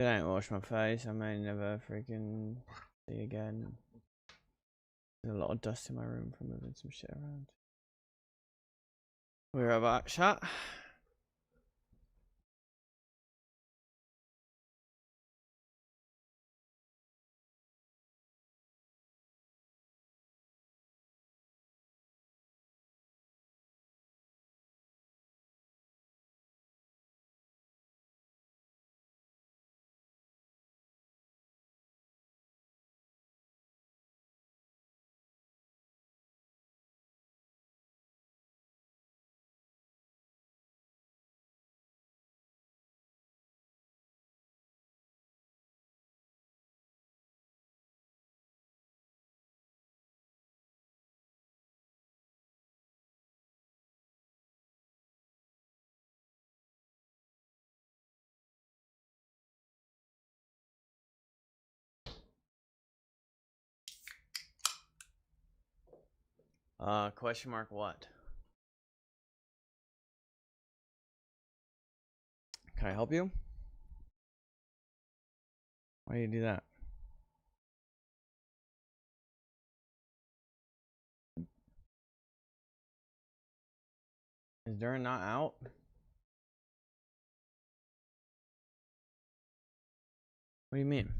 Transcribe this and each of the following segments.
Good night, wash my face. I may never freaking see you again. There's a lot of dust in my room from moving some shit around. We're about shot. Question mark what? Can I help you? Why do you do that? Is Durin not out? What do you mean?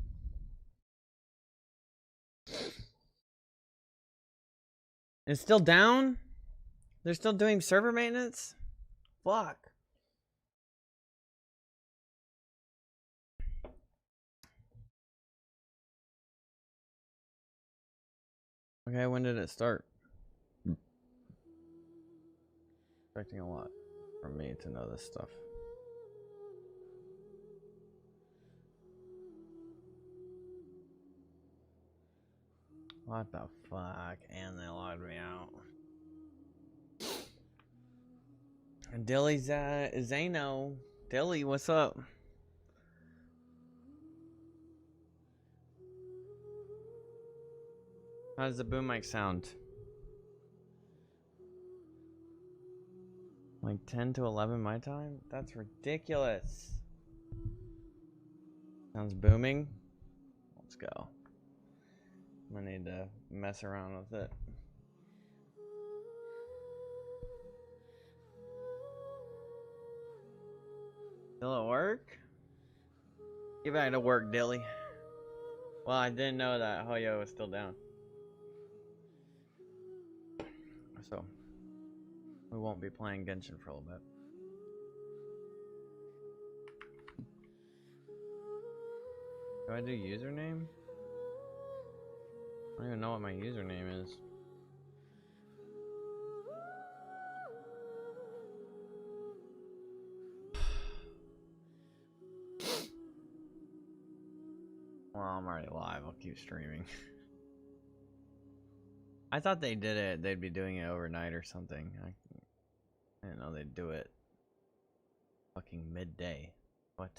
It's still down? They're still doing server maintenance? Fuck. Okay, when did it start? Expecting a lot from me to know this stuff. What the fuck? And they logged me out. And Dilly's Zano. Dilly, what's up? How does the boom mic sound? Like 10 to 11 my time? That's ridiculous. Sounds booming. Let's go. I'm gonna need to mess around with it. Still at work? Get back to work, Dilly. Well, I didn't know that Hoyo was still down. So, we won't be playing Genshin for a little bit. Do I do username? I don't even know what my username is. Well, I'm already live. I'll keep streaming. I thought they did it. They'd be doing it overnight or something. I didn't know they'd do it fucking midday. What?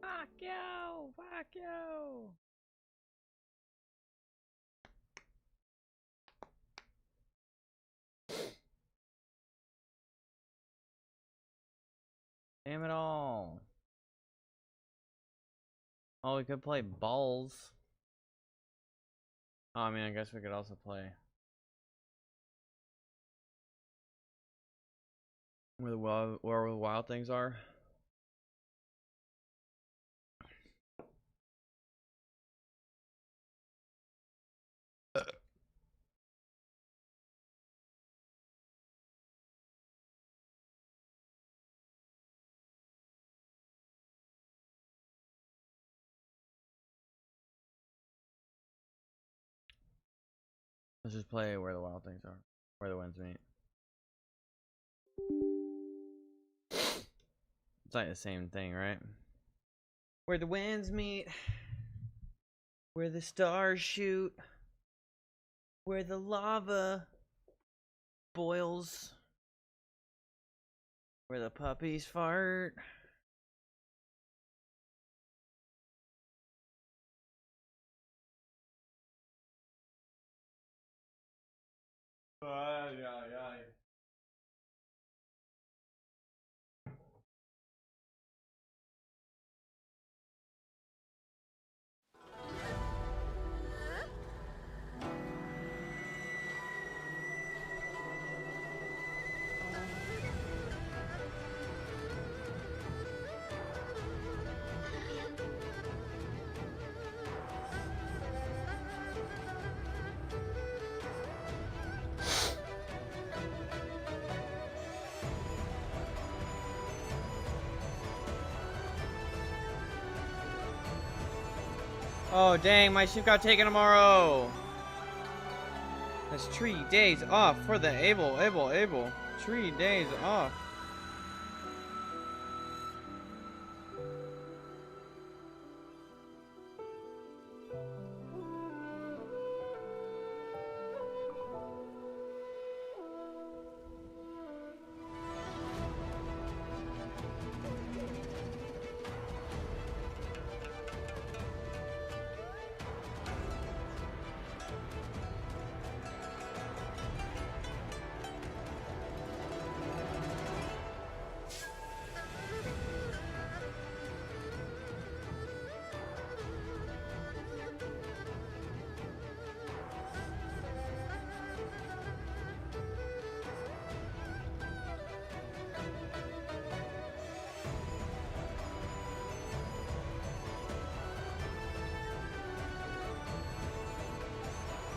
Fuck you! Fuck you! Damn it all. Oh, we could play balls. Oh, I mean, I guess we could also play where the wild things are. Let's just play where the wild things are. Where the winds meet. It's like the same thing, right? Where the winds meet. Where the stars shoot. Where the lava boils. Where the puppies fart. Yeah. Oh dang, my shift got taken tomorrow. That's 3 days off for the able. 3 days off.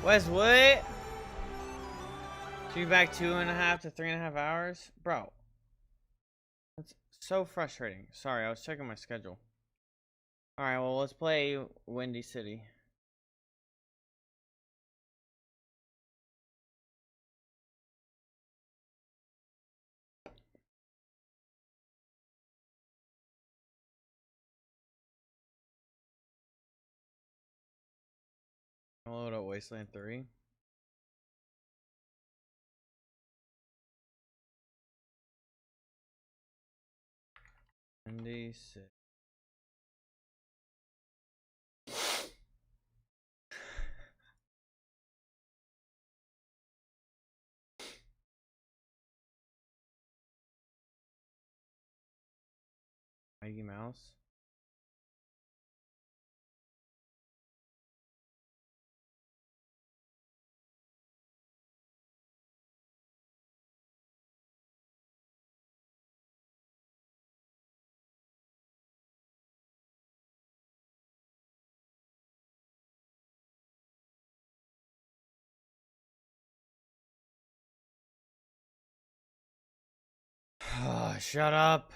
Wes, what? Should be back 2.5 to 3.5 hours? Bro. That's so frustrating. Sorry, I was checking my schedule. Alright, well, let's play Windy City. I'll load up Wasteland 3. Windy City. Mickey Mouse. Shut up.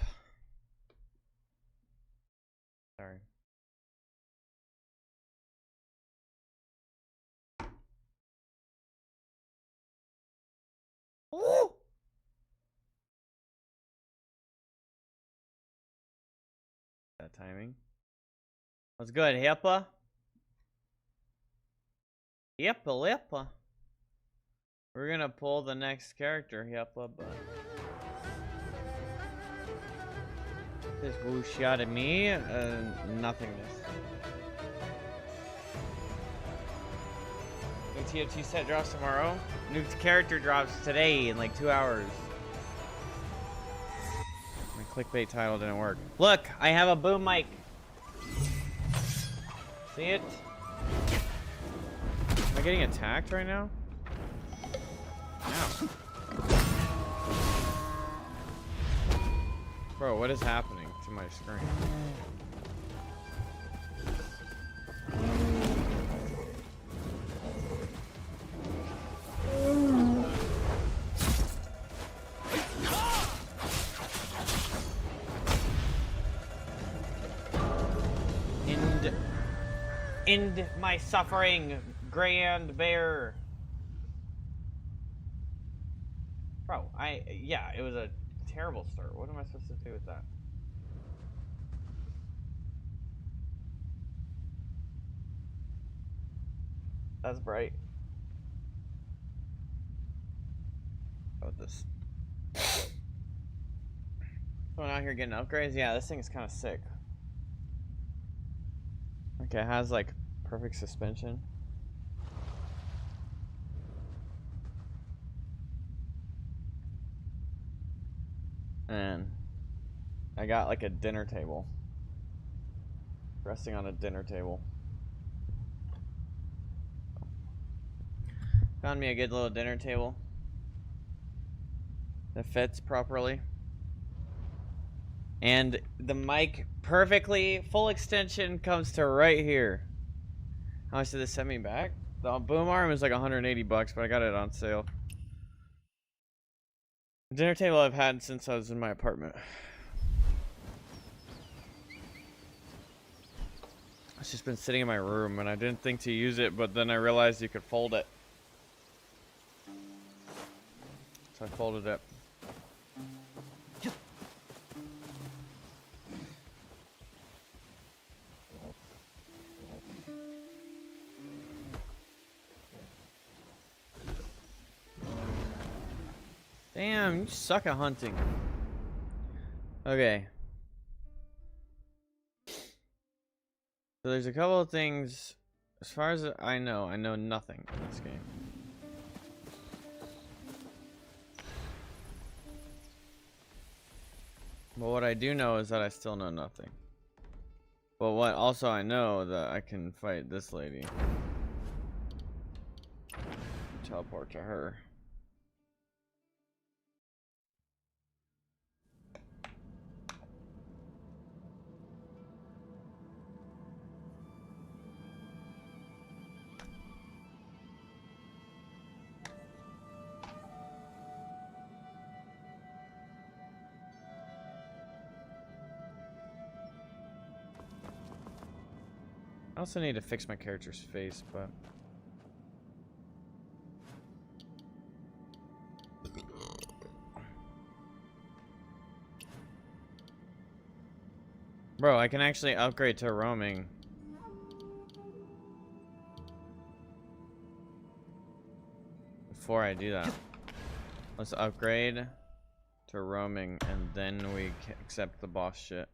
Sorry. Woo! That timing. That's good, Hippa. Hippa. We're gonna pull the next character, Hippa, but this whoosh out at me, nothingness. New TFT set drops tomorrow. New character drops today in like 2 hours. My clickbait title didn't work. Look, I have a boom mic. See it? Am I getting attacked right now? Ow. Bro, what is happening to my screen? End my suffering, Grand Bear. Bro, yeah, it was a terrible start. What am I supposed to do with that? That's bright. Oh, this. Going out here getting upgrades? Yeah, this thing is kind of sick. Okay, it has like perfect suspension. And I got like a dinner table. Resting on a dinner table. Found me a good little dinner table that fits properly. And the mic perfectly, full extension comes to right here. How much did this send me back? The boom arm is like 180 bucks, but I got it on sale. Dinner table I've had since I was in my apartment. It's just been sitting in my room and I didn't think to use it, but then I realized you could fold it. So I folded it. Damn, you suck at hunting. Okay. So there's a couple of things. As far as I know nothing in this game. But what I do know is that I still know nothing. But what also I know that I can fight this lady. Teleport to her. I also need to fix my character's face, but bro, I can actually upgrade to roaming. Before I do that, let's upgrade to roaming and then we accept the boss shit.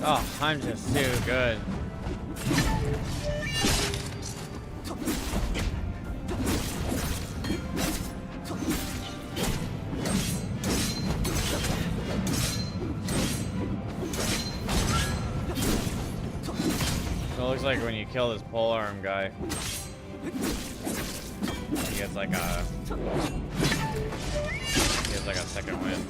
Oh, I'm just too good. So it looks like when you kill this polearm guy, he gets like a second wind.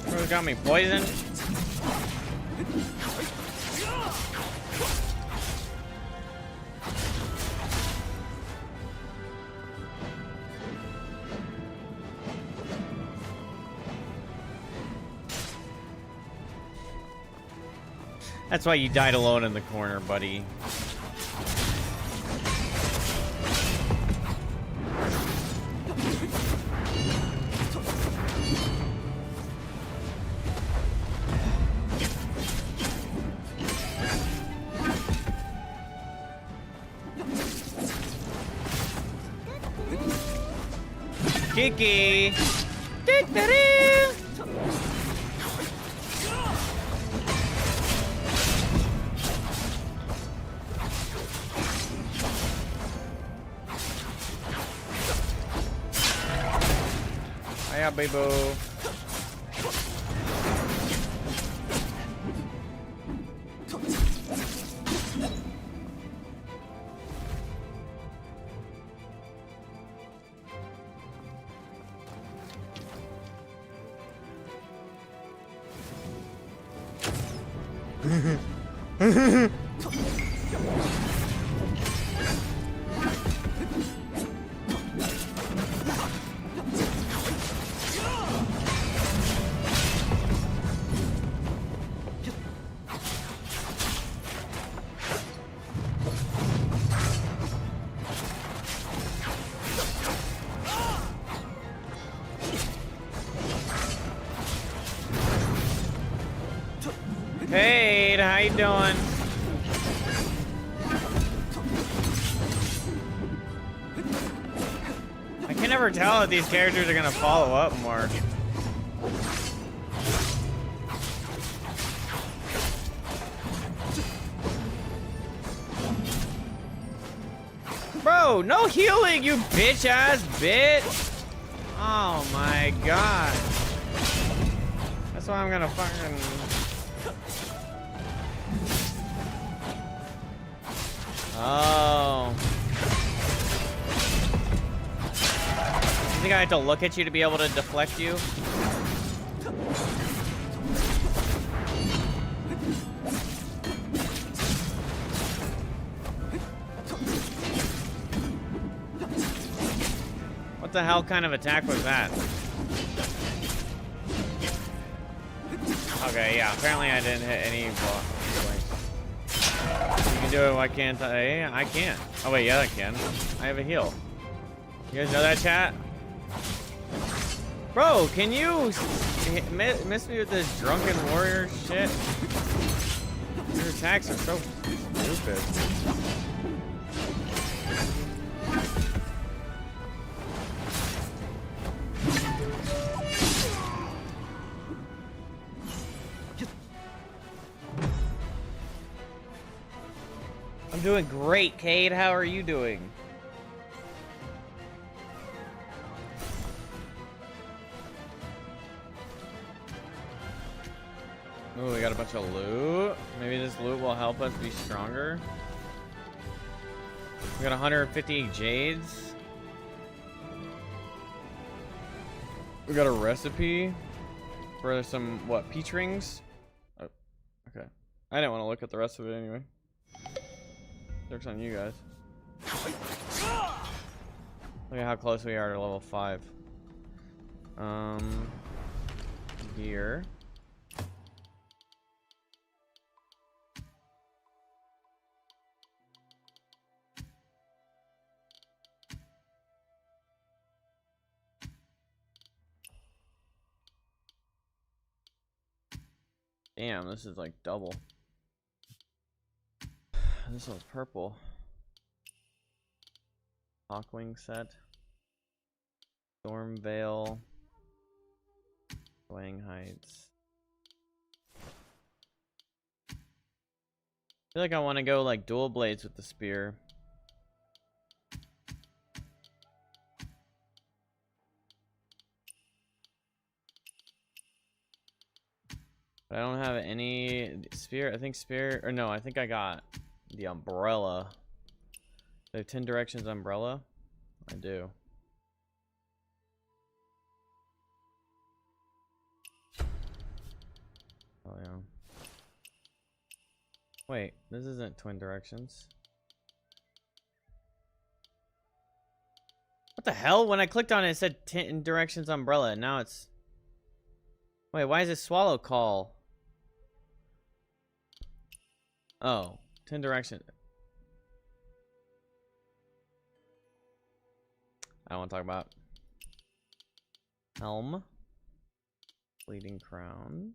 Who's got me poisoned? That's why you died alone in the corner, buddy. Kiki. Hiya, baby. Hey, how you doing? I can never tell if these characters are gonna follow up more. Bro, no healing, you bitch ass bitch! Oh my god. That's why I'm gonna fucking... Oh. You think I have to look at you to be able to deflect you? What the hell kind of attack was that? Okay, yeah, apparently I didn't hit any points. You can do it, why can't I? I can't. Oh wait, yeah I can. I have a heal. You guys know that, chat? Bro, can you miss me with this drunken warrior shit? Your attacks are so stupid. I'm doing great, Cade. How are you doing? Ooh, we got a bunch of loot. Maybe this loot will help us be stronger. We got 150 jades. We got a recipe for some, what, peach rings? Oh, okay. I didn't want to look at the rest of it anyway. Joke's on you guys. Look at how close we are to level 5. Gear. Damn, this is like double. This one's purple. Hawkwing set. Storm Veil. Wang Heights. I feel like I want to go like dual blades with the spear. But I don't have any spear. I think spear, or no, I think I got the umbrella. Do I have 10 directions umbrella? I do. Oh yeah. Wait, this isn't twin directions. What the hell? When I clicked on it, it said 10 directions umbrella. Now it's... Wait, why is it swallow call? Oh, 10 directions. I don't want to talk about helm, bleeding crown.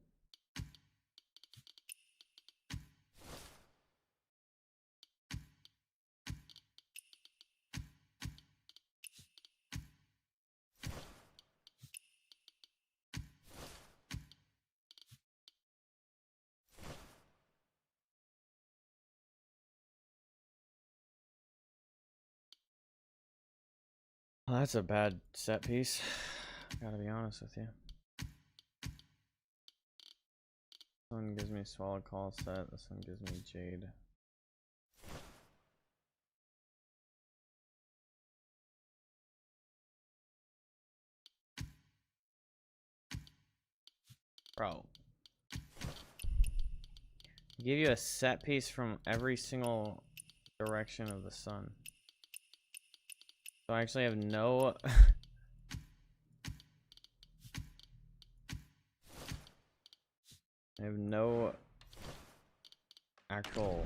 That's a bad set piece. Gotta be honest with you. This one gives me Swallow Call set. This one gives me Jade. Bro. Give you a set piece from every single direction of the sun. So I actually have no... I have no actual...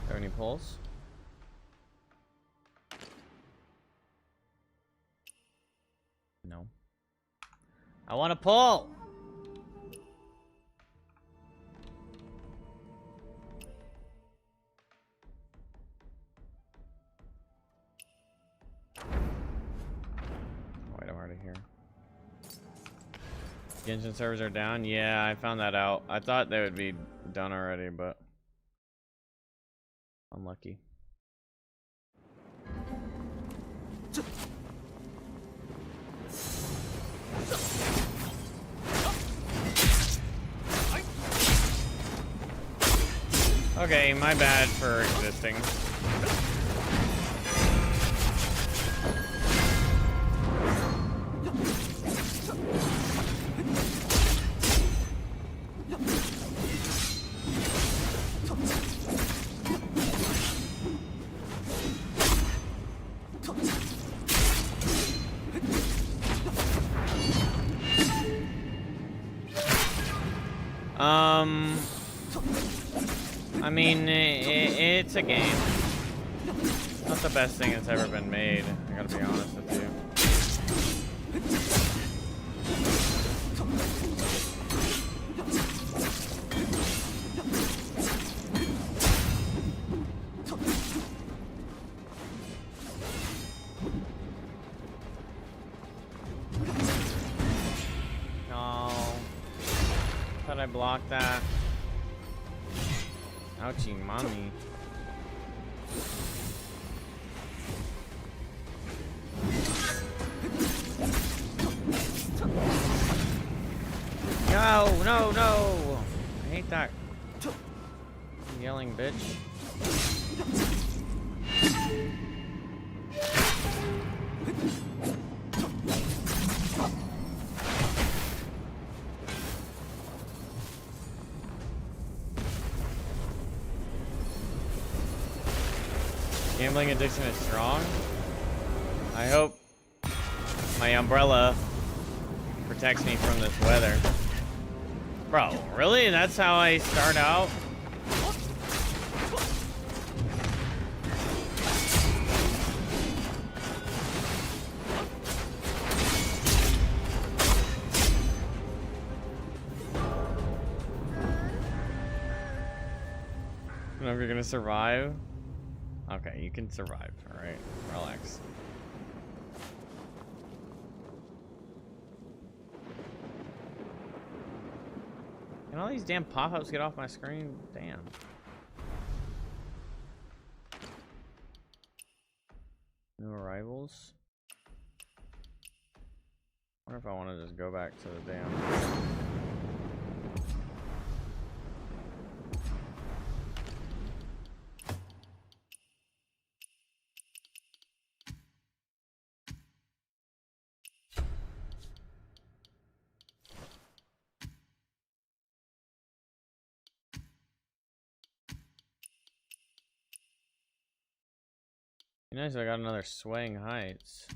Have any pulls? No. I want to pull! Wait, I'm already here. Genshin servers are down? Yeah, I found that out. I thought they would be done already, but... unlucky. Okay, my bad for existing. I mean, it's a game. Not the best thing that's ever been made. I gotta be honest with you. No. Thought I blocked that. Ouchie, mommy. No, no, no! I hate that yelling bitch. Gambling addiction is strong. I hope my umbrella protects me from this weather. Bro, really? That's how I start out? I don't know if you're gonna survive. Okay, you can survive, alright? Relax. Can all these damn pop-ups get off my screen? Damn. New arrivals? I wonder if I want to just go back to the damn... Nice, I got another Swaying Heights.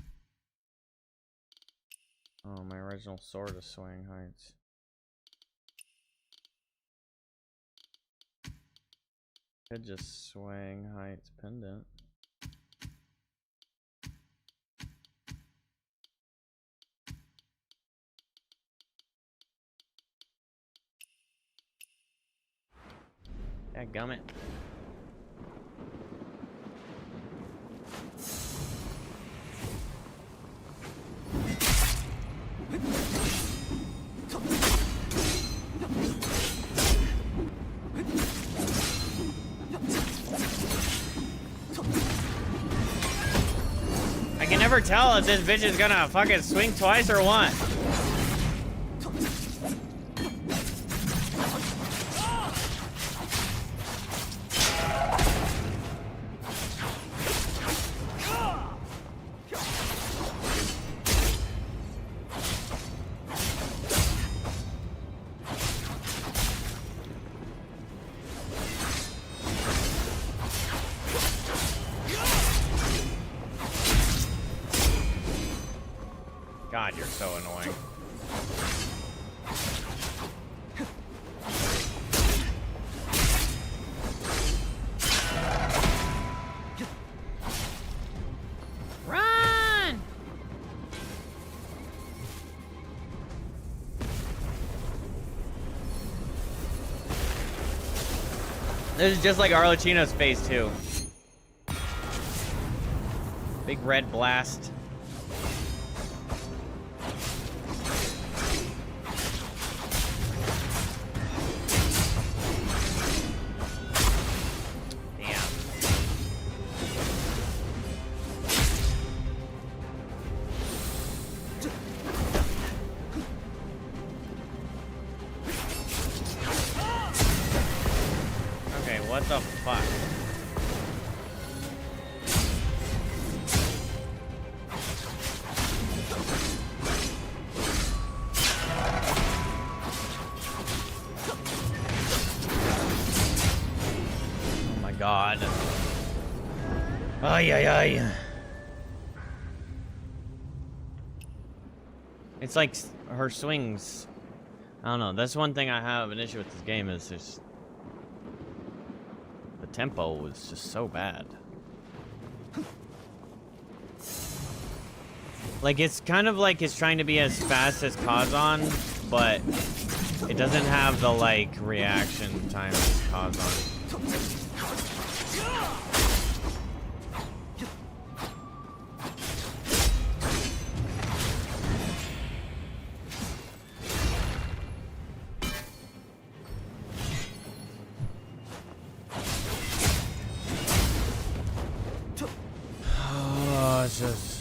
Oh, my original sword is swaying heights. Could just swaying heights pendant. Dadgummit. I can never tell if this bitch is gonna fucking swing twice or what. God, you're so annoying. Run! This is just like Arlecchino's face too. Big red blast. What the fuck? Oh my god. Ay, ay, ay. It's like her swings. I don't know. That's one thing I have an issue with this game is just the tempo was just so bad. Like, it's kind of like it's trying to be as fast as Kazan, but it doesn't have the, like, reaction time as Kazan. Oh, it's just...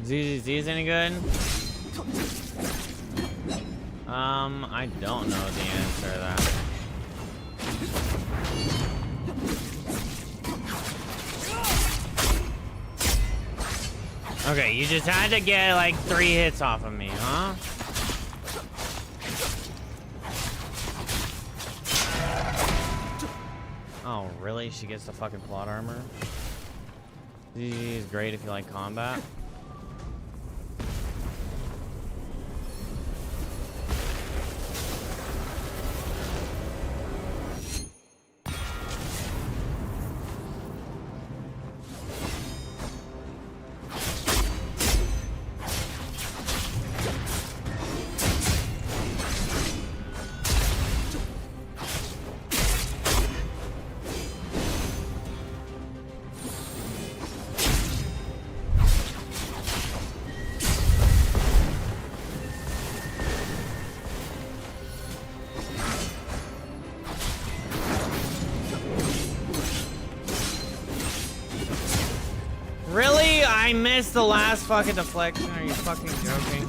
ZZZ any good? I don't know the answer to that. Okay, you just had to get like 3 hits off of me, huh? Oh, really? She gets the fucking plot armor? ZZZ is great if you like combat. missed the last fucking deflection. Are you fucking joking?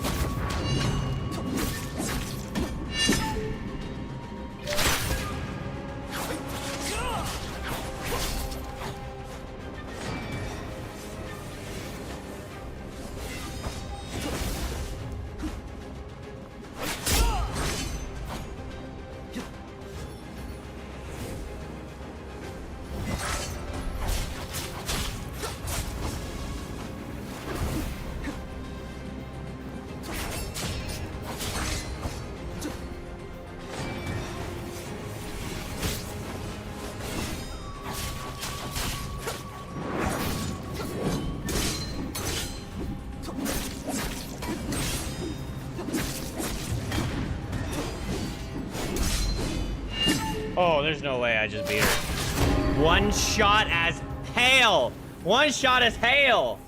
Oh, there's no way I just beat her. One shot as hail! One shot as hail!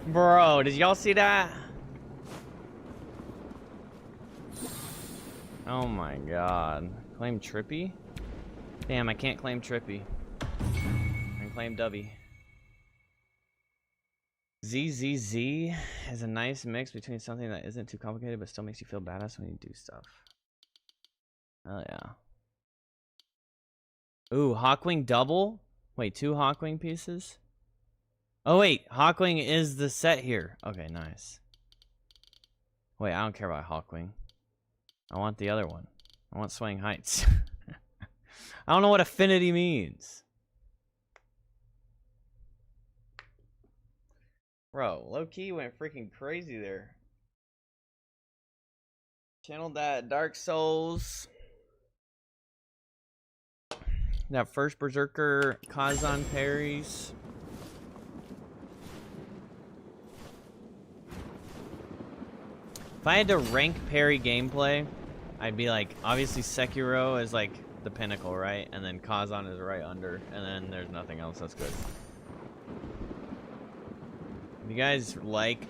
Bro, did y'all see that? Oh my god. Claim Trippy? Damn, I can't claim Trippy. I can claim Dubby. ZZZ is a nice mix between something that isn't too complicated but still makes you feel badass when you do stuff. Hell yeah. Ooh, Hawkwing double? Wait, 2 Hawkwing pieces? Oh wait, Hawkwing is the set here. Okay, nice. Wait, I don't care about Hawkwing. I want the other one. I want Swaying Heights. I don't know what affinity means. Bro, low-key went freaking crazy there. Channeled that Dark Souls. That first Berserker Kazan parries. If I had to rank parry gameplay, I'd be like, obviously Sekiro is like the pinnacle, right? And then Kazan is right under, and then there's nothing else that's good. If you guys like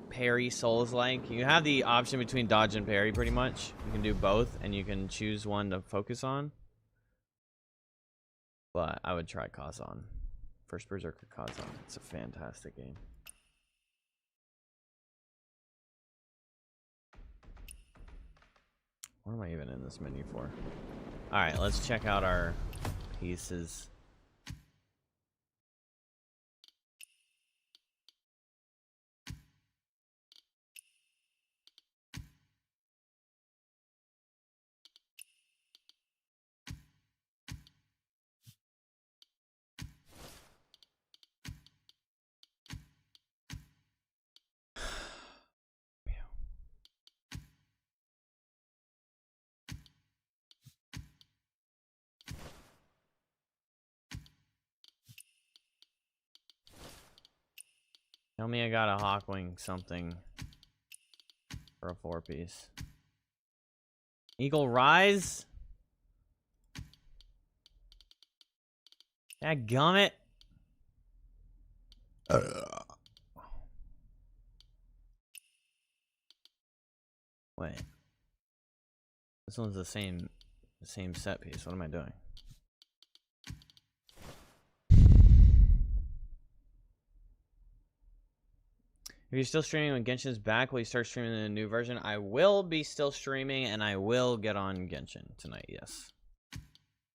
parry Souls-like, you have the option between dodge and parry pretty much. You can do both, and you can choose one to focus on. But I would try Kazan. First Berserker Kazan. It's a fantastic game. What am I even in this menu for? Alright, let's check out our pieces. Tell me I got a Hawkwing something for a 4-piece. Eagle Rise? Dadgummit. Wait. This one's the same set piece. What am I doing? If you're still streaming when Genshin's back, will you start streaming the new version? I will be still streaming, and I will get on Genshin tonight, yes.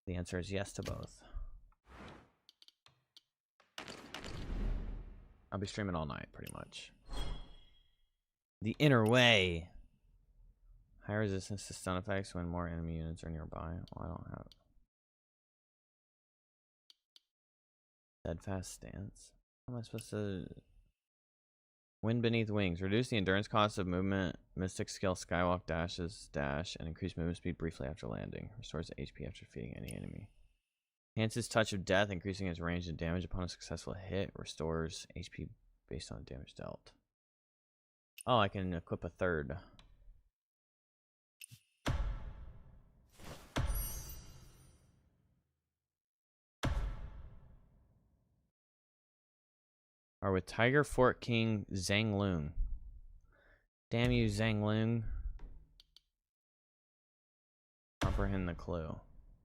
The answer is yes to both. I'll be streaming all night, pretty much. The Inner Way. High resistance to stun effects when more enemy units are nearby. Oh, I don't have... Steadfast stance. How am I supposed to... Wind Beneath Wings. Reduce the endurance cost of movement. Mystic skill Skywalk dashes, dash, and increase movement speed briefly after landing. Restores HP after defeating any enemy. Enhances Touch of Death, increasing its range and damage upon a successful hit. Restores HP based on damage dealt. Oh, I can equip a third. Or with Tiger Fort King Zhang Lung. Damn you, Zhang Lung. Comprehend the clue.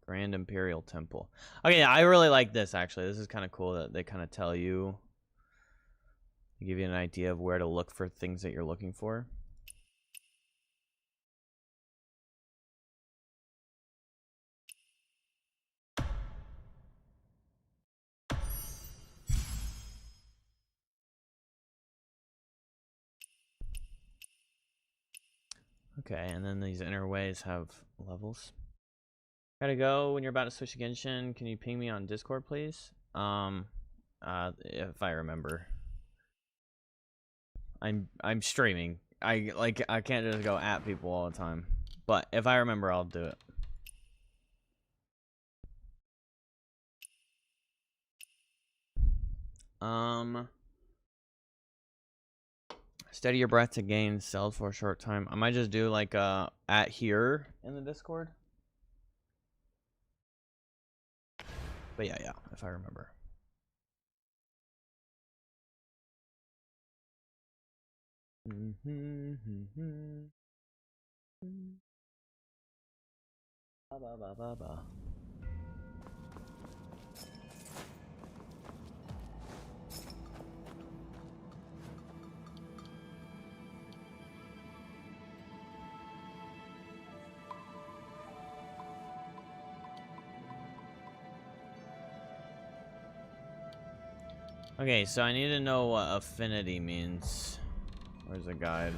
Grand Imperial Temple. Okay, yeah, I really like this actually. This is kind of cool that they kind of tell you to give you an idea of where to look for things that you're looking for. Okay, and then these inner ways have levels. Gotta go. When you're about to switch to Genshin, can you ping me on Discord, please? If I remember. I'm streaming. I can't just go at people all the time. But if I remember, I'll do it. Steady your breath to gain cells for a short time. I might just do like at here in the Discord. But yeah, if I remember. Ba ba ba ba ba. Okay, so I need to know what affinity means. Where's the guide?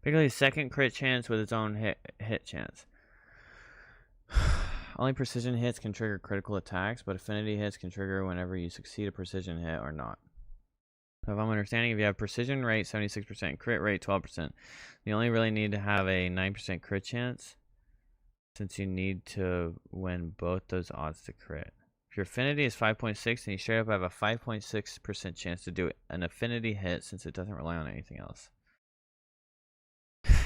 Particularly second crit chance with its own hit chance. Only precision hits can trigger critical attacks, but affinity hits can trigger whenever you succeed a precision hit or not. So if I'm understanding, if you have precision rate 76%, crit rate 12%, you only really need to have a 9% crit chance, since you need to win both those odds to crit. If your affinity is 5.6, then you straight up have a 5.6% chance to do an affinity hit, since it doesn't rely on anything else.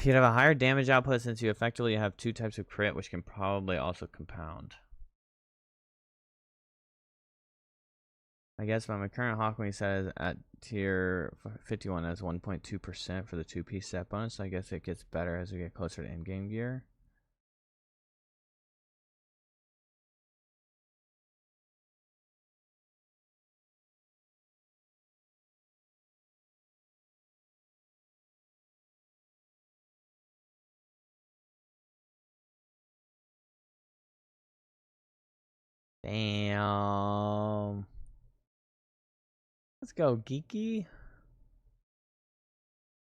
You'd have a higher damage output since you effectively have two types of crit, which can probably also compound. I guess my current Hawkwing says at tier 51 as 1.2% for the 2-piece set bonus, so I guess it gets better as we get closer to in-game gear. Damn. Let's go, Geeky.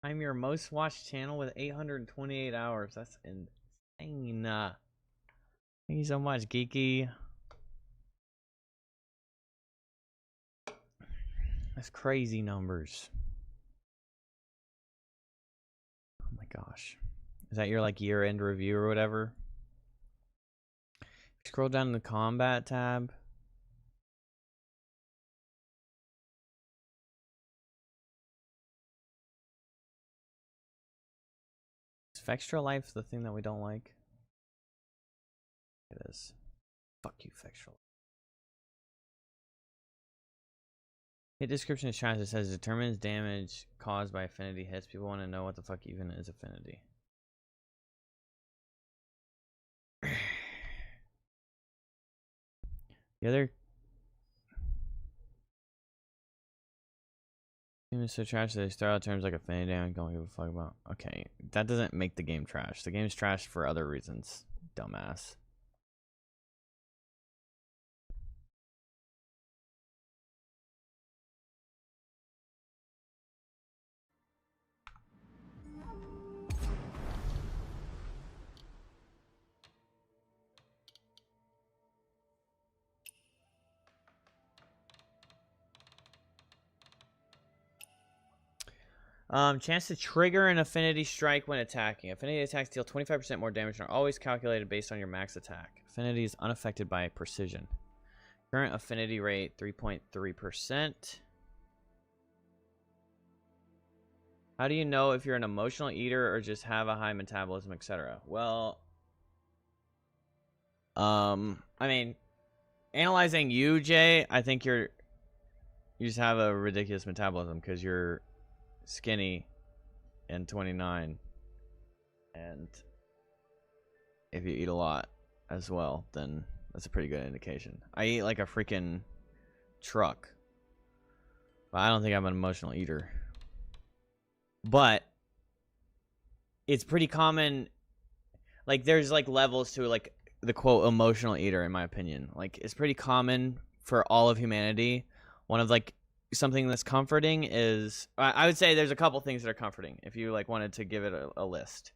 I'm your most watched channel with 828 hours. That's insane. Thank you so much, Geeky. That's crazy numbers. Oh my gosh. Is that your like year-end review or whatever? Scroll down to the combat tab. Is Fextra Life the thing that we don't like? It is. Fuck you, Fextra Life. Hit description is trash. It says determines damage caused by affinity hits. People want to know what the fuck even is affinity. The other game is so trash that they start out terms like affinity and don't give a fuck about. Okay, that doesn't make the game trash. The game's trash for other reasons, dumbass. Chance to trigger an affinity strike when attacking. Affinity attacks deal 25% more damage and are always calculated based on your max attack. Affinity is unaffected by precision. Current affinity rate 3.3%. How do you know if you're an emotional eater or just have a high metabolism, etc.? Well, I mean, analyzing you, Jay, I think you just have a ridiculous metabolism because you're skinny and 29, and if you eat a lot as well, then that's a pretty good indication. I eat like a freaking truck, but I don't think I'm an emotional eater. But it's pretty common, like there's like levels to like the quote emotional eater, in my opinion. Like it's pretty common for all of humanity. One of like something that's comforting is, I would say there's a couple things that are comforting if you like wanted to give it a list.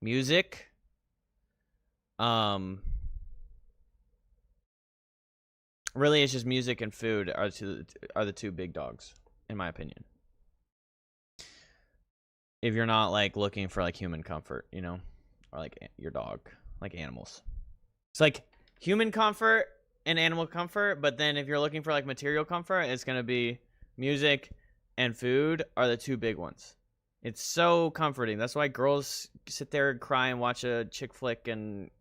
Music, really it's just music and food are the two big dogs, in my opinion. If you're not like looking for like human comfort, you know, or like your dog, like animals. It's like human comfort and animal comfort, but then if you're looking for like material comfort, it's gonna be music and food are the two big ones. It's so comforting. That's why girls sit there and cry and watch a chick flick and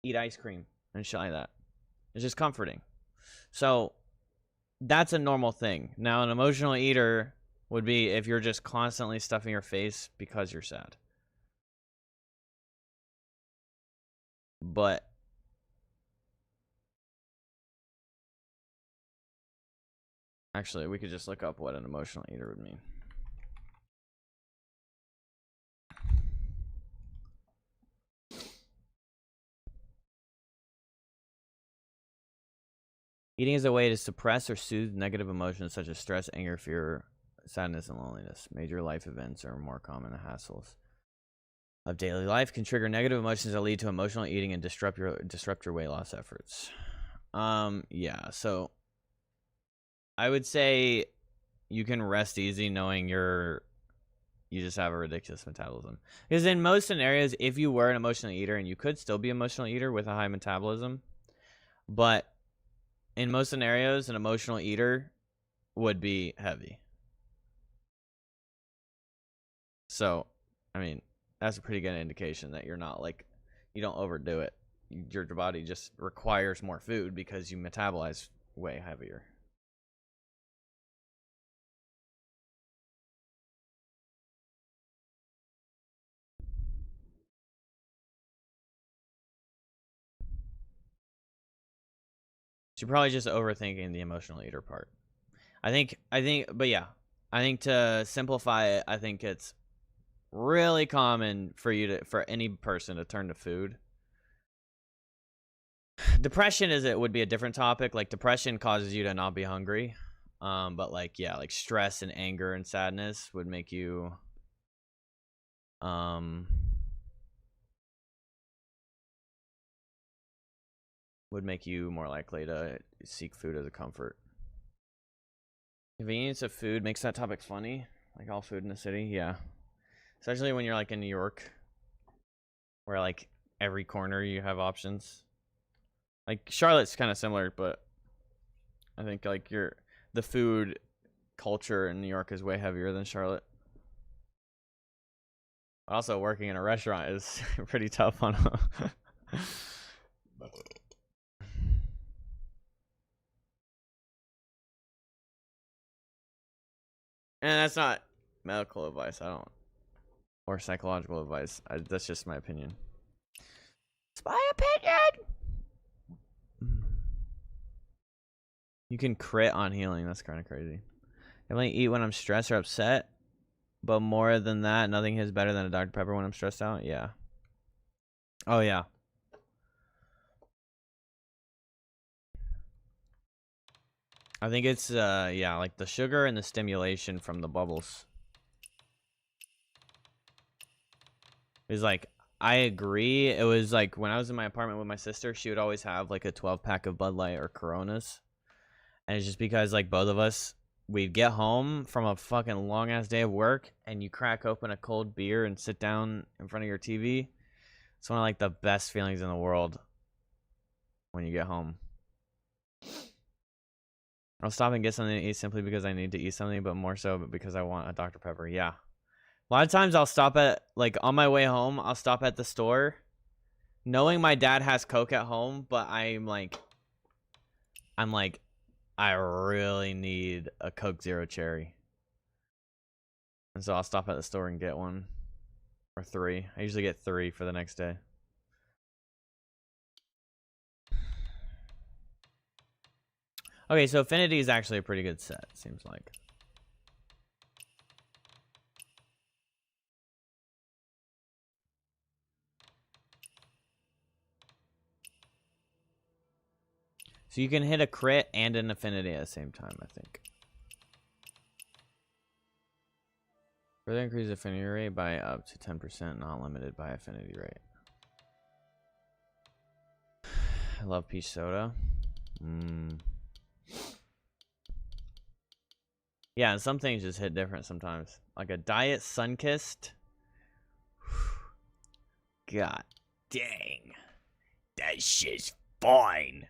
eat ice cream and shit like that. It's just comforting. So that's a normal thing. Now, an emotional eater would be if you're just constantly stuffing your face because you're sad. But actually, we could just look up what an emotional eater would mean. Eating is a way to suppress or soothe negative emotions such as stress, anger, fear, sadness, and loneliness. Major life events are more common than hassles of daily life can trigger negative emotions that lead to emotional eating and disrupt your weight loss efforts. Yeah, so I would say you can rest easy knowing you just have a ridiculous metabolism. Because in most scenarios, if you were an emotional eater, and you could still be an emotional eater with a high metabolism, but in most scenarios, an emotional eater would be heavy. So, I mean, that's a pretty good indication that you're not like, you don't overdo it. Your body just requires more food because you metabolize way heavier. So you're probably just overthinking the emotional eater part. I think, but yeah, I think to simplify it, I think it's really common for any person to turn to food. Depression would be a different topic. Like depression causes you to not be hungry. But like, yeah, like stress and anger and sadness would make you, more likely to seek food as a comfort. Convenience of food makes that topic funny. Like all food in the city, yeah. Especially when you're like in New York, where like every corner you have options. Like Charlotte's kind of similar, but I think like the food culture in New York is way heavier than Charlotte. Also, working in a restaurant is pretty tough on. And that's not medical advice. Or psychological advice. That's just my opinion. It's my opinion. You can crit on healing. That's kind of crazy. I only eat when I'm stressed or upset, but more than that, nothing is better than a Dr. Pepper when I'm stressed out. Yeah. Oh yeah. I think it's yeah, like the sugar and the stimulation from the bubbles. It's like, I agree. It was like when I was in my apartment with my sister, she would always have like a 12-pack of Bud Light or Coronas. And it's just because like both of us we'd get home from a fucking long ass day of work, and you crack open a cold beer and sit down in front of your TV. It's one of like the best feelings in the world when you get home. I'll stop and get something to eat simply because I need to eat something, but more so because I want a Dr. Pepper. Yeah. A lot of times I'll stop at, like, on my way home, I'll stop at the store knowing my dad has Coke at home, but I'm like, I really need a Coke Zero Cherry. And so I'll stop at the store and get one. Or 3. I usually get 3 for the next day. Okay, so Affinity is actually a pretty good set, seems like. So you can hit a crit and an Affinity at the same time, I think. Further increase affinity rate by up to 10%, not limited by affinity rate. I love peach soda. Yeah, and some things just hit different sometimes. Like a Diet Sunkissed. God dang. That shit's fine.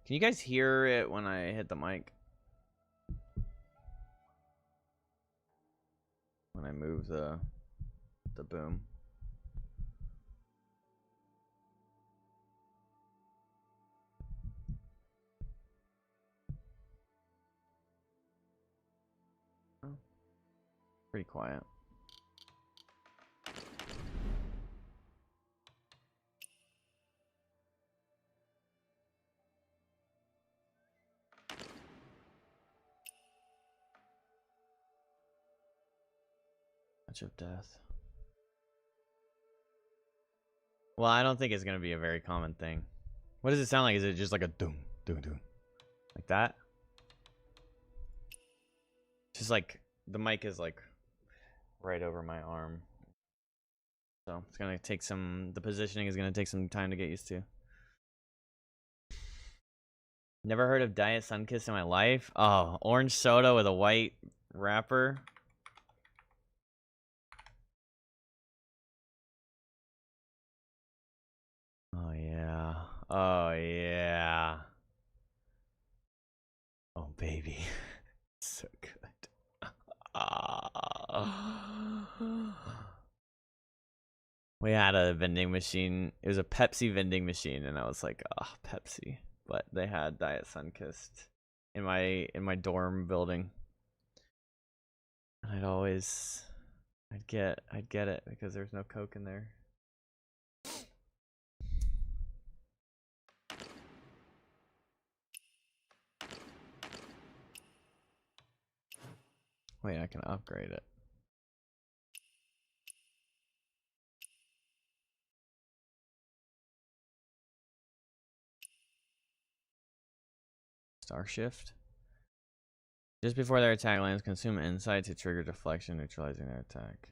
Can you guys hear it when I hit the mic? When I move the boom. Oh, pretty quiet. Touch of death. Well, I don't think it's gonna be a very common thing. What does it sound like? Is it just like a doom, doom, doom? Like that? Just like, the mic is like right over my arm. So it's gonna take the positioning is gonna take some time to get used to. Never heard of Diet Sunkist in my life? Oh, orange soda with a white wrapper. Oh yeah. Oh yeah. Oh baby. So good. We had a vending machine. It was a Pepsi vending machine, and I was like, oh, Pepsi. But they had Diet Sunkist in my dorm building. And I'd get it because there's no Coke in there. Wait, I can upgrade it. Star Shift. Just before their attack lands, consume insight to trigger deflection, neutralizing their attack.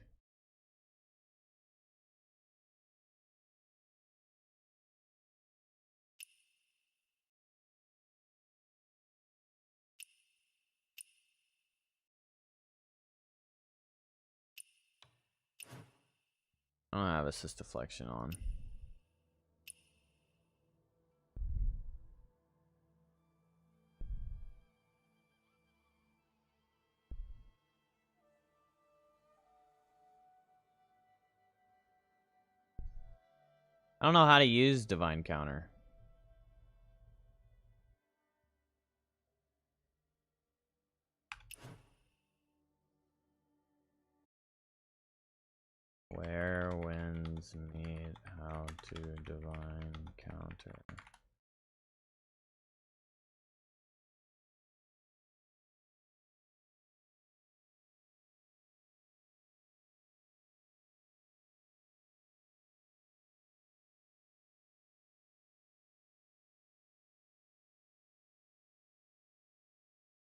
I don't have assist deflection on. I don't know how to use Divine Counter. Where winds meet, how to Divine Counter.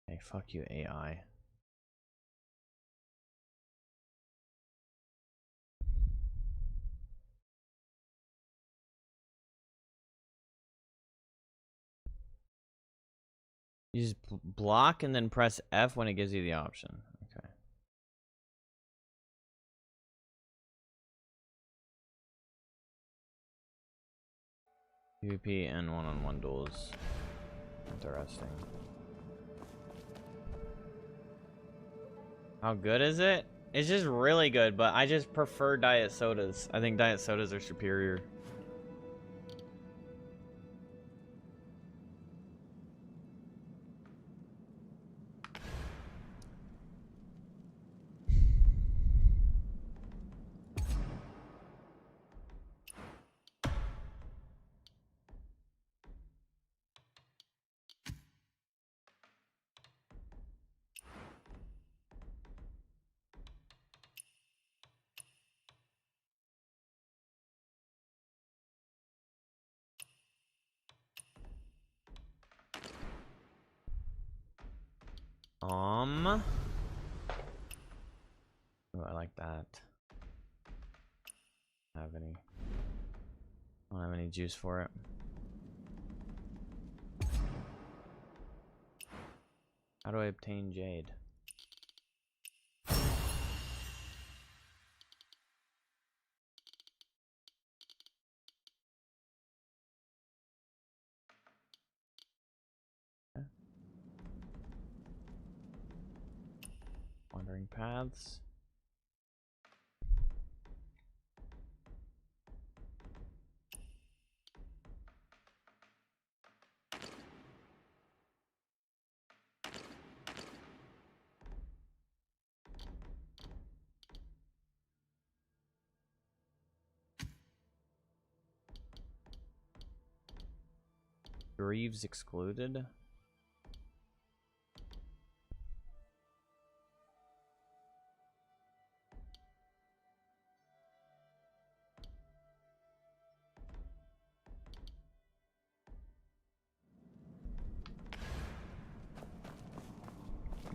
Hey, fuck you, AI. You just block and then press F when it gives you the option. Okay. PvP and one-on-one duels. Interesting. How good is it? It's just really good, but I just prefer diet sodas. I think diet sodas are superior. Oh, I like that. I don't have any juice for it. How do I obtain jade? Okay. Wandering paths. Greaves excluded.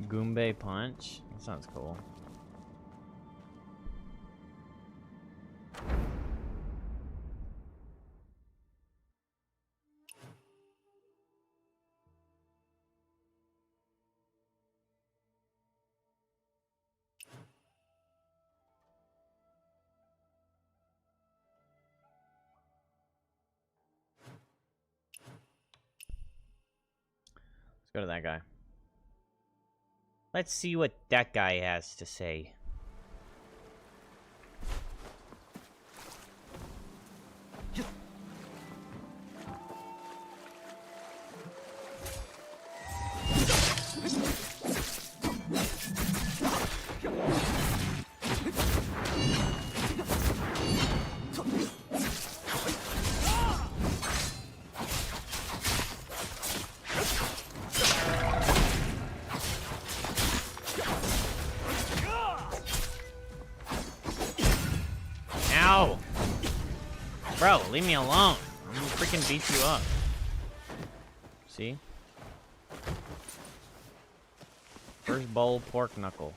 Goombay punch. That sounds cool. Let's go to that guy. Let's see what that guy has to say. Ow! Bro, leave me alone. I'm gonna freaking beat you up. See? First bowl, pork knuckle.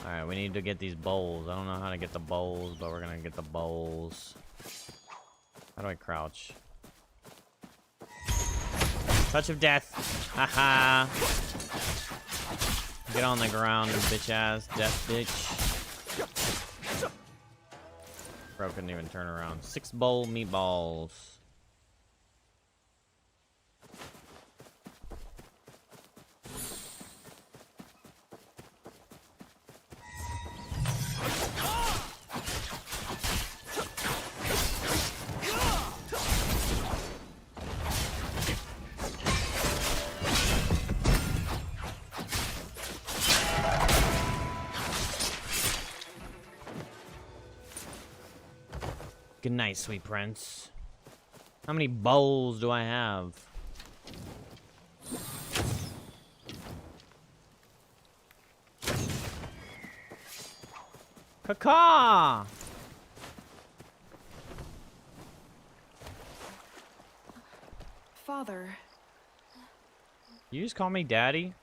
Alright, we need to get these bowls. I don't know how to get the bowls, but we're gonna get the bowls. How do I crouch? Touch of death. Haha. Get on the ground, bitch ass. Death bitch. Bro couldn't even turn around. 6 bowl meatballs. Good night, sweet prince. How many bowls do I have? Caw! Father. You just call me daddy?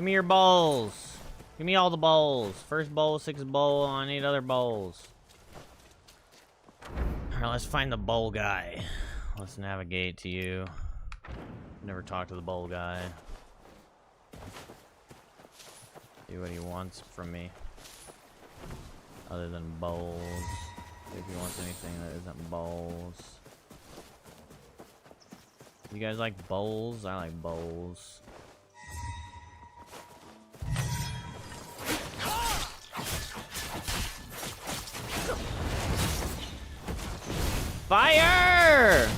me your bowls. Give me all the bowls. First bowl, 6th bowl. I need other bowls. Alright, let's find the bowl guy. Let's navigate to you. Never talked to the bowl guy. See what he wants from me. Other than bowls. See if he wants anything that isn't bowls. You guys like bowls? I like bowls. Fire!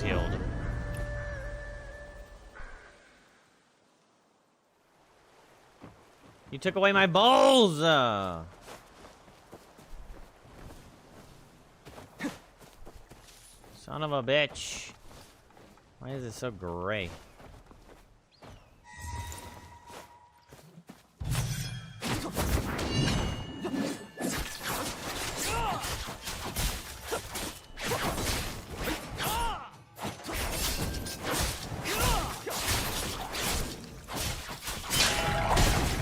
Healed. You took away my bowls! Son of a bitch. Why is it so gray?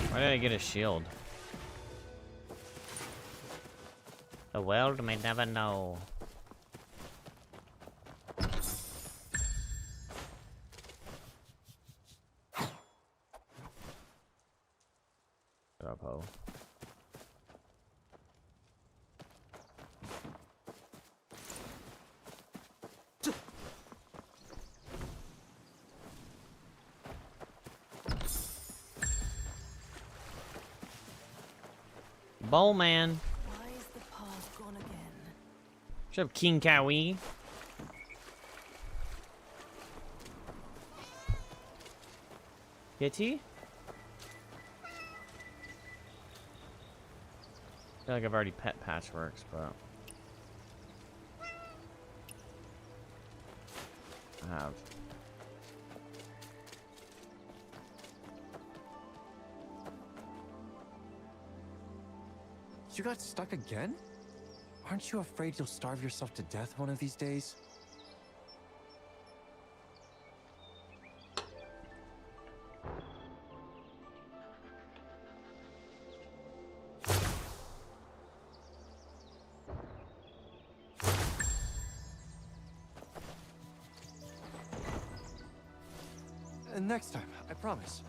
Why did I get a shield? The world may never know. Shut up, ho. Bowl man. Why is the path gone again? Shut up, King Cowie. Kitty? I feel like I've already pet Patchworks, but I have. You got stuck again? Aren't you afraid you'll starve yourself to death one of these days? Next time, I promise.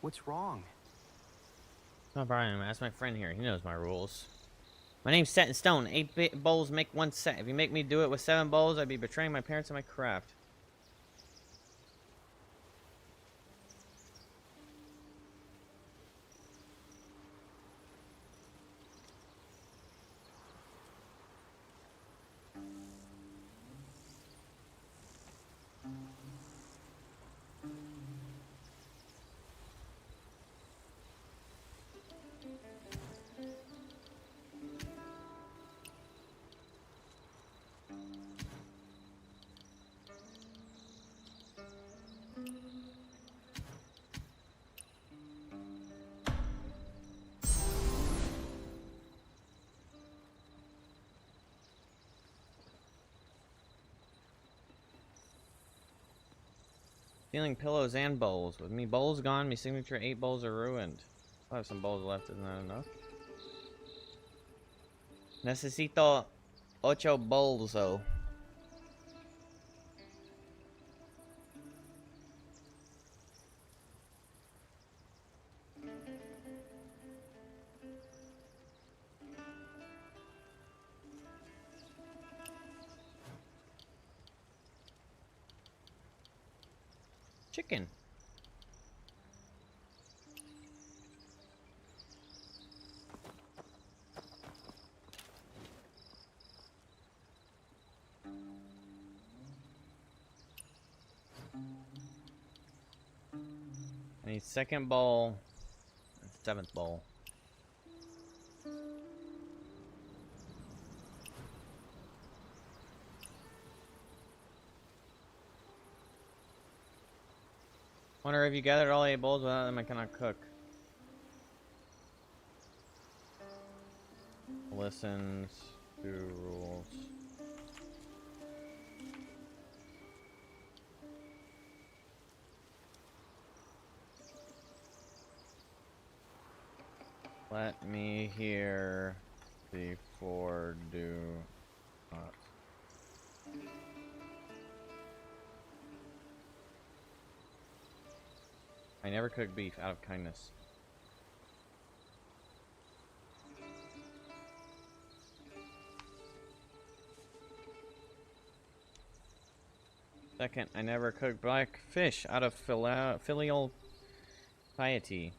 What's wrong? No problem. Ask my friend here. He knows my rules. My name's set in stone. 8 bowls make 1 set. If you make me do it with 7 bowls, I'd be betraying my parents and my craft. Stealing pillows and bowls. With me bowls gone, me signature 8 bowls are ruined. I have some bowls left, isn't that enough? Necesito 8 bowls, though. Chicken. I need 2nd bowl and 7th bowl. Wonder if you gathered all 8 bowls, without them I cannot cook. Listens to rules. Let me hear before do not. I never cook beef out of kindness. Second, I never cook black fish out of filial piety.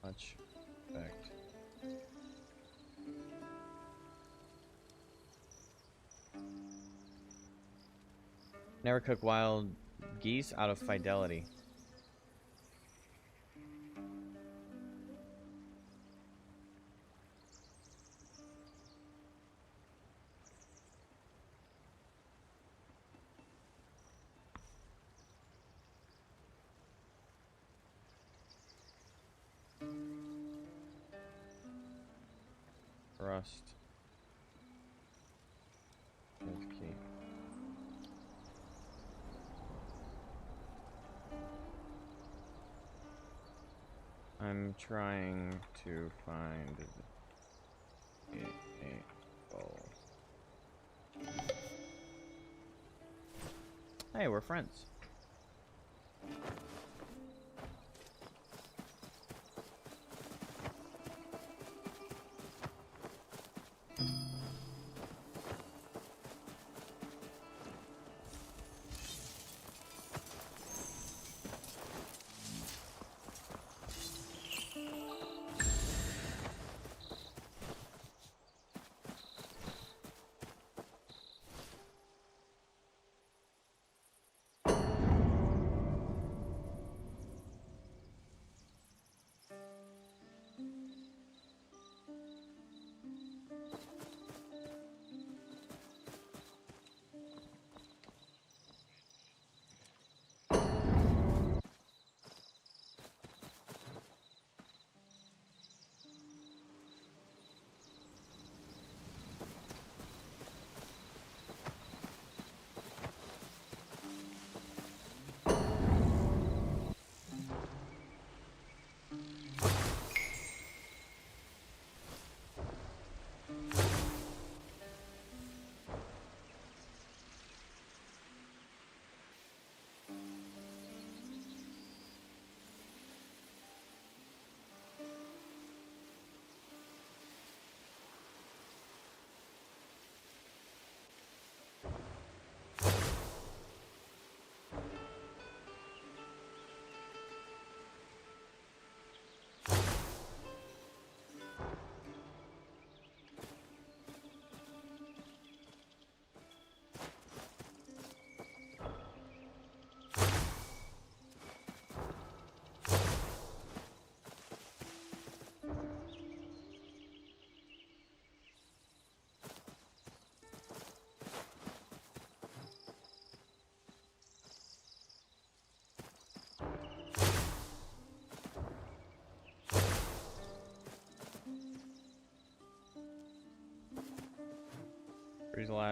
Much respect. Never cook wild geese out of fidelity. Trust is key. I'm trying to find a bowl. Hey, we're friends.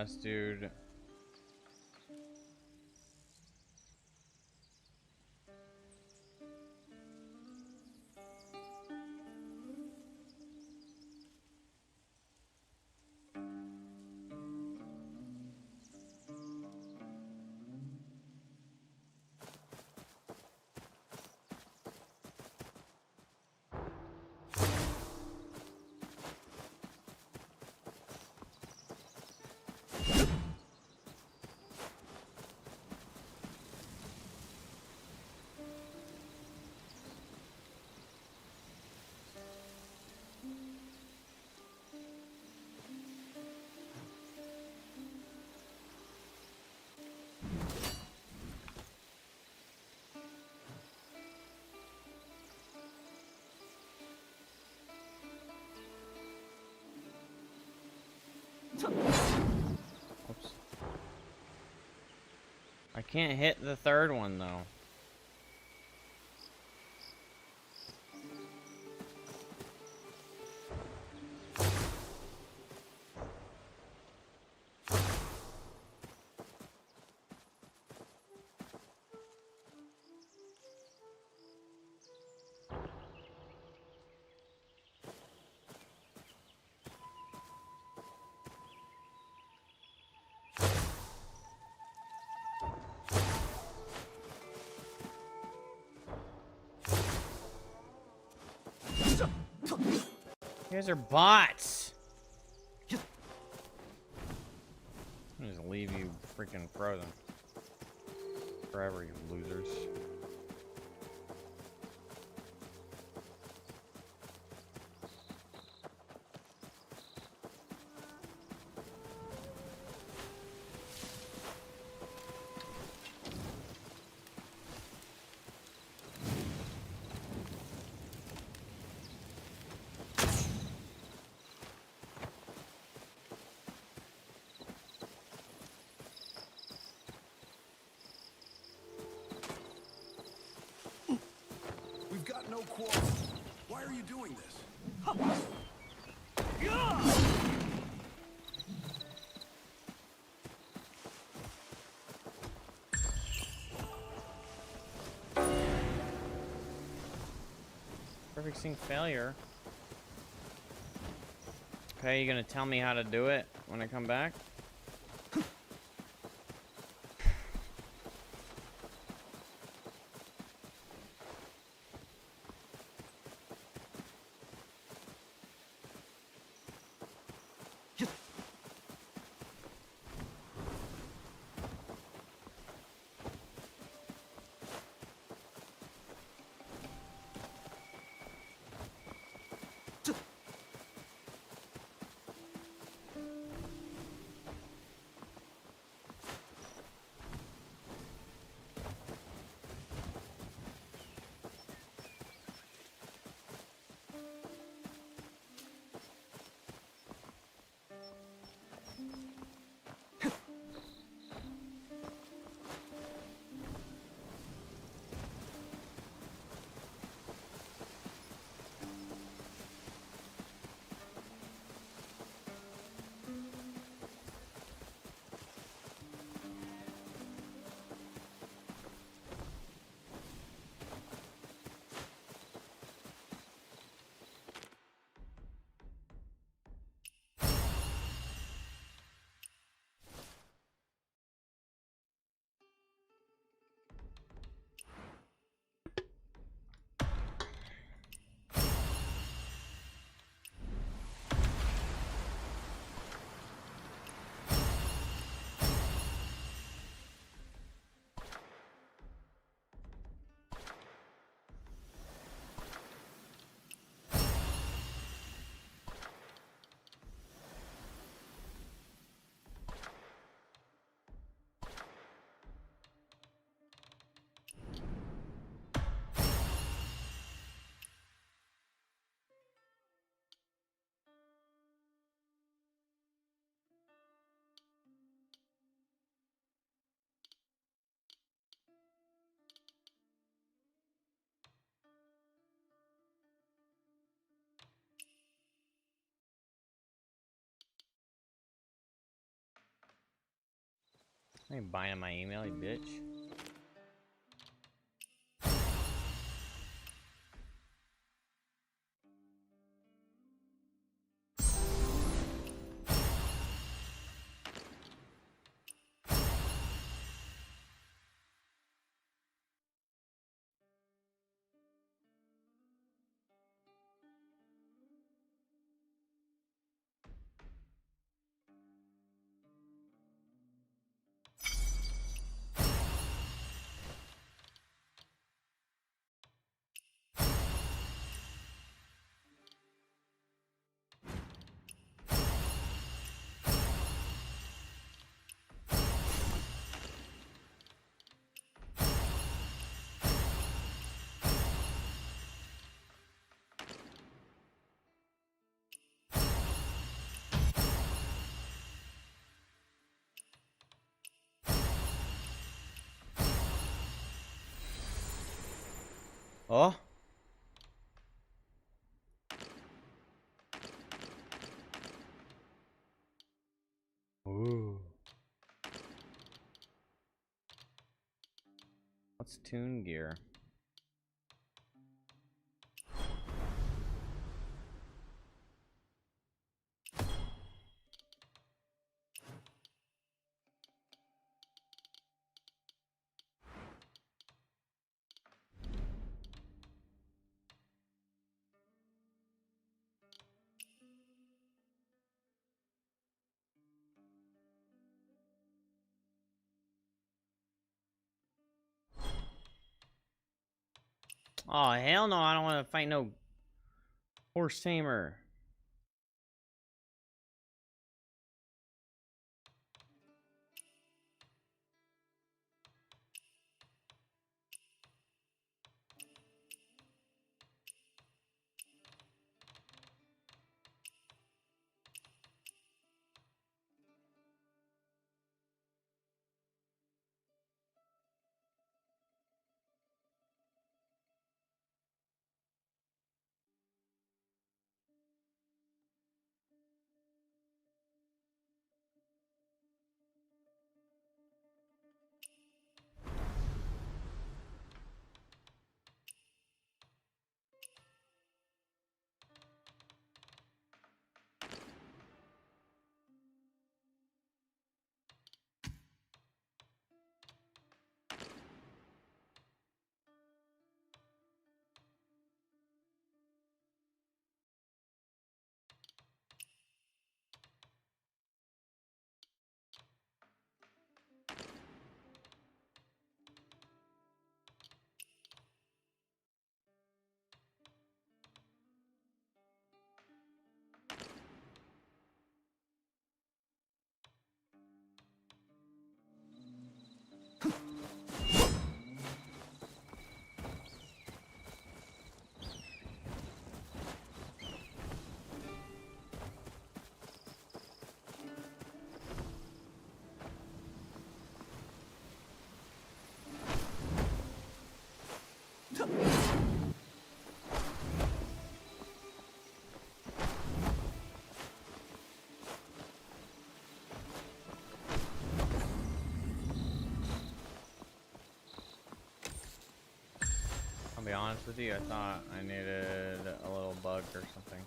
last dude. Oops. I can't hit the third one though. You guys are bots. I'll just leave you freaking frozen forever, you losers. We've got no quarrel. Why are you doing this? Perfect sync failure. Okay, you gonna tell me how to do it when I come back? I ain't buying my email, you bitch. Oh. Ooh. What's tune gear? Oh, hell no, I don't want to fight no horse tamer. I'll be honest with you, I thought I needed a little bug or something.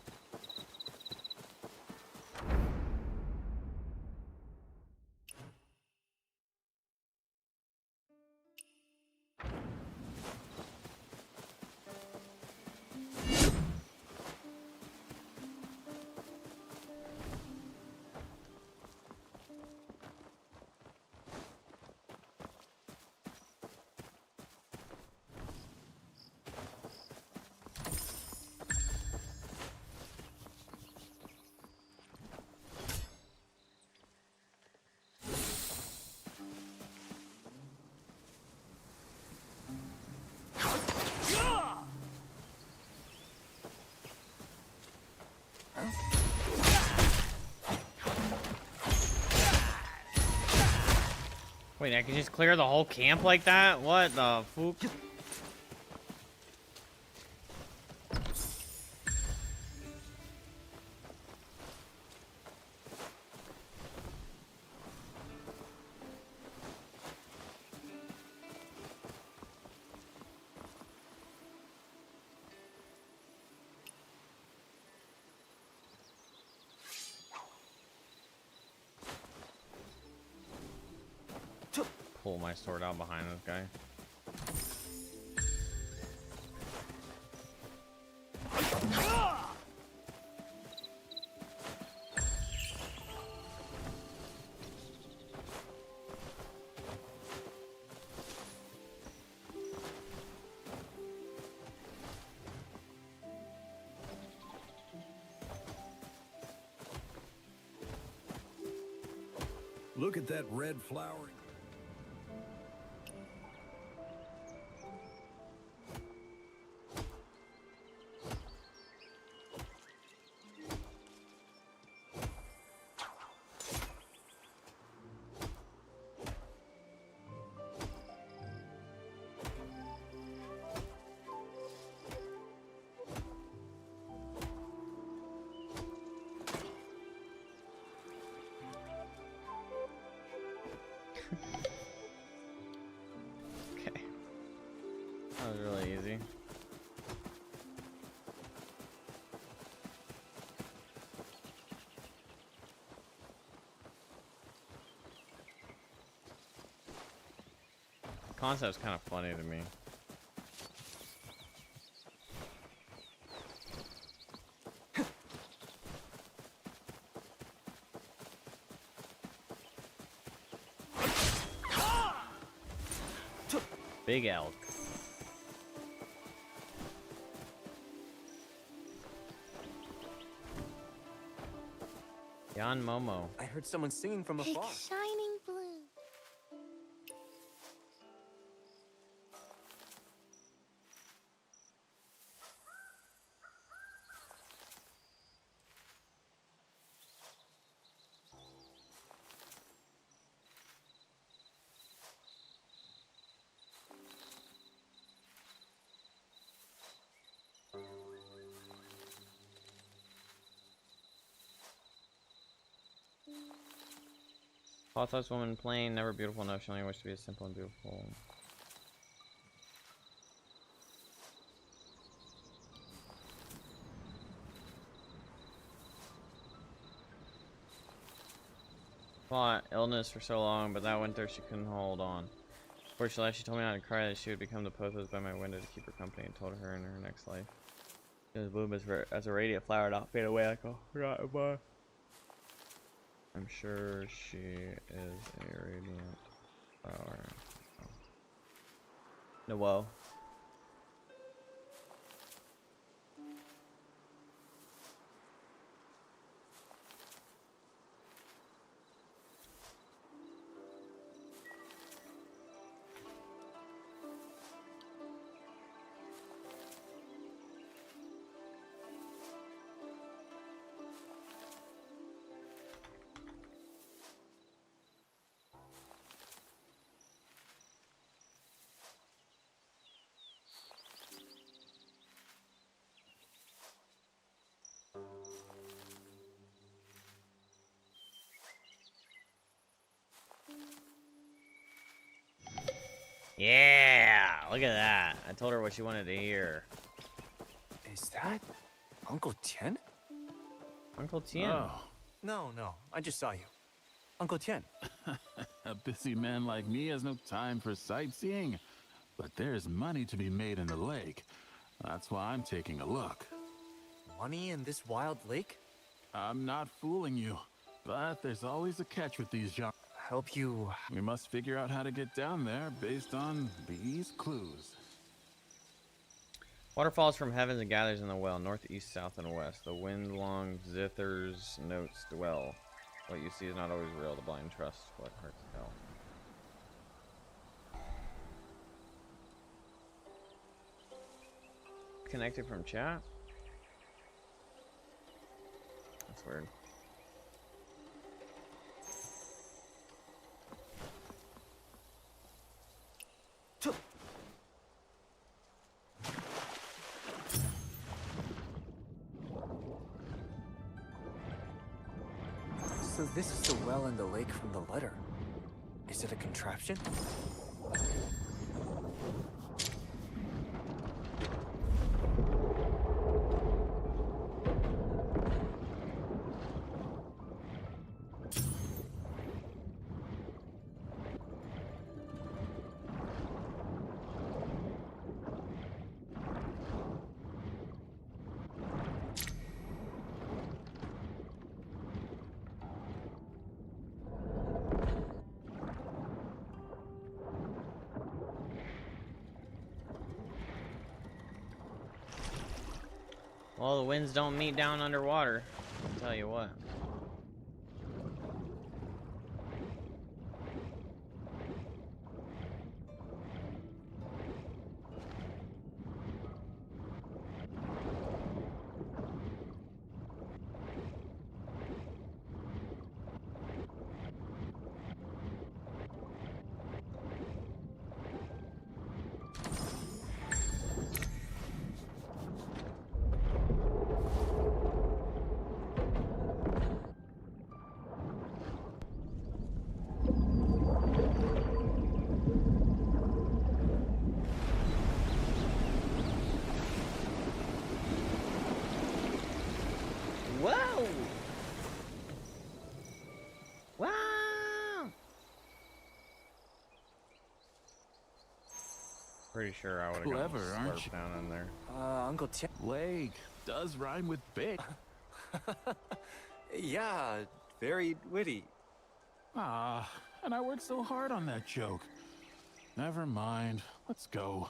Wait, I can just clear the whole camp like that? What the foop? pull my sword out behind this guy. Look at that red flowering. Okay. That was really easy. The concept's kind of funny to me. Big elk. Yan Momo. I heard someone singing from afar. Shining blue. Pathos woman plain, never beautiful, no, she only wished to be as simple and beautiful. Fought illness for so long, but that winter she couldn't hold on. Fortunately, she told me not to cry, that she would become the Pothos by my window to keep her company, and told her in her next life. She was bloom as a radiant flower, not fade away like a forgotten bar. I'm sure she is a radiant flower. Oh. No, whoa. Yeah, look at that. I told her what she wanted to hear. Is that Uncle Tien? Uncle Tien. Oh, No, I just saw you. Uncle Tien. a busy man like me has no time for sightseeing. But there's money to be made in the lake. That's why I'm taking a look. Money in this wild lake? I'm not fooling you. But there's always a catch with these young. Help you. We must figure out how to get down there based on these clues. Water falls from heavens and gathers in the well, north, east, south, and west. The wind-long zithers notes dwell. What you see is not always real. The blind trust what hurts tell. Connected from chat? That's weird. So this is the well in the lake from the letter. Is it a contraption? Well, the winds don't meet down underwater. I'll tell you what. Whoa! Wow! Pretty sure I would have Clever, gone aren't slurp you? down in there. Uncle Tim. Lake does rhyme with big. Yeah, very witty. Ah, and I worked so hard on that joke. Never mind. Let's go.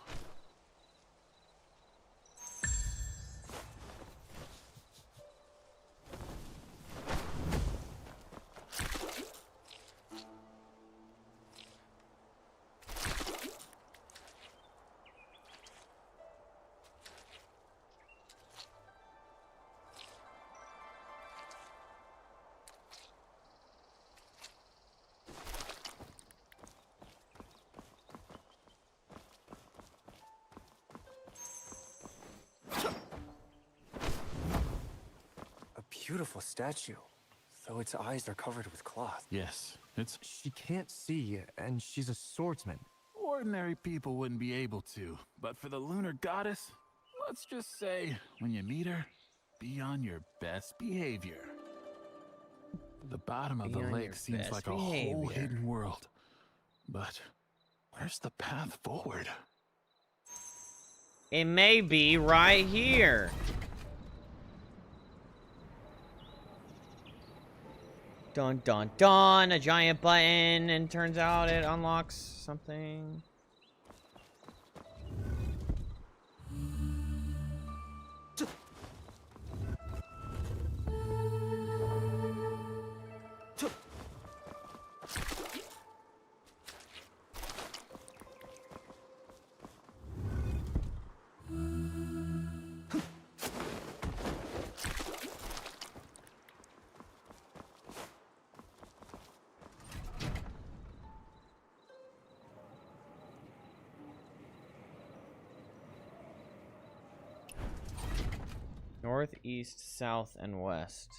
A beautiful statue, though its eyes are covered with cloth. Yes, it's She can't see, and she's a swordsman. ordinary people wouldn't be able to. But for the lunar goddess, let's just say, when you meet her, be on your best behavior. The bottom of Be the on lake your seems best like a whole behavior. hidden world. But where's the path forward? It may be right here. Dun dun dun, a giant button, and turns out it unlocks something. North, east, south, and west.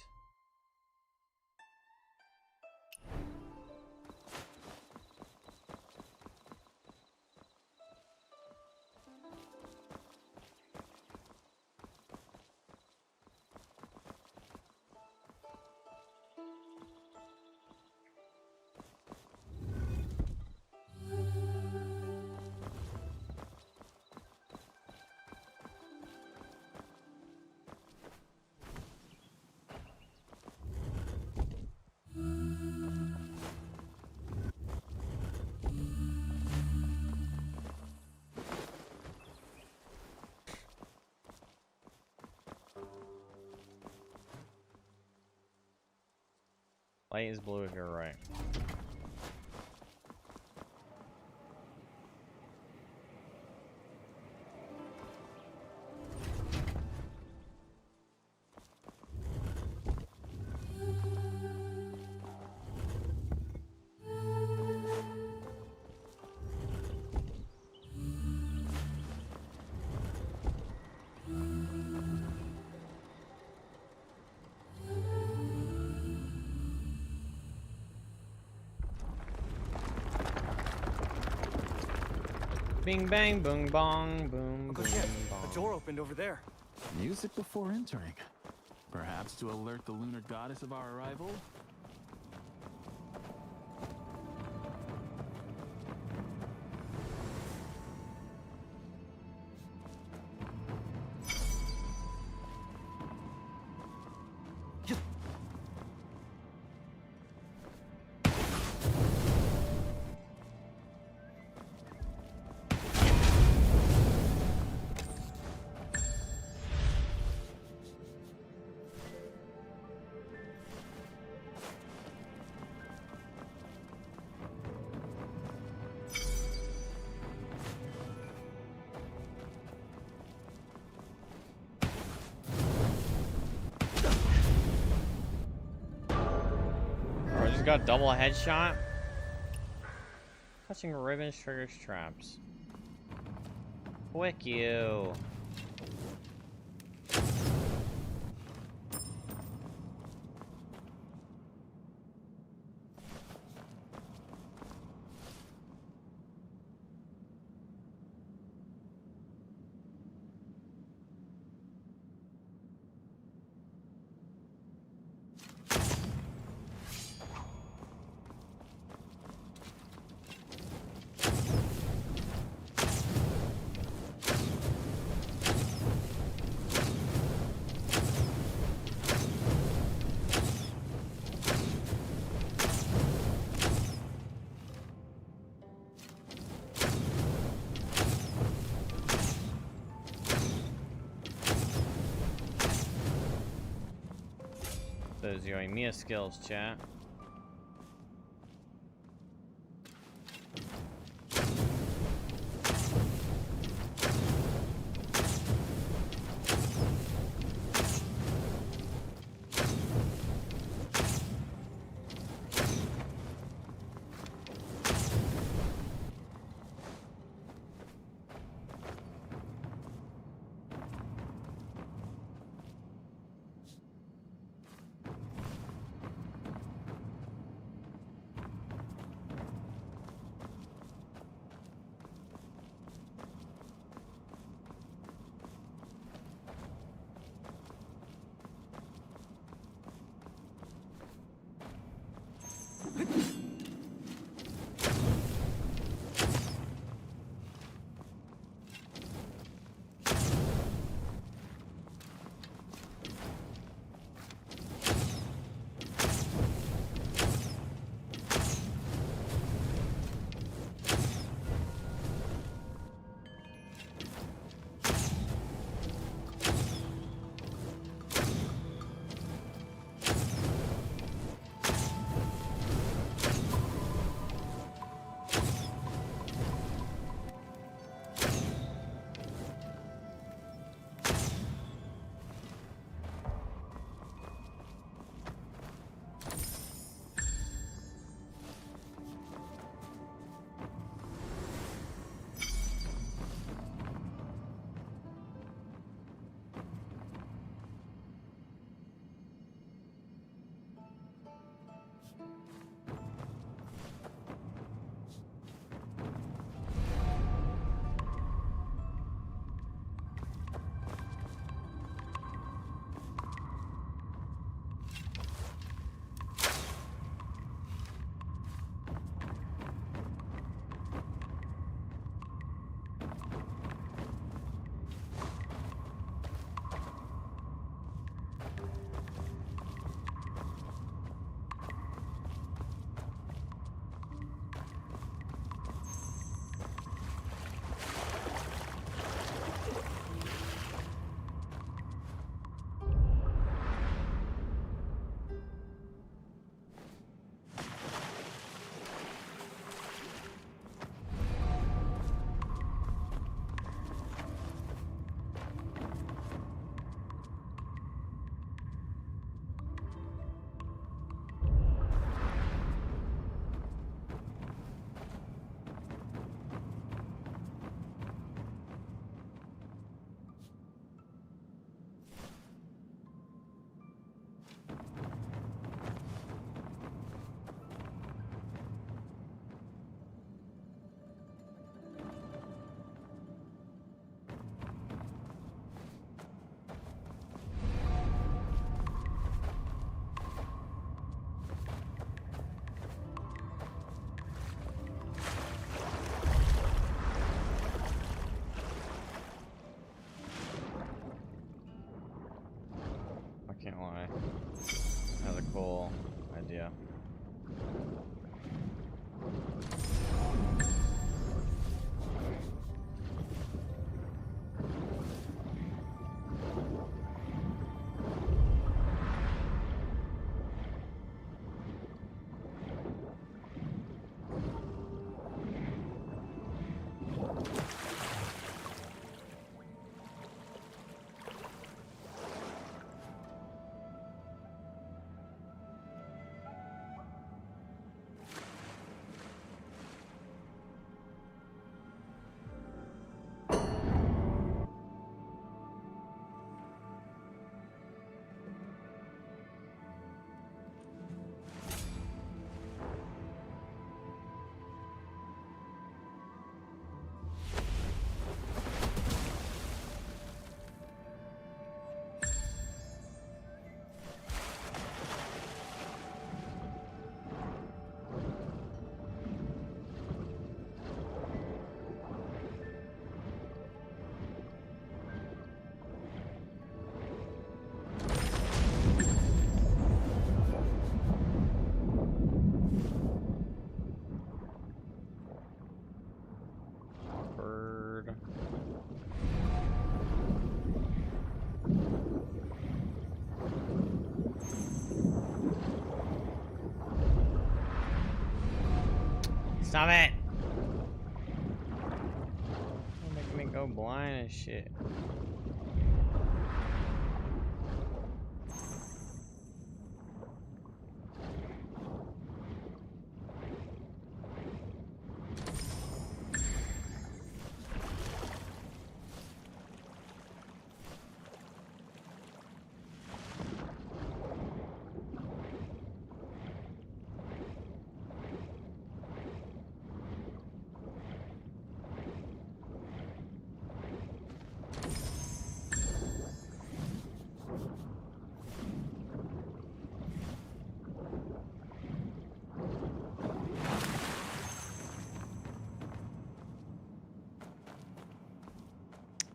Light is blue if you're right. Bing bang boom bong boom Uncle boom Tim, bong. a door opened over there. Music before entering. Perhaps to alert the lunar goddess of our arrival? got double headshot. Touching ribbons triggers traps. Quick you. Those are your Mia skills, chat. Stop it! Don't make me go blind as shit.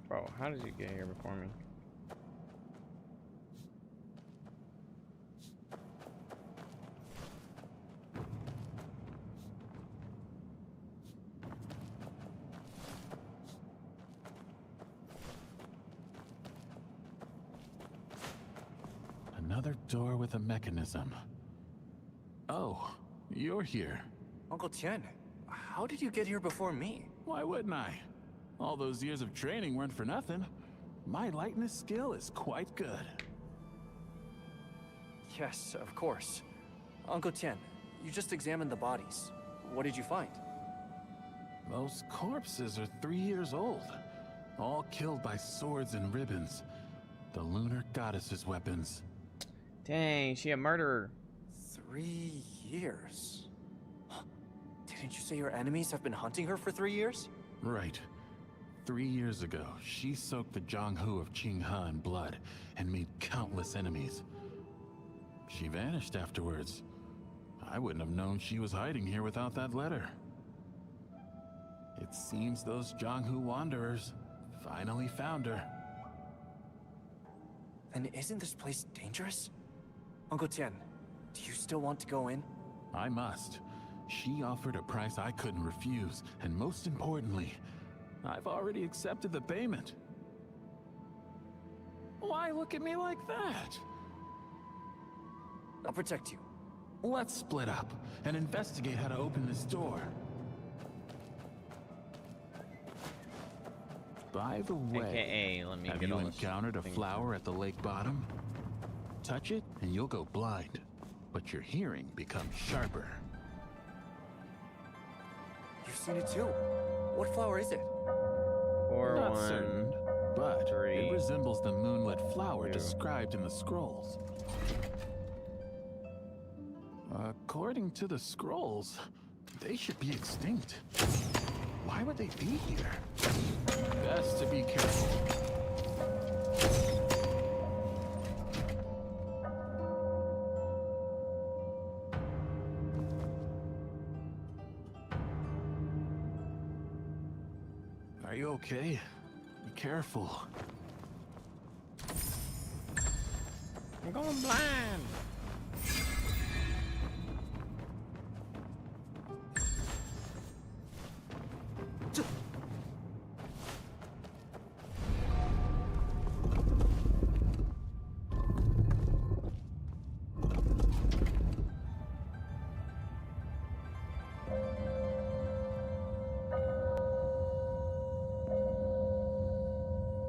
Bro, how did you get here before me? Another door with a mechanism. Oh, you're here. Uncle Tian, how did you get here before me? Why wouldn't I? All those years of training weren't for nothing. My lightness skill is quite good. Yes, of course. Uncle Tian, you just examined the bodies. What did you find? Those corpses are 3 years old. All killed by swords and ribbons. The lunar goddess's weapons. Dang, she a murderer. 3 years? Didn't you say your enemies have been hunting her for 3 years? Right. 3 years ago, she soaked the Zhonghu of Qinghe in blood and made countless enemies. She vanished afterwards. I wouldn't have known she was hiding here without that letter. It seems those Zhonghu wanderers finally found her. Then isn't this place dangerous? Uncle Tian, do you still want to go in? I must. She offered a price I couldn't refuse, and most importantly, I've already accepted the payment. Why look at me like that? I'll protect you. Let's split up and investigate how to open this door. By the way, AKA, let me have get you all this encountered a thing. flower at the lake bottom? Touch it and you'll go blind, but your hearing becomes sharper. You've seen it too. What flower is it? 4, Not 1. certain, but 3, it resembles the moonlit flower 2. described in the scrolls. According to the scrolls, they should be extinct. Why would they be here? Best to be careful. Are you okay? Be careful. I'm going blind.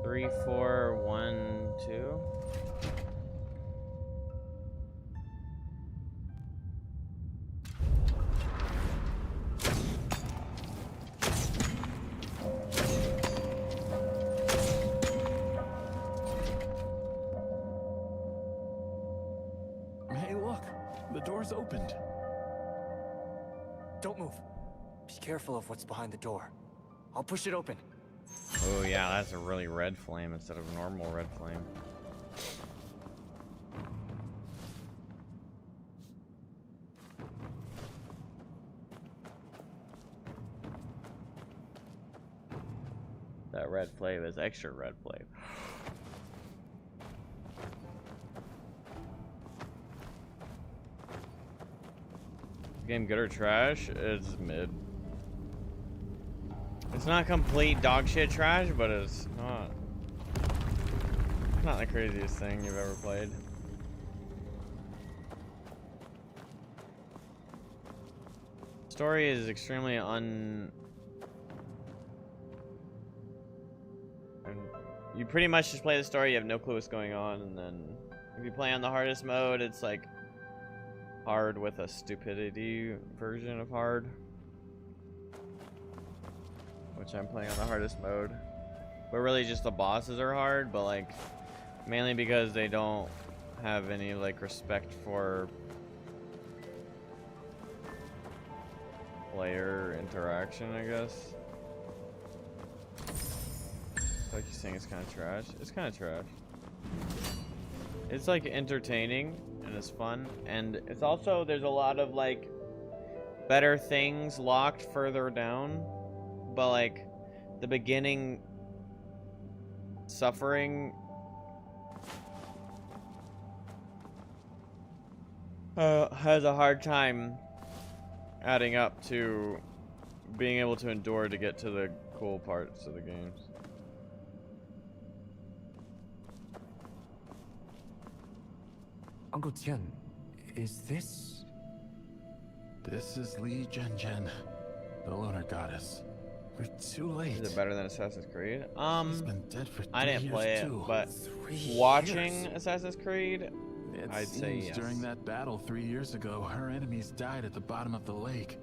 Three, 4, 1, 2. Hey, look! The door's opened. Don't move. Be careful of what's behind the door. I'll push it open. Oh yeah, that's a really red flame instead of a normal red flame. That red flame is extra red flame. Game good or trash? It's mid. It's not complete dog shit trash, but it's not the craziest thing you've ever played. Story is extremely and you pretty much just play the story, you have no clue what's going on, and then if you play on the hardest mode, it's like hard with a stupidity version of hard. Which I'm playing on the hardest mode. But really just the bosses are hard, but like mainly because they don't have any like respect for player interaction, I guess. Like you're saying it's kind of trash. It's kind of trash. It's like entertaining and it's fun, and it's also there's a lot of like better things locked further down, but like the beginning suffering has a hard time adding up to being able to endure to get to the cool parts of the games. Uncle Tian, is this... This is Li Zhenzhen, the lunar goddess. We're too late. Is it better than Assassin's Creed? She's been dead for 3 I didn't years play it, too. but 3 watching years? Assassin's Creed, It I'd say seems yes. during that battle 3 years ago, her enemies died at the bottom of the lake.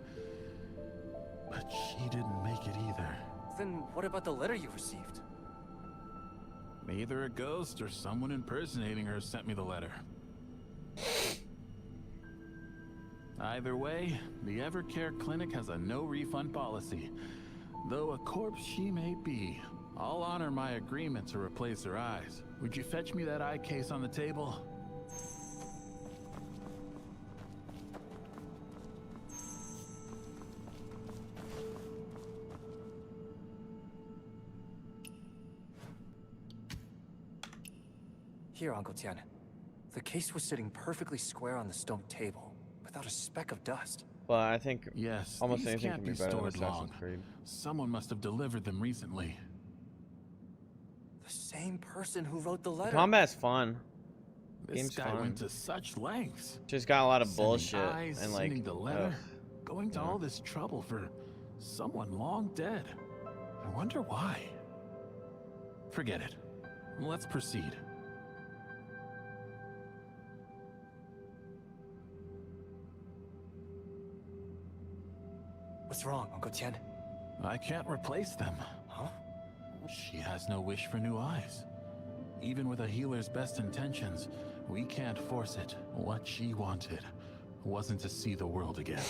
But she didn't make it either. Then what about the letter you received? Either a ghost or someone impersonating her sent me the letter. Either way, the Evercare Clinic has a no refund policy. Though a corpse she may be, I'll honor my agreement to replace her eyes. Would you fetch me that eye case on the table? Here, Uncle Tian. The case was sitting perfectly square on the stone table, without a speck of dust. but I think Yes, almost these anything can't can be be better than stored Assassin's long. Creed. Someone must have delivered them recently. The same person who wrote the letter. Combat's fun. This Game's guy fun. went to such lengths. Just got a lot of Sending bullshit eyes, and like sending the letter, going to yeah. all this trouble for someone long dead. I wonder why. Forget it. Let's proceed. What's wrong, Uncle Tian? I can't replace them. Huh? She has no wish for new eyes. Even with a healer's best intentions, we can't force it. What she wanted wasn't to see the world again.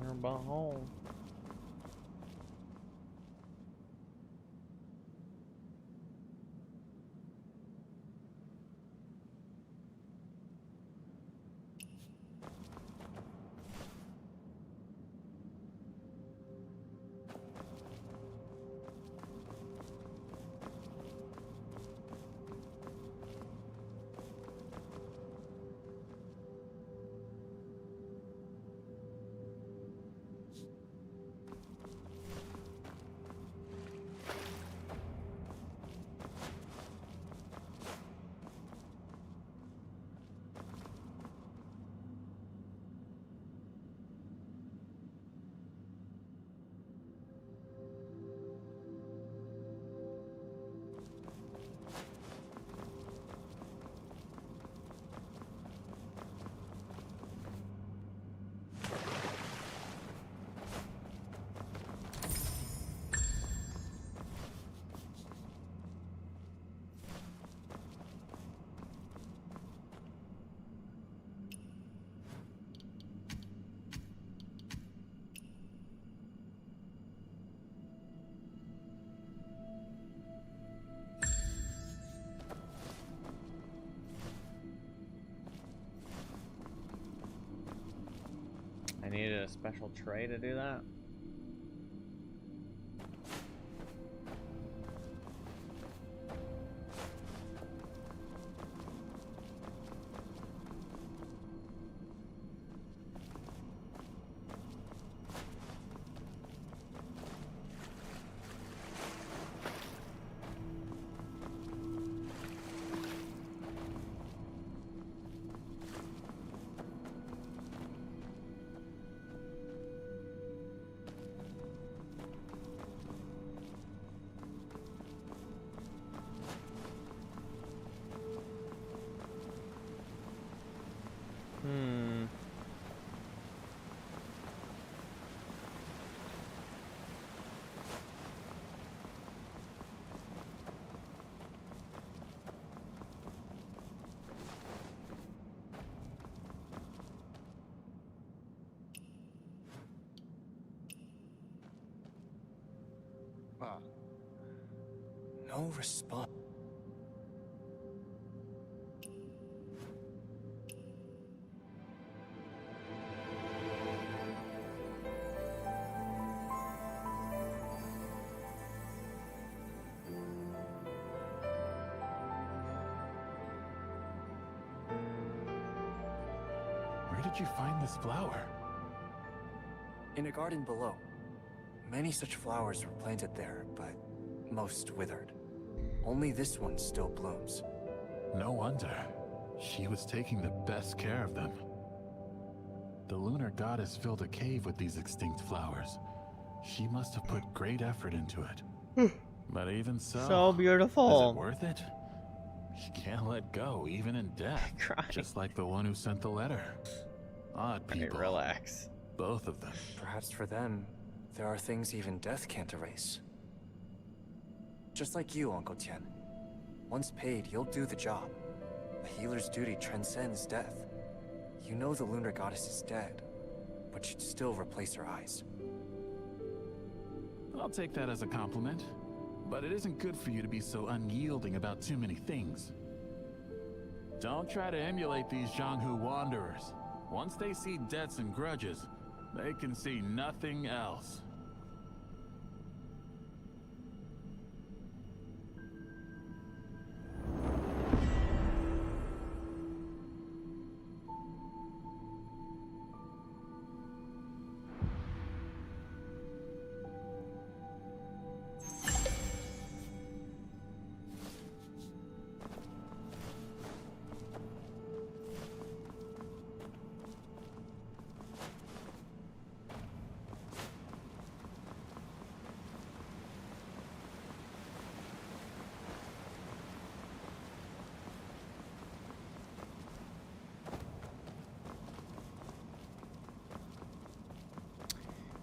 You're about home. needed a special tray to do that. No response. Where did you find this flower? In a garden below. Many such flowers were planted there, but most withered. Only this one still blooms. No wonder. She was taking the best care of them. The lunar goddess filled a cave with these extinct flowers. She must have put great effort into it. But even so, So is beautiful. it worth it? She can't let go, even in death. Crying. Just like the one who sent the letter. Odd Hey, people. relax. Both of them. Perhaps for them, there are things even death can't erase. Just like you, Uncle Tian. Once paid, you'll do the job. A healer's duty transcends death. You know the lunar goddess is dead, but you'd still replace her eyes. I'll take that as a compliment. But it isn't good for you to be so unyielding about too many things. Don't try to emulate these Jianghu wanderers. Once they see debts and grudges, they can see nothing else.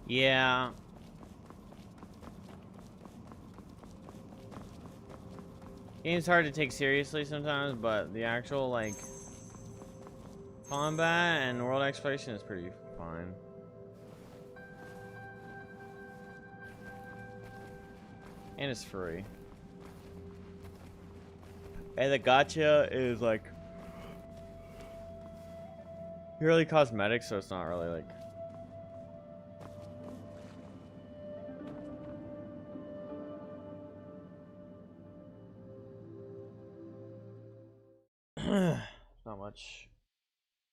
Yeah. Game's hard to take seriously sometimes, but the actual, like, combat and world exploration is pretty fine. And it's free. And the gacha is, like, purely cosmetic, so it's not really, like... not much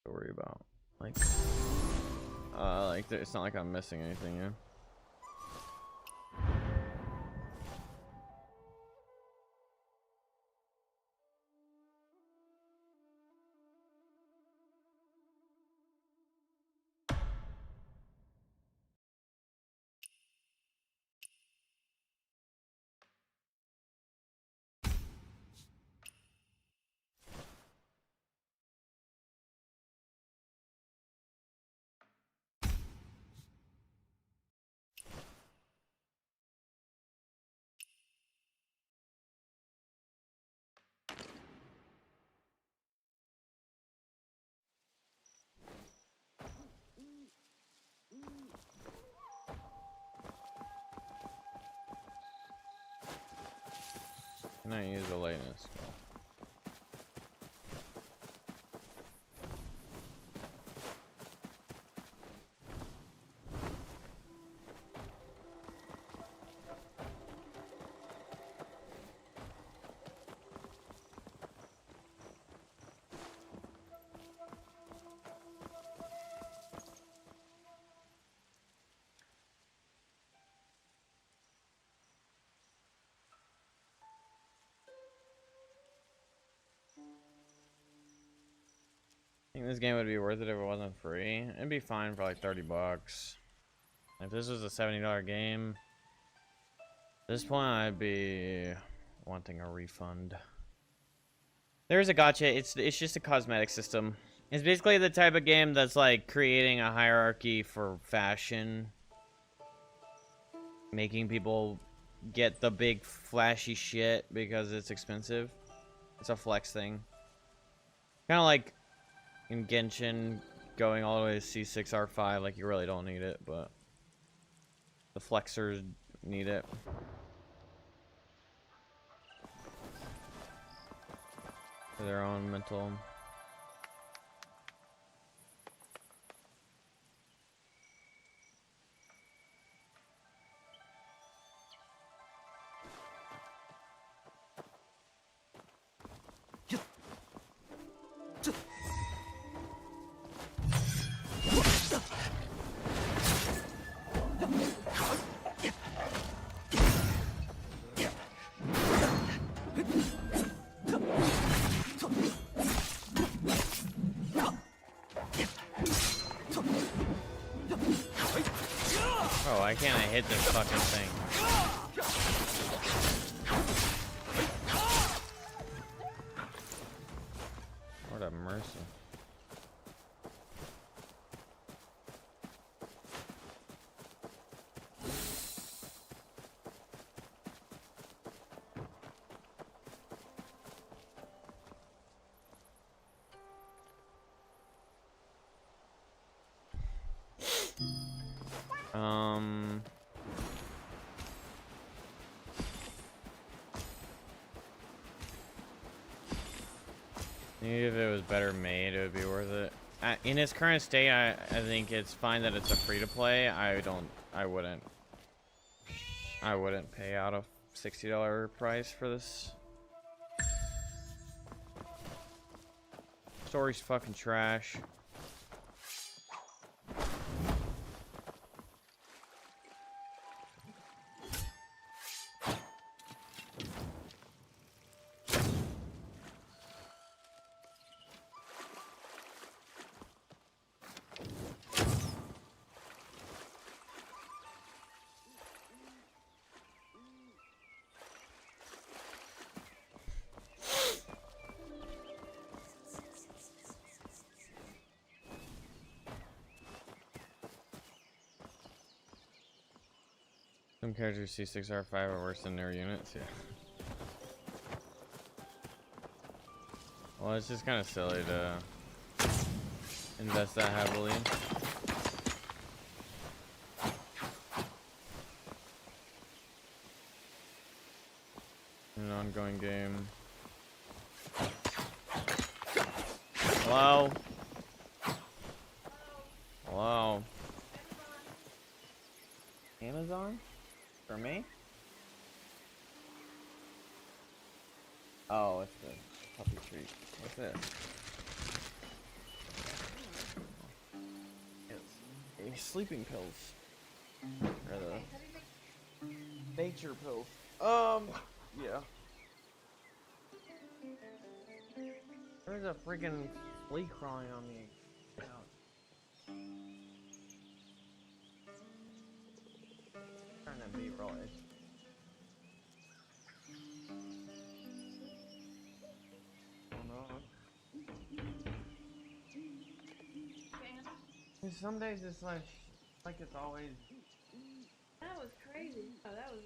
to worry about. Like, it's not like I'm missing anything, yeah. Can I use the lateness skill? think this game would be worth it if it wasn't free. It'd be fine for like 30 bucks. If this was a $70 game, at this point I'd be wanting a refund. There's a gotcha. It's just a cosmetic system. It's basically the type of game that's like creating a hierarchy for fashion, making people get the big flashy shit because it's expensive. It's a flex thing. Kind of like in Genshin, going all the way to C6R5, like you really don't need it, but the flexers need it. For their own mental. Oh, why can't I hit this fucking thing? What a mercy. Maybe if it was better made, it would be worth it. In its current state, I think it's fine that it's a free-to-play. I wouldn't pay out a $60 price for this. Story's fucking trash. Some characters C6R5 are worse than their units, yeah. Well, it's just kind of silly to invest that heavily. In an ongoing game. Hello? Hello? Amazon? For me? Oh, it's the puppy treat. What's this? It's sleeping pills. Or the nature pills. Yeah. There's a freaking flea crawling on me. Trying to be real itchy. Some days it's like it's always. That was crazy. Oh, that was.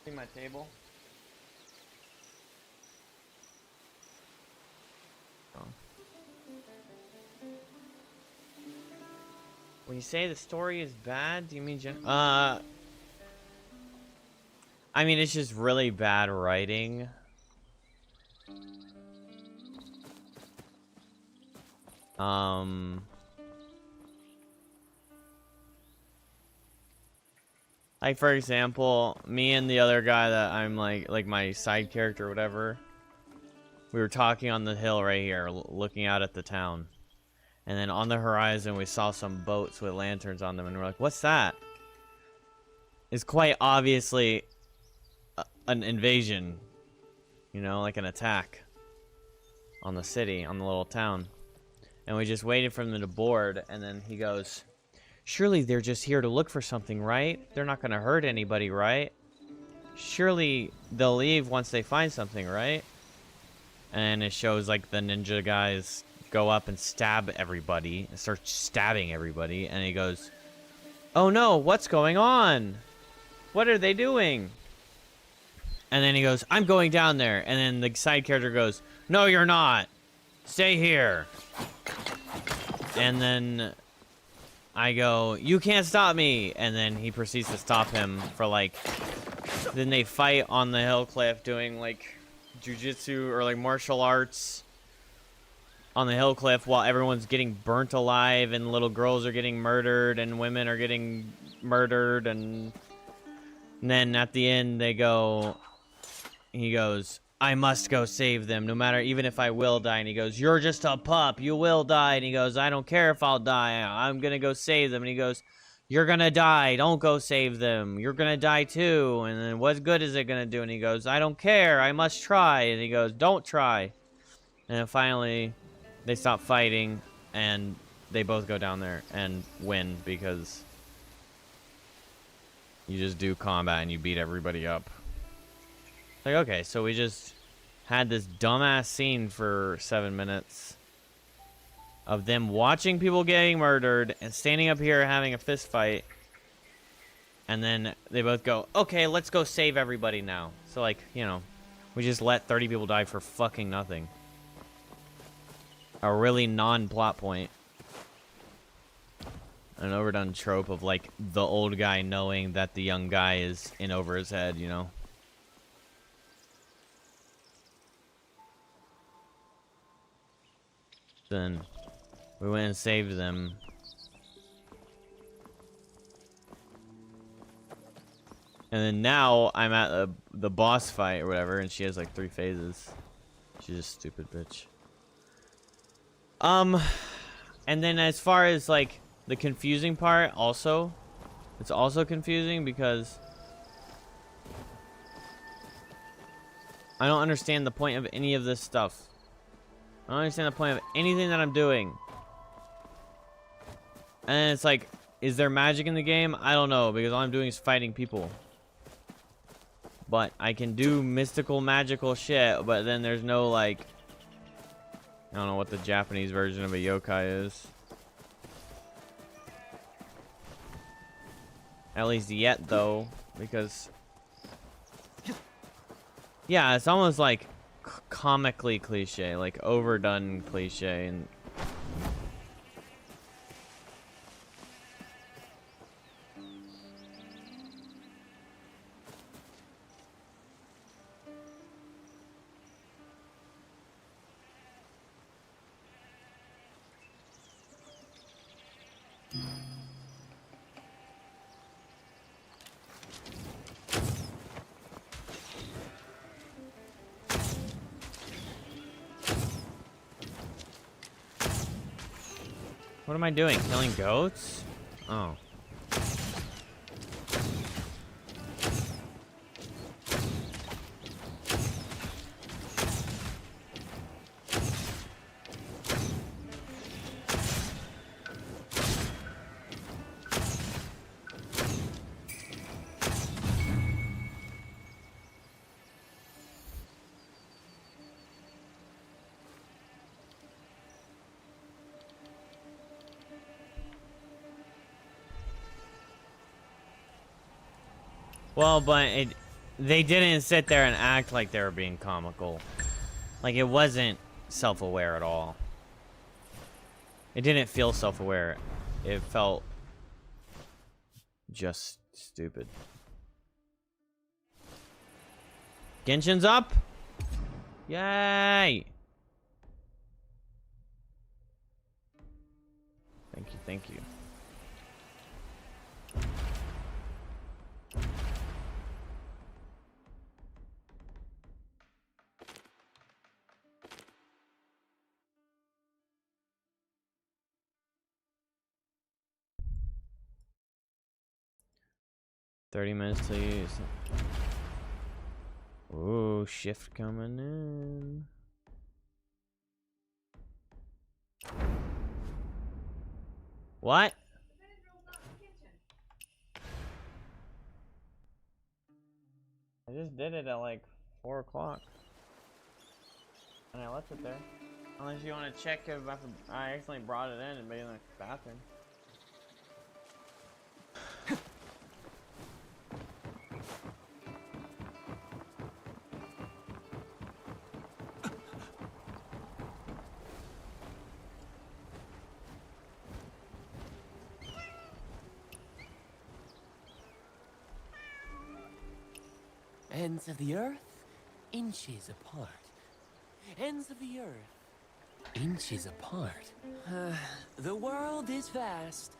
See my table? Oh. When you say the story is bad, do you mean I mean it's just really bad writing. Like for example, me and the other guy that I'm like my side character or whatever, we were talking on the hill right here, looking out at the town. And then on the horizon, we saw some boats with lanterns on them, and we're like, what's that? It's quite obviously an invasion, you know, like an attack on the city, on the little town. And we just waited for them to board, and then he goes, surely they're just here to look for something, right? They're not gonna hurt anybody, right? Surely they'll leave once they find something, right? And it shows like the ninja guys go up and stab everybody and start stabbing everybody, and he goes, oh no, what's going on? What are they doing? And then he goes, I'm going down there. And then the side character goes, no, you're not. Stay here. And then I go, you can't stop me. And then he proceeds to stop him for like, then they fight on the hill cliff doing like jujitsu or like martial arts on the hill cliff while everyone's getting burnt alive and little girls are getting murdered and women are getting murdered. And then at the end they go, he goes, I must go save them no matter, even if I will die. And he goes, you're just a pup, you will die. And he goes, I don't care if I'll die, I'm gonna go save them. And he goes, you're gonna die, don't go save them, you're gonna die too. And then what good is it gonna do? And he goes, I don't care, I must try. And he goes, don't try. And then finally they stop fighting and they both go down there and win, because you just do combat and you beat everybody up. Like, okay, so we just had this dumbass scene for 7 minutes of them watching people getting murdered and standing up here having a fist fight, and then they both go, okay, let's go save everybody now. So like, you know, we just let 30 people die for fucking nothing. A really non-plot point. An overdone trope of like the old guy knowing that the young guy is in over his head, you know. Then we went and saved them. And then now I'm at the boss fight or whatever, and she has like 3 phases. She's a stupid bitch. And then as far as like the confusing part, also, it's also confusing because I don't understand the point of any of this stuff. I don't understand the point of anything that I'm doing. And it's like, is there magic in the game? I don't know, because all I'm doing is fighting people. But I can do mystical, magical shit, but then there's no, like, I don't know what the Japanese version of a yokai is. At least yet, though, because... yeah, it's almost like comically cliche, like overdone cliche, and what am I doing? Killing goats? Oh. Well, but they didn't sit there and act like they were being comical. Like, it wasn't self-aware at all. It didn't feel self-aware. It felt just stupid. Genshin's up! Yay! Thank you, thank you. $30 till you use it. Ooh, shift coming in. What? I just did it at like 4 o'clock. And I left it there. Unless you want to check if I accidentally brought it in and made it in the bathroom. Ends of the earth, inches apart. Ends of the earth, inches apart. The world is vast.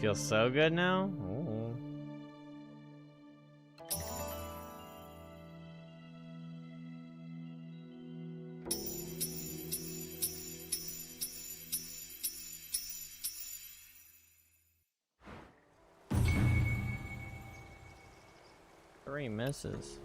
Feels so good now. Ooh. Three misses.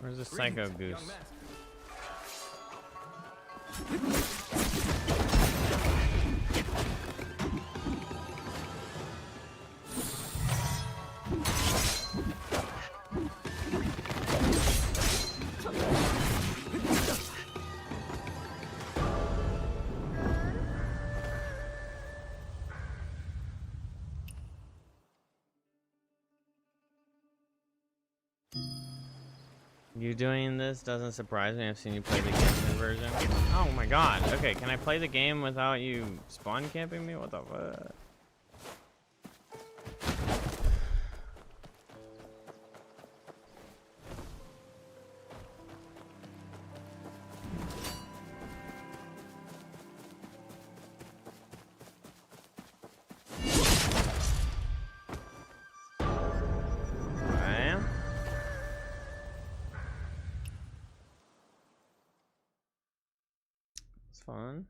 Where's the psycho goose? You doing this doesn't surprise me. I've seen you play the Genshin version. Oh my god. Okay, can I play the game without you spawn camping me? What the fuck? Fun.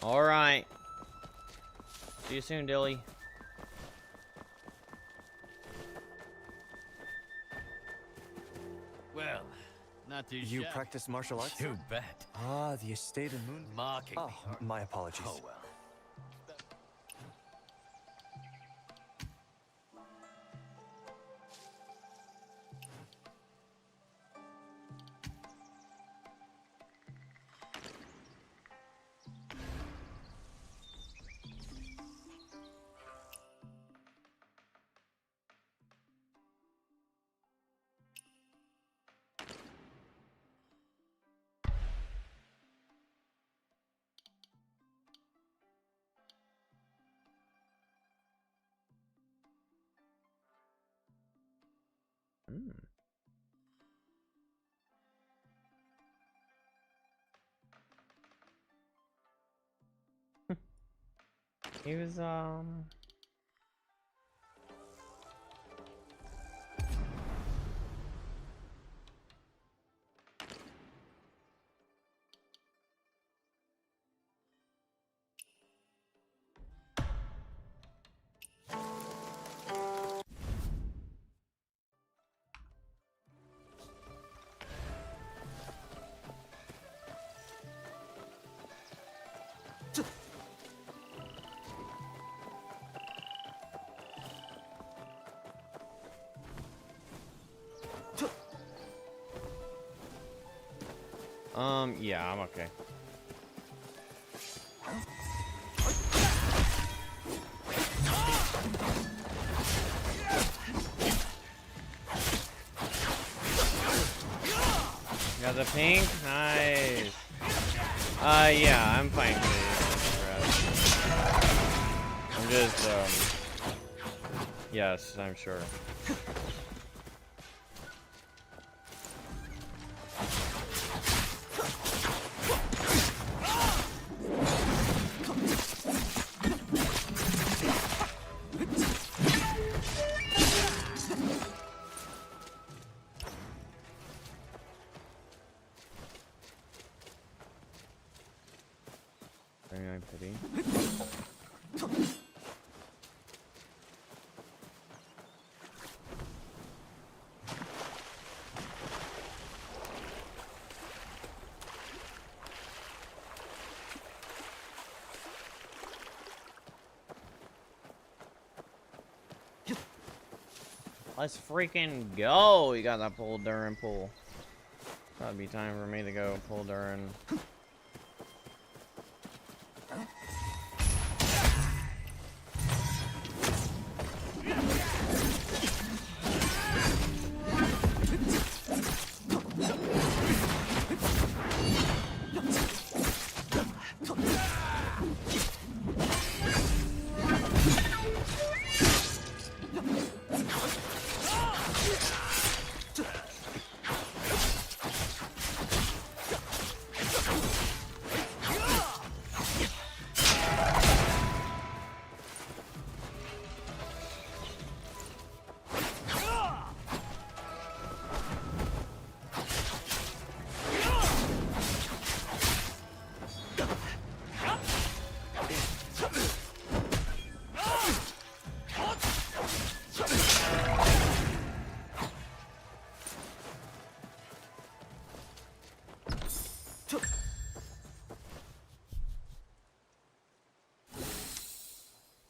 All right. See you soon, Dilly. Well, not too You shabby. practice martial arts? You bet. Ah, the estate of Moon. Mocking Oh, me. aren't my apologies. Oh, well. He was Yeah, I'm okay. Got the pink? Nice. Yeah, I'm fine. I'm just, yes, I'm sure. Pity. Let's freaking go! We got that pull Durin pull. That'd be time for me to go pull Durin.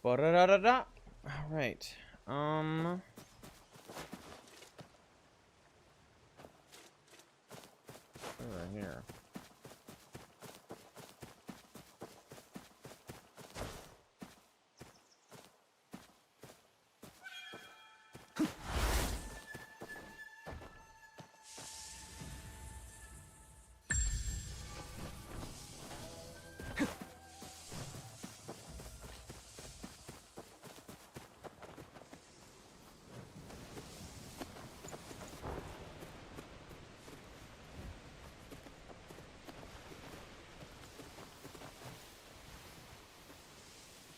Ba-da-da-da-da. All right. Over here.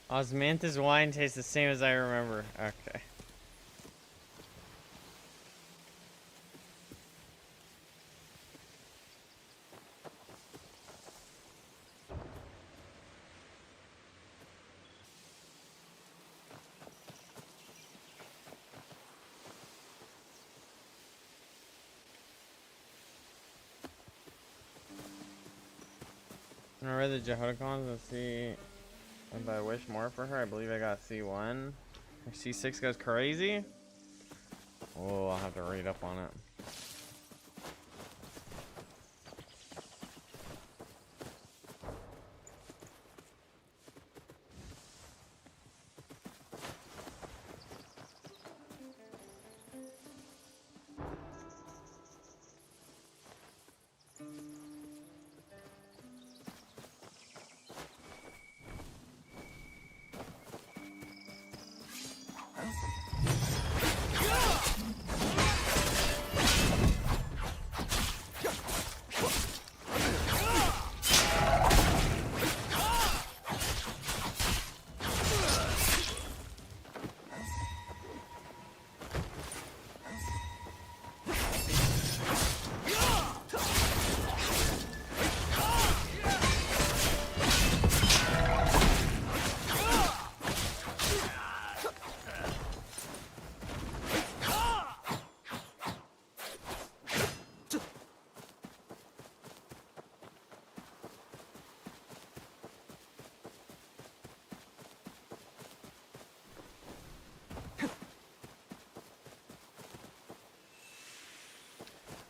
Osmanthus wine tastes the same as I remember. Okay. I read the Jehodicons and see if I wish more for her. I believe I got C1. If C6 goes crazy? Oh, I'll have to read up on it.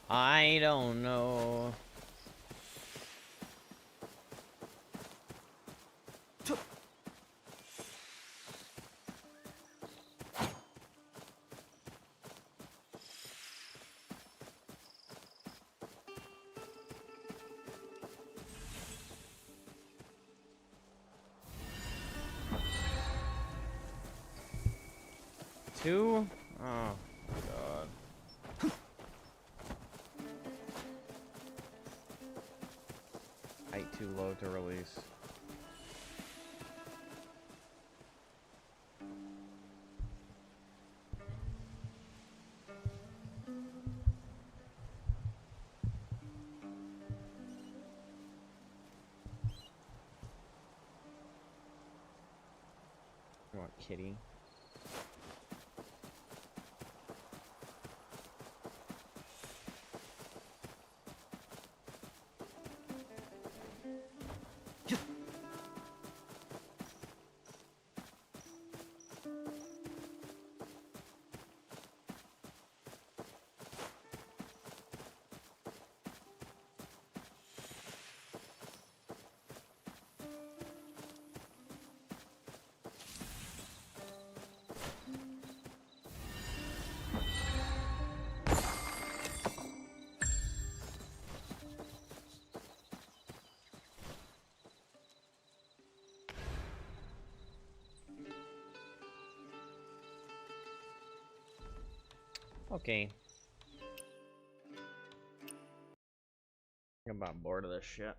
I don't know. 2? Oh, God. Height too low to release. You want kitty? Okay. I'm about bored of this shit.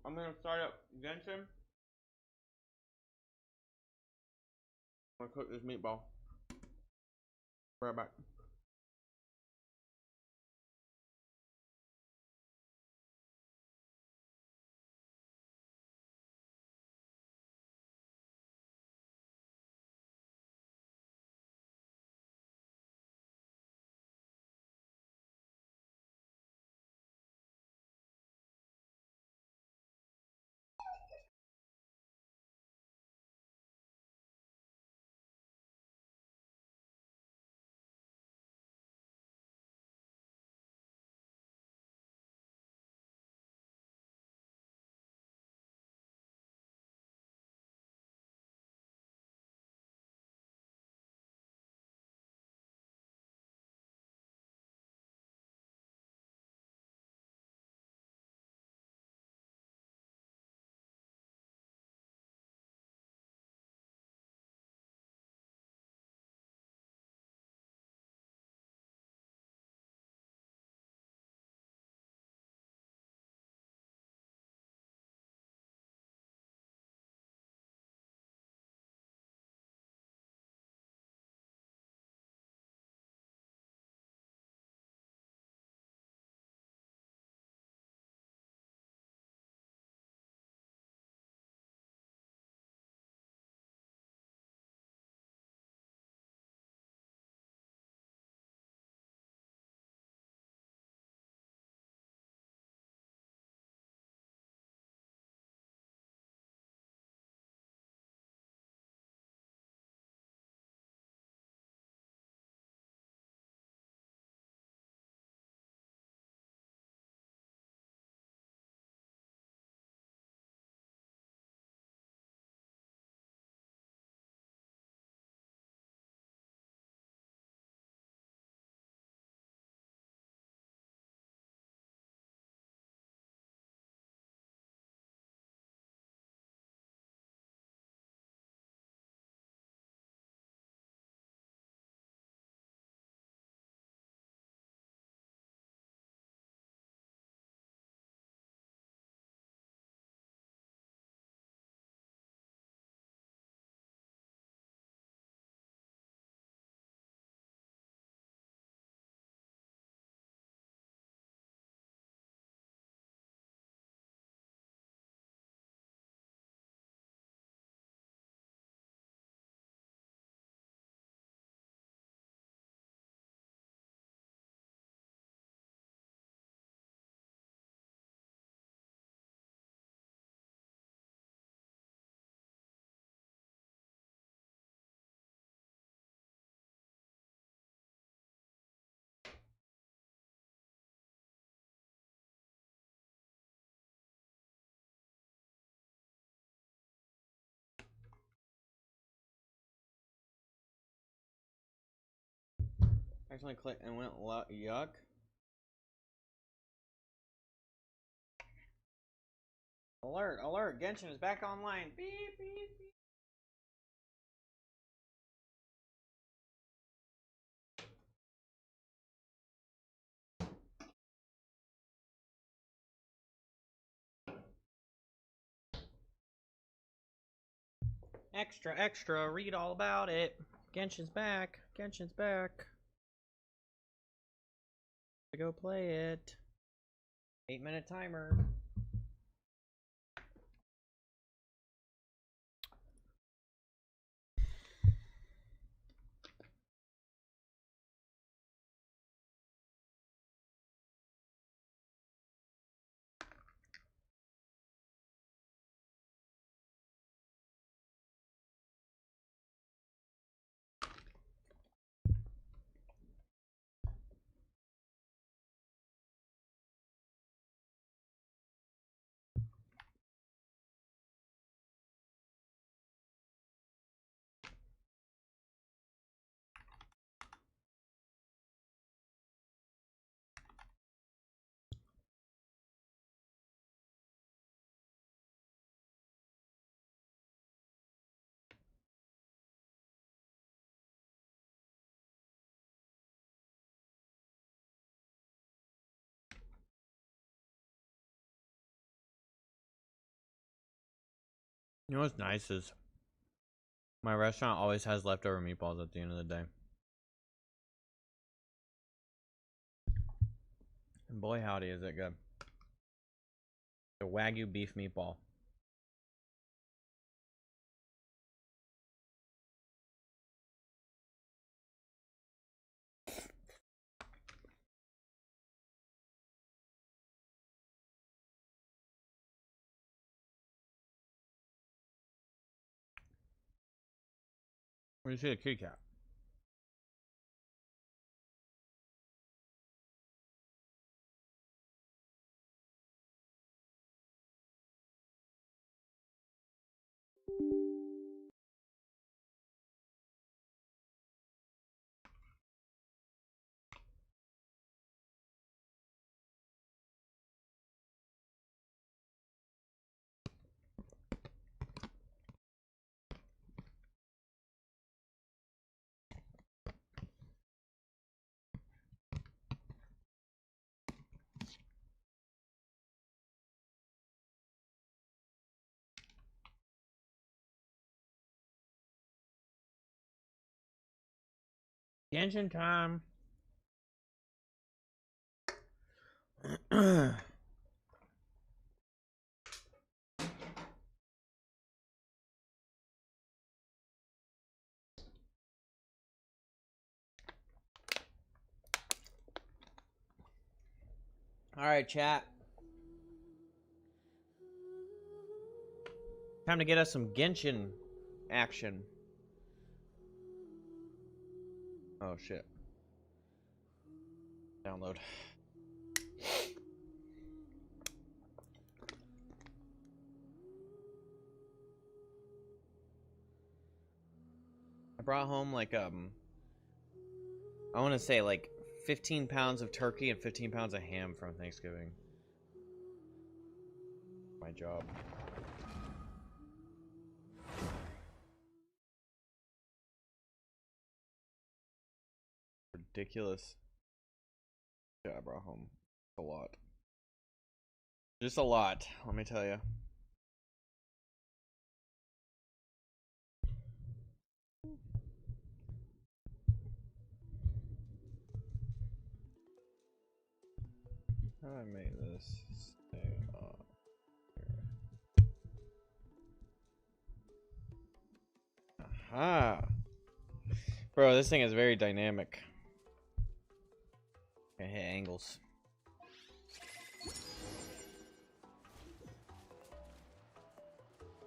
I'm gonna start up Genshin. I'm gonna cook this meatball. Right back. Accidentally clicked and went yuck. Alert, alert, Genshin is back online. Beep, beep, beep. Extra, extra, read all about it. Genshin's back. Genshin's back. Go play it. 8-minute timer. You know what's nice is my restaurant always has leftover meatballs at the end of the day. And boy howdy is it good. The Wagyu beef meatball. Where do you see the kitty cat? Genshin time. Alright, chat. Time to get us some Genshin action. Oh shit. Download. I brought home like I want to say like 15 pounds of turkey and 15 pounds of ham from Thanksgiving. My job. Ridiculous. Yeah, I brought home a lot. Just a lot, let me tell you. How do I make this stay up here? Aha! Bro, this thing is very dynamic. I hit angles.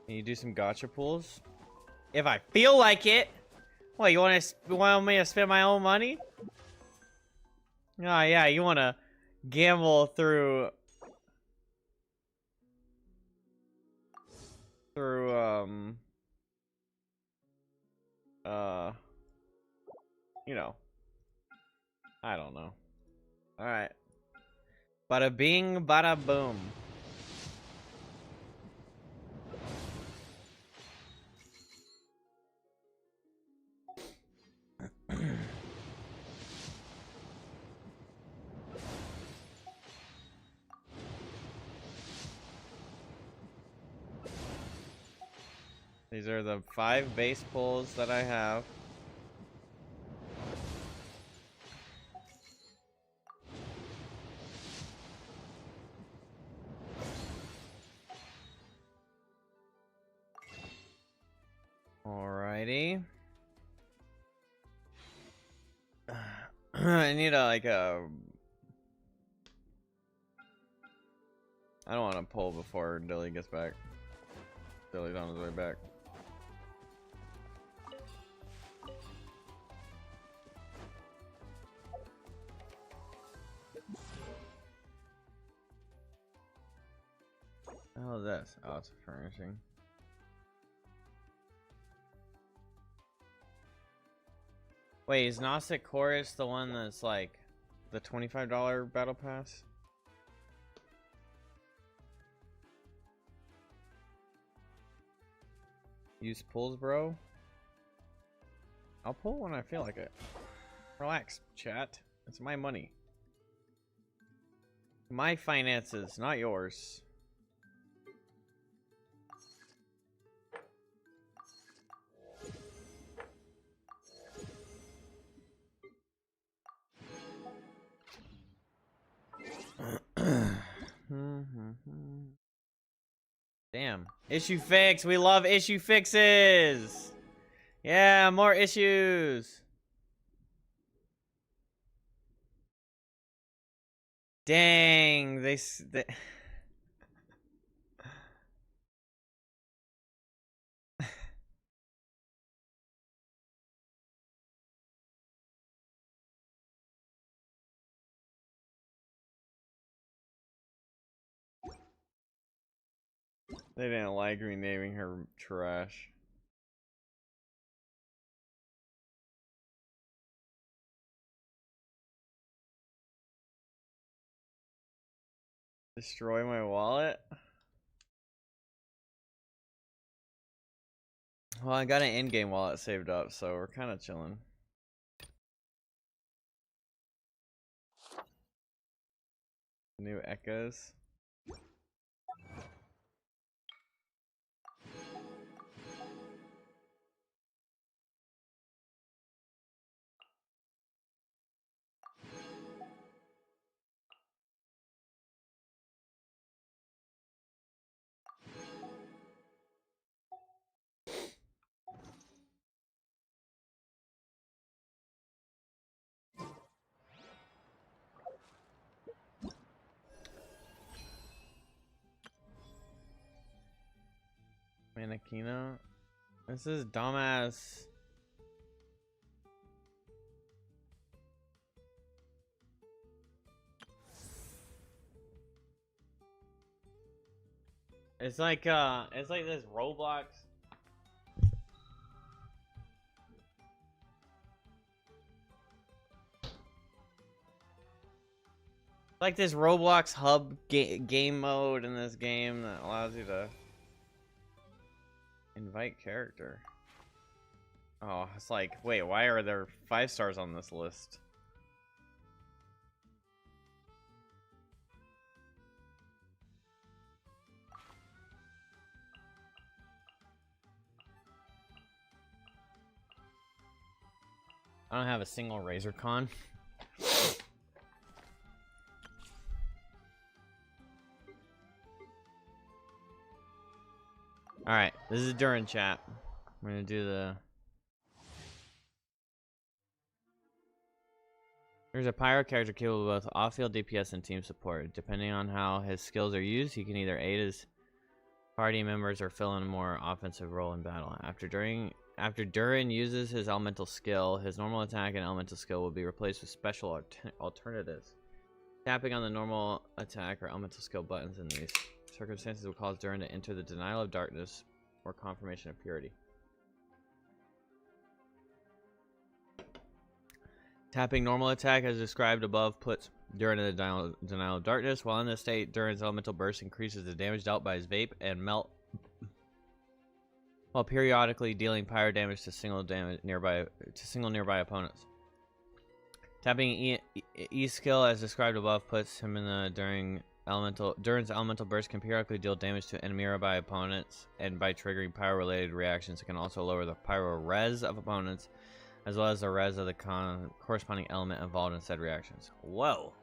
Can you do some gacha pulls? If I feel like it! What, you want me to spend my own money? Oh yeah, you wanna gamble through you know, I don't know. Alright. Bada bing, bada boom. These are the 5 base pulls that I have. Alrighty. I need I don't want to pull before Dilly gets back. Dilly's on his way back. What the hell is this? Oh, it's a furnishing. Wait, is Gnostic Chorus the one that's like the $25 battle pass? Use pulls, bro. I'll pull when I feel like it. Relax, chat. It's my money. My finances, not yours. Damn. Issue fix. We love issue fixes. Yeah, more issues. Dang, they they didn't like renaming her trash. Destroy my wallet? Well, I got an in-game wallet saved up, so we're kind of chilling. New echoes. Manakina. This is dumbass. It's like this Roblox. Like this Roblox hub game mode in this game that allows you to invite character. Oh, it's like, wait, why are there 5 stars on this list? I don't have a single Razor Con. Alright, this is Durin chat. We're gonna do the... There's a pyro character capable of both off-field DPS and team support. Depending on how his skills are used, he can either aid his party members or fill in a more offensive role in battle. After Durin uses his elemental skill, his normal attack and elemental skill will be replaced with special alternatives. Tapping on the normal attack or elemental skill buttons in these circumstances will cause Durin to enter the denial of darkness or confirmation of purity. Tapping normal attack as described above puts Durin in the denial of darkness. While in this state, Durin's elemental burst increases the damage dealt by his vape and melt, while periodically dealing pyro damage to single nearby opponents. Tapping E skill as described above puts him in the Durin's elemental burst can periodically deal damage to nearby opponents, and by triggering pyro related reactions it can also lower the pyro res of opponents as well as the res of the corresponding element involved in said reactions. Whoa.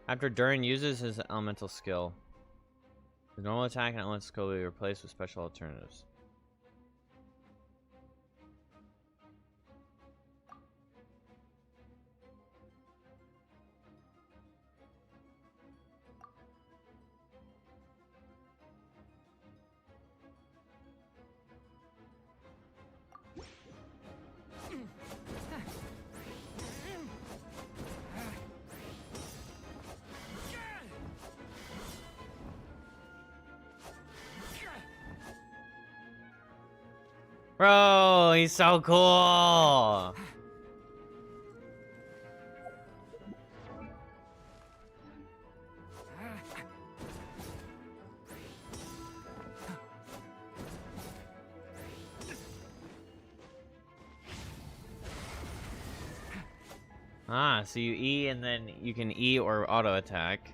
After Durin uses his elemental skill, the normal attack and elemental skill will be replaced with special alternatives. Bro, he's so cool. Ah, so you E and then you can E or auto attack.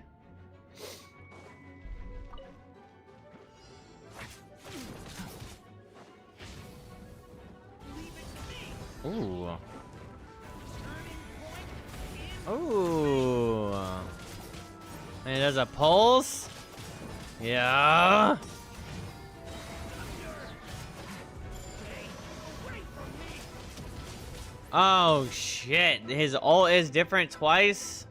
Ooh. Ooh. And it does a pulse? Yeah. Oh shit, his ult is different twice?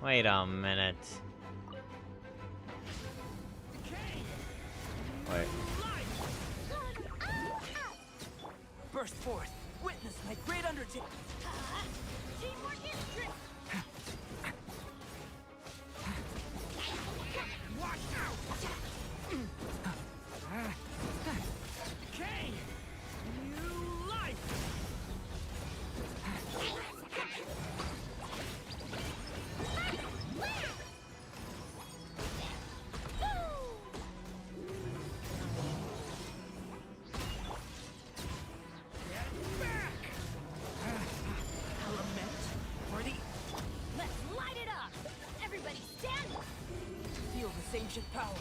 Wait a minute. Wait. Burst forth. Witness my great undertaking. Teamwork is strict. Watch out! Kane! New life! Let's light it up. Everybody stand up. Feel this ancient power.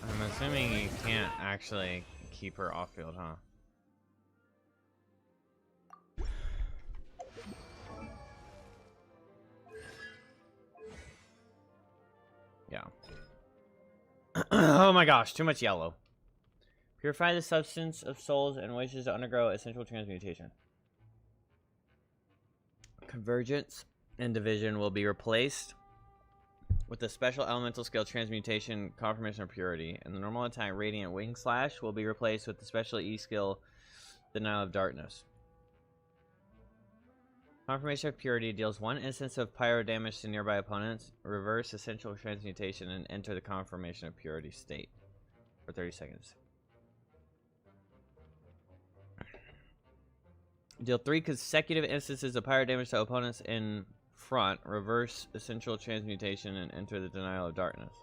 I'm assuming you can't actually keep her off field, huh? Yeah. Oh my gosh, too much yellow. Purify the substance of souls and wishes to undergo essential transmutation. Convergence and division will be replaced with the special elemental skill transmutation, confirmation of purity, and the normal attack radiant wing slash will be replaced with the special E skill denial of darkness. Confirmation of purity deals 1 instance of pyro damage to nearby opponents, reverse essential transmutation, and enter the confirmation of purity state for 30 seconds. Deal 3 consecutive instances of pyro damage to opponents in front, reverse essential transmutation, and enter the denial of darkness.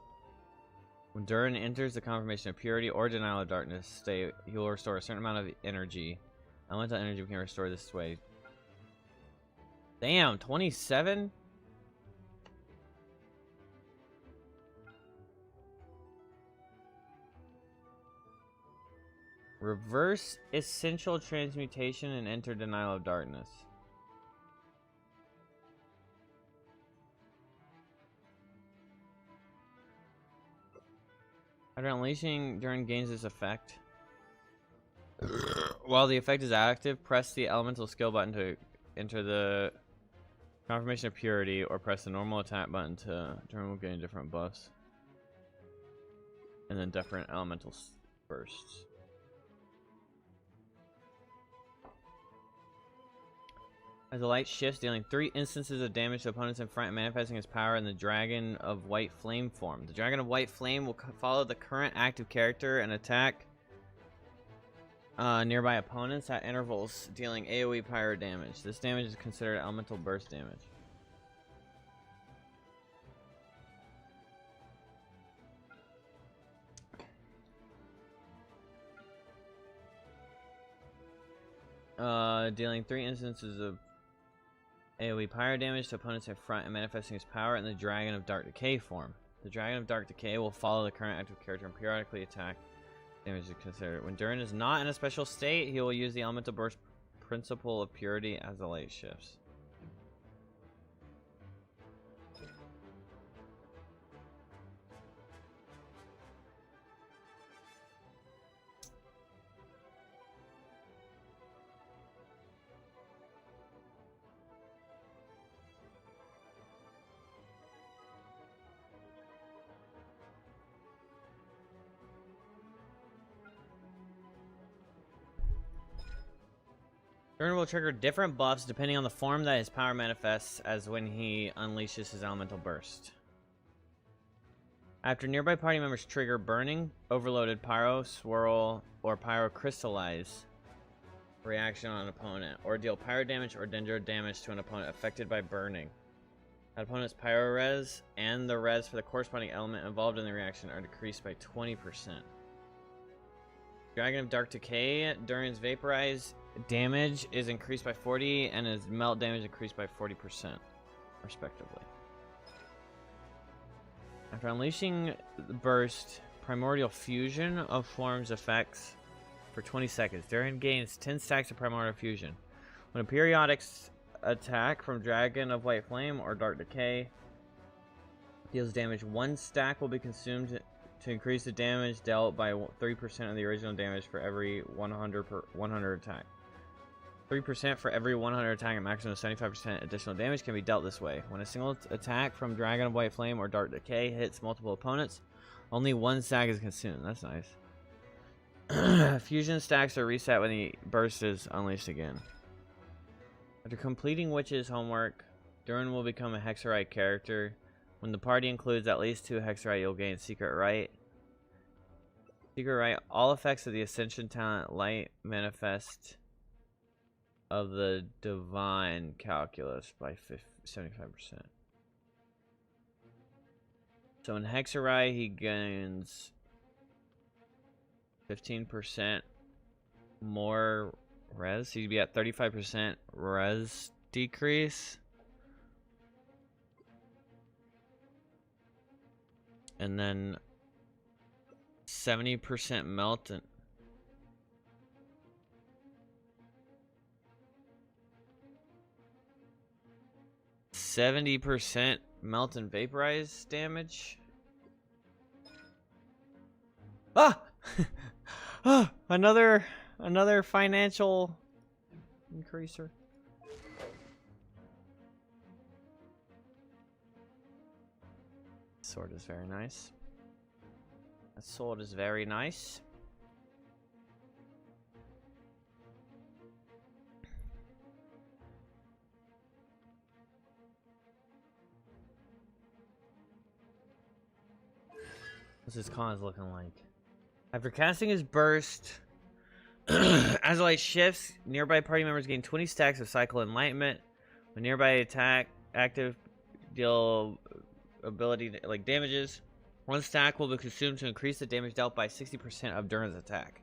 When Durin enters the confirmation of purity or denial of darkness state, he will restore a certain amount of energy. Elemental energy can restore this way. Damn, 27? Reverse essential transmutation and enter denial of darkness. After unleashing, Durin gains this effect. While the effect is active, press the elemental skill button to enter the confirmation of purity, or press the normal attack button to Durin will gain different buffs. And then different elemental bursts. As the light shifts, dealing 3 instances of damage to opponents in front and manifesting his power in the Dragon of White Flame form. The Dragon of White Flame will follow the current active character and attack nearby opponents at intervals, dealing AoE pyro damage. This damage is considered elemental burst damage. Dealing 3 instances of AoE pyro damage to opponents in front and manifesting his power in the Dragon of Dark Decay form. The Dragon of Dark Decay will follow the current active character and periodically attack. Damage is considered. When Durin is not in a special state, he will use the elemental burst principle of purity as the light shifts. Durin will trigger different buffs depending on the form that his power manifests as when he unleashes his elemental burst. After nearby party members trigger burning, overloaded, pyro, swirl, or pyro crystallize reaction on an opponent, or deal pyro damage or dendro damage to an opponent affected by burning. That opponent's pyro res and the res for the corresponding element involved in the reaction are decreased by 20%. Dragon of Dark Decay, Durin's vaporize damage is increased by 40 and his melt damage increased by 40%, respectively. After unleashing the burst, Primordial Fusion of forms effects for 20 seconds. Durin gains 10 stacks of Primordial Fusion. When a periodic attack from Dragon of White Flame or Dark Decay deals damage, 1 stack will be consumed to increase the damage dealt by 3% of the original damage for every 100 attack. 3% for every 100 attack, and maximum of 75% additional damage can be dealt this way. When a single attack from Dragon of White Flame or Dark Decay hits multiple opponents, only 1 stack is consumed. That's nice. Fusion stacks are reset when the burst is unleashed again. After completing Witch's homework, Durin will become a Hexerite character. When the party includes at least 2 Hexerite, you'll gain Secret Rite. Secret Rite, all effects of the Ascension talent Light manifest of the Divine Calculus by 75%. So in Hexerite, he gains 15% more res. He'd be at 35% res decrease. And then 70% melt and 70% melt and vaporize damage. Ah! Ah! Another financial increaser. Sword is very nice. That sword is very nice. What's his cons looking like? After casting his burst, as the light shifts, nearby party members gain 20 stacks of Cycle Enlightenment. When nearby attack active deal ability like damages, 1 stack will be consumed to increase the damage dealt by 60% of Durin's attack.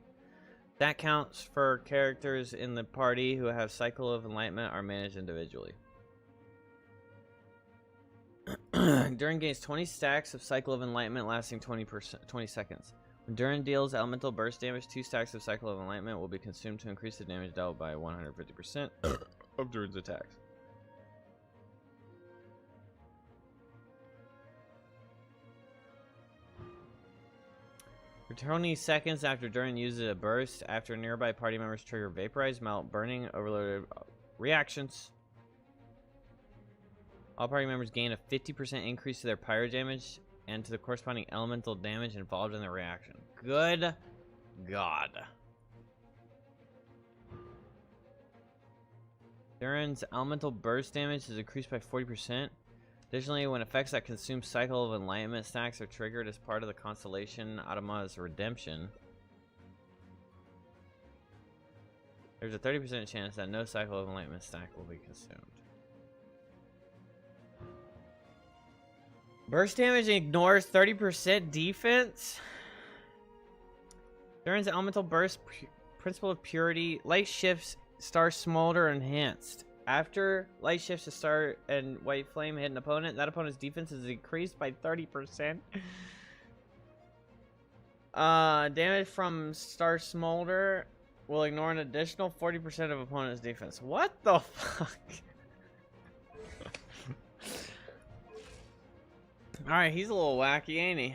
That counts for characters in the party who have Cycle of Enlightenment are managed individually. Durin gains 20 stacks of Cycle of Enlightenment lasting 20 seconds. When Durin deals elemental burst damage, 2 stacks of Cycle of Enlightenment will be consumed to increase the damage dealt by 150% of Durin's attacks. For 20 seconds after Durin uses a burst, after nearby party members trigger Vaporize, Melt, Burning, Overloaded reactions, all party members gain a 50% increase to their pyro damage and to the corresponding elemental damage involved in the reaction. Good God. Durin's elemental burst damage is increased by 40%. Additionally, when effects that consume Cycle of Enlightenment stacks are triggered as part of the constellation Automata's redemption, there's a 30% chance that no Cycle of Enlightenment stack will be consumed. Burst damage ignores 30% defense. Durin's elemental burst, principle of purity, light shifts, star smolder enhanced. After light shifts to star and white flame hit an opponent, that opponent's defense is increased by 30%. Damage from star smolder will ignore an additional 40% of opponent's defense. What the fuck? Alright, he's a little wacky, ain't he?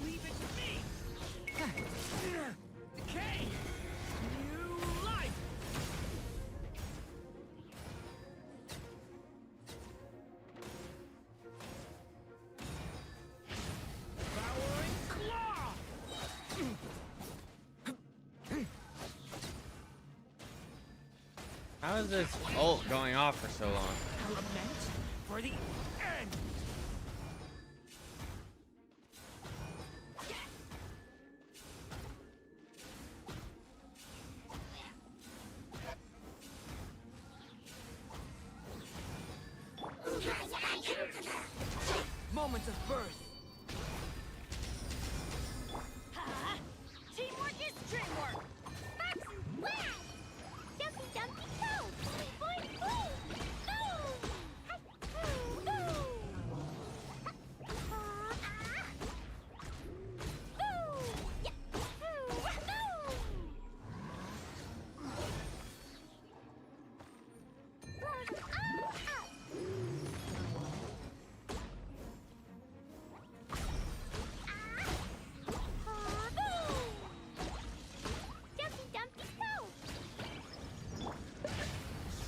Leave it to me! Decay! New life! Devouring claw! How is this ult going off for so long? Element for the end! Moments of birth. Ha! Teamwork is dreamwork. Fox, wow! Dumpy, dumpy, go! Boing, boing! Boom! Boom! Boom! Yeah! Dumpy, dumpy, go!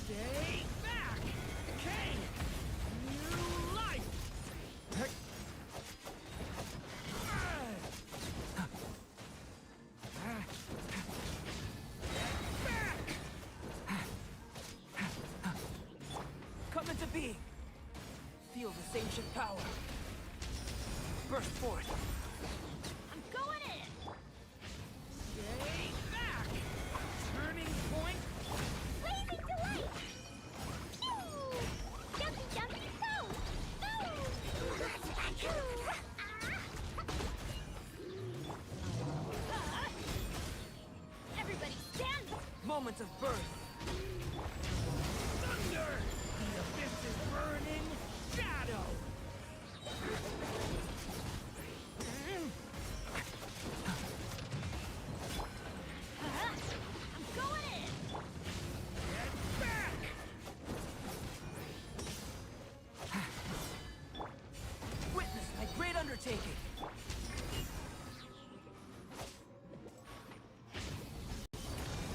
Stay back! Decay! New life! Come into being! Feel this ancient power! Burst forth! I'm going in! Stay back! Turning point! Blazing delight! Pew! Dumpy, dumpy, go! Everybody stand! Moments of birth! Thunder! The abyss is burning! Shadow! I'm going in! Get back! Witness my great undertaking!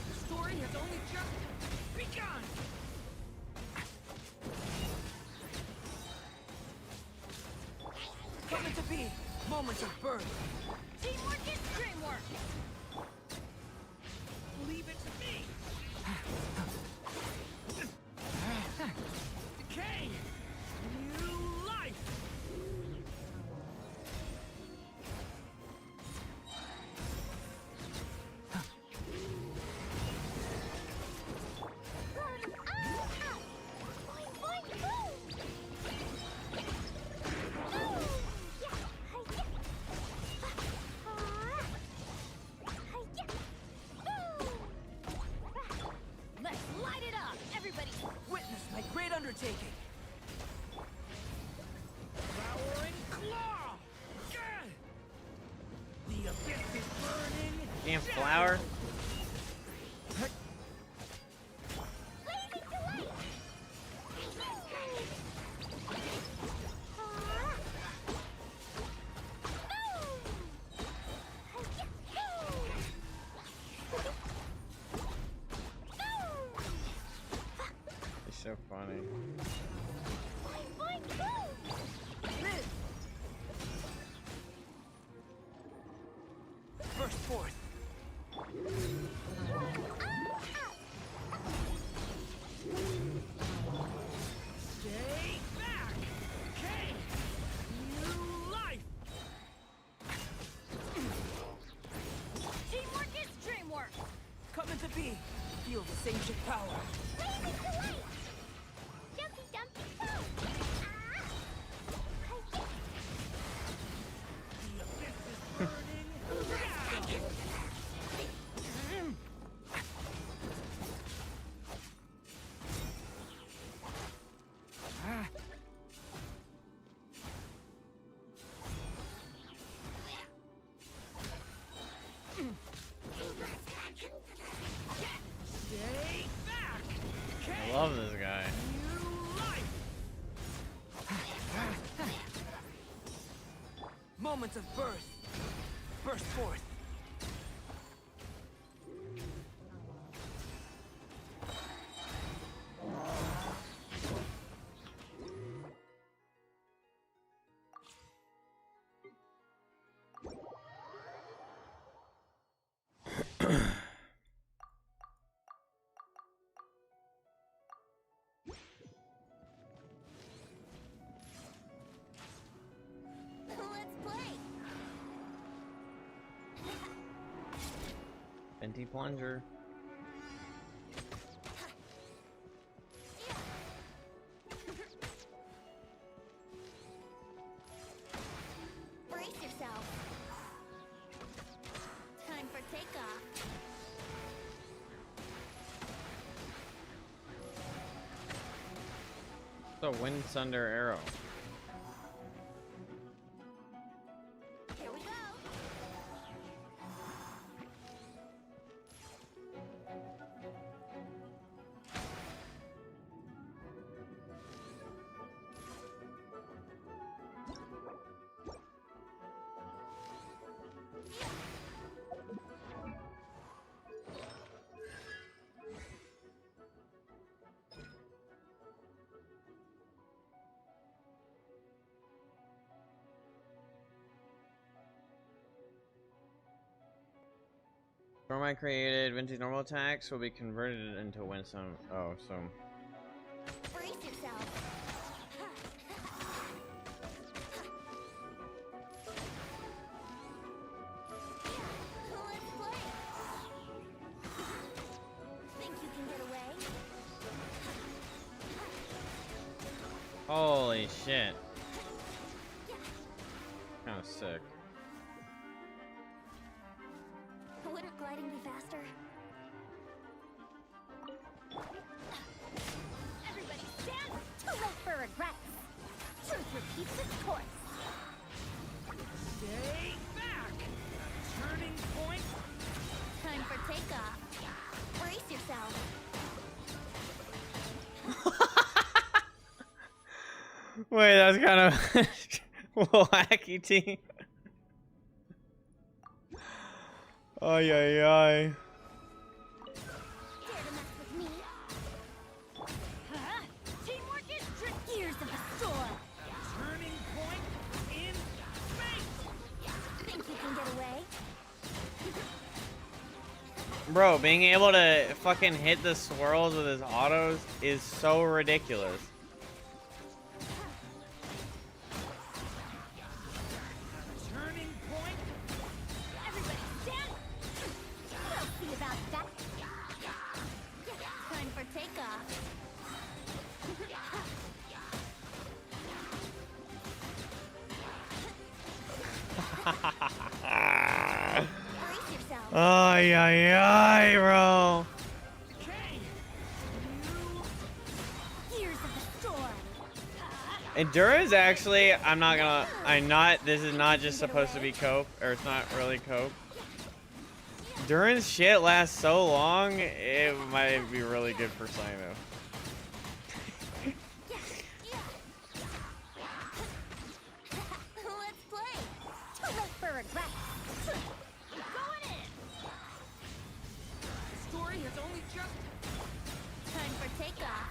The story has only just begun! Come into being! Moments of birth! Teamwork is dreamwork! Leave it to me! Decay! New life! Boing, boing, boom! Boom! Yeah! Hi-ya! Hi-ya! Boom! Let's light it up! Everybody! Witness my great undertaking! Devouring claw! Gah! The abyss is burning! Damn flower. Blazing delight! feel this ancient power. Raise it to light! Jumpy dumpy boom! I love this guy. Moments of birth. Burst forth. Let's play! Venti plunger. Brace yourself. Time for takeoff. So wind thunder arrow. Here we go. From I created, vintage normal attacks will be converted into winsome. Oh, so Brace yourself. Let's play. Think you can get away? holy shit. Kind of sick. Wouldn't gliding be faster? Everybody stand! Too late for regrets! Truth repeats its course! Stay back! Turning point. Time for takeoff. Brace yourself. Wait, that's kind of wacky team. Ay, ay, ay. Dare to mess with me? Huh? Teamwork is trick gears of the storm! Turning point in space. Think you can get away? Bro, being able to fucking hit the swirls with his autos is so ridiculous. Turning point. Everybody stand! We'll see about that. Time for takeoff. Brace yourself. Ay, ay, ay, bro. Gears of the storm. And Durin's actually, this is not just supposed to be cope, or it's not really cope. Durin's shit lasts so long, it might be really good for Sino. Let's play. Too late for regrets. Going in. The story has only just. Time for takeoff.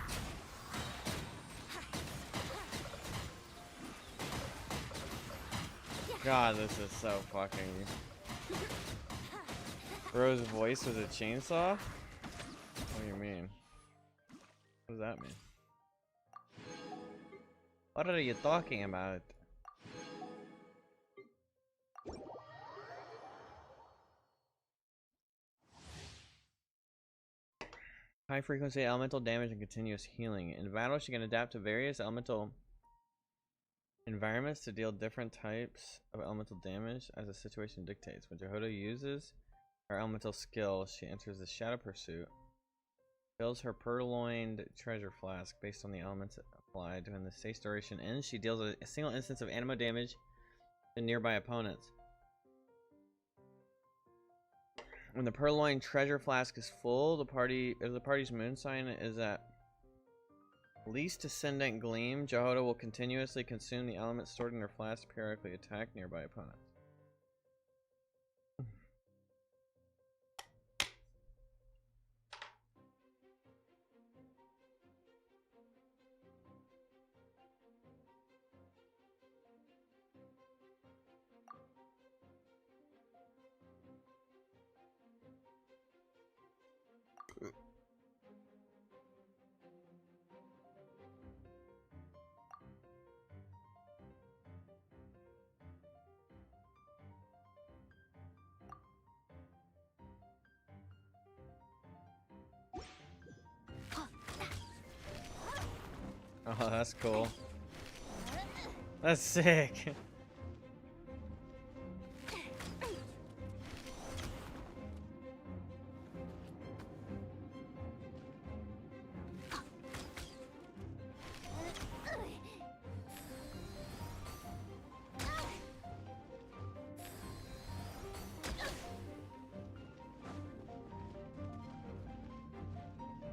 God, this is so fucking. Bro's voice was a chainsaw? What do you mean? What does that mean? What are you talking about? High frequency elemental damage and continuous healing. In battle, she can adapt to various elemental environments to deal different types of elemental damage as the situation dictates. When Jehoda uses her elemental skill, she enters the Shadow Pursuit. Fills her purloined treasure flask based on the elements applied. When the state's duration ends, she deals a single instance of anemo damage to nearby opponents. When the purloined treasure flask is full, the party's moon sign is at least ascendant gleam. Jehoda will continuously consume the elements stored in her flask to periodically attack nearby opponents. Oh, that's cool. That's sick.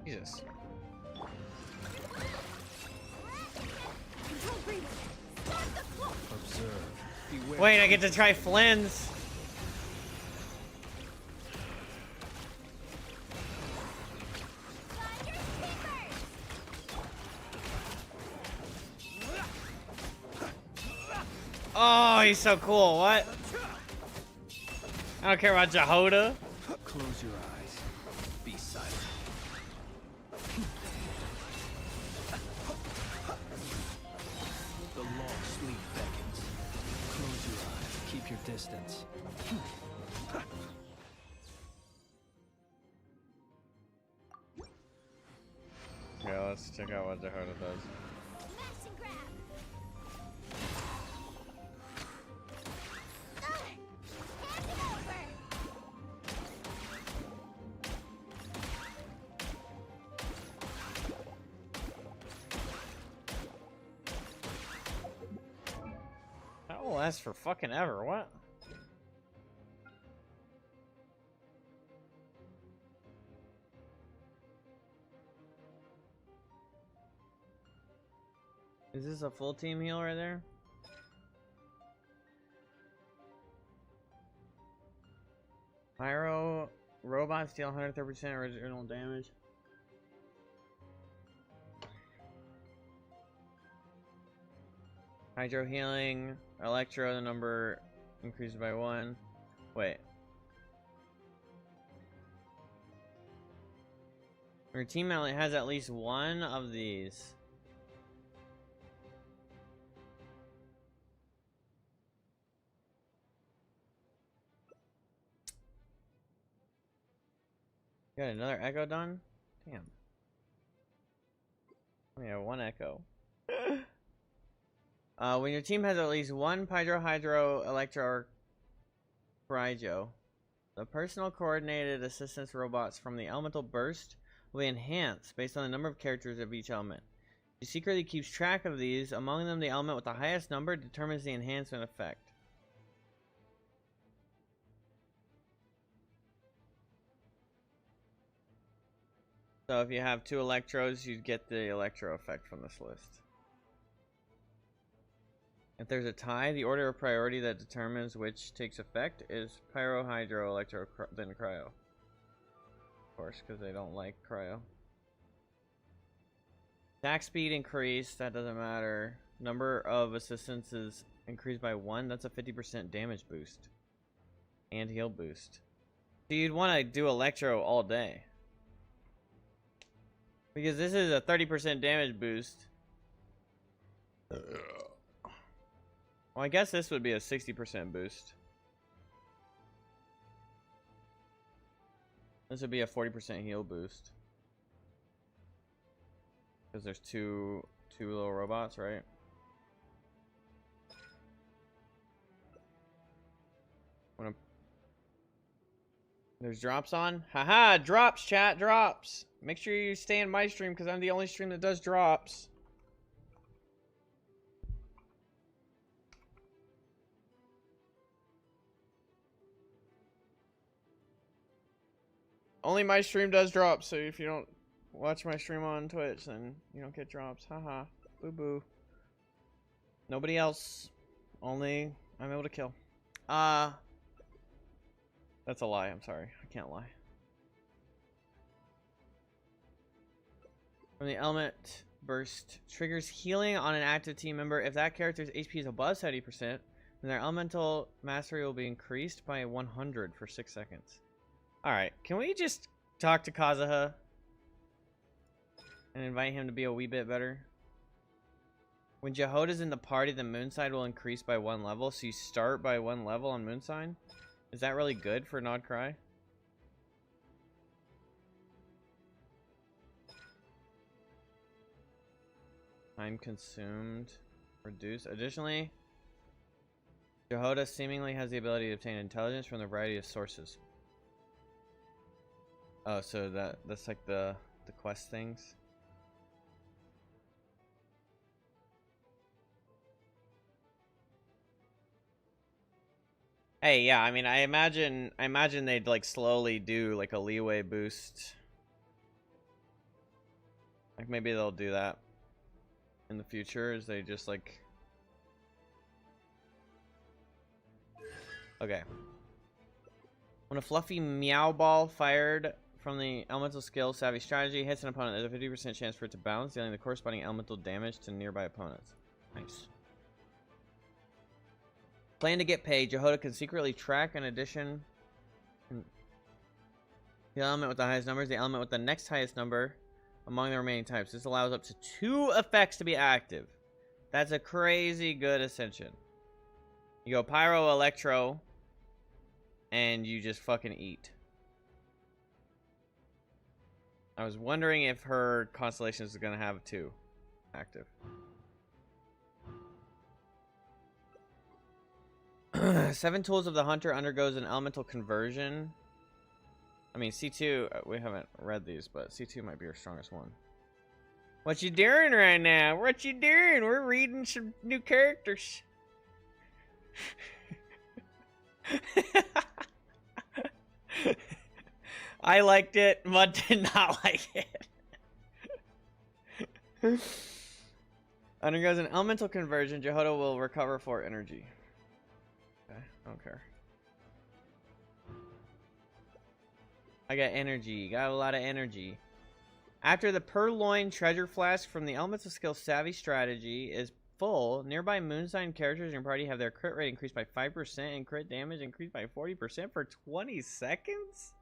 Jesus. Wait, I get to try Flynn's. Oh, he's so cool. What? I don't care about Jehoda. Close your eyes. Be silent. The long sleep beckons. Close your eyes. Keep your distance. Yeah, let's check out what Jehoda does. Smash and grab. Hand it over. That will last for fucking ever. What? Is this a full team heal right there? Pyro robots deal 130% original damage. Hydro healing, Electro, the number increases by 1. Wait. Your team has at least one of these. Got another echo done? Damn. We have one echo. When your team has at least one Hydro, Electro, or Cryo, the personal coordinated assistance robots from the elemental burst will be enhanced based on the number of characters of each element. She secretly keeps track of these. Among them, the element with the highest number determines the enhancement effect. So if you have 2 Electros, you'd get the Electro effect from this list. If there's a tie, the order of priority that determines which takes effect is Pyro, Hydro, Electro, then Cryo. Of course, because they don't like Cryo. Attack speed increased, that doesn't matter. Number of assistants is increased by 1, that's a 50% damage boost. And heal boost. So you'd want to do Electro all day. Because this is a 30% damage boost. Well, I guess this would be a 60% boost. This would be a 40% heal boost. Because there's two little robots, right? There's drops on. Haha, drops, chat, drops. Make sure you stay in my stream because I'm the only stream that does drops. Only my stream does drops, so if you don't watch my stream on Twitch, then you don't get drops. Haha. Boo boo. Nobody else. Only I'm able to kill. That's a lie. I'm sorry. I can't lie. When the element burst triggers healing on an active team member, if that character's HP is above 70%, then their elemental mastery will be increased by 100 for 6 seconds. Alright, can we just talk to Kazuha and invite him to be a wee bit better? When Jehoda's in the party, the Moonside will increase by 1 level, so you start by 1 level on Moonside? Is that really good for Nod Cry? Time consumed. Reduce. Additionally, Jehoda seemingly has the ability to obtain intelligence from a variety of sources. Oh, so that's like the quest things. Hey, yeah, I mean, I imagine they'd like slowly do like a leeway boost. Like maybe they'll do that in the future as they just like. Okay. When a fluffy meow ball fired from the elemental skill Savvy Strategy hits an opponent, there's a 50% chance for it to bounce, dealing the corresponding elemental damage to nearby opponents. Nice. Plan to get paid. Jehoda can secretly track an addition. The element with the highest number is the element with the next highest number among the remaining types. This allows up to 2 effects to be active. That's a crazy good ascension. You go Pyro, Electro, and you just fucking eat. I was wondering if her constellations is gonna have 2 active. 7 Tools of the Hunter undergoes an elemental conversion. I mean, C2, we haven't read these, but C2 might be our strongest one. What you doing right now? What you doing? We're reading some new characters. I liked it. Mud did not like it. Undergoes an elemental conversion. Jehoda will recover 4 energy. Okay, I don't care. I got energy. Got a lot of energy. After the Purloin Treasure Flask from the Elements of Skill Savvy Strategy is full, nearby Moonsign characters in your party have their crit rate increased by 5% and crit damage increased by 40% for 20 seconds?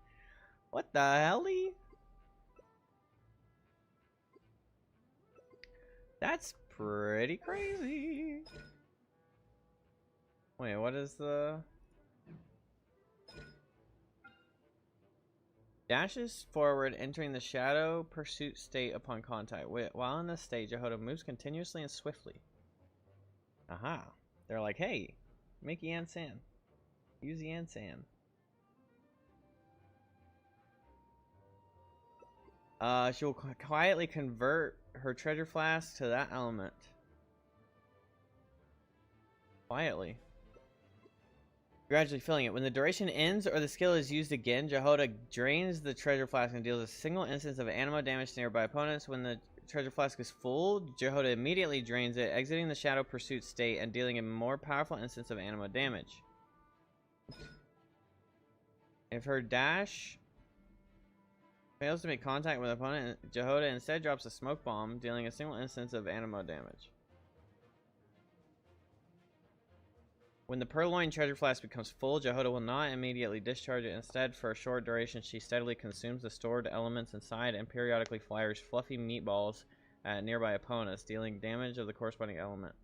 What the helly? That's pretty crazy. Wait, what is the... Dashes forward, entering the shadow pursuit state upon contact. While in this state, Jehoda moves continuously and swiftly. Aha. They're like, hey, make Yan San. Use Yan San. She will quietly convert her treasure flask to that element. Quietly. Gradually filling it. When the duration ends or the skill is used again, Jehoda drains the treasure flask and deals a single instance of anima damage to nearby opponents. When the treasure flask is full, Jehoda immediately drains it, exiting the shadow pursuit state and dealing a more powerful instance of anima damage. If her dash fails to make contact with the opponent, Jehoda instead drops a smoke bomb, dealing a single instance of anima damage. When the Purloin Treasure Flask becomes full, Jehoda will not immediately discharge it. Instead, for a short duration, she steadily consumes the stored elements inside and periodically fires fluffy meatballs at nearby opponents, dealing damage of the corresponding element.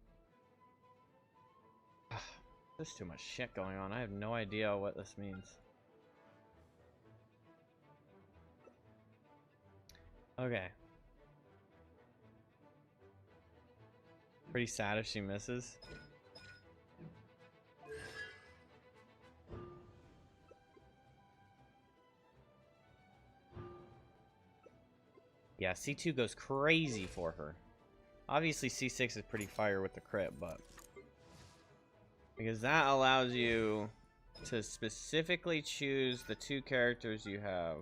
There's too much shit going on. I have no idea what this means. Okay. Pretty sad if she misses. Yeah, C2 goes crazy for her. Obviously, C6 is pretty fire with the crit, but... because that allows you to specifically choose the 2 characters you have.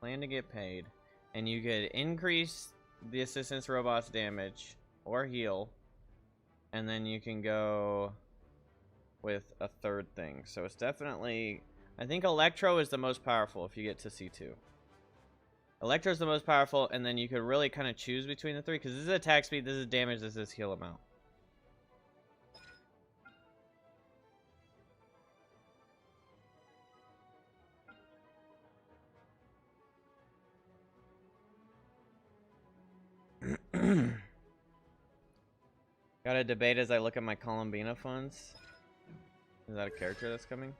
Plan to get paid. And you could increase the assistance robot's damage or heal. And then you can go with a 3rd thing. So it's definitely... I think Electro is the most powerful if you get to C2. Electro's the most powerful, and then you could really kind of choose between the 3, because this is attack speed, this is damage, this is heal amount. Got a debate as I look at my Columbina funds. Is that a character that's coming?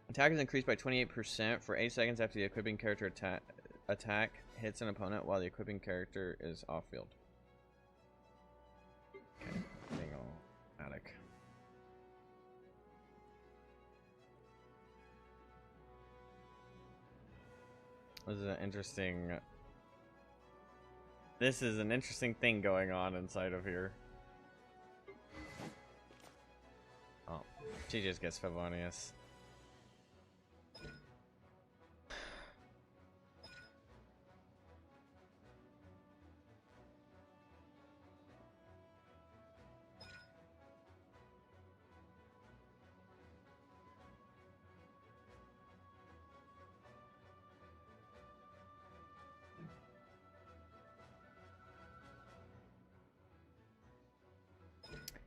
Attack is increased by 28% for 8 seconds after the equipping character attack hits an opponent while the equipping character is off field. Okay, being all automatic. This is an interesting... this is an interesting thing going on inside of here. Oh, she just gets Favonius.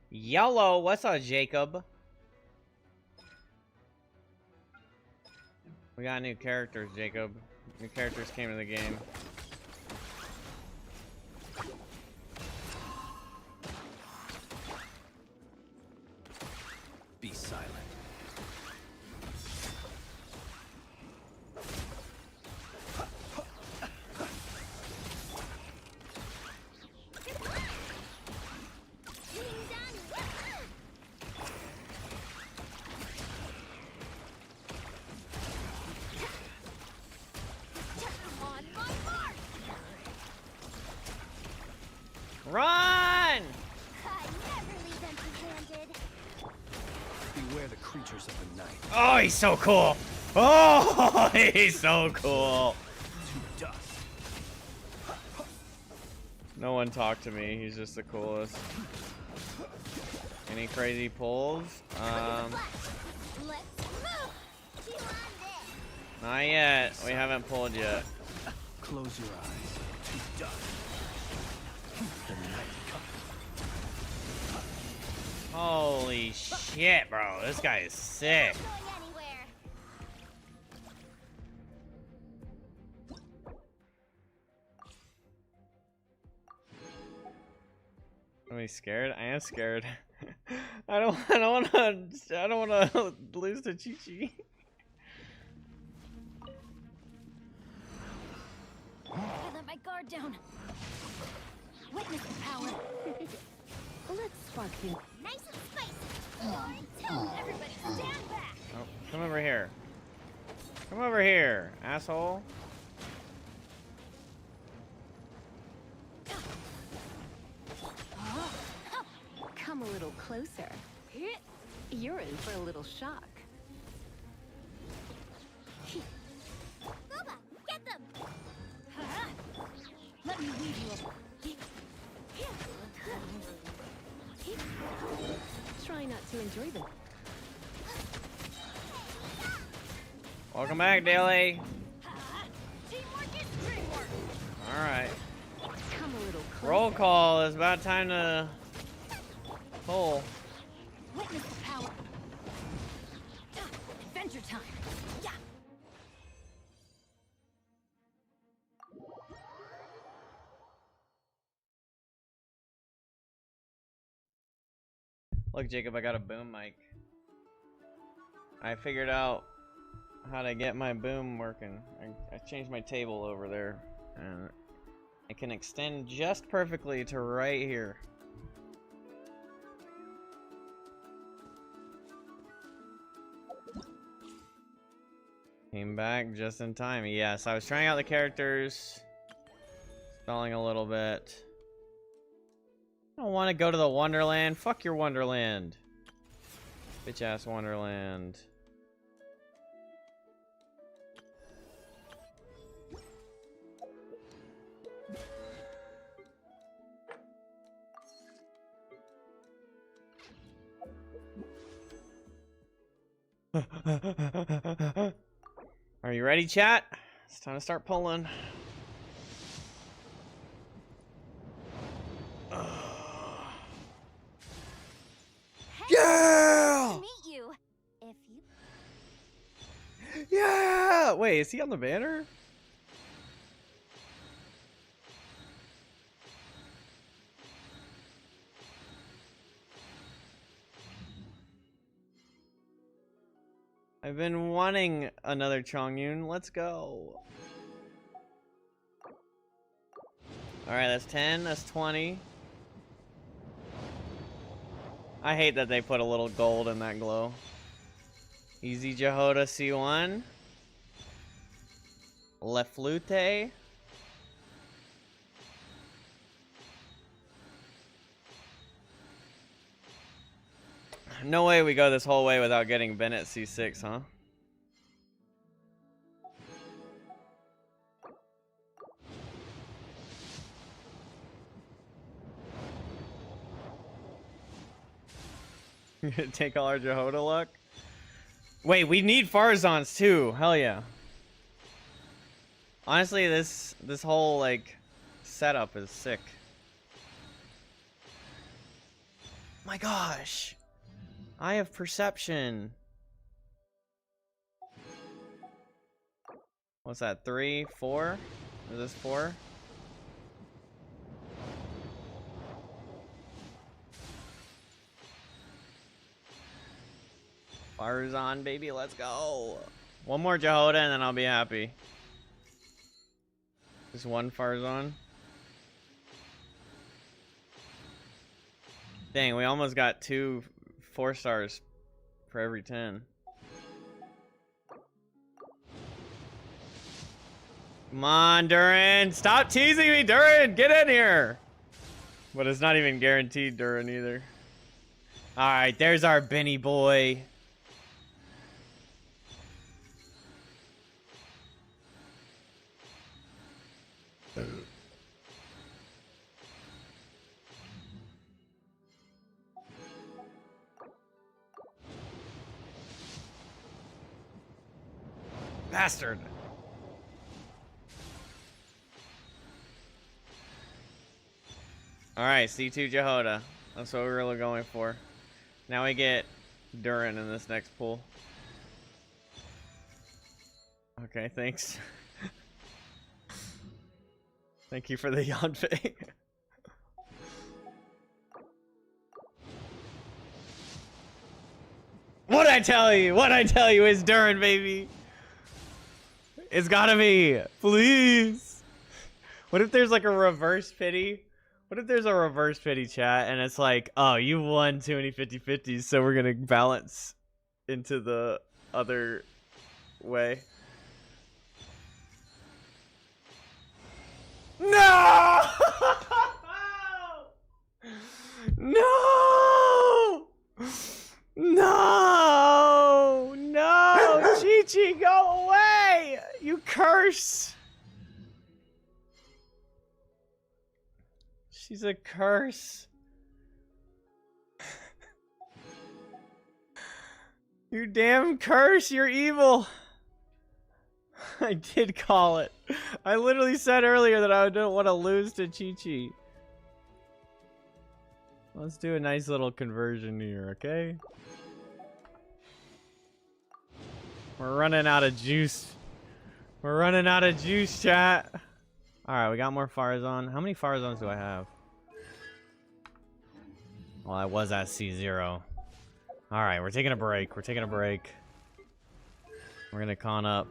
Yellow, what's up, Jacob? We got new characters, Jacob. New characters came to the game. Be silent. Run! I never leave empty-handed. Beware the creatures of the night. Oh, he's so cool! Oh, he's so cool! To dust. No one talked to me. He's just the coolest. Any crazy pulls? Let's move. Chew on this. Not yet. We haven't pulled yet. Close your eyes. To dust. The night comes. Holy shit, bro. This guy is sick. Not going anywhere. Am I scared? I am scared. I don't wanna lose to Chi-Chi. I let my guard down. Witness the power. Let's spark you. Nice and spicy. Everybody stand back. Oh, come over here. Come over here, asshole. Come a little closer. You're in for a little shock. Boba, get them. Let me weave you up. Try not to enjoy them. Welcome back, Daily. Teamwork is dreamwork. Alright. Come a little closer. Roll call. It's about time to pull. Witness the power. Adventure time. Yeah. Look, Jacob, I got a boom mic. I figured out how to get my boom working. I changed my table over there, and it can extend just perfectly to right here. Came back just in time. Yes, I was trying out the characters, stalling a little bit. I don't want to go to the Wonderland. Fuck your Wonderland. Bitch ass Wonderland. Are you ready, chat? It's time to start pulling. Yeah! To meet you. If you Yeah! Wait, is he on the banner? I've been wanting another Chongyun. Let's go. Alright, that's 10. That's 20. I hate that they put a little gold in that glow. Easy Jehoda C1. Leflute. No way we go this whole way without getting Bennett C6, huh? Take all our Jehoda luck? Wait, we need Farzans too. Hell yeah. Honestly, this whole like setup is sick. My gosh. I have perception. What's that? 3, 4? Is this 4? Farzan, baby, let's go. One more Jehoda and then I'll be happy. Just one Farzan. Dang, we almost got 2 4-stars for every 10. Come on, Durin. Stop teasing me, Durin. Get in here. But it's not even guaranteed Durin either. All right, there's our Benny boy. Bastard. Alright, C2 Jehoda. That's what we're really going for. Now we get Durin in this next pool. Okay, thanks. Thank you for the Yanfei. What'd I tell you? What'd I tell you? It's Durin, baby. It's gotta be. Please. What if there's like a reverse pity? What if there's a reverse pity, chat, and it's like, oh, you won too many 50-50s, so we're gonna balance into the other way. No! No! No! No! Chi-Chi, go away! You curse! She's a curse. You damn curse, you're evil. I did call it. I literally said earlier that I don't want to lose to Chi-Chi. Let's do a nice little conversion here, okay? We're running out of juice. We're running out of juice, chat. Alright, we got more Farzan. How many Farzans do I have? Well, I was at C0. Alright, we're taking a break. We're taking a break. We're gonna con up.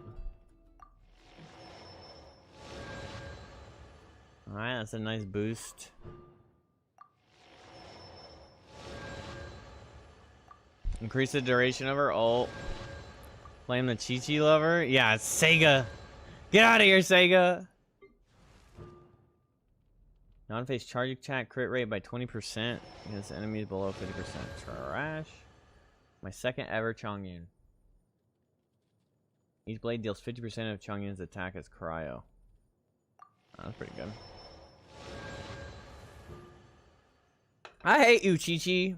Alright, that's a nice boost. Increase the duration of her ult. Blame the Chi-Chi lover? Yeah, it's Sega! Get out of here, Sega! Non-face charge attack crit rate by 20% against enemies below 50%. Trash. My second ever Chongyun. Each blade deals 50% of Chongyun's attack as cryo. Oh, that's pretty good. I hate you, Chi-Chi.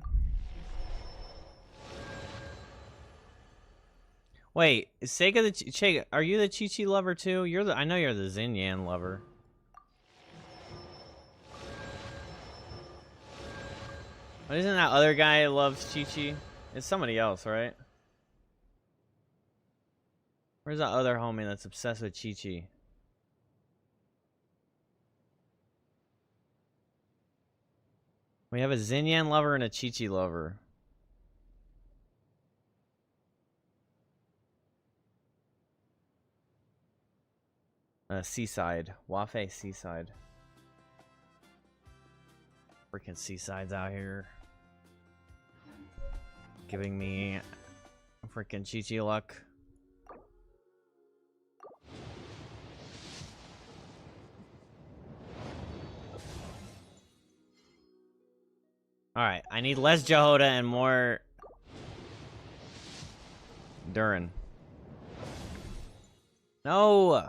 Wait, is Sega the Sega? Are you the Chi-Chi lover too? You're the. I know you're the Xinyan lover. But isn't that other guy who loves Chi-Chi? It's somebody else, right? Where's that other homie that's obsessed with Chi-Chi? We have a Xinyan lover and a Chi-Chi lover. Seaside. Wafe Seaside. Freaking Seaside's out here. Giving me freaking Chi-Chi luck. Alright, I need less Jehoda and more Durin. No!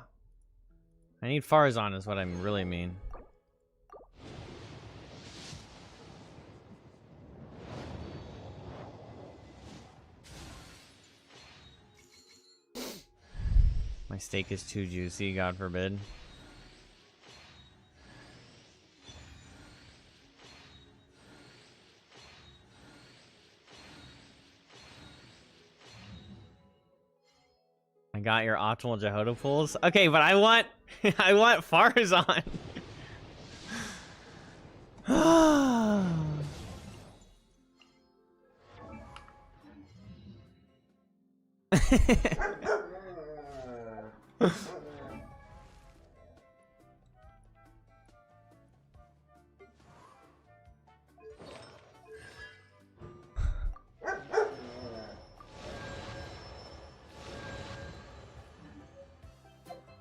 I need Farzan is what I really mean. My steak is too juicy, God forbid. I got your optimal Jehoda pools. Okay, but I want I want Farzan.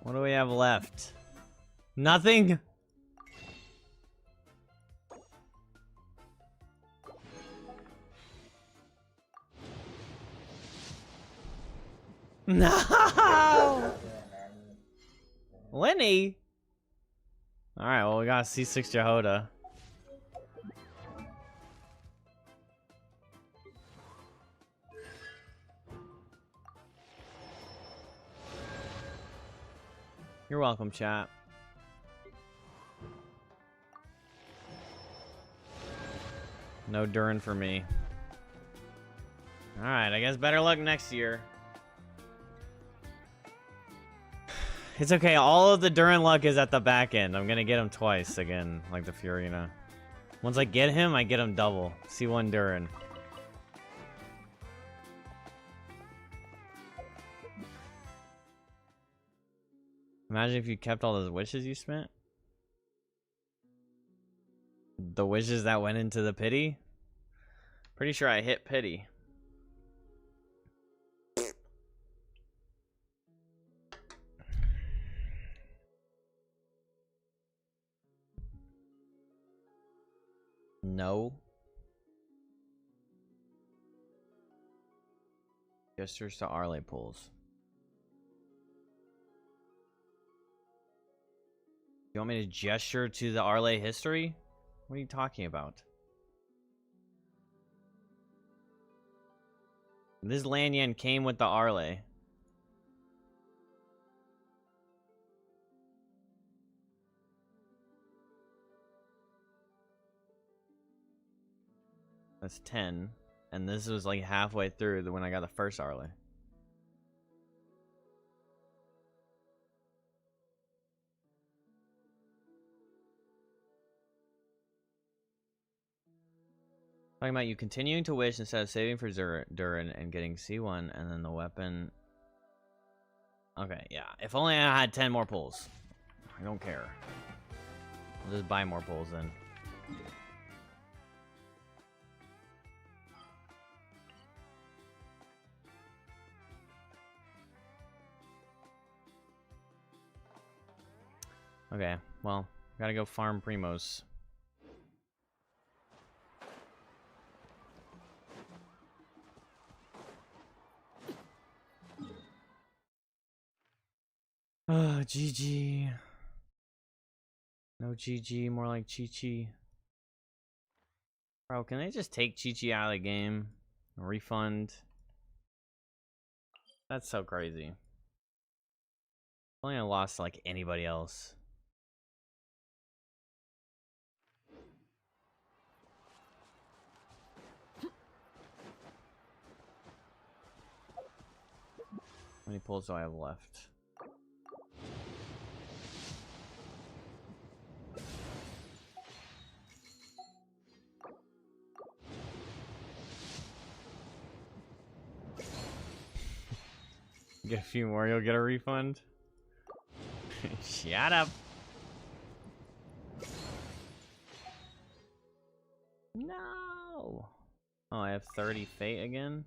What do we have left? Nothing? No! Lenny? Alright, well, we got C6 Jehoda. You're welcome, chat. No Durin for me. Alright, I guess better luck next year. It's okay, all of the Durin luck is at the back end. I'm gonna get him twice again, like the Fiorina. Once I get him double. C1 Durin. Imagine if you kept all those wishes you spent. The wishes that went into the pity. Pretty sure I hit pity. No. Gestures to Arle pools. You want me to gesture to the Arle history? What are you talking about? This Lanyan came with the Arle. That's 10. And this was like halfway through when I got the first Arle. Talking about you continuing to wish instead of saving for Durin and getting C1 and then the weapon Okay, yeah. If only I had 10 more pulls. I don't care. I'll just buy more pulls then. Okay, well, gotta go farm primos. GG. No GG, more like Chi-Chi. Bro, can they just take Chi-Chi out of the game? Refund? That's so crazy. Only I lost to, like, anybody else. How many pulls do I have left? Get a few more, you'll get a refund. Shut up. No. Oh, I have 30 fate again.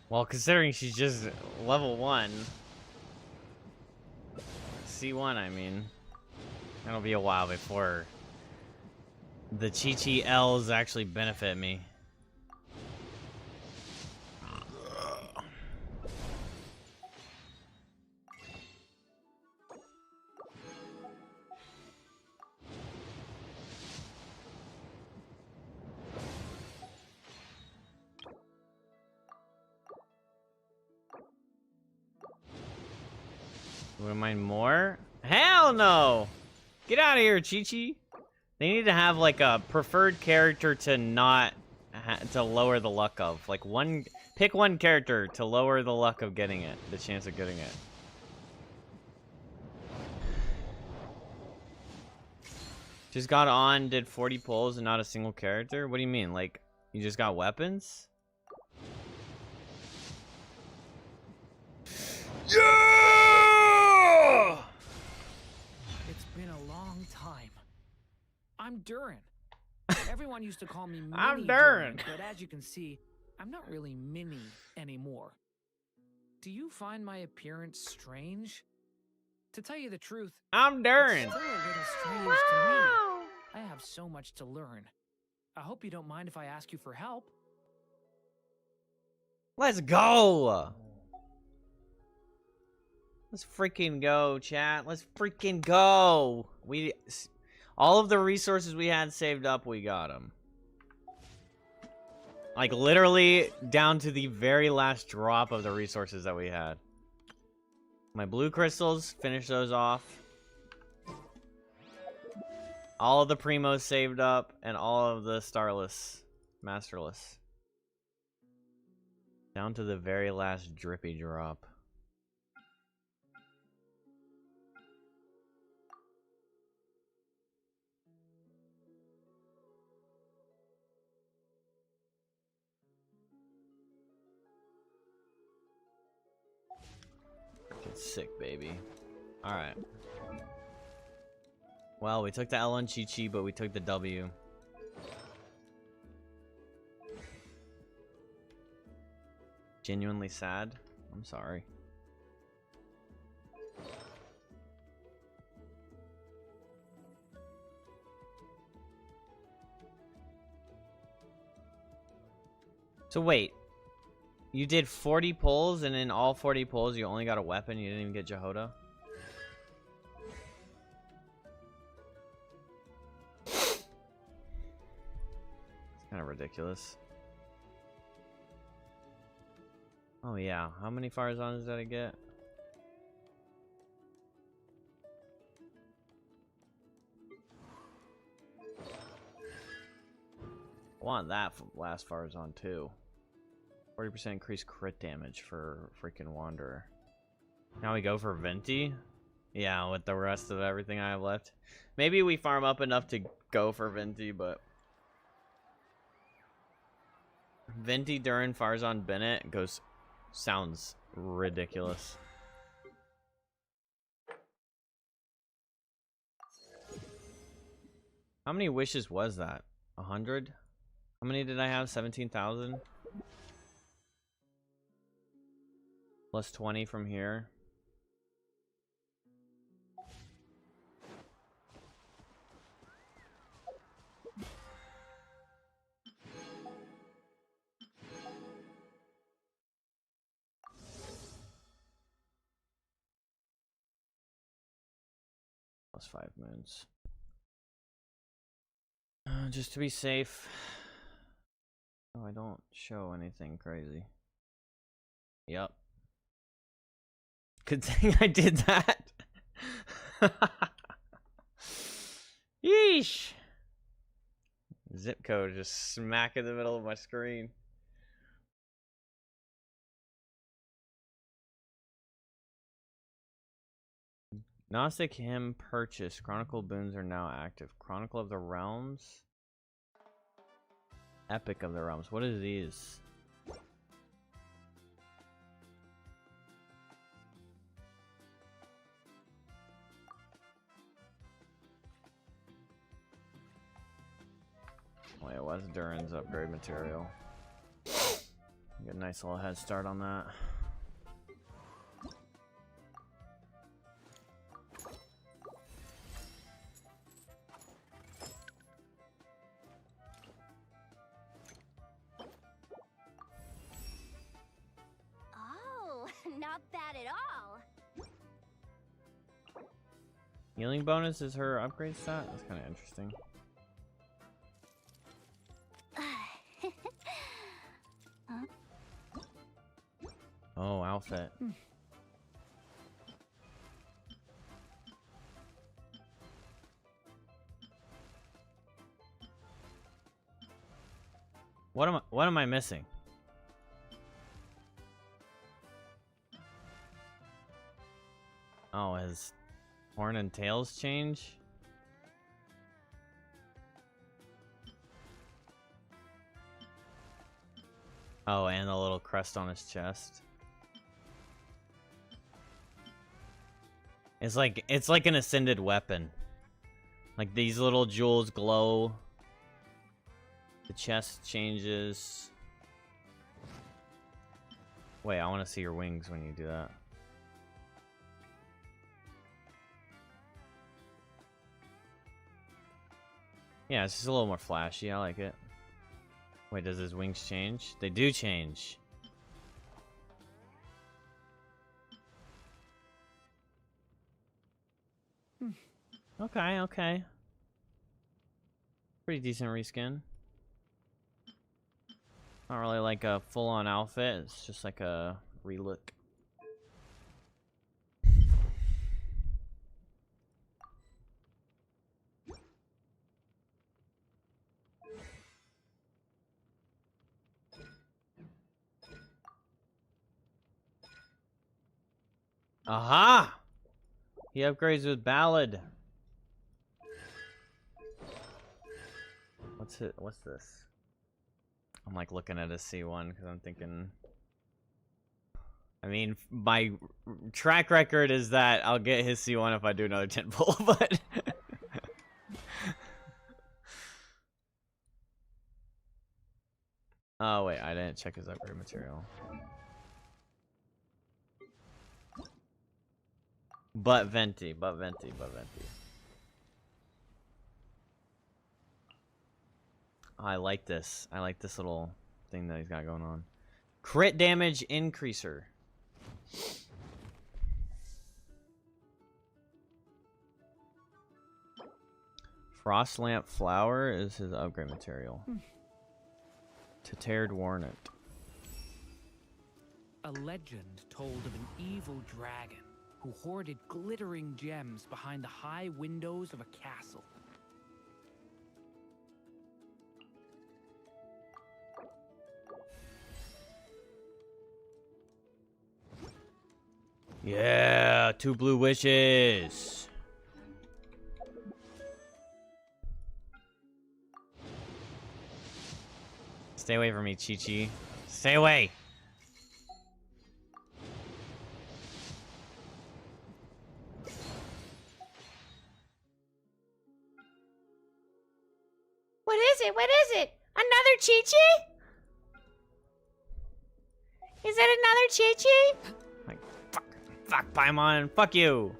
Well, considering she's just level 1. C1, I mean. That'll be a while before the Chi-Chi L's actually benefit me. Would mind more? Hell no! Get out of here, Chi-Chi. They need to have like a preferred character to not to lower the luck of. Like pick one character to lower the luck of getting it, the chance of getting it. Just got on, did 40 pulls and not a single character? What do you mean? Like, you just got weapons? Yeah! It's been a long time. I'm Durin. Everyone used to call me Mini I'm Durin. but as you can see, I'm not really Mini anymore. Do you find my appearance strange? To tell you the truth, I'm Durin. it's still a little strange to me. I have so much to learn. I hope you don't mind if I ask you for help. Let's go! Let's freaking go, chat. Let's freaking go! All of the resources we had saved up, we got them. Like, literally down to the very last drop of the resources that we had. My blue crystals, finish those off. All of the primos saved up, and all of the starless, masterless. Down to the very last drippy drop. Freaking sick, baby. Alright. Well, we took the L on Chi-Chi, but we took the W. Genuinely sad? I'm sorry. So wait. You did 40 pulls, and in all 40 pulls, you only got a weapon? You didn't even get Jehoda? It's kind of ridiculous. Oh yeah, how many Farzans did I get? want that from last Farzon too. 40% increased crit damage for freaking Wanderer. Now we go for Venti? Yeah, with the rest of everything I have left. Maybe we farm up enough to go for Venti, but... Venti, Durin, Farzon, Bennett goes... Sounds ridiculous. How many wishes was that? 100? How many did I have? 17,000? Plus 20 from here. Plus 5 moons. Just to be safe. Oh, I don't show anything crazy. Yep. Good thing I did that. Yeesh. Zip code just smack in the middle of my screen. Gnostic Hymn purchase. Chronicle boons are now active. Chronicle of the Realms. Epic of the Realms. What is these? Wait, what's Durin's upgrade material? Get a nice little head start on that. Oh, not bad at all. Healing bonus is her upgrade stat? That's kind of interesting. Oh, outfit. What am I missing? Oh, his horn and tails change? Oh, and the little crest on his chest. It's like an ascended weapon. Like these little jewels glow. The chest changes. Wait, I want to see your wings when you do that. Yeah, it's just a little more flashy. I like it. Wait, does his wings change? They do change. Okay, okay. Pretty decent reskin. Not really like a full-on outfit. It's just like a relook. Aha! He upgrades with Ballad. What's it? What's this? I'm like looking at a C1 because I'm thinking. I mean, my track record is that I'll get his C1 if I do another 10 pull, but. Oh wait, I didn't check his upgrade material. But Venti. I like this. I like this little thing that he's got going on. Crit damage increaser. Frost Lamp Flower is his upgrade material. Tethered Warrant. A legend told of an evil dragon who hoarded glittering gems behind the high windows of a castle. Yeah, 2 blue wishes. Stay away from me, Chi-Chi. Stay away. What is it? What is it? Another Chi-Chi? Is it another Chi-Chi? Like, fuck, Paimon, fuck you.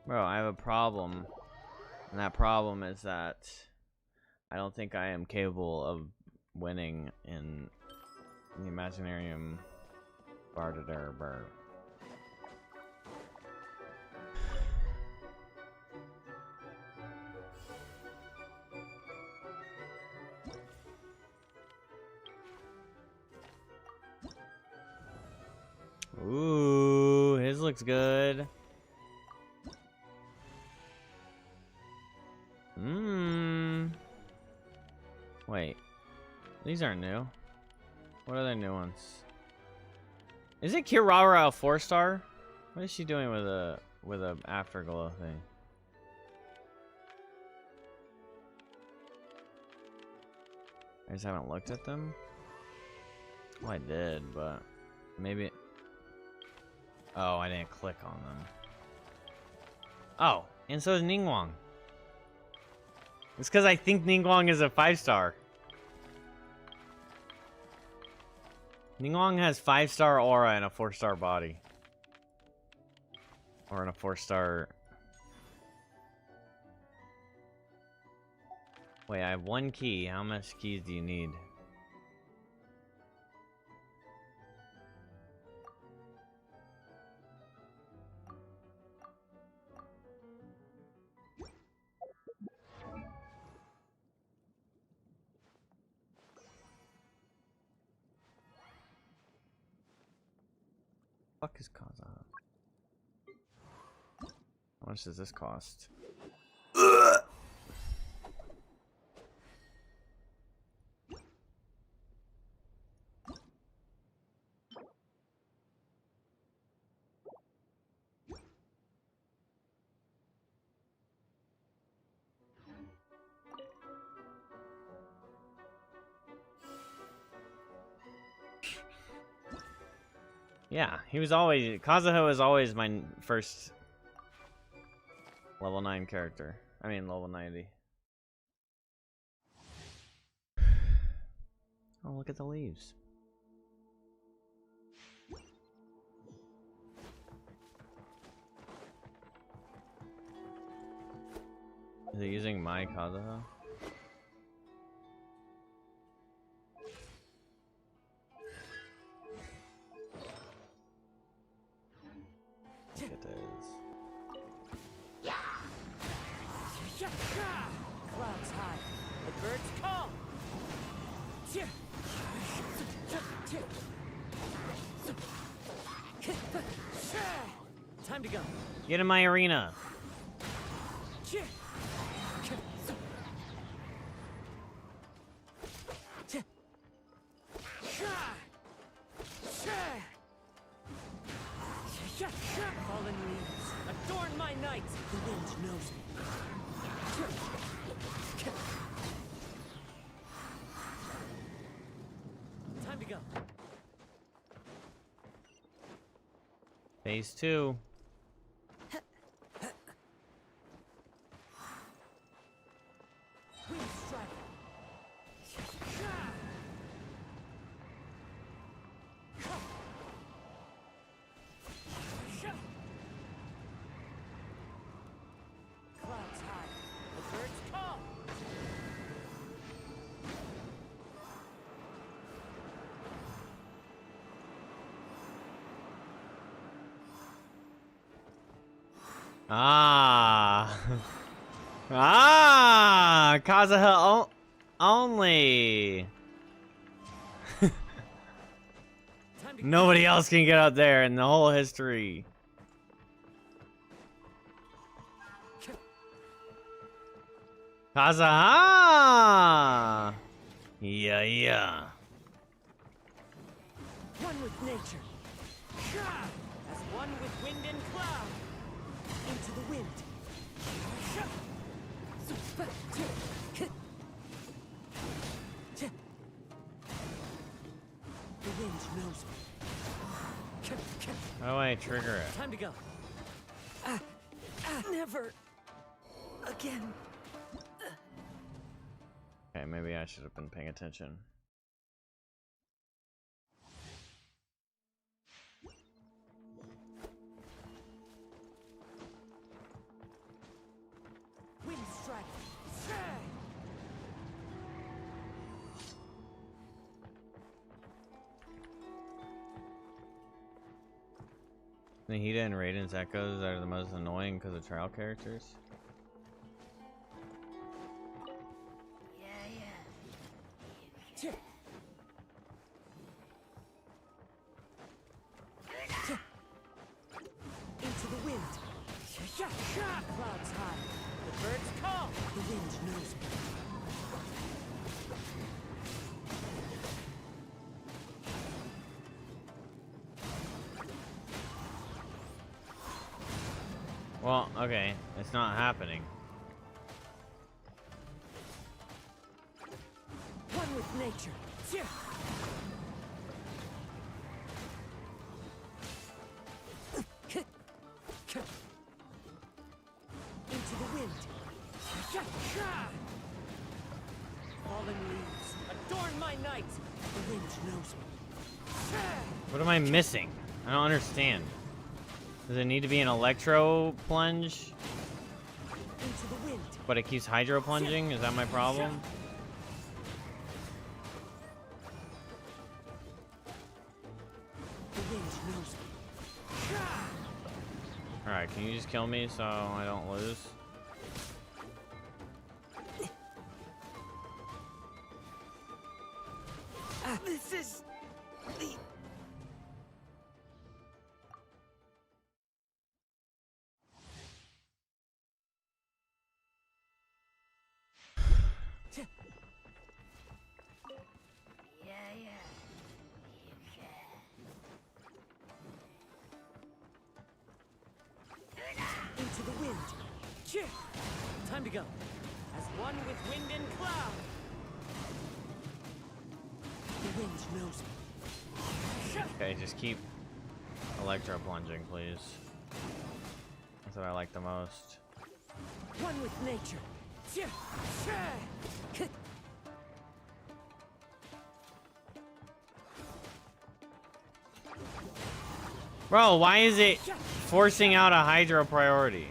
Bro, I have a problem. And that problem is that I don't think I am capable of winning in the Imaginarium Bardader. Ooh, his looks good. Wait. These aren't new. What are the new ones? Is it Kirara a 4-star? What is she doing with a afterglow thing? I just haven't looked at them. Well, I did, but maybe. Oh, I didn't click on them. Oh, and so is Ningguang. It's because I think Ningguang is a 5-star. Ningguang has 5-star aura and a 4-star body. Or in a 4-star. Wait, I have 1 key. How much keys do you need? Fuck is Kaza? How much does this cost? Yeah, he was always Kazuha was always my first level 9 character. I mean level 90. Oh, look at the leaves. Is it using my Kazuha? It is. Clouds high, the birds call. Time to go. Get in my arena. Fallen leaves, adorn my night. The wind knows me. Time to go. Phase 2. Wind strike. Clouds high, the birds call. Ah. Ah, Kazuha only. Nobody else can get out there in the whole history. Kazaha! Yeah, yeah. One with nature. As one with wind and cloud. Into the wind. The wind knows me. How do I trigger it? Time to go. Never again. Okay, maybe I should have been paying attention. Wind strike. Nahida and Raiden's echoes are the most annoying because of trial characters. Into the wind. Clouds high. The birds call. The wind knows me. Well, okay, it's not happening. One with nature. Into the wind. Fallen leaves adorn my night. The wind knows me. What am I missing? I don't understand. Does it need to be an electro plunge? Into the wind. But it keeps hydro plunging? Is that my problem? The wind knows me. Alright, can you just kill me so I don't lose? This is the into the wind. Time to go. As one with wind and cloud. The wind knows me. Okay, just keep electro plunging, please. That's what I like the most. One with nature. Bro, why is it forcing out a hydro priority?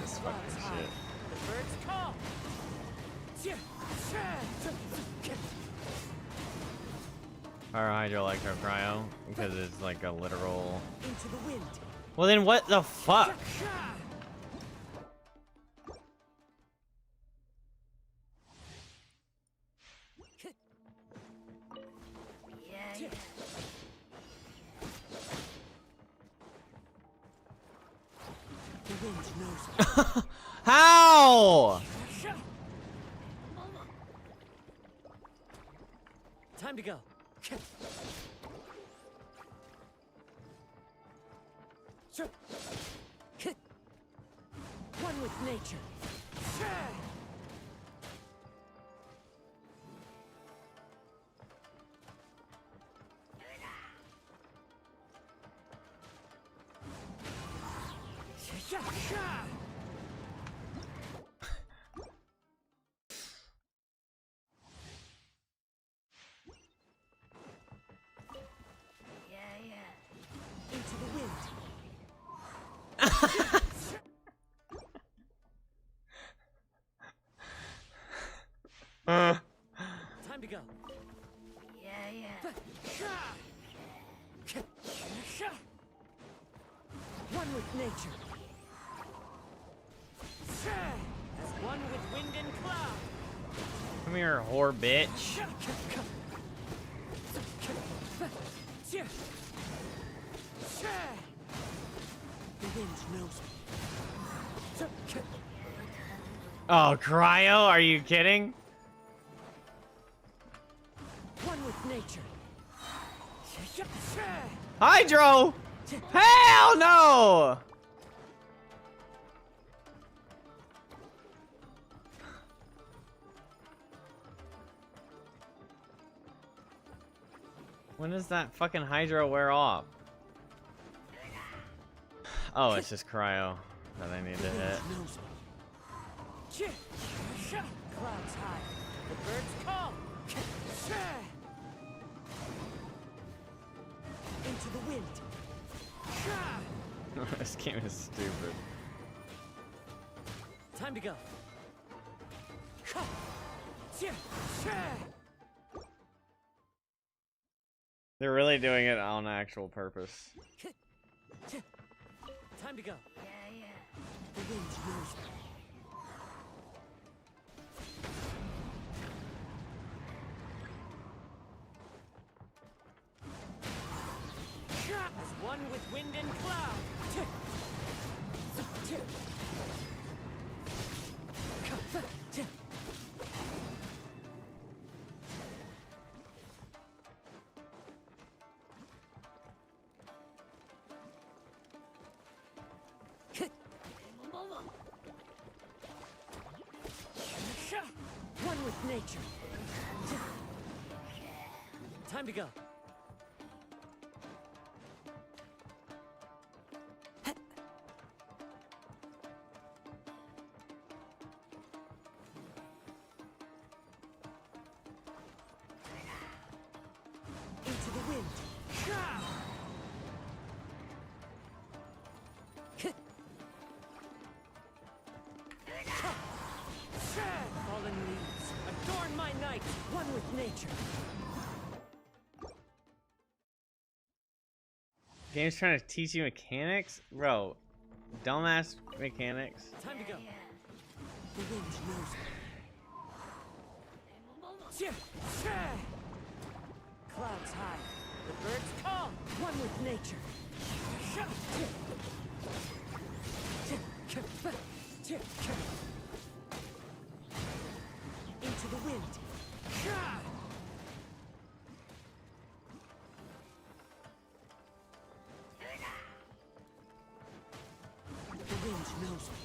This fucking shit. The birds call. Or hydro electro cryo, because it's like a literal. Into the wind. Well then what the fuck? The wind knows me. How? Time to go. One with nature. Into the wind. Time to go. One with nature. As one with wind and cloud. Come here, whore bitch. knows me. Oh, cryo? Are you kidding? One with nature. Hydro! Hell no! When does that fucking hydro wear off? Oh, it's just cryo that I need to hit. Clouds high. The birds call. Into the wind. This game is stupid. Time to go. They're really doing it on actual purpose. Time to go. The wind knows me. As one with wind and cloud. One with nature. Time to go. Into the wind. Fallen leaves, adorn my night. One with nature. Game's trying to teach you mechanics? Bro, dumbass mechanics. Time to go. The wind knows me. Clouds high. The birds call. One with nature. Into the wind. The wind knows me.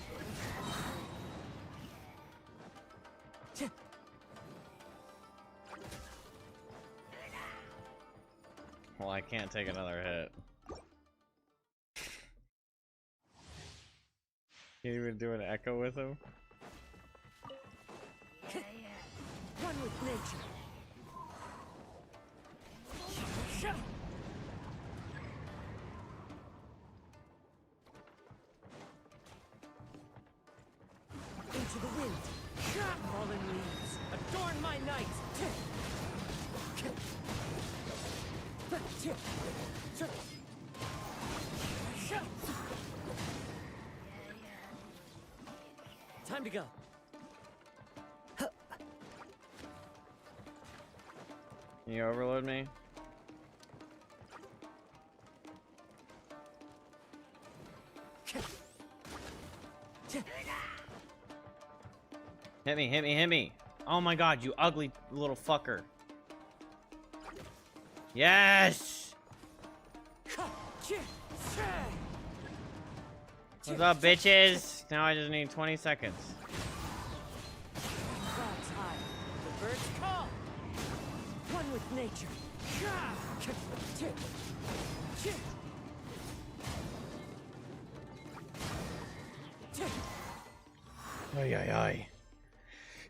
Well, I can't take another hit. Can't even do an echo with him. One with nature. Into the wind. Fallen leaves, adorn my night. Time to go. Can you overload me? Hit me, hit me, hit me! Oh my god, you ugly little fucker. Yes! What's up, bitches? Now I just need 20 seconds. Clouds high. The birds call. One with nature. Ay, ay, ay.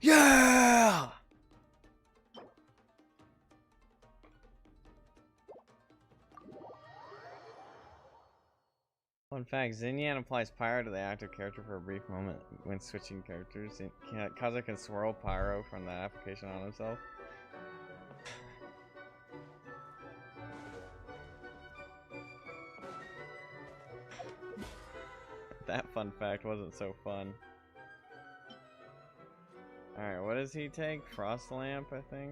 Yeah! Fun fact, Xinyan applies pyro to the active character for a brief moment when switching characters. Kaza can swirl pyro from the application on himself. That fun fact wasn't so fun. Alright, what does he take? Frost Lamp, I think?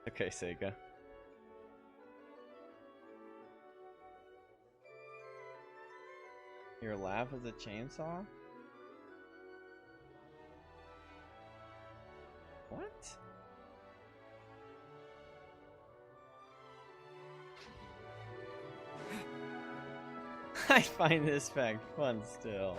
Okay, Seika. Your laugh is a chainsaw? What? I find this fact fun still.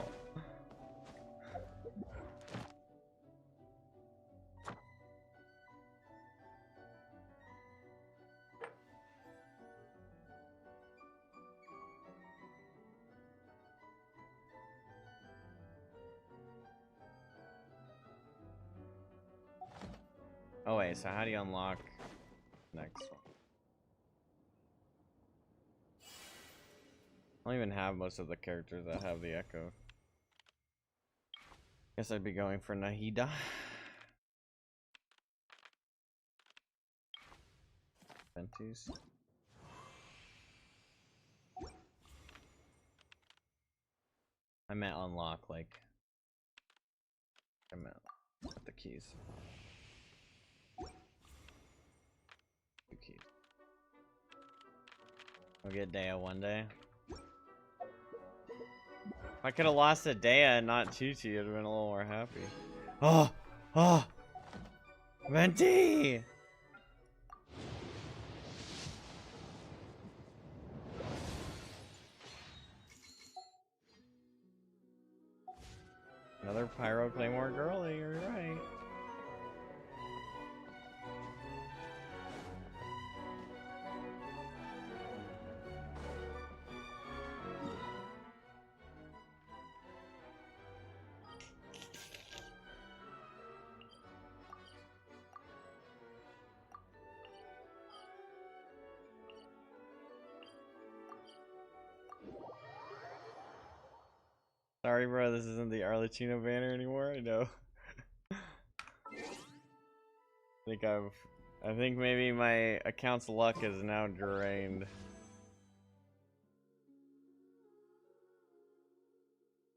Oh wait, so how do you unlock next one? I don't even have most of the characters that have the echo. Guess I'd be going for Nahida. Ventus. I meant unlock, like I meant with the keys. Two keys. I'll get Dea one day. If I could have lost a Dea and not Chi-Chi, I'd have been a little more happy. Oh! Oh! Venti! Another Pyro Claymore girly, you're right. Sorry, bro, this isn't the Arlecchino banner anymore. I know. I think maybe my account's luck is now drained.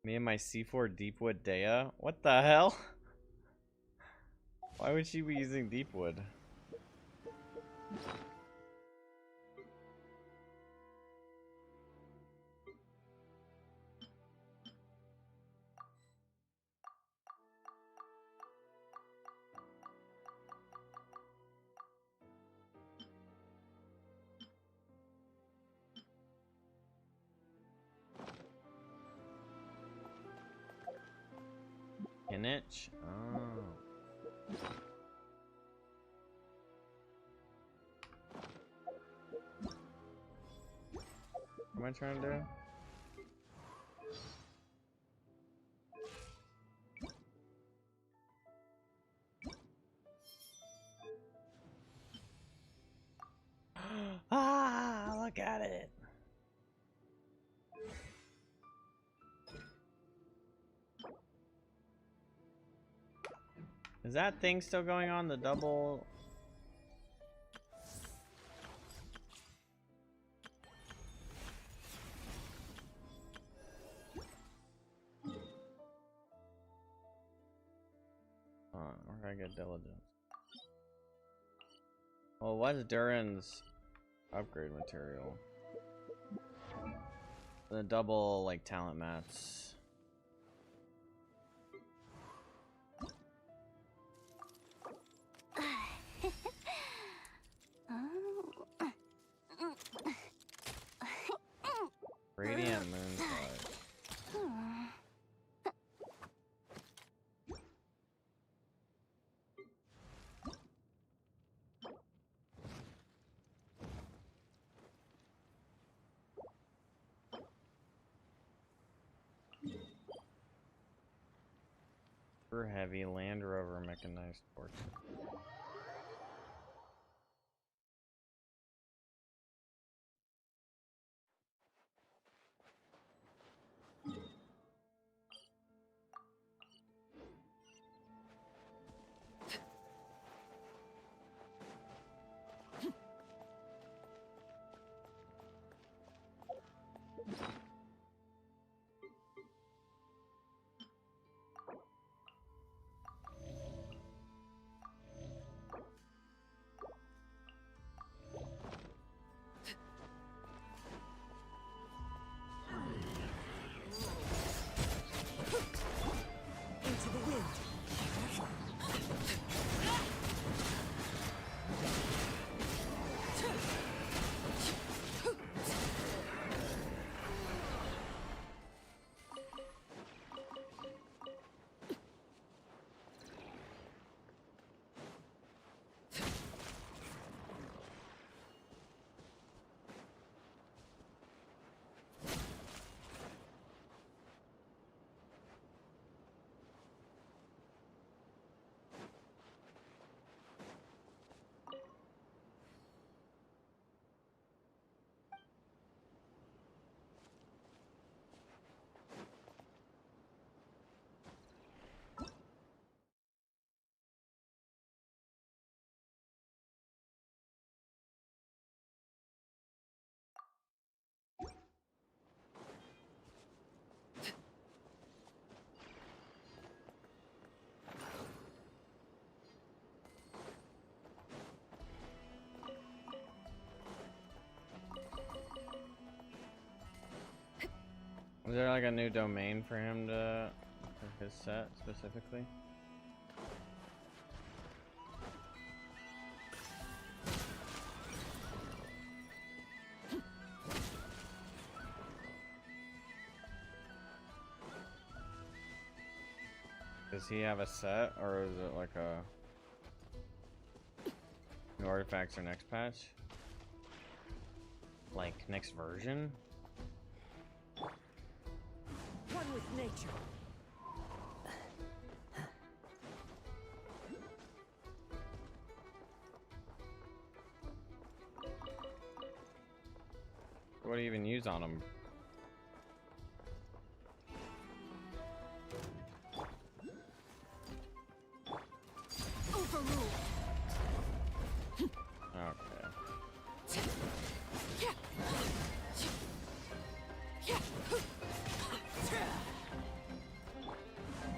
Me and my C4 Deepwood Dea? What the hell? Why would she be using Deepwood? Kinich? Oh. What am I trying to do? Ah, look at it. Is that thing still going on, the double? Where do I get diligence? Well, what's Durin's upgrade material? The double, like, talent mats. Radiant Moonslide. Super heavy Land Rover mechanized torch. Is there like a new domain for him to, for his set specifically? Does he have a set, or is it like a new artifacts or next patch? Like next version? One with nature. What do you even use on him? Overruled. Okay.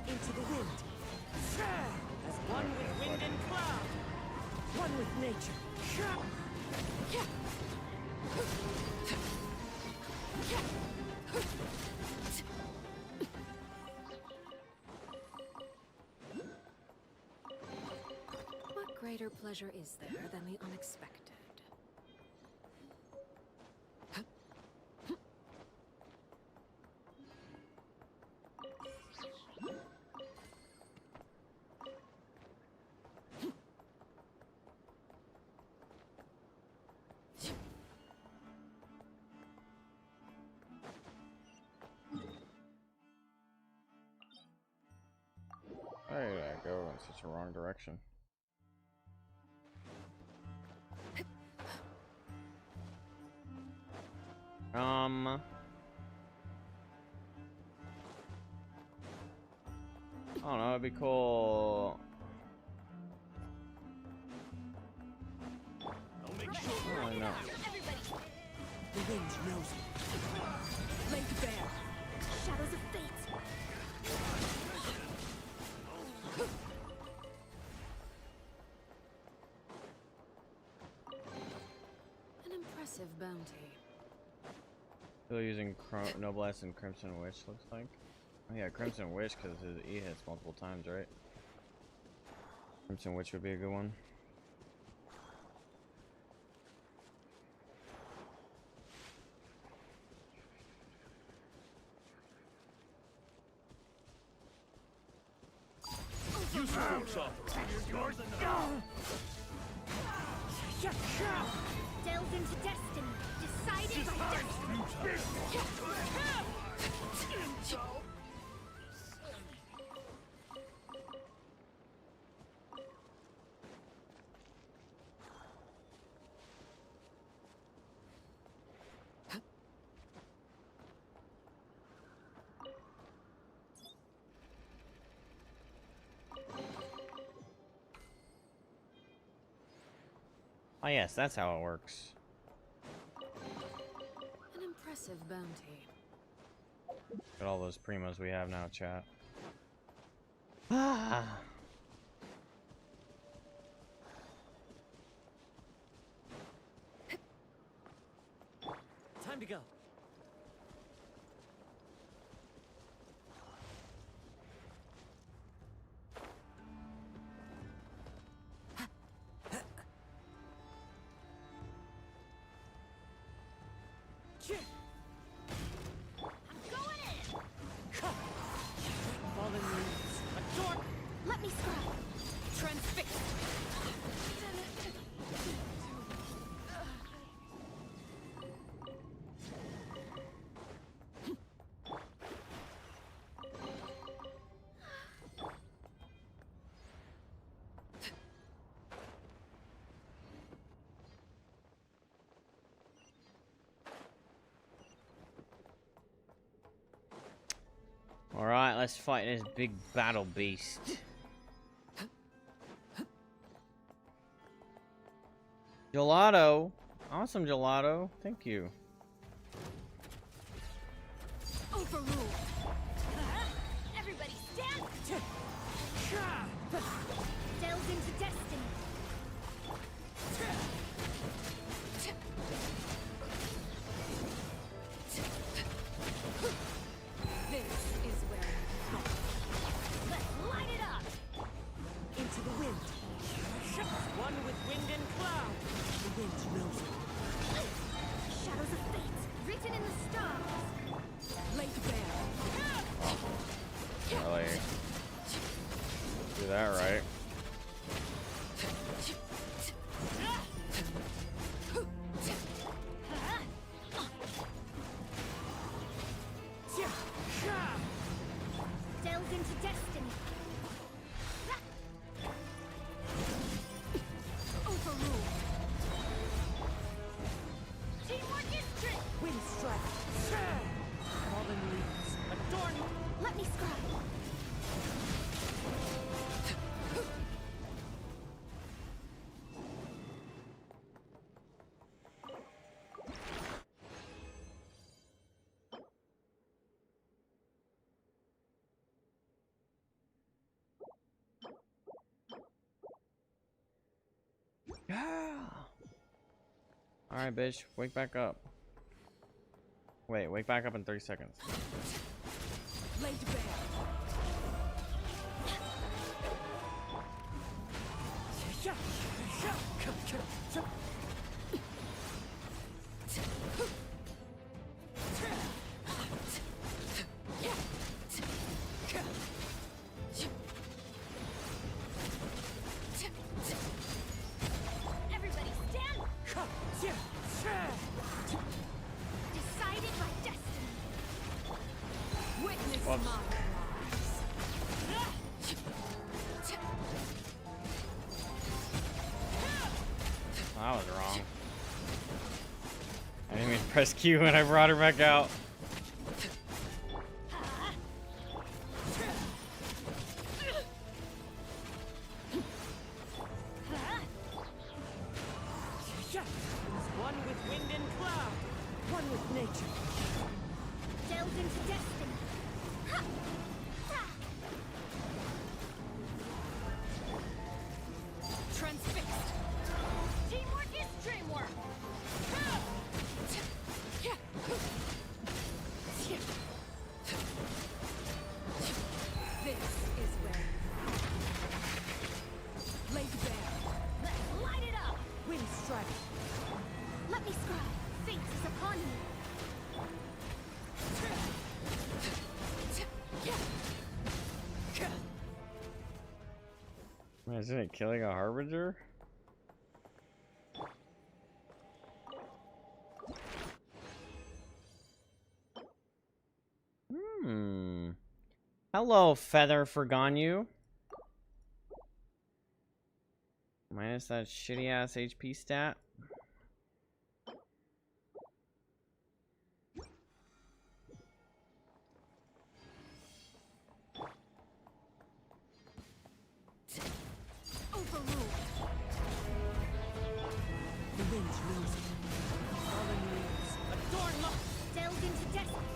Into the wind. As one with wind and cloud. One with nature. What greater pleasure is there than the unexpected? Why did I go in such a wrong direction? I don't know, it'd be cool. I'll make sure. Oh, I know. The wind knows it. Laid bare. Shadows of fate. An impressive bounty. Still using Noblesse and Crimson Witch, looks like. Oh yeah, Crimson Witch, because his E hits multiple times, right? Crimson Witch would be a good one. Use the force authorized. Yours Delve into destiny. Decided by destiny. Oh yes, that's how it works. An impressive bounty. Look at all those primos we have now, chat. Ah. Time to go. I'm going in. Fallen leaves. A dork. Let me scry. Transfixed. Alright, let's fight this big battle beast. Gelato! Awesome gelato. Thank you. Overruled. Everybody stand. Delve into destiny. Yeah. Alright, bitch. Wake back up. Wait, wake back up in 30 seconds. Laid bare. Everybody stand! Decided by destiny. Witness Whoops. my That was wrong. I didn't mean to press Q when I brought her back out. one with wind and cloud, one with nature. Delved into destiny. Transfixed. Teamwork is dreamwork. This is where laid bare. Let's light it up. Wind strike. Let me scribe. Fate is upon me. Man, isn't it killing a harbinger? Hello, Feather Forgone you. Minus that shitty ass HP stat. Overruled. The wind knows it. Fallen leaves adorn my Delved into destiny.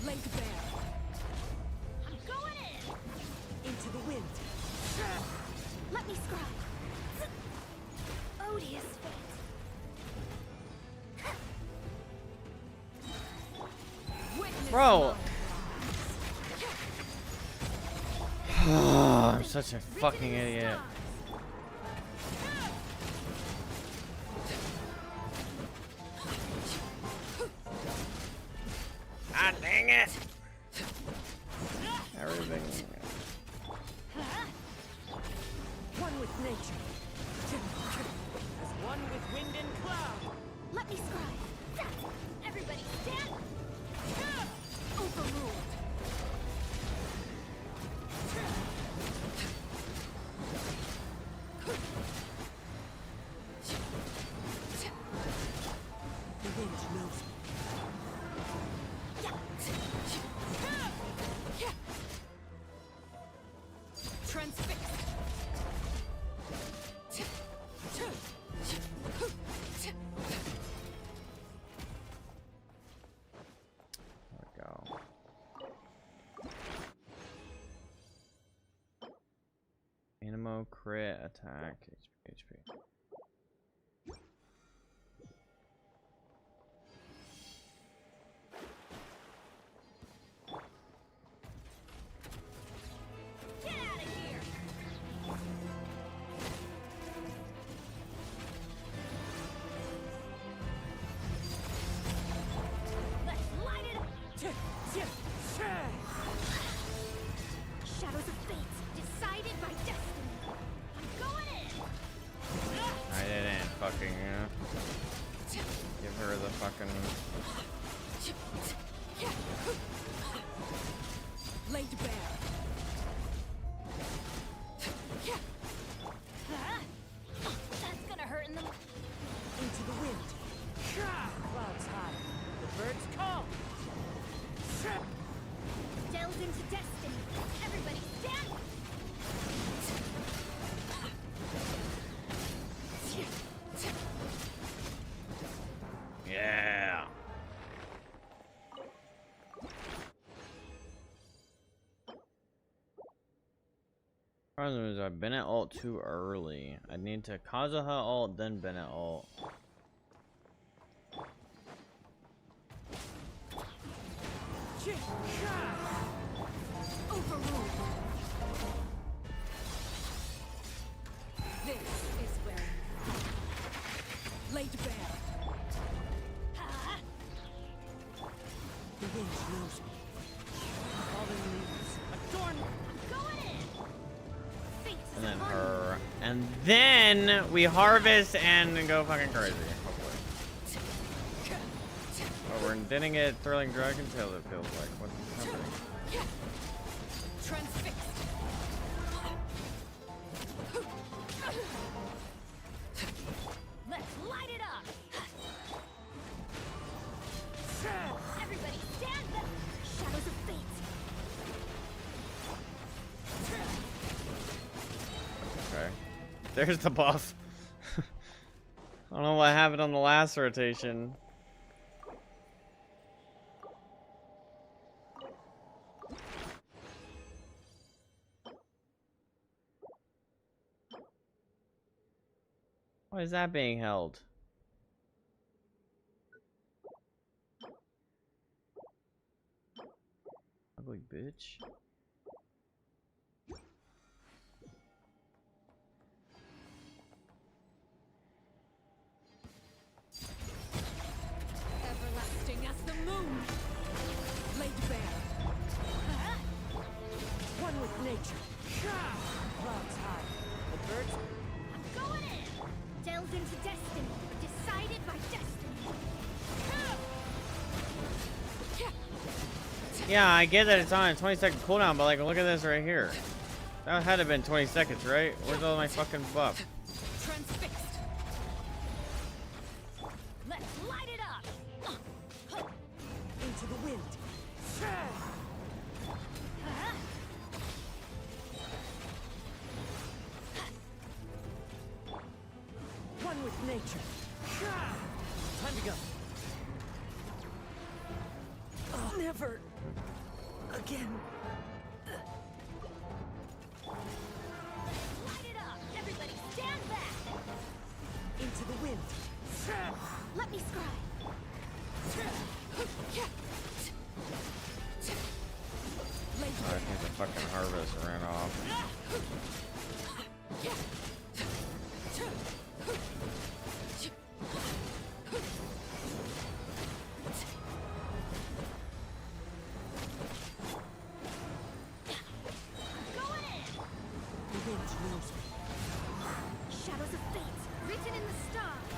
laid bare. I'm going in. Into the wind. Let me scribe. Odious fate. Witness Bro. my I'm such a fucking idiot. Ah, dang it! Everything. one with nature. As one with wind and cloud. Let me scribe. Everybody stand. Overruled. The wind knows it. Transfixed. There we go. Animo crit attack HP. Get out of here. Let's light it up. Shadows of fate, decided by destiny. I'm going in. I didn't fucking give her the fucking. Laid bare. That's gonna hurt in the. Into the wind. Clouds high. The birds call. Delved into destiny. Everybody stand. Problem is, I've been at ult too early. I need to Kazuha ult, then Bennett ult. Overruled. This is where laid bare. The wind knows me. Fallen leaves adorn. I'm going in. And then her. And then we harvest and go fucking crazy. Hopefully. Oh, we're didn't get Thrilling Dragon Tail, it feels like. What's happening? Transfixed. Let's light it up. Everybody stand back. Shadows of fate. Okay. There's the buff. I don't know what happened on the last rotation. Why is that being held? Ugly bitch. Everlasting as the moon. Laid bare. One with nature. Clouds high. The birds. I'm going in. Delve into destiny. Decided by destiny. Yeah, I get that it's on a 20-second cooldown, but like, look at this right here. That had to have been 20 seconds, right? Where's all my fucking buff? Transfixed. Let's light it up. Into the wind. One with nature. Time to go. Never again. Light it up. Everybody stand back. Into the wind. Let me scribe. Oh, I think the fucking harvest ran off. Shadows of fate, written in the stars.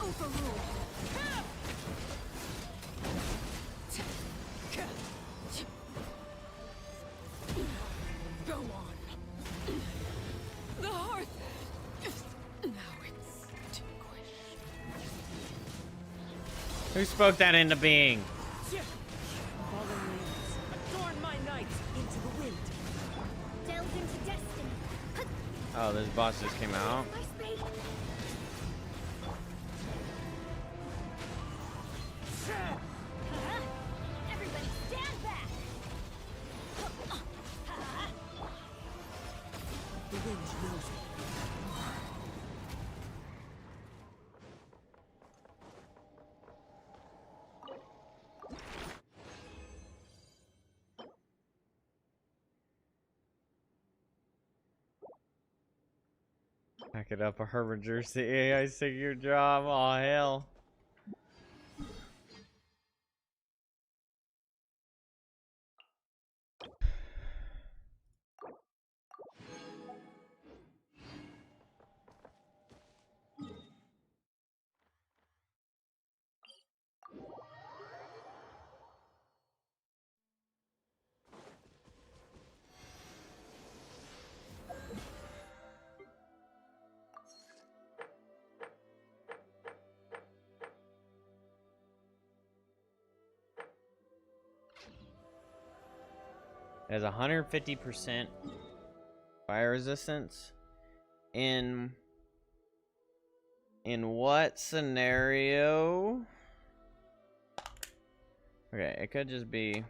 Overruled. Go on. The hearth. Now it's extinguished. Who spoke that into being? Fallen leaves, adorn my night into the wind. Delve into destiny. Oh, this boss just came out. My spade. Everybody stand back. The wind knows me. Back it up, a harbinger. The AI take your job. Aw, hell. It has 150% fire resistance. In what scenario? Okay, it could just be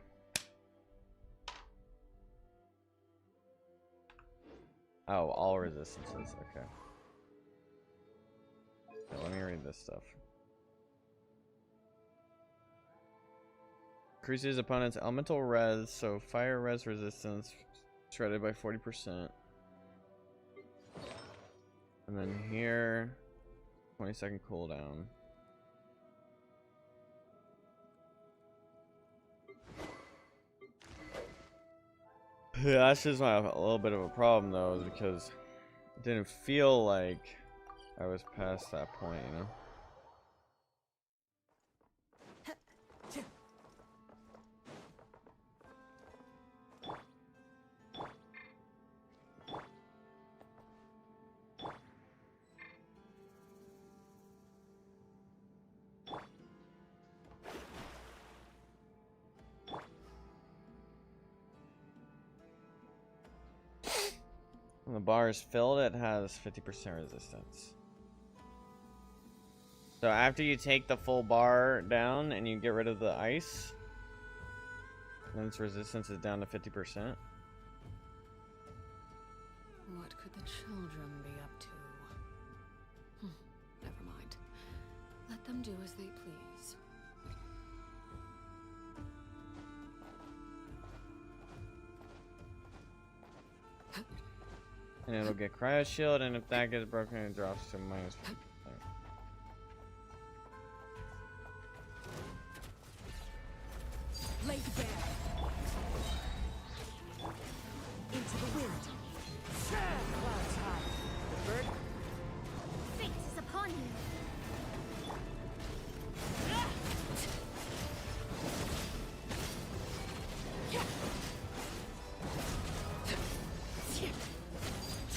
Oh, all resistances. Okay. Let me read this stuff. Increases opponent's elemental res, so fire res resistance shredded by 40%. And then here, 20-second cooldown. Yeah, that's just a little bit of a problem though, because it didn't feel like I was past that point, you know? When the bar is filled, it has 50% resistance. So after you take the full bar down and you get rid of the ice, then its resistance is down to 50%. What could the children be up to? Never mind. Let them do as they please. And it'll get cryo shield, and if that gets broken, it drops to minus 50%. Laid bare. Into the wind. Clouds high. The bird. Fate is upon you.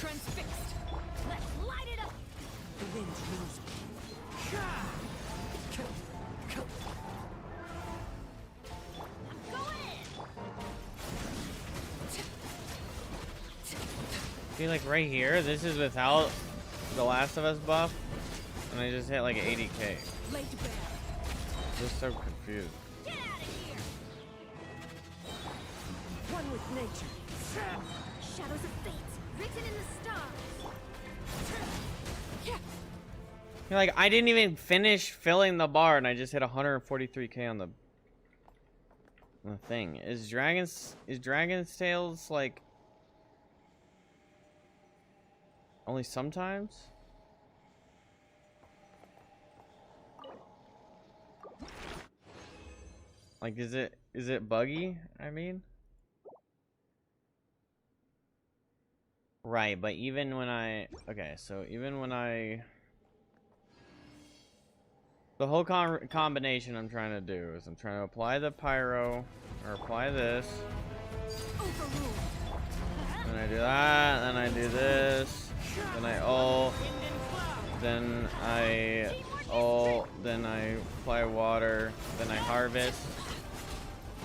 Transfixed. Let's light it up. The wind knows me. I'm going in. See, like right here, this is without the Last of Us buff, and I just hit like 80k. Laid bare. Just so confused. Get out of here. One with nature. Shadows of fate written in the stars. You're like, I didn't even finish filling the bar, and I just hit 143k on the thing. Is Dragon's Tales like only sometimes? Like, is it buggy? I mean, right, but even when the whole combination I'm trying to do is I'm trying to apply the pyro, or apply this, Overruled. then I do that, then I do this, then I ult, then I ult, then I apply water, then I harvest.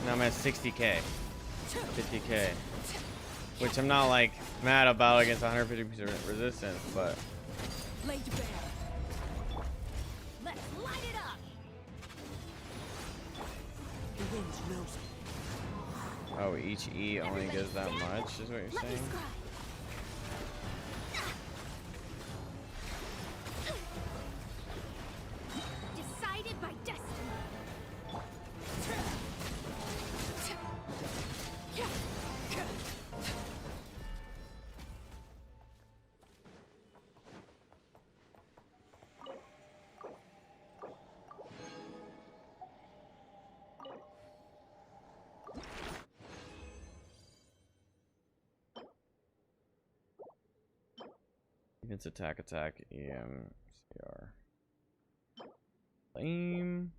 Now I'm at 60k, 50k, which I'm not like mad about against 150% resistance, but Laid bare. Let's light it up. The wind knows me. oh, each E only gives that much, is what you're Let me saying? scry. Decided by destiny. It's attack, EM, CR. Flame.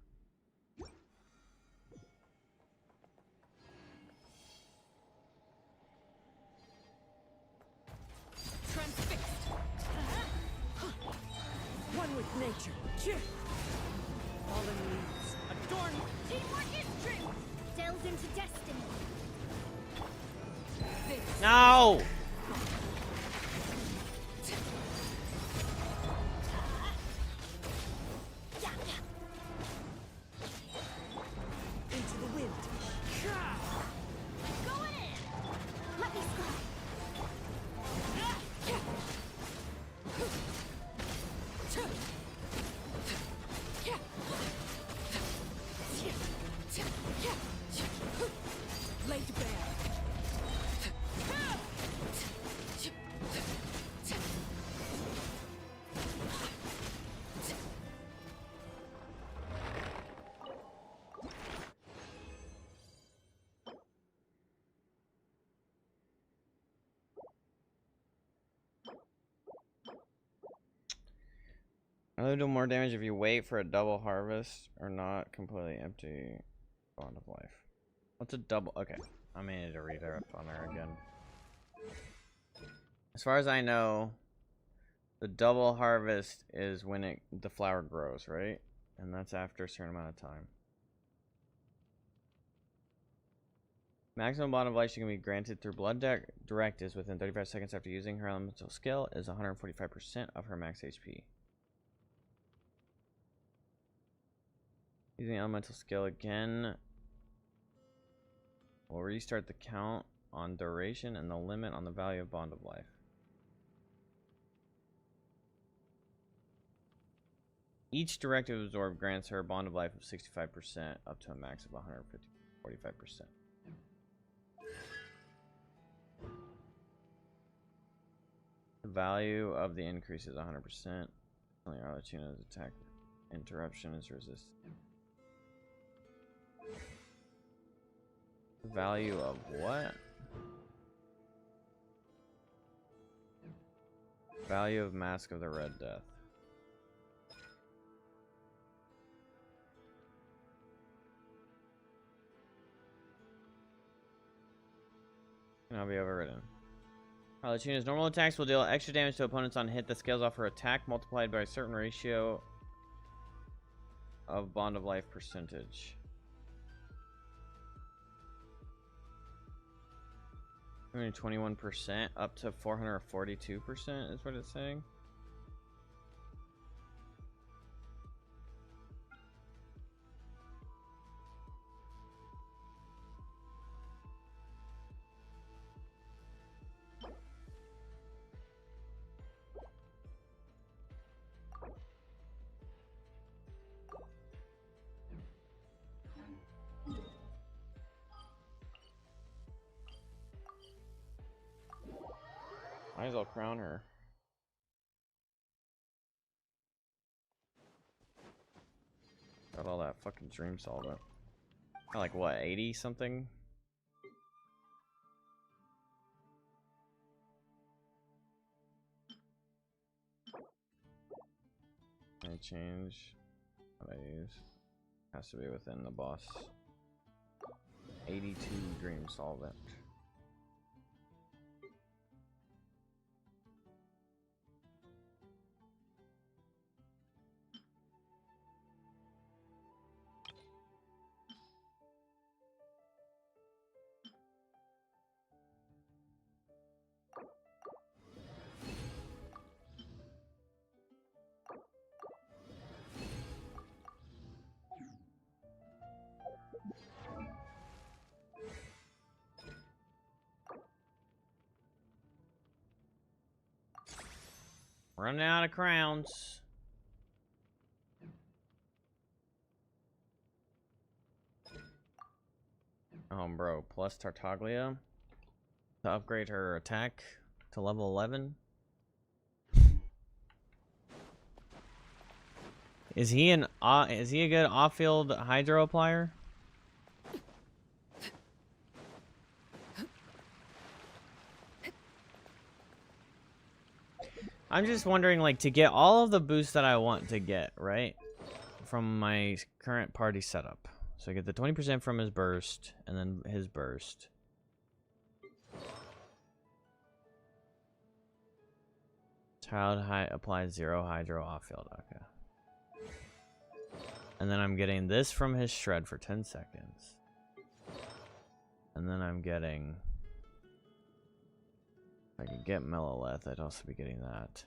Transfixed. One with nature. Fallen leaves. Adorn. Teamwork is true. Delves into destiny. No! Into the wind. Going in. Let me scry. Only do more damage if you wait for a double harvest or not completely empty bond of life. What's a double? Okay, I may need to read it up on there again. As far as I know, the double harvest is when the flower grows, right? And that's after a certain amount of time. Maximum bond of life she can be granted through blood direct is within 35 seconds after using her elemental skill is 145% of her max HP. Using elemental skill again will restart the count on duration and the limit on the value of bond of life. Each directive absorb grants her a bond of life of 65% up to a max of 145%. The value of the increase is 100%. Only Arlecchino's attack interruption is resisted. The value of what? Value of Mask of the Red Death. Can now be overridden. Arlecchino's normal attacks will deal extra damage to opponents on hit that scales off her attack multiplied by a certain ratio of bond of life percentage. 21% up to 442% is what it's saying. Might as well crown her. Got all that fucking dream solvent. Got like what, 80 something? Can I change what I use? Has to be within the boss. 82 dream solvent. Running out of crowns. Bro, plus Tartaglia to upgrade her attack to level 11. Is he a good off-field hydro applier? I'm just wondering, like, to get all of the boosts that I want to get, right, from my current party setup. So I get the 20% from his burst, and then his burst. Child applies 0 hydro off-field, okay. And then I'm getting this from his shred for 10 seconds. And then I'm getting... If I could get Meloleth, I'd also be getting that.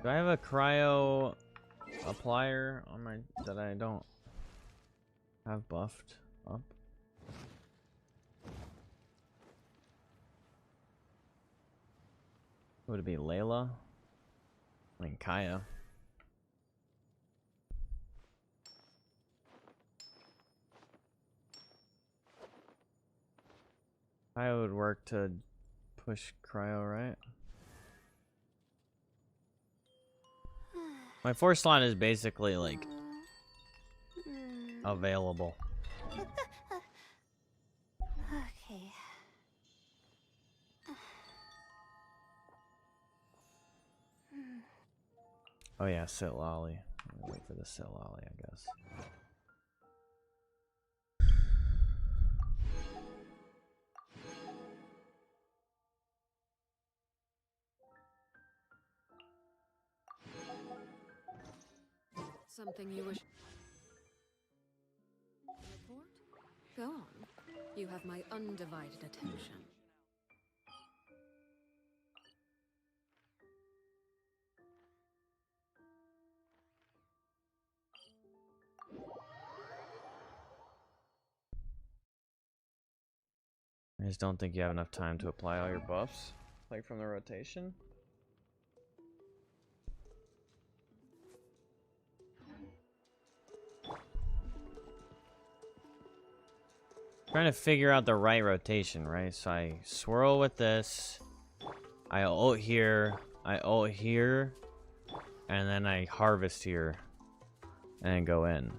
Do I have a cryo applier on my that I don't have buffed up? Would it be Layla? I mean Kaya. Kaya would work to push cryo, right? My 4th slot is basically like available. Oh yeah, sit lolly. Wait for the sit lolly, I guess. Something you wish. Report? Go on. You have my undivided attention. I just don't think you have enough time to apply all your buffs, like from the rotation. Trying to figure out the right rotation, right? So I swirl with this, I ult here, and then I harvest here, and then go in.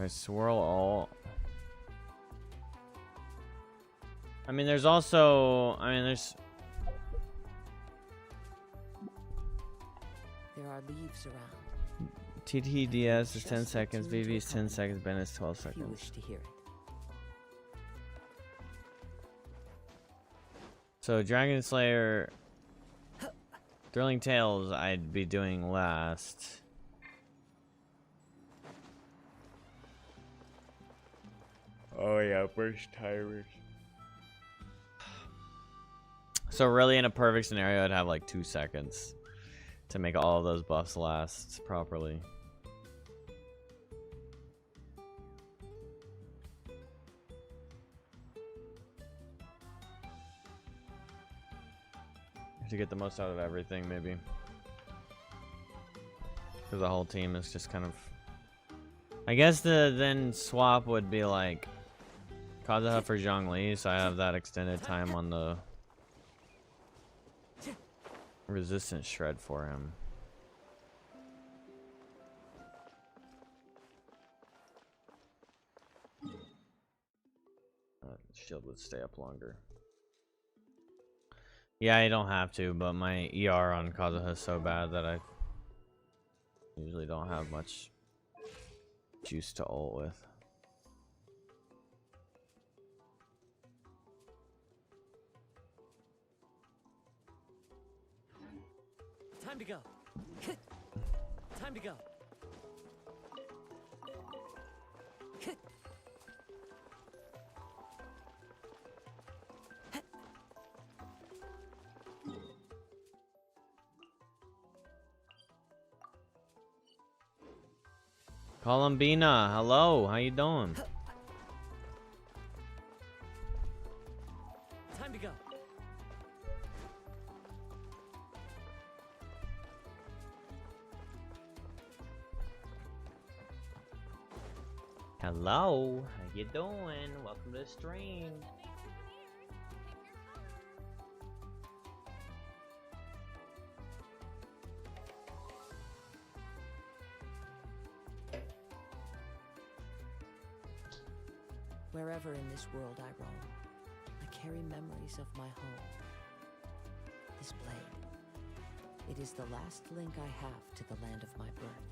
I swirl all. I mean, there's also, there's. There are leaves around. TTDS is 10 seconds, VV is 10 seconds, Ben is 12 If you seconds. wish to hear it. So Dragon Slayer, Thrilling Tales, I'd be doing last. Oh yeah, burst tires. So really, in a perfect scenario, I'd have like 2 seconds to make all of those buffs last properly. To get the most out of everything, maybe. Because the whole team is just kind of... I guess the then swap would be like Kazuha for Zhongli, so I have that extended time on the resistance shred for him. Shield would stay up longer. Yeah, I don't have to, but my ER on Kazuha is so bad that I usually don't have much juice to ult with. Time to go. Time to go. Columbina, hello, how you doing? Time to go. Hello, how you doing? Welcome to the stream. Wherever in this world I roam, I carry memories of my home. This blade, it is the last link I have to the land of my birth.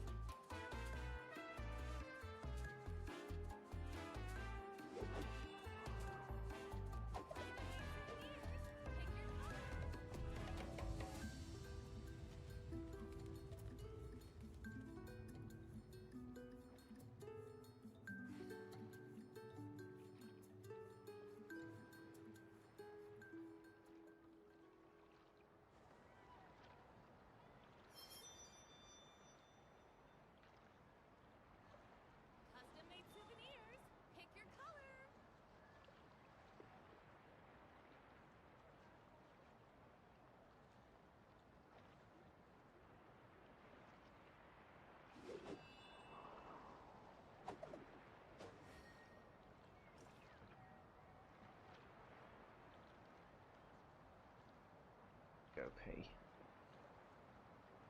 OP.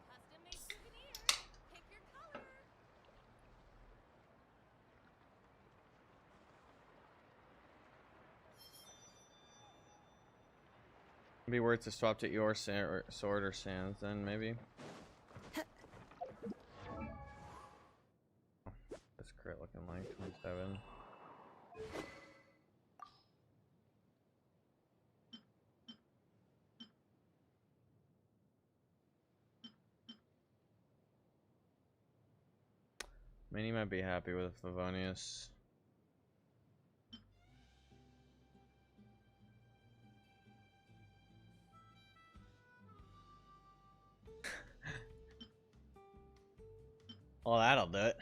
Custom-made souvenirs. Pick your color. It'd be worth to swap to your sword or sands then maybe. This crit looking like 27. I mean, he might be happy with Favonius. Well, that'll do it.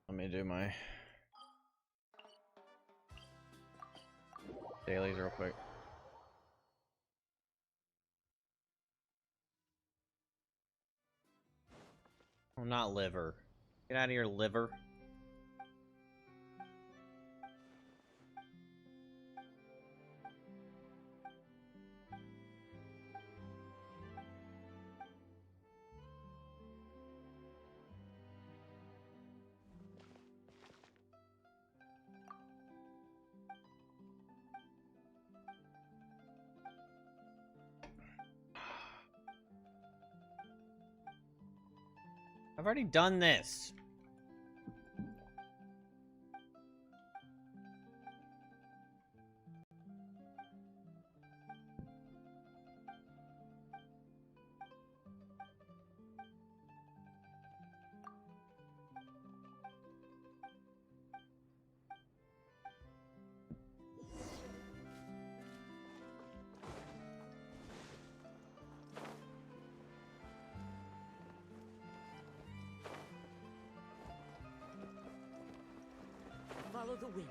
Let me do my dailies real quick. Oh, not liver. Get out of here, liver. I've already done this. Follow the wind.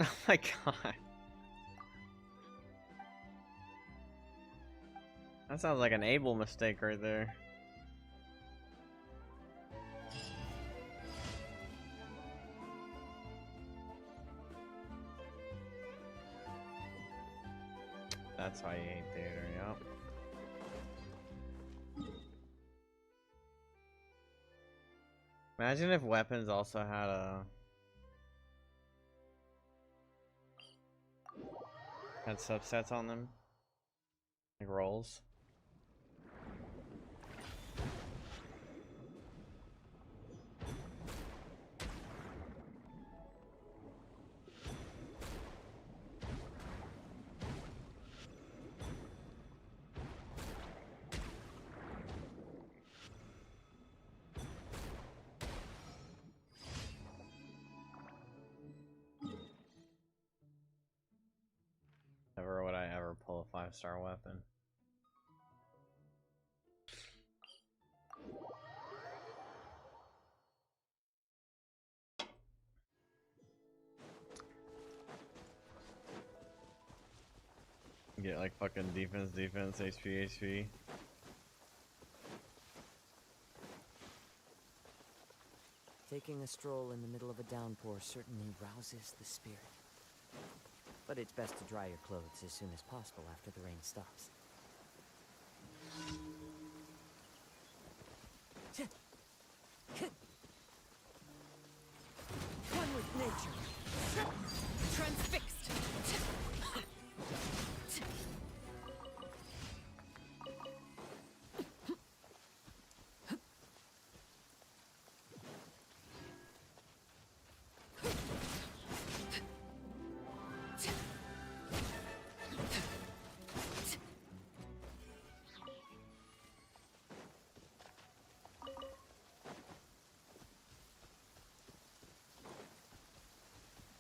Oh my god. That sounds like an able mistake right there. That's why you hate theater, yep. Imagine if weapons also had subsets on them. Like rolls. Never would I ever pull a 5-star weapon. Get like fucking defense, HP, HP. Taking a stroll in the middle of a downpour certainly rouses the spirit. But it's best to dry your clothes as soon as possible after the rain stops. One with nature. Transfixed.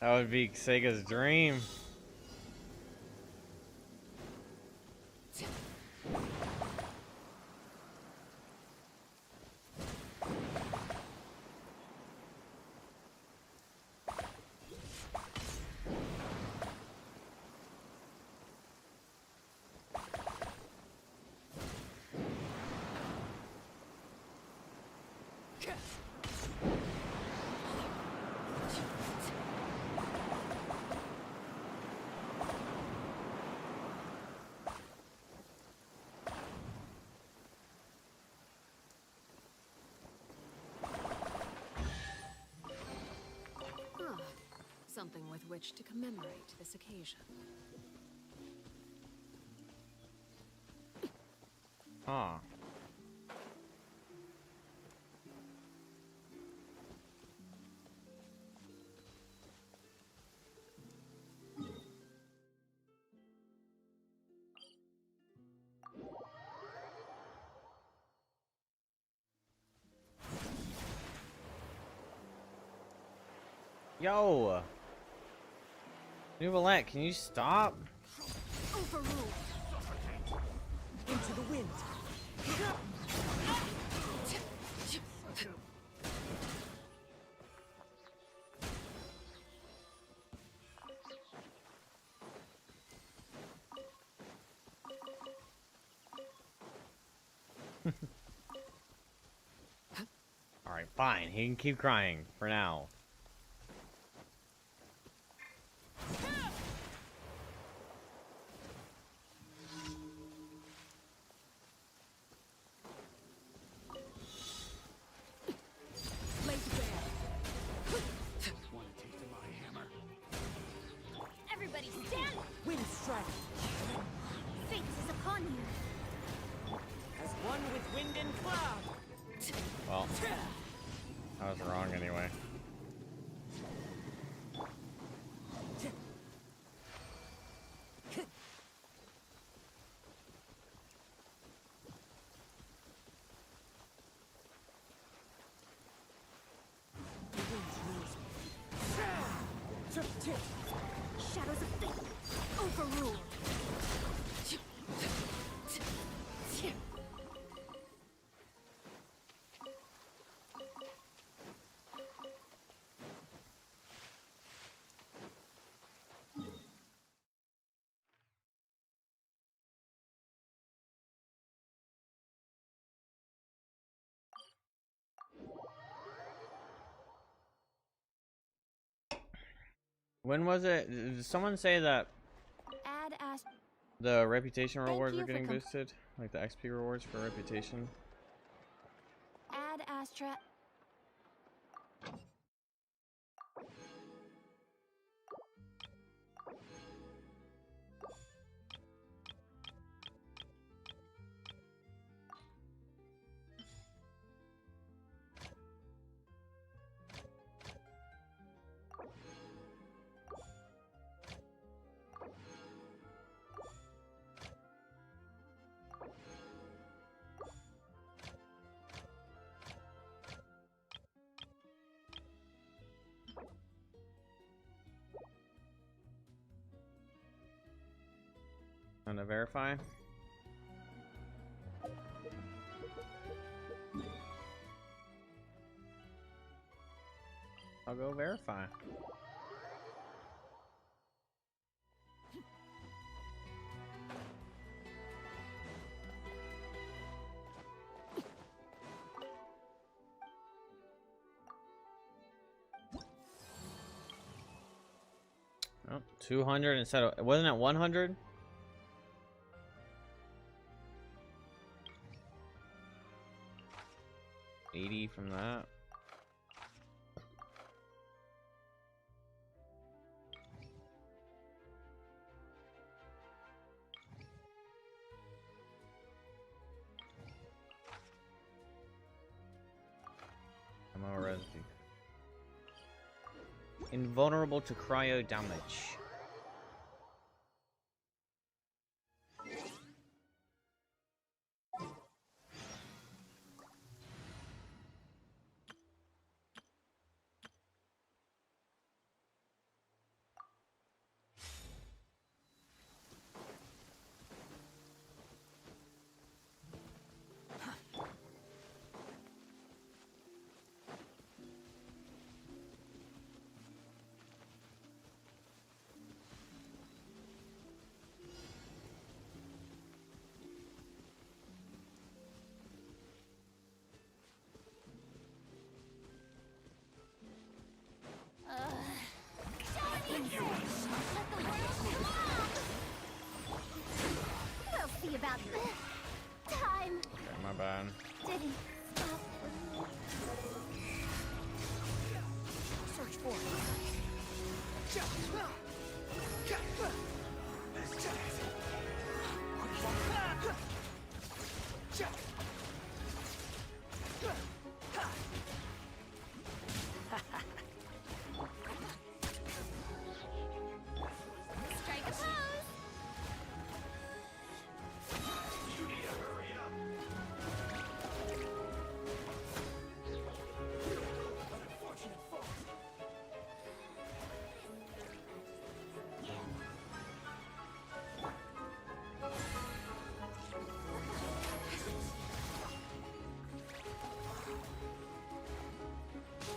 That would be Sega's dream. Something with which to commemorate this occasion. Ah. Yo! Nuvalette, can you stop? Overruled. Into the wind. Alright, fine. He can keep crying for now. Want a taste of my hammer? Everybody stand! Wind strike. Fate is upon you. As one with wind and cloud. Well, I was wrong anyway. Shadows of fate. Overruled. When was it? Did someone say that Add as the reputation Thank rewards you were for getting com- boosted? Like the XP rewards for reputation? add Astra. Trying to verify? I'll go verify. Oh, 200 instead of, wasn't it 100? $80 from that. Ammo residue. Invulnerable to cryo damage. We'll see about time. Okay, my bad. Didn't stop. Search for strike a pose.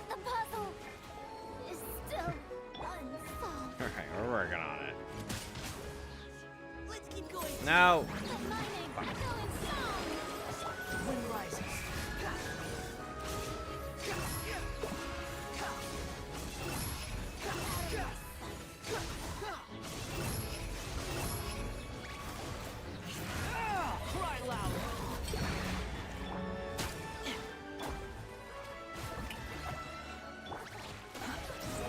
The puzzle is still unsolved. Alright, we're working on it. Let's keep going. No! Let my name echo in song. Wind rises. Cry loud.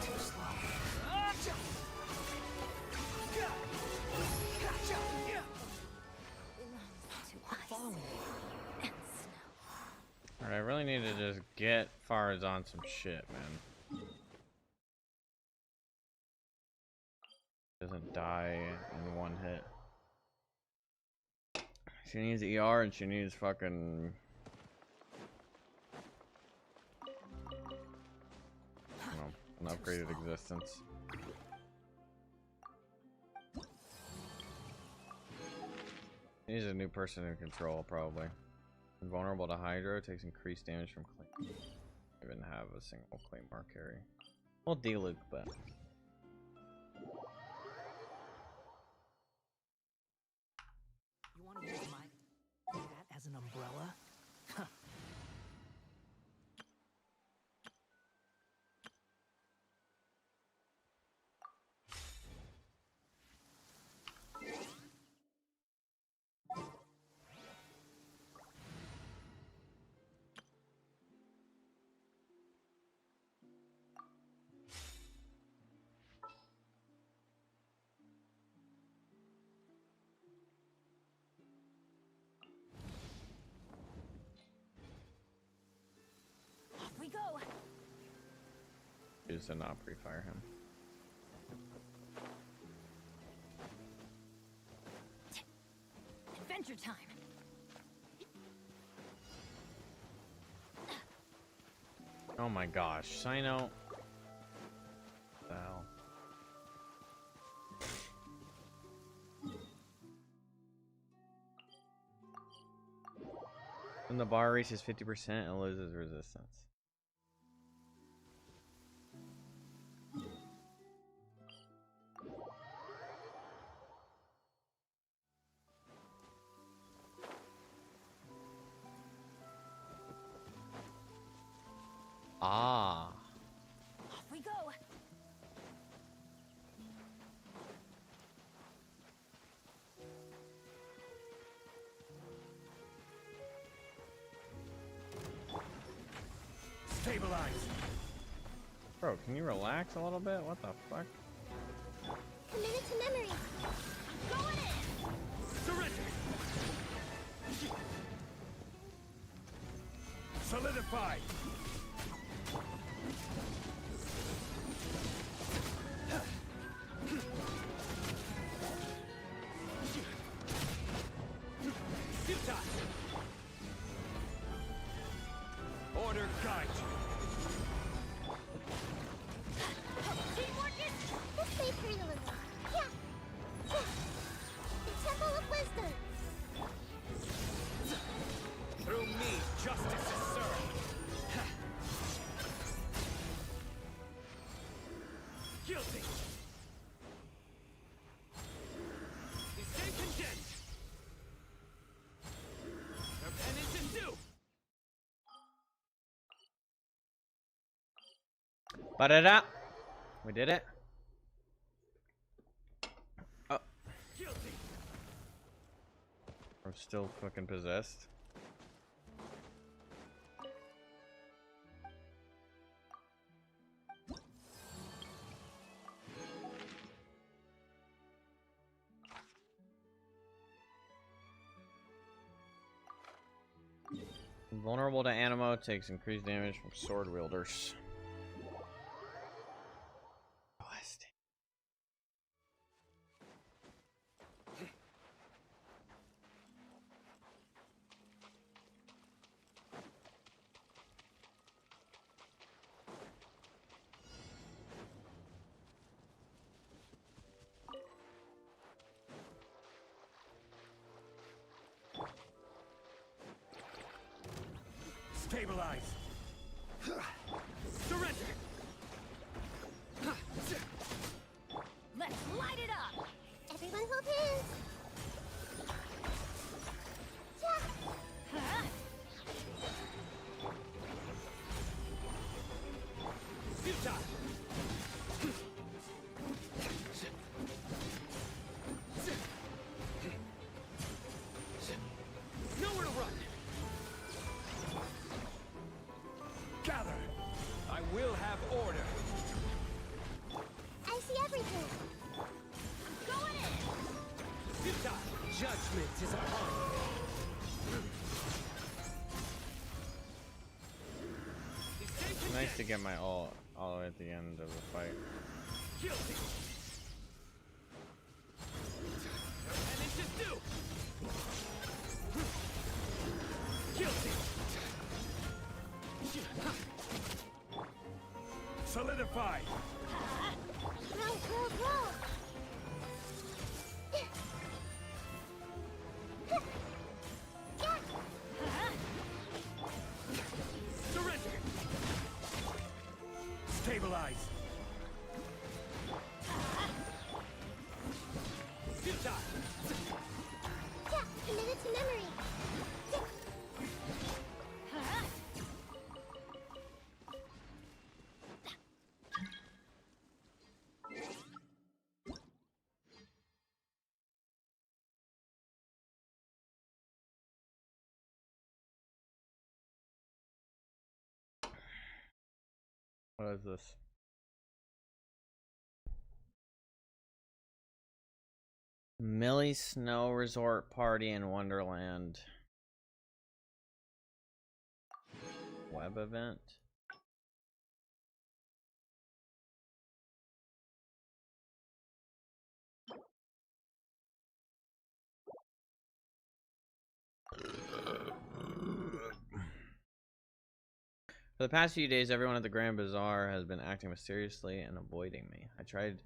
Too slow. Following me. And snow. Alright, I really need to just get Farz on some shit, man. Doesn't die in one hit. She needs ER and she needs fucking... an upgraded existence. She needs a new person in control, probably. Invulnerable to Hydro, takes increased damage from Claim. Even have a single Claymore carry. Well, D-Luke, but... You want to use my cat as an umbrella? Huh. Off we go. Choose to not pre-fire him. Adventure time. Oh my gosh, Sino. What the hell? When the bar reaches 50%, it loses resistance. Ah. Off we go. Stabilize. Bro, can you relax a little bit? What the fuck? Committed to memory. Going in. Surrender. Solidify. Order guide you. Teamwork is... This may hurt a little. Yeah. The Temple of Wisdom. Through me, justice is served. Guilty. Escape condemned. No penance is due. Ba-da-da! We did it. Oh. Guilty. I'm still fucking possessed. Vulnerable to animo, takes increased damage from sword wielders. Blast. Stabilize. Surrender. Let's light it up! Everyone hold hands. Yeah. Huh? Futile. Nowhere to run. Gather. I will have order. I see everything. Going in! Futile. Judgment is upon you. Nice to get my ult all the way at the end of the fight. Guilty. And it's just due. Guilty. Solidify. Roll, roll, roll. Surrender. Stabilize. Futile. Yeah, committed to memory. What is this? Millie Snow Resort Party in Wonderland. Web event. For the past few days, everyone at the Grand Bazaar has been acting mysteriously and avoiding me. I tried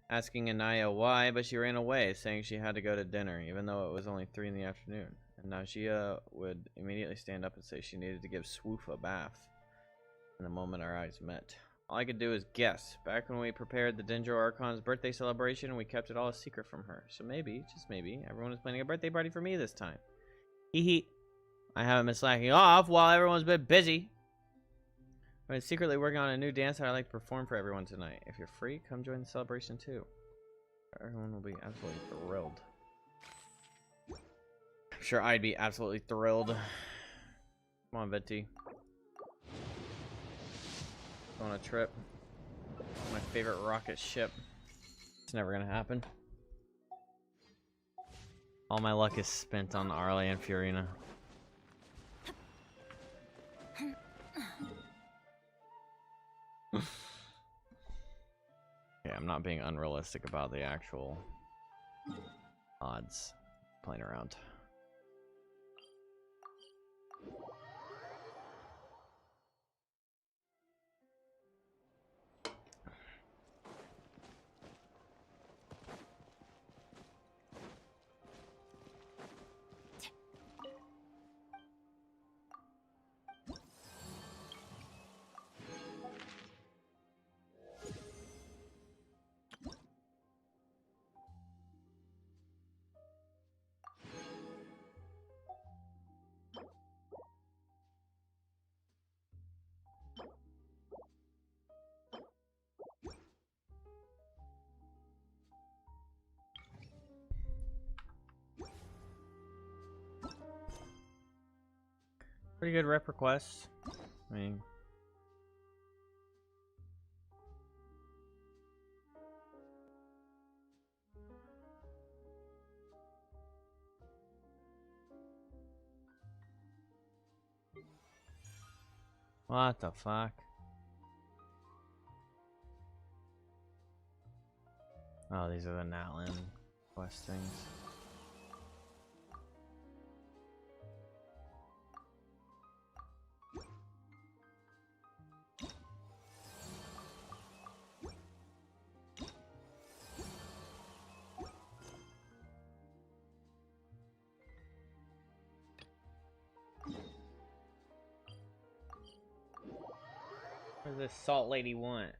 asking Anaya why, but she ran away, saying she had to go to dinner, even though it was only 3 in the afternoon. And Najia would immediately stand up and say she needed to give Swoof a bath. And the moment our eyes met, all I could do is guess. Back when we prepared the Dendro Archon's birthday celebration, we kept it all a secret from her. So maybe, just maybe, everyone is planning a birthday party for me this time. Hee hee. I haven't been slacking off while everyone's been busy. I've been secretly working on a new dance that I'd like to perform for everyone tonight. If you're free, come join the celebration too. Everyone will be absolutely thrilled. I'm sure I'd be absolutely thrilled. Come on, Venti. Go on a trip. My favorite rocket ship. It's never gonna happen. All my luck is spent on Arle and Fiorina. Yeah, I'm not being unrealistic about the actual odds. Playing around. Pretty good rep requests. I mean, what the fuck? Oh, these are the Natlin quest things. What does this salt lady want?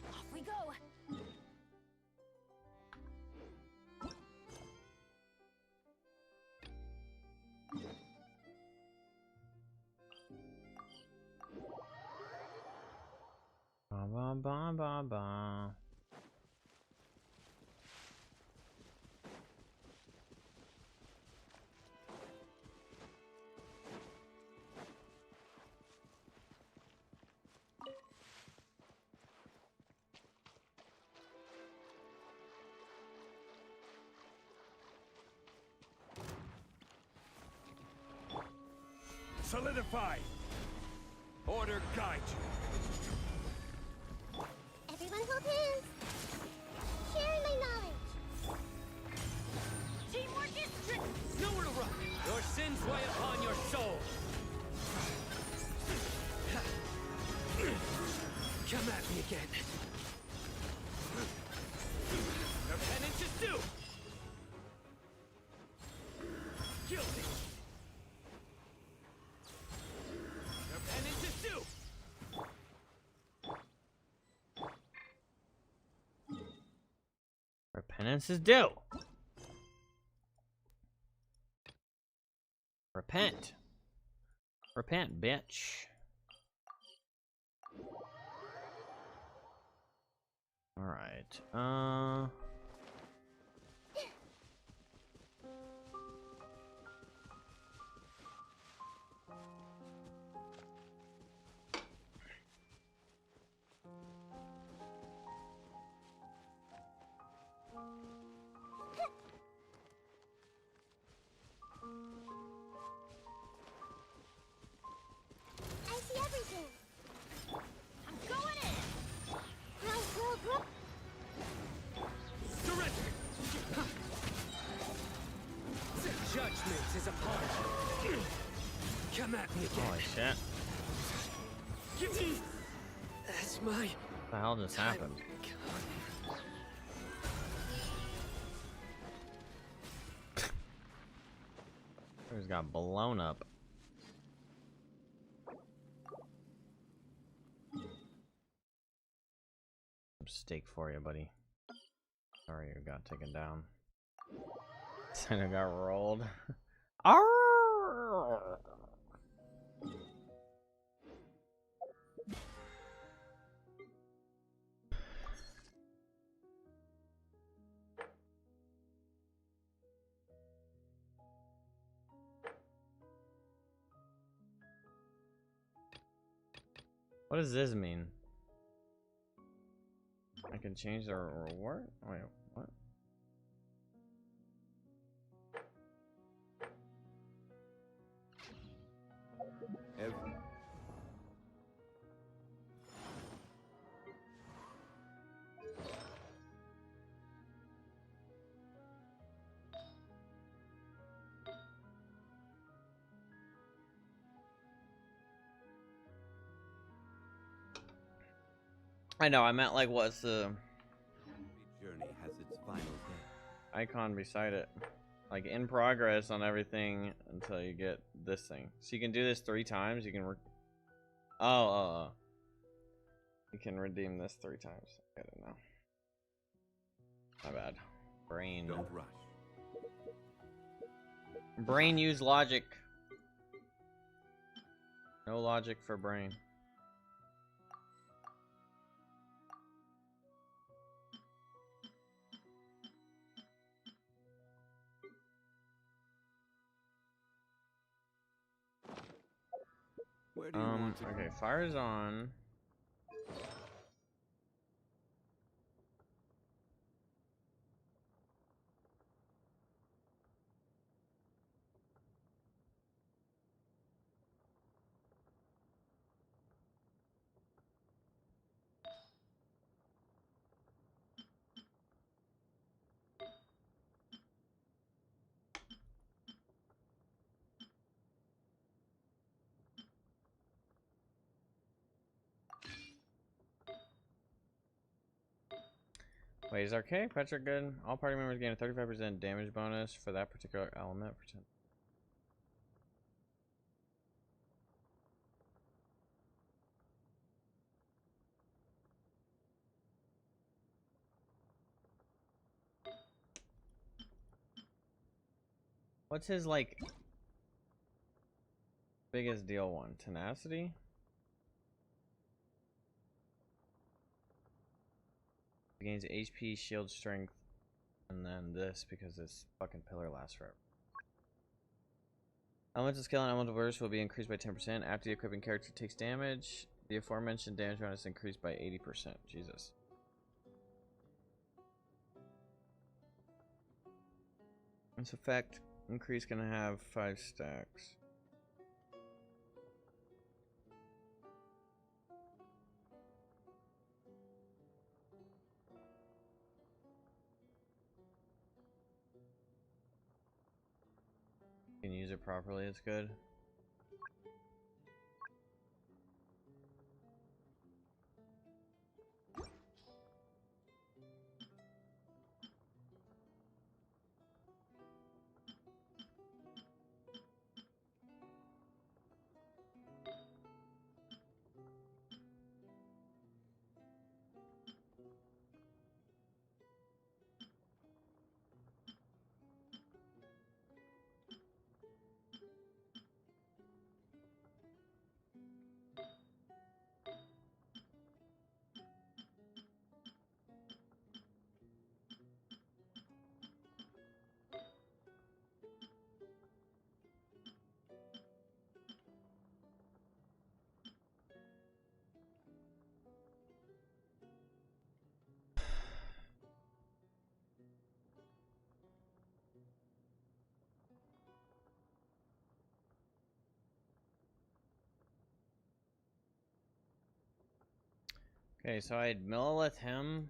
Off we go. Ba ba ba ba ba. Solidify! Order guide you. Everyone hold hands. Sharing my knowledge. Teamwork is Nowhere to run! Your sins weigh upon your soul! Come at me again. Your penance is due! Guilty! Your penance is due! Repentance is due. Repent. Repent, bitch. Alright. I see everything. I'm going in. Grow. Surrender! The judgment is upon you. Come at me again. Holy shit. That's my What the hell just time. happened? Who's got blown up? Some steak for you, buddy. Sorry you got taken down. Senna got rolled. Arrgh! What does this mean? I can change the reward? Wait, what? I know, I meant like what's the Journey has its final day. icon beside it? Like in progress on everything until you get this thing. So you can do this 3 times. You can you can redeem this 3 times. I don't know. My bad. Brain. Don't rush. Brain use logic. No logic for brain. Where do you want to Okay, go? fire's on. Wait, is Archaic Petra good? All party members gain a 35% damage bonus for that particular element. What's his, like, biggest deal one? Tenacity? Gains HP, shield strength, and then this because this fucking pillar lasts forever. Elemental skill and elemental burst will be increased by 10% after the equipping character takes damage. The aforementioned damage bonus increased by 80%. Jesus. This effect increase gonna have 5 stacks. You can use it properly, it's good. Okay, so I'd Millilith him.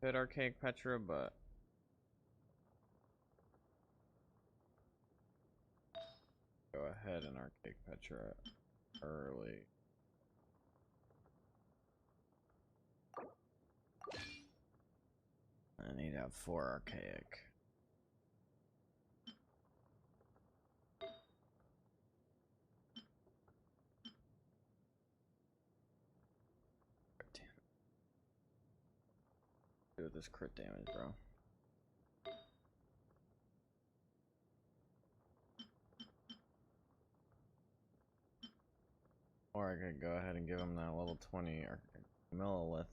Could Archaic Petra, but go ahead and Archaic Petra early. I need to have 4 Archaic. with this crit damage, bro. Or I could go ahead and give him that level 20 or millilith.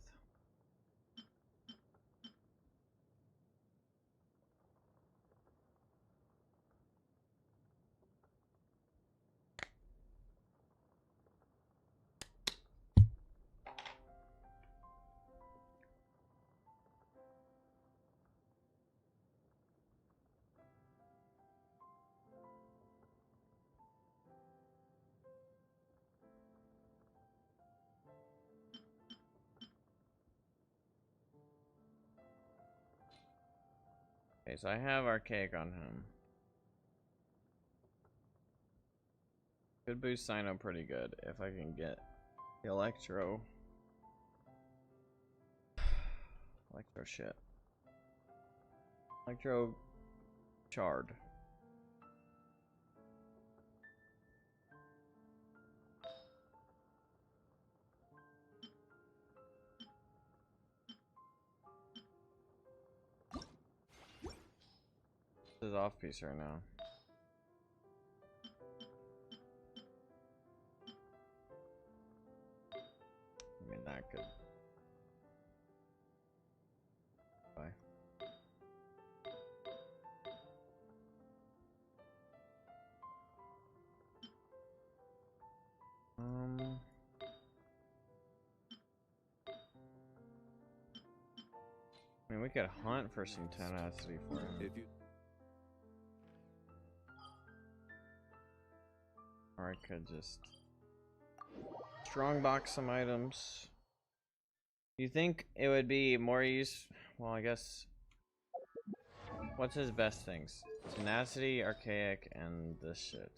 Okay, so I have Archaic on him. Could boost Sino pretty good if I can get the Electro. Electro shit. Electro Chard. This is off piece right now. I mean, that could. Bye. I mean, we could hunt for some tenacity for him. Or I could just strongbox some items. You think it would be more use? Well, I guess. What's his best things? Tenacity, Archaic, and this shit.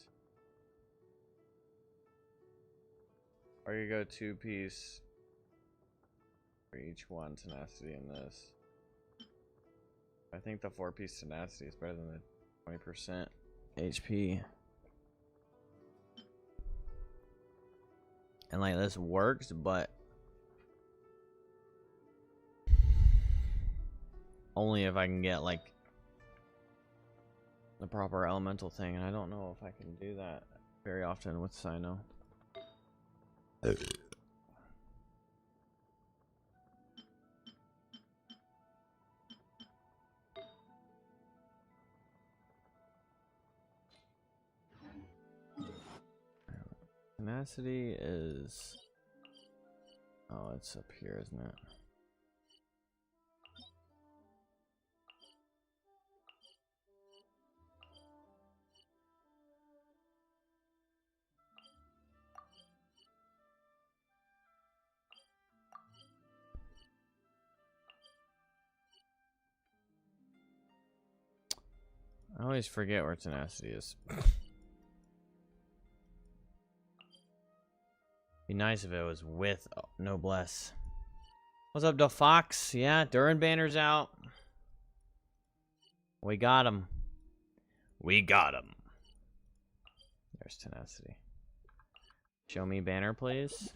Or you go 2-piece for each one, Tenacity and this. I think the 4-piece Tenacity is better than the 20% HP. And like this works, but only if I can get like the proper elemental thing, and I don't know if I can do that very often with Sino. Tenacity is... Oh, it's up here, isn't it? I always forget where Tenacity is. Be nice if it was with Noblesse. What's up, DeFox? Yeah, Durin banner's out. We got him. We got him. There's Tenacity. Show me banner, please.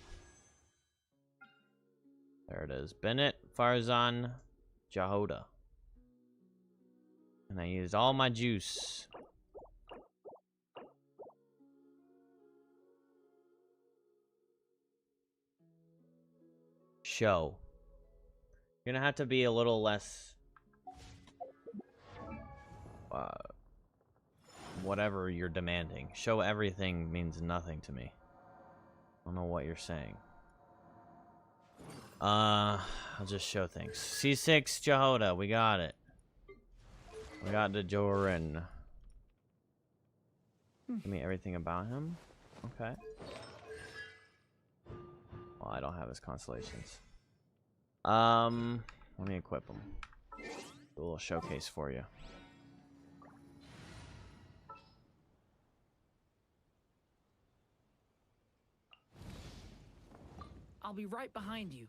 There it is. Bennett, Farzan, Jahoda. And I used all my juice. Show. You're gonna have to be a little less whatever you're demanding. Show everything means nothing to me. I don't know what you're saying. I'll just show things. C6 Jahoda, we got it. We got the Durin. Give me everything about him. Okay. Well, I don't have his constellations. Let me equip him. Do a little showcase for you. I'll be right behind you.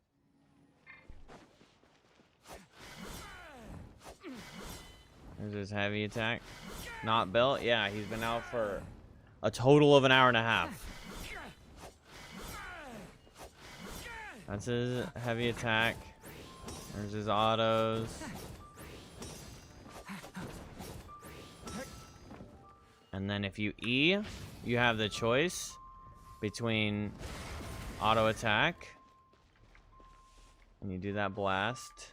There's his heavy attack. Not built? Yeah, he's been out for a total of an hour and a half. That's his heavy attack. There's his autos. And then if you E, you have the choice between auto attack. And you do that blast.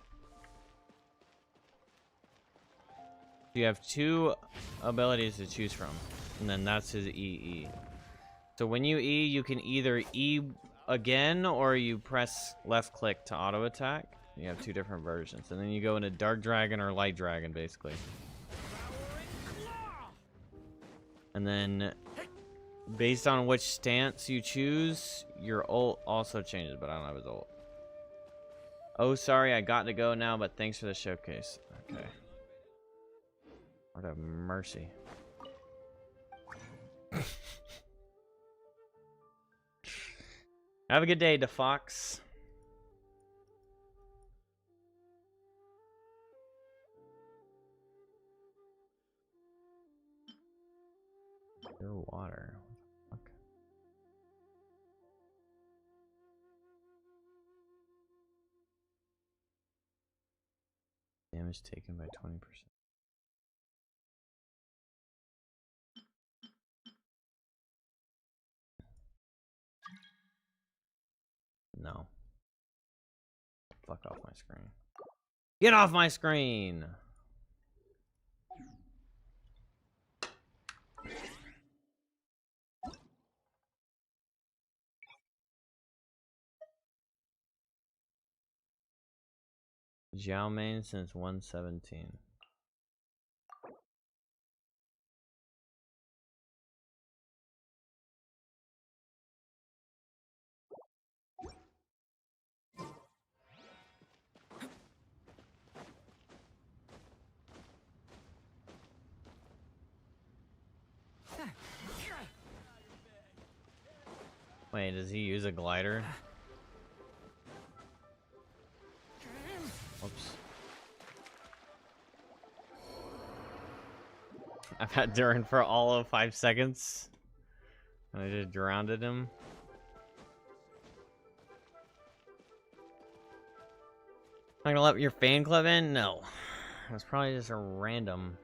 You have 2 abilities to choose from. And then that's his EE. So when you E, you can either E again or you press left click to auto attack. You have 2 different versions. And then you go into Dark Dragon or Light Dragon, basically. And then, based on which stance you choose, your ult also changes, but I don't have his ult. Oh, sorry, I got to go now, but thanks for the showcase. Okay. Lord have mercy. Have a good day, DeFox. Pure water. What the fuck? Damage taken by 20%. No. Fuck off my screen. Get off my screen! Zhao Main since 117. Wait, does he use a glider? Whoops. I've had Durin for all of 5 seconds. And I just drowned him. Not gonna let your fan club in? No. That's probably just a random.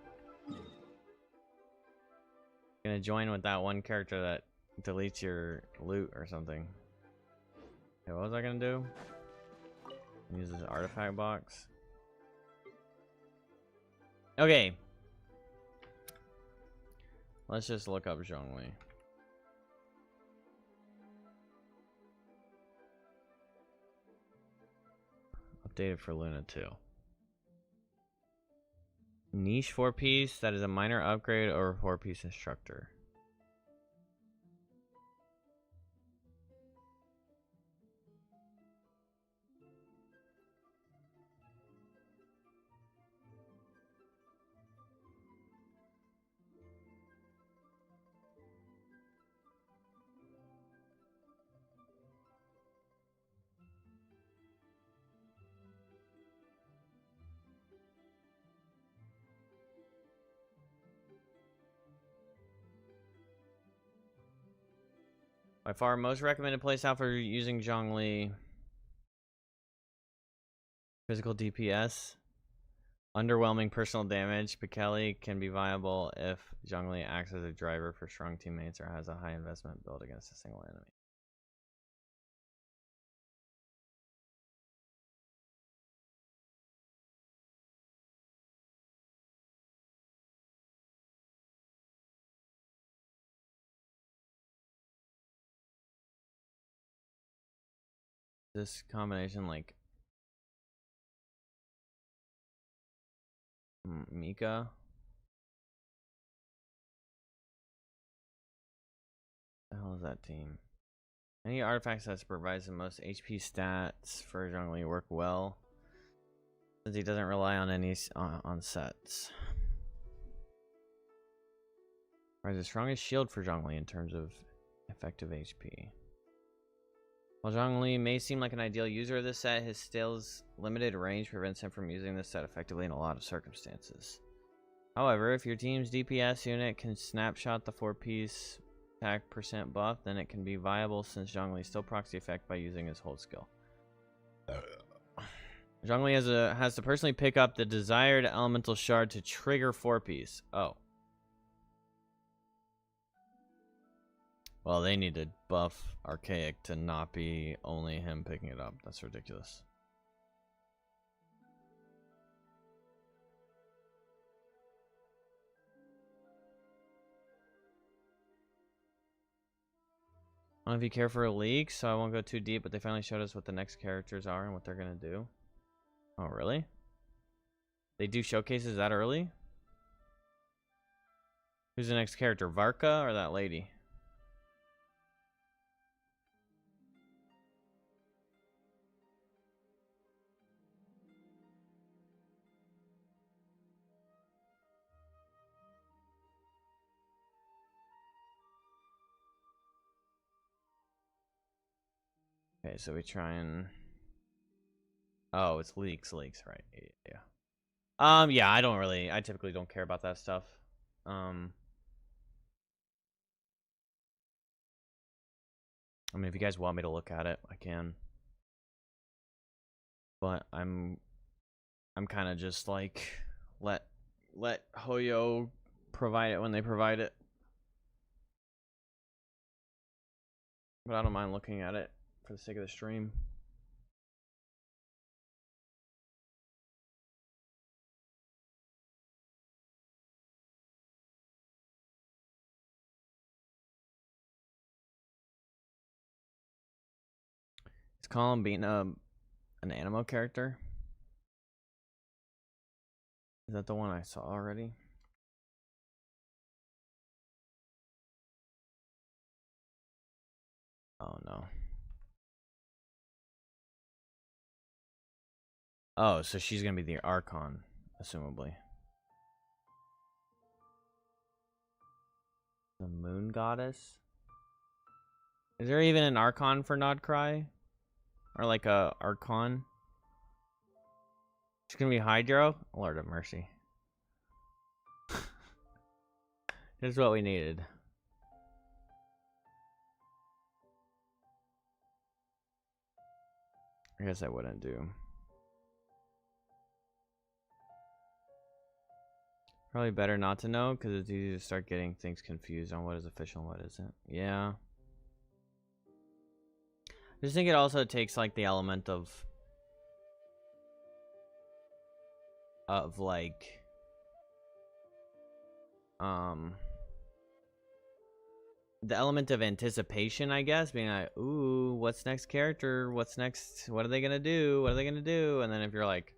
Gonna join with that one character that deletes your loot or something. Okay, what was I gonna do? Use this artifact box. Okay. Let's just look up Zhongli. Updated for Luna 2. Niche 4-piece, that is a minor upgrade over 4-piece instructor. By far, most recommended playstyle for using Zhongli. Physical DPS. Underwhelming personal damage. Bekele can be viable if Zhongli acts as a driver for strong teammates or has a high investment build against a single enemy. This combination like Mika. What the hell is that team? Any artifact sets provides the most HP stats for Zhongli work well, since he doesn't rely on any on sets. Provides the strongest shield for Zhongli in terms of effective HP. While Zhongli may seem like an ideal user of this set, his skill's limited range prevents him from using this set effectively in a lot of circumstances. However, if your team's DPS unit can snapshot the 4-piece attack % buff, then it can be viable since Zhongli still procs the effect by using his hold skill. Zhongli has to personally pick up the desired elemental shard to trigger 4-piece. Oh. Well, they need to buff Archaic to not be only him picking it up. That's ridiculous. I don't know if you care for a leak, so I won't go too deep, but they finally showed us what the next characters are and what they're going to do. Oh, really? They do showcases that early? Who's the next character, Varka or that lady? Okay, so we try and... Oh, it's leaks, right. Yeah. Yeah, I typically don't care about that stuff. I mean, if you guys want me to look at it, I can. But I'm kind of just like, let Hoyo provide it when they provide it. But I don't mind looking at it for the sake of the stream. Is Colin being an Animo character? Is that the one I saw already? Oh no. Oh, so she's gonna be the Archon, assumably. The Moon Goddess? Is there even an Archon for Nodcry? Or like a Archon? It's gonna be Hydro? Lord of mercy. This is what we needed. I guess I wouldn't do. Probably better not to know, because it's easy to start getting things confused on what is official and what isn't. Yeah. I just think it also takes like the element of like the element of anticipation, I guess, being like, ooh, what's next character? What's next? What are they gonna do? What are they gonna do? And then if you're like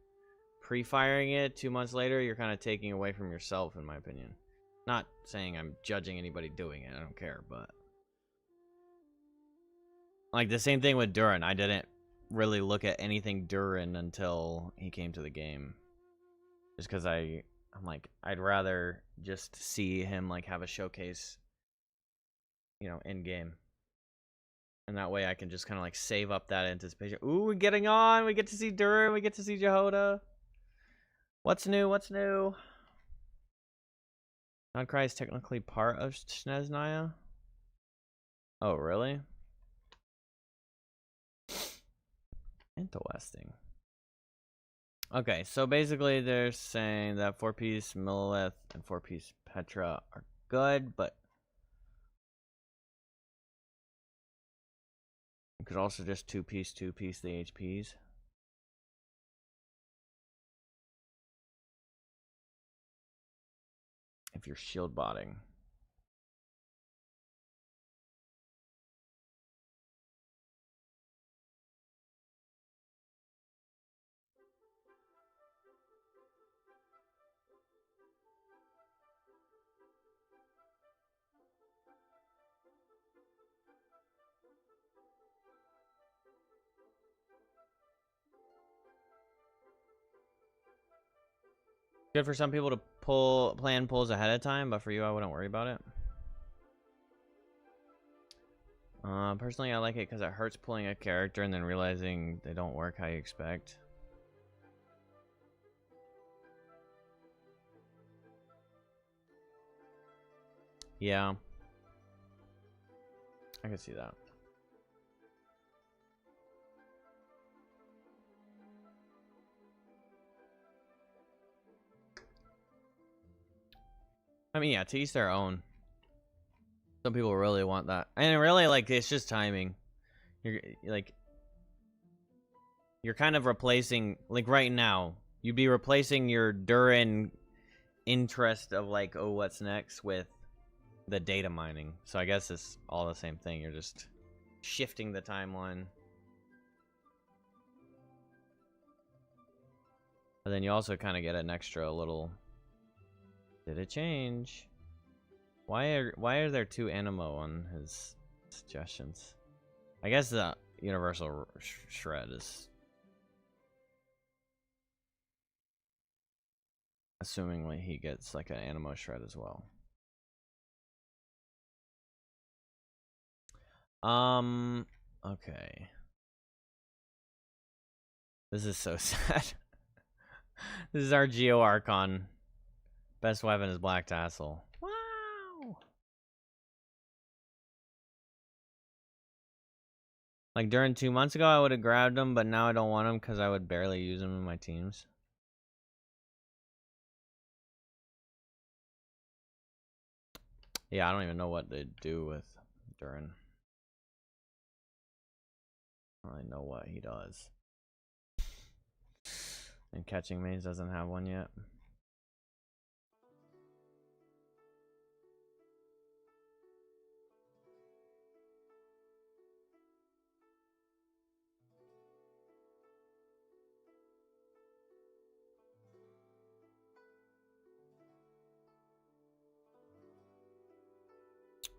pre-firing it 2 months later, you're kind of taking away from yourself, in my opinion. Not saying I'm judging anybody doing it, I don't care, but like the same thing with Durin. I didn't really look at anything Durin until he came to the game, just because I'm like, I'd rather just see him like have a showcase, you know, in game, and that way I can just kind of like save up that anticipation. Ooh, we're getting on. We get to see Durin. We get to see Jehoda. What's new? What's new? Nodcry is technically part of Snezhnaya. Oh, really? Interesting. Okay, so basically they're saying that 4-piece Millilith and 4-piece Petra are good, but you could also just 2-piece the HPs. If you're shield botting. Good for some people to plan pulls ahead of time, but for you, I wouldn't worry about it. Personally, I like it because it hurts pulling a character and then realizing they don't work how you expect. Yeah. I can see that. I mean, yeah, to each their own. Some people really want that, and really, like, it's just timing. You're like, you're kind of replacing, like, right now, you'd be replacing your Durin interest of like, oh, what's next, with the data mining. So I guess it's all the same thing. You're just shifting the timeline. But then you also kind of get an extra little. Did it change? Why are there two Animo on his suggestions? I guess the universal shred is. Assumingly he gets like an Animo shred as well. Okay. This is so sad. This is our Geo Archon. Best weapon is Black Tassel. Wow. Like during 2 months ago, I would have grabbed him, but now I don't want him because I would barely use him in my teams. Yeah, I don't even know what they do with Durin. I don't really know what he does. And Catching Maze doesn't have one yet.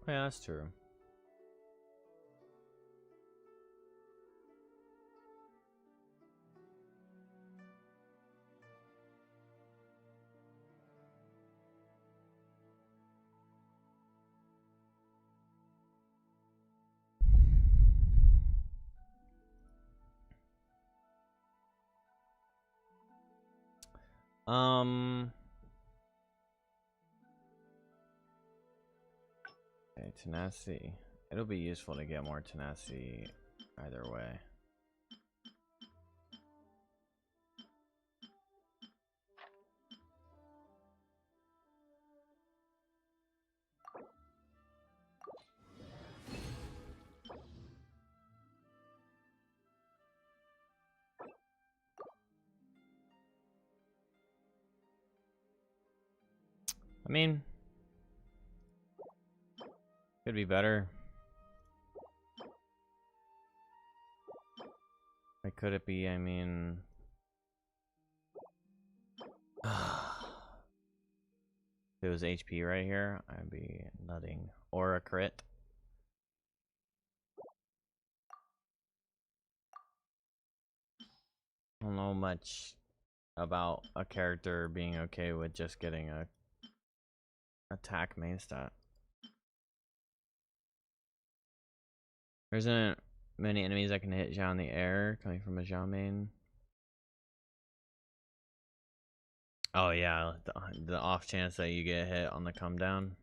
Oh, yeah, that's true. Okay, tenacity. It'll be useful to get more tenacity either way. I mean, could be better. Like, could it be? I mean, if it was HP right here, I'd be nutting. Or a crit. I don't know much about a character being okay with just getting a attack main stat. There isn't many enemies I can hit Zhao in the air coming from a Zhao main. Oh yeah, the off chance that you get hit on the come down.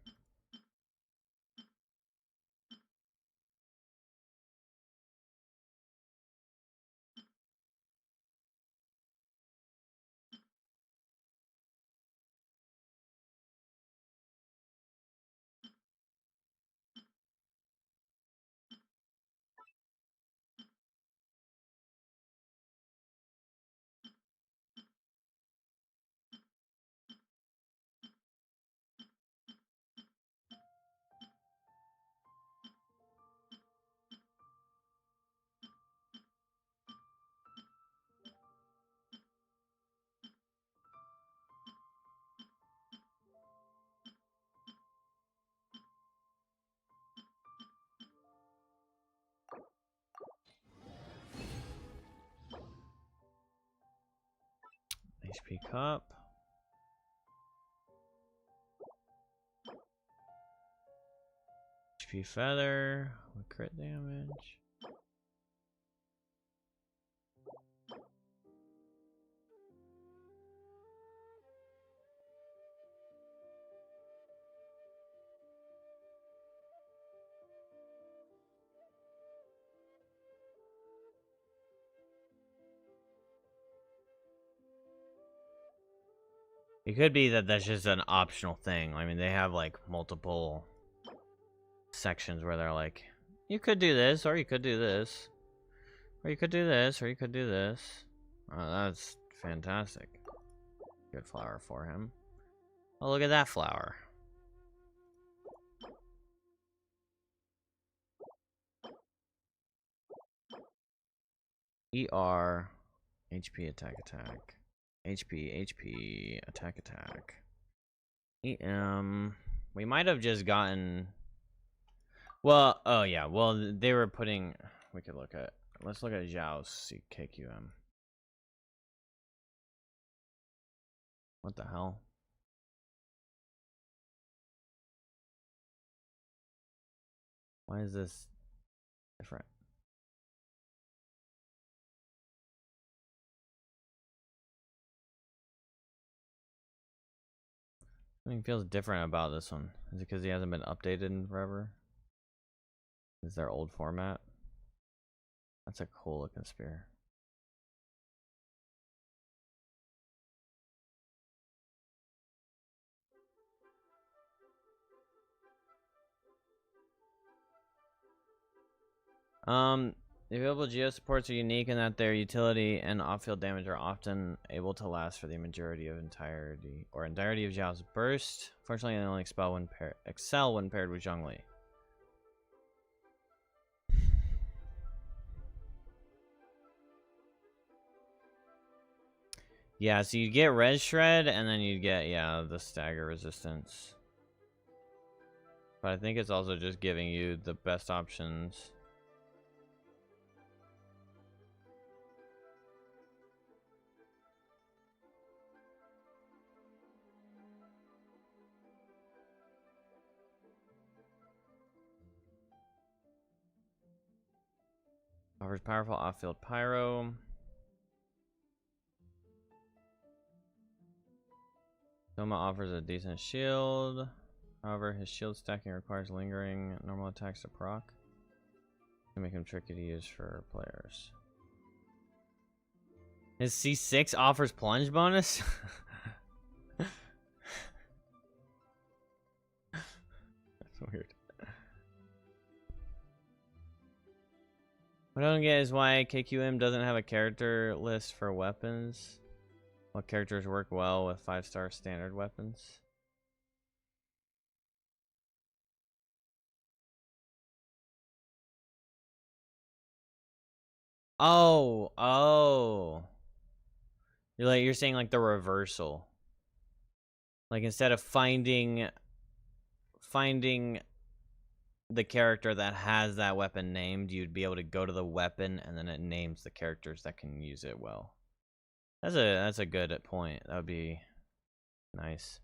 HP cup. HP feather with crit damage. It could be that that's just an optional thing. I mean, they have like multiple sections where they're like, you could do this, or you could do this, or you could do this, or you could do this. Oh, that's fantastic. Good flower for him. Oh, look at that flower. ER, HP, attack, attack. HP, attack, attack. EM. We might have just gotten. Well, oh yeah. Well, they were putting. We could look at. Let's look at Zhao's KQM. What the hell? Why is this different? Something feels different about this one. Is it because he hasn't been updated in forever? Is their old format? That's a cool looking spear. The available geo supports are unique in that their utility and off-field damage are often able to last for the entirety of Zhao's burst. Fortunately, they only excel when paired with Zhongli. Yeah, so you get Red Shred, and then you get, yeah, the stagger resistance. But I think it's also just giving you the best options. Offers powerful off-field pyro. Soma offers a decent shield. However, his shield stacking requires lingering normal attacks to proc. To make him tricky to use for players. His C6 offers plunge bonus? That's weird. What I don't get is why KQM doesn't have a character list for weapons. What characters work well with 5-star standard weapons? Oh. You're saying like the reversal. Like instead of finding the character that has that weapon named, you'd be able to go to the weapon and then it names the characters that can use it well. That's a good point. That would be nice.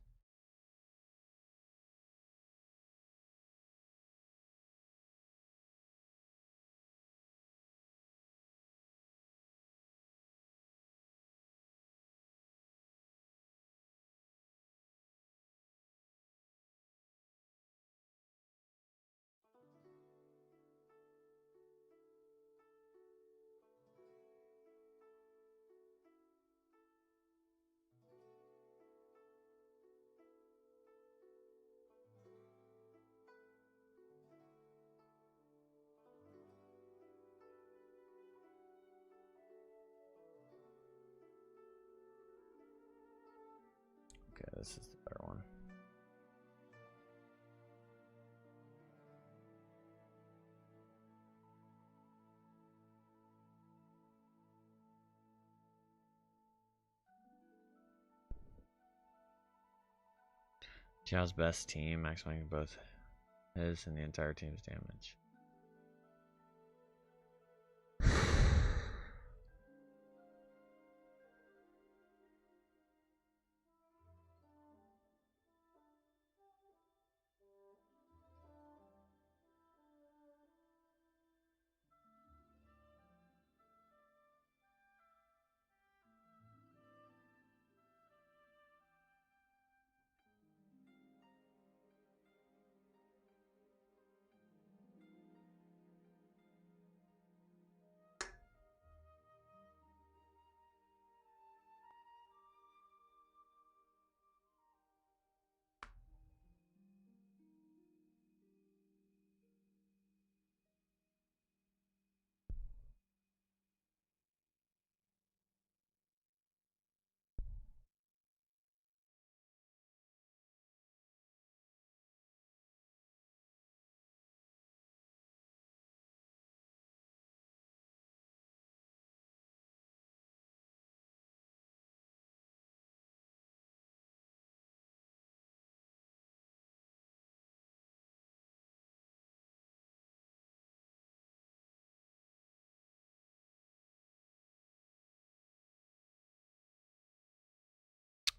Okay, this is the better one. Zhao's best team, maximizing both his and the entire team's damage.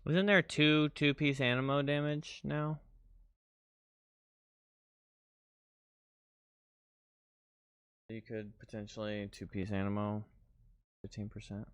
Wasn't there two-piece animo damage now? You could potentially two-piece animo, 15%.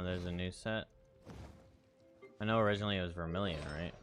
There's a new set. I know originally it was Vermilion, right?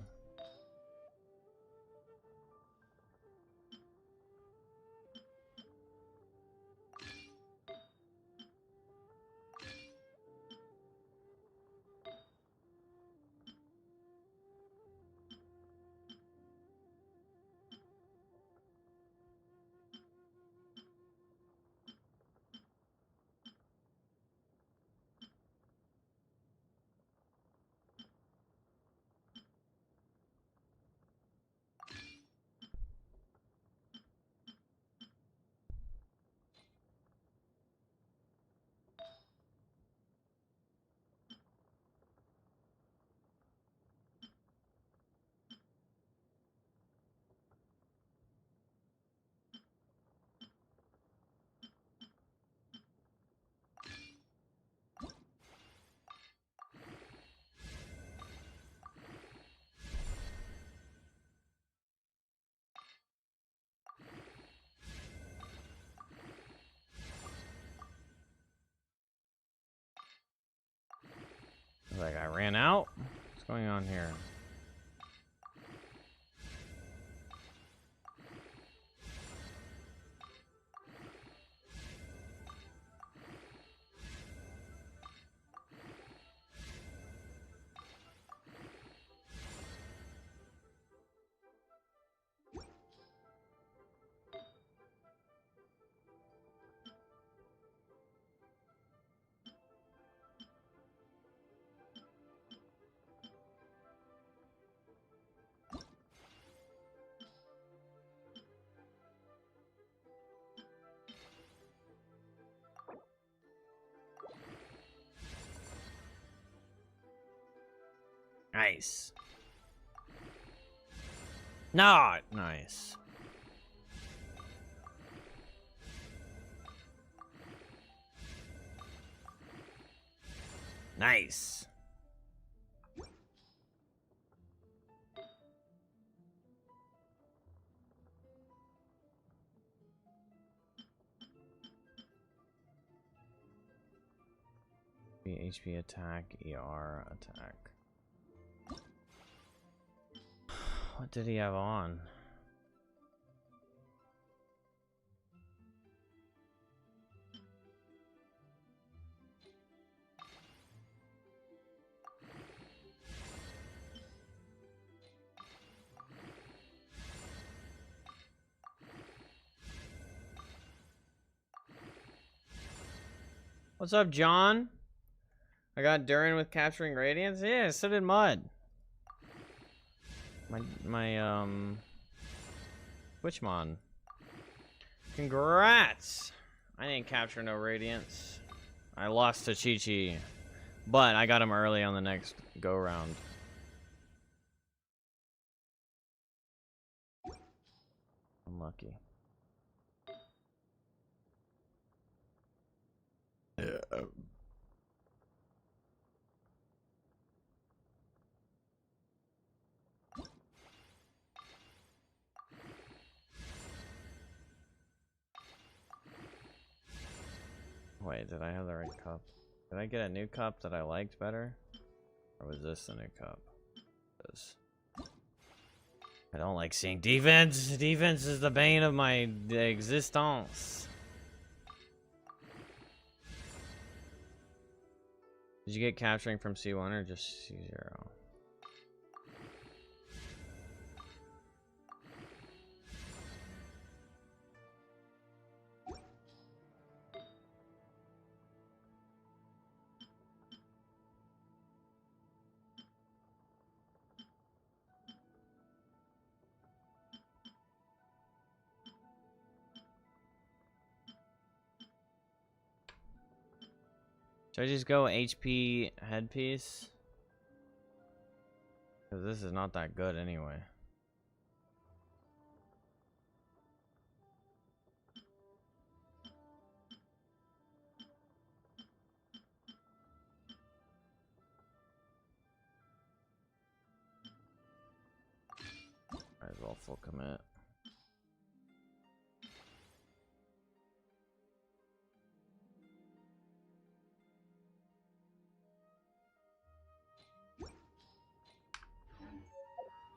Like I ran out? What's going on here? Nice. Not nice. Nice. HP attack, ER attack. What did he have on? What's up, John? I got Durin with capturing radiance. Yeah, so did Mud. My Witchmon. Congrats! I didn't capture no radiance. I lost to Chi-Chi, but I got him early on the next go round. Unlucky. Wait, did I have the right cup? Did I get a new cup that I liked better? Or was this the new cup? This. I don't like seeing defense. Defense is the bane of my existence. Did you get capturing from C1 or just C0? Should I just go HP headpiece? Because this is not that good anyway. Might as well full commit.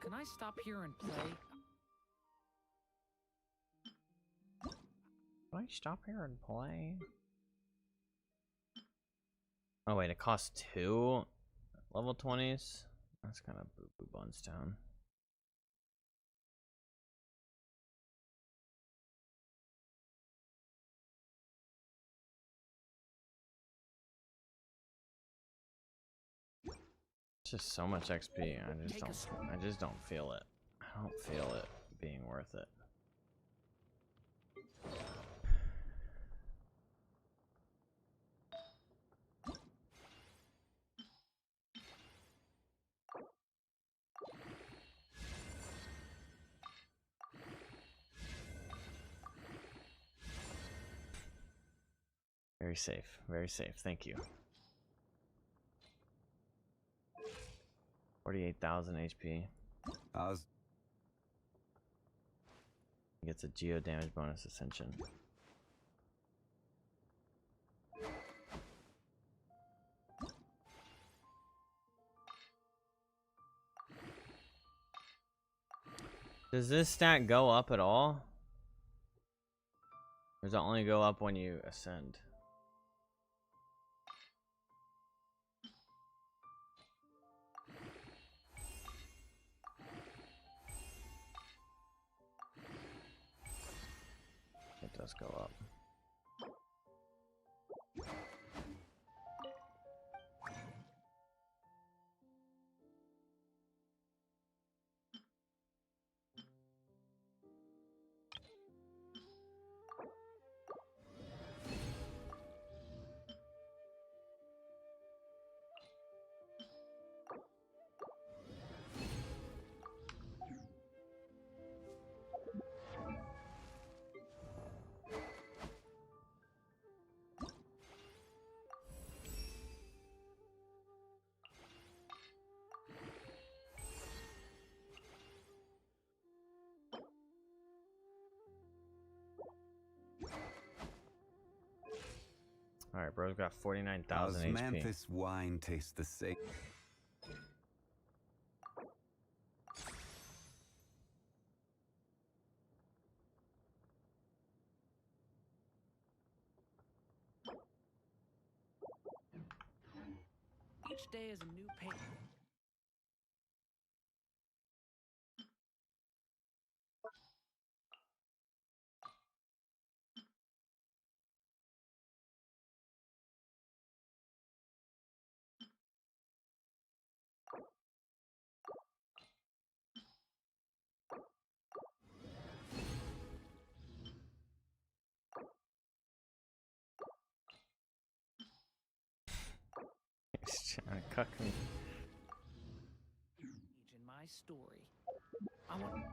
Can I stop here and play? Can I stop here and play? Oh wait, it costs 2 level 20s? That's kind of boo-boo buns town. It's just so much XP. I just don't feel it. I don't feel it being worth it. Very safe. Very safe. Thank you. 48,000 HP. Gets a geo damage bonus ascension. Does this stat go up at all? Or does it only go up when you ascend? It does go up. Alright, bro's got 49,000 HP. This wine tastes the same. Each day is a new paper. He's trying to cuck me. In my story, I want.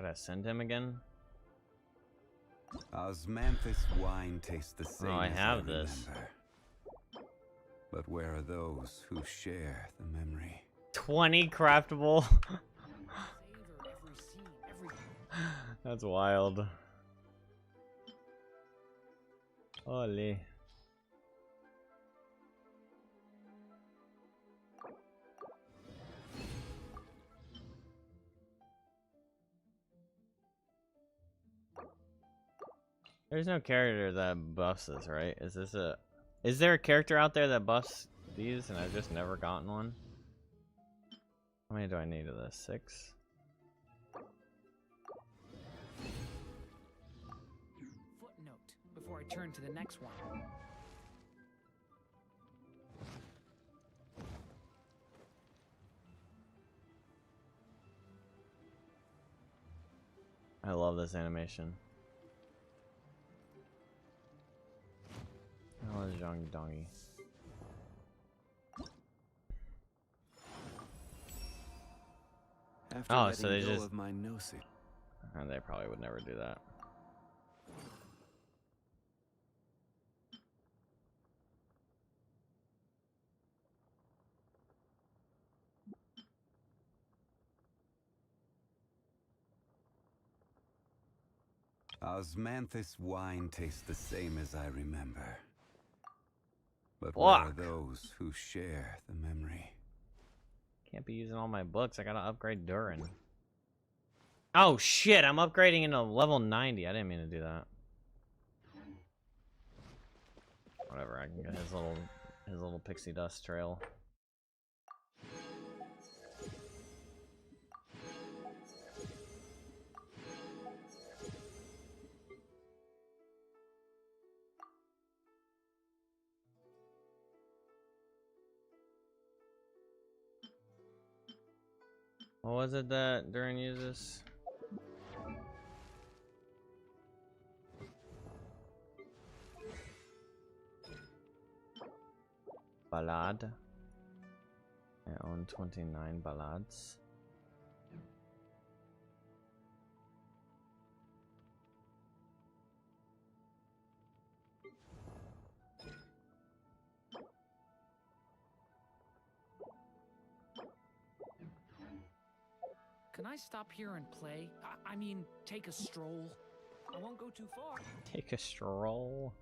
Gotta send him again? Osmanthus wine tastes the same. Oh, I as have this. remember. But where are those who share the memory? 20 craftable. Savor every scene, every. That's wild. Holy. There's no character that buffs this, right? Is there a character out there that buffs these and I've just never gotten one? How many do I need of this? 6? Footnote before I turn to the next one. I love this animation. Oh, this young dongy. After Oh, so they letting go just... of my gnosis. And they probably would never do that. Osmanthus wine tastes the same as I remember. But where are those who share the memory? Can't be using all my books. I gotta upgrade Durin. Oh shit! I'm upgrading into level 90. I didn't mean to do that. Whatever. I can get his little pixie dust trail. What was it that Durin uses? Ballad. I own 29 ballads. Can I stop here and play? I mean, take a stroll. I won't go too far. Take a stroll.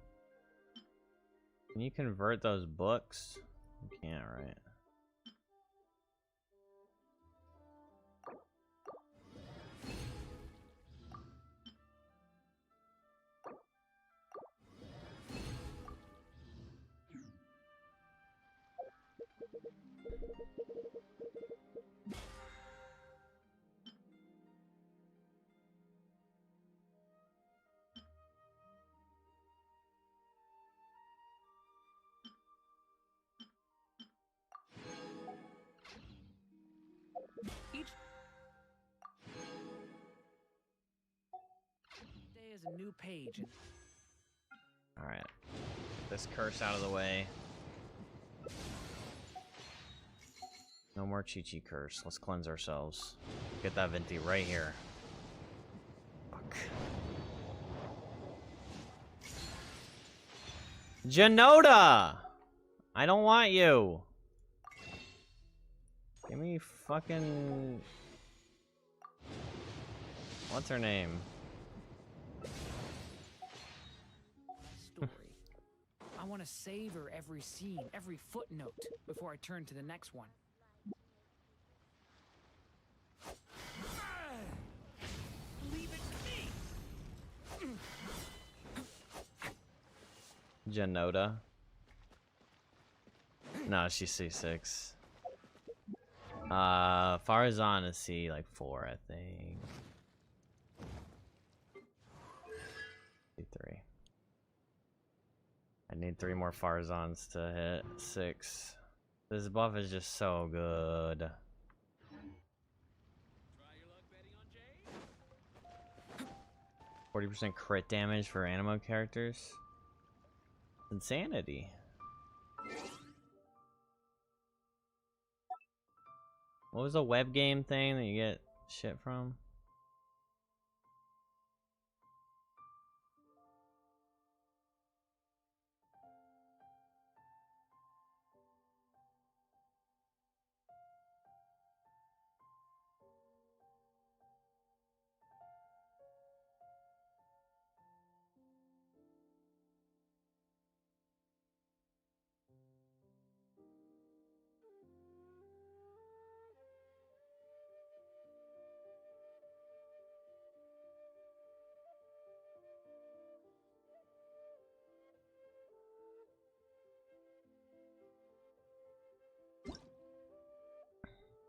Can you convert those books? You can't, right? Each day is a new page. And Alright. This curse out of the way. No more Chi-Chi curse. Let's cleanse ourselves. Get that Venti right here. Fuck. Genoda! I don't want you! Give me fucking... What's her name? story. I want to savor every scene, every footnote before I turn to the next one. Leave it to me. Genoda. No, she's C6. Farazan is C like 4, I think. C3. I need 3 more Farazans to hit 6. This buff is just so good. 40% crit damage for animo characters. Insanity. What was the web game thing that you get shit from?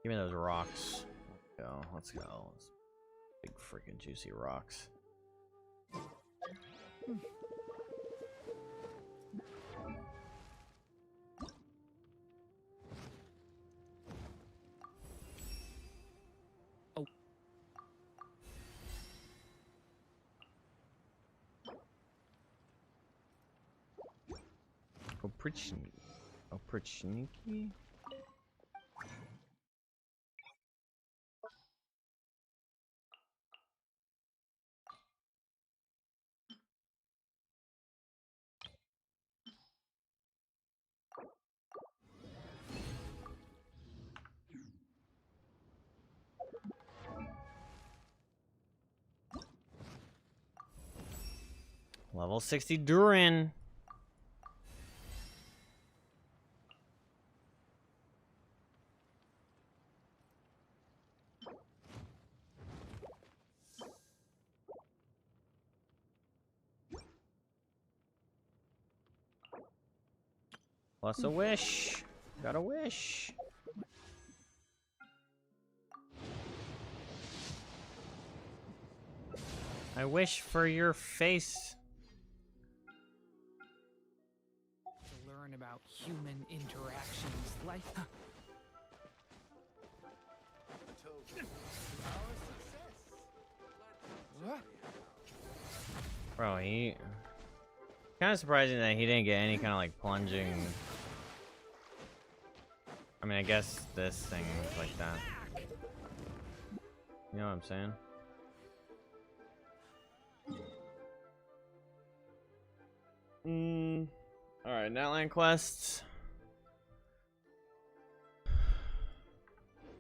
Give me those rocks. Let's go. Let's go. Big freaking juicy rocks. Oh. Oprichniki? Level 60 Durin. Plus a wish. Got a wish. I wish for your face. To learn about human interactions like... Bro, he... Kind of surprising that he didn't get any kind of like plunging... I mean, I guess this thing was like that. You know what I'm saying? Alright, Netland quests.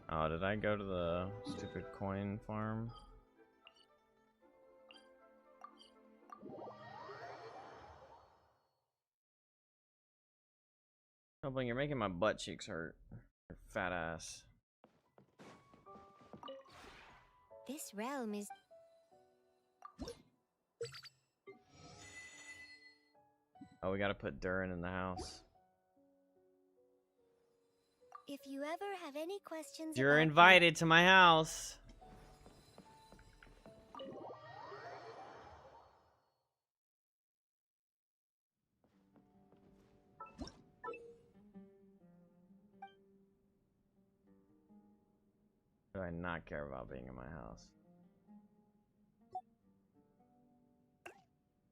Oh, did I go to the stupid coin farm? Hoping you're making my butt cheeks hurt. Your fat ass. This realm is... Oh, we gotta put Durin in the house. If you ever have any questions You're about invited to my house. Do I not care about being in my house?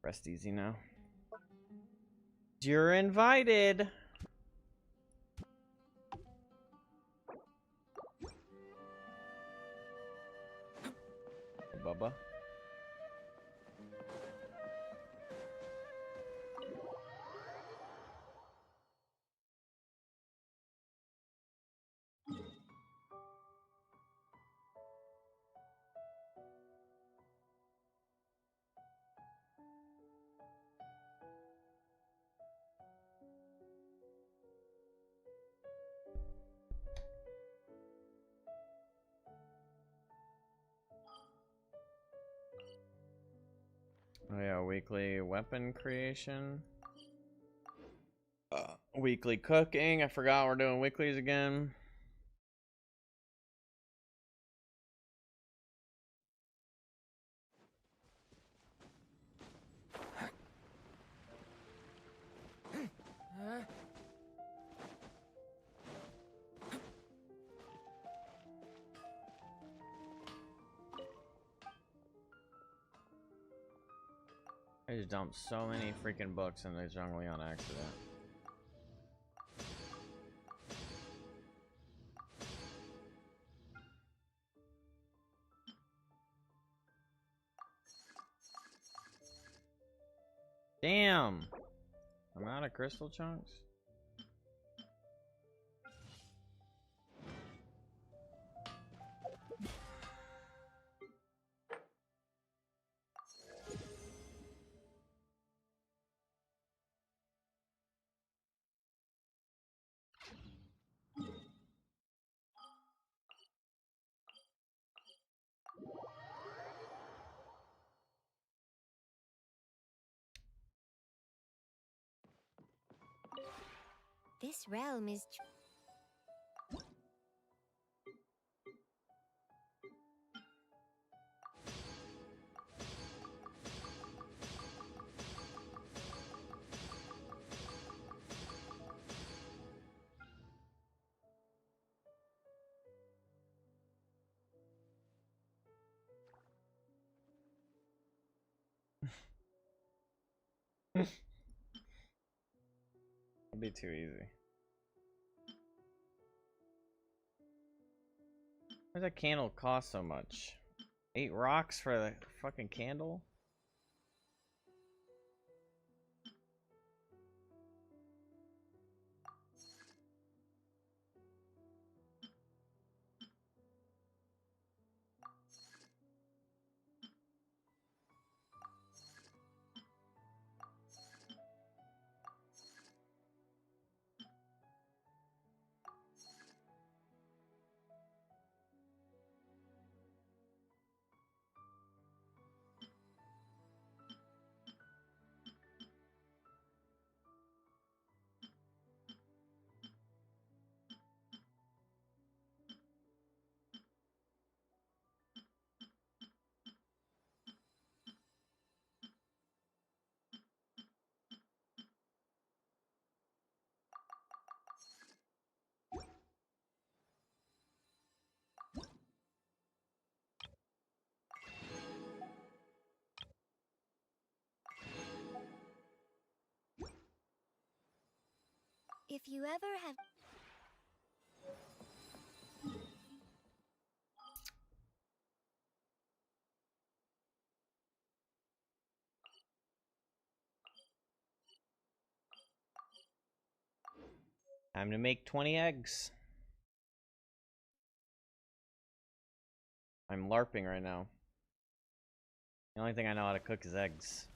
Rest easy now. You're invited. Bubba. Oh yeah, weekly weapon creation. Weekly cooking. I forgot we're doing weeklies again. I just dumped so many freaking books in the jungle on accident. Damn! I'm out of crystal chunks. This realm is... It'd be too easy. Why does that candle cost so much? 8 rocks for the fucking candle? If you ever have... Time to make 20 eggs. I'm LARPing right now. The only thing I know how to cook is eggs.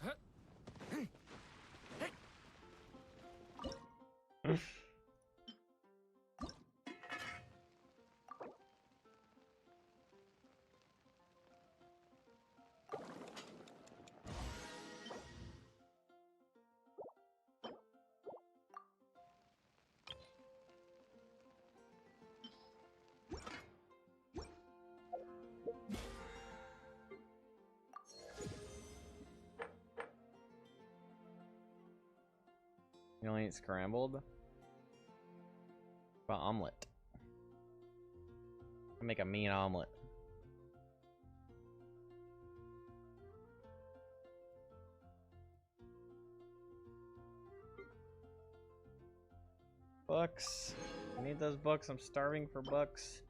You only eat scrambled? What about omelet? I make a mean omelet. Books. I need those books. I'm starving for books.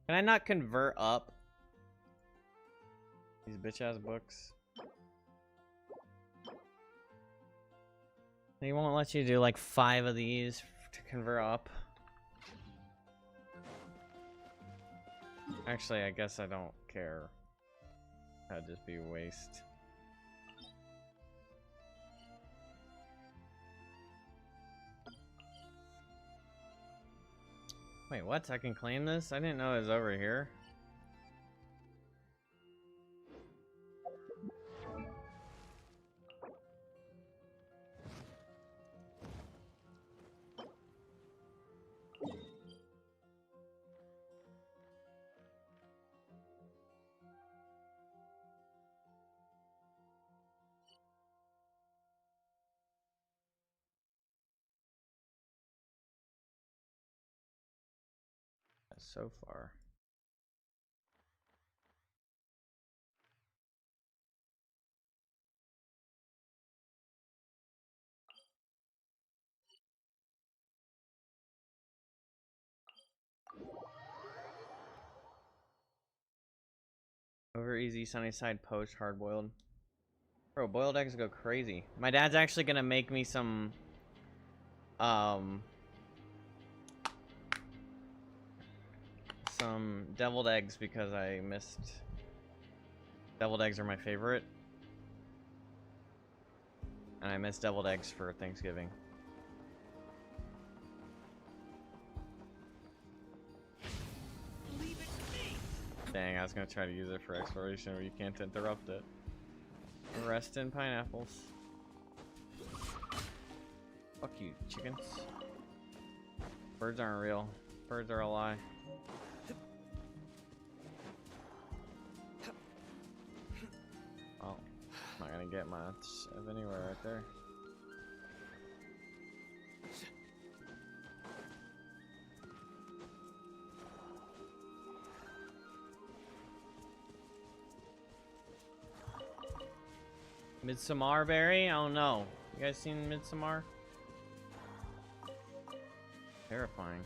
Can I not convert up these bitch ass books? They won't let you do like 5 of these to convert up. Actually, I guess I don't care. That'd just be a waste. Wait, what? I can claim this? I didn't know it was over here. So far. Over easy, sunny side, poached, hard boiled. Bro, boiled eggs go crazy. My dad's actually gonna make me some deviled eggs because I missed. Deviled eggs are my favorite. And I missed deviled eggs for Thanksgiving. Dang, I was gonna try to use it for exploration, but you can't interrupt it. Rest in pineapples. Fuck you, chickens. Birds aren't real. Birds are a lie. Oh, I'm not gonna get much of anywhere right there. Midsommar berry? I don't know. You guys seen Midsommar? terrifying.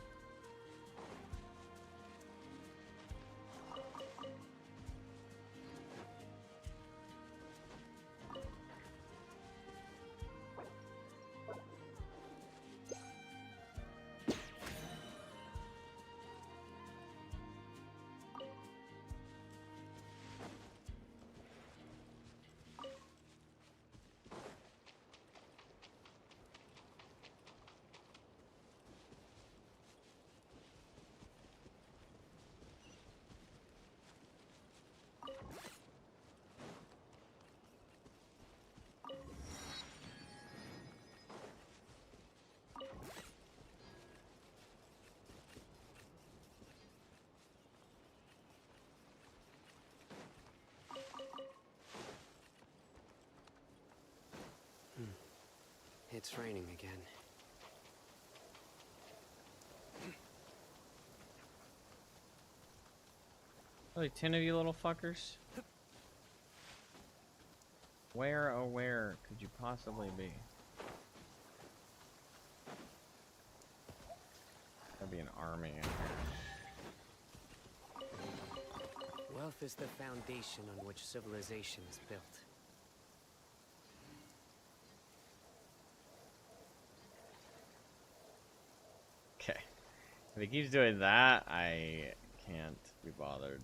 It's raining again. Really, 10 of you little fuckers? Where, oh where could you possibly be? There'd be an army in here. Wealth is the foundation on which civilization is built. Okay. If he keeps doing that, I can't be bothered.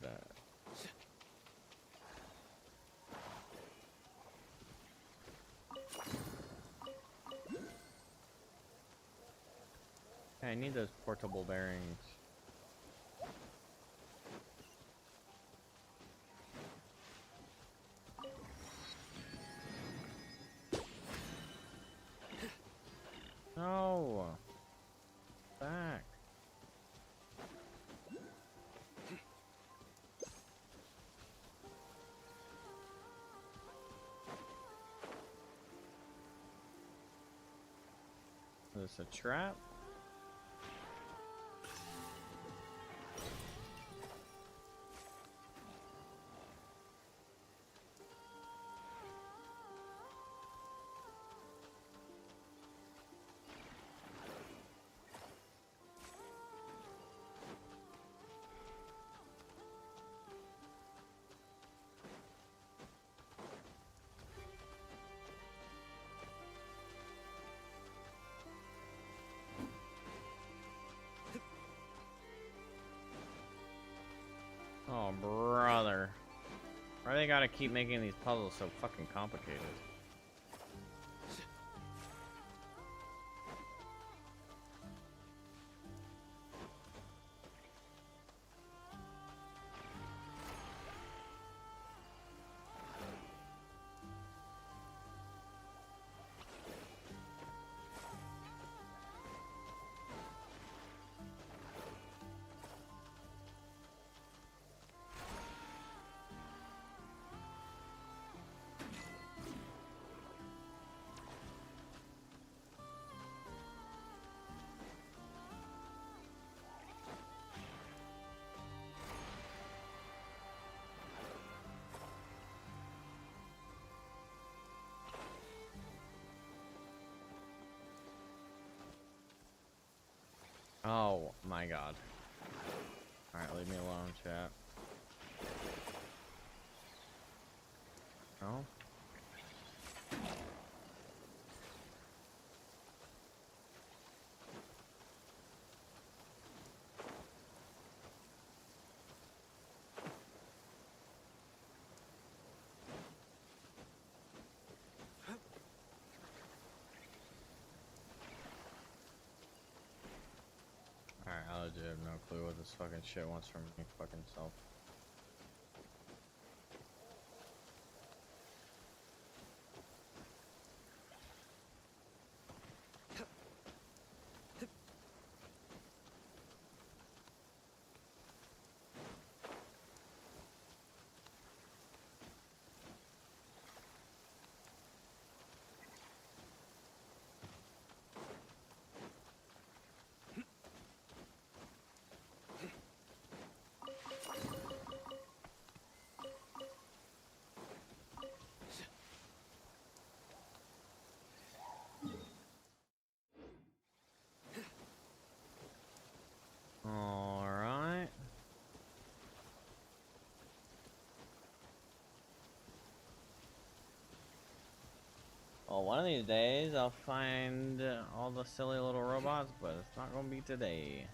I need those portable bearings. No. Back. Is this a trap? Oh, brother. Why they gotta keep making these puzzles so fucking complicated? Oh my god. Alright, leave me alone, chat. Oh? Alright, I legit have no clue what this fucking shit wants from me fucking self. Well, one of these days I'll find all the silly little robots, but it's not gonna be today.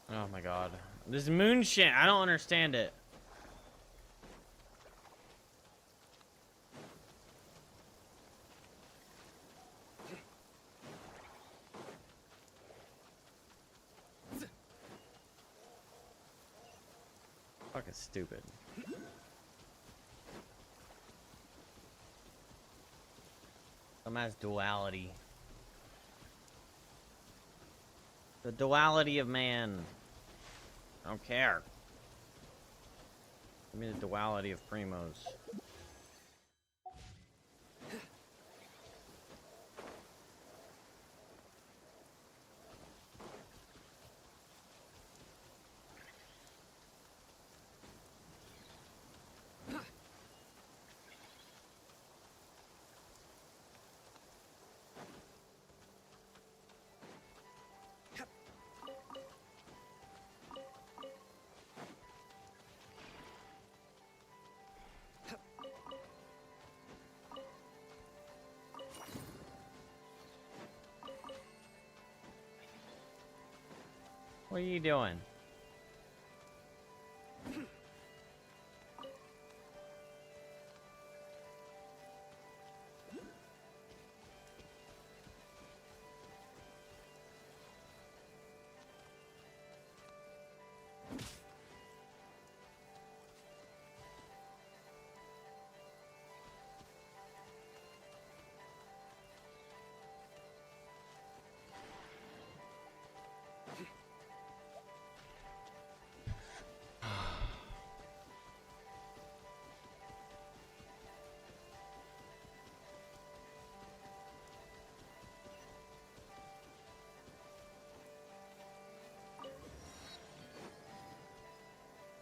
Oh my god. This moon shit, I don't understand it. Fucking stupid. Some has duality. The duality of man. I don't care. Give me the duality of primos. What are you doing?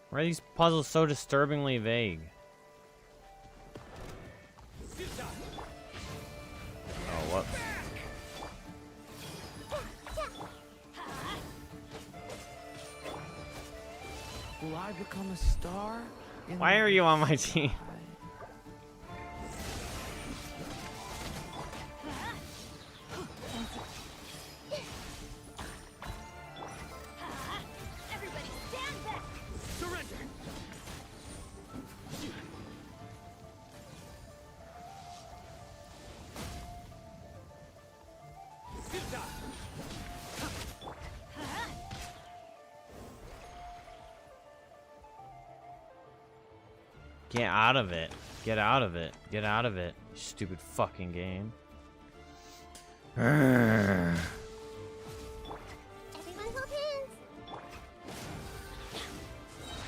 Why are these puzzles so disturbingly vague? Oh, whoops. Will I become a star? Why are you on my team? Get out of it. Get out of it. Get out of it. You stupid fucking game. Everyone hold hands.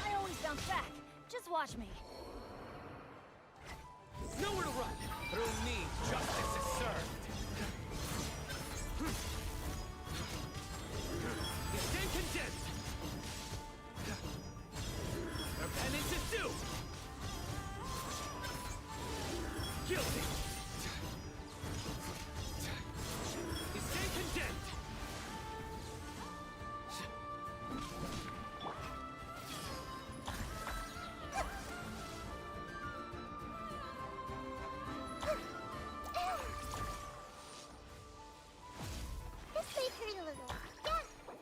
I always bounce back. Just watch me. Nowhere to run. Through me, justice is served. You stand condemned. Their penance is due. Guilty. You stand condemned. This may hurt a little. Yeah.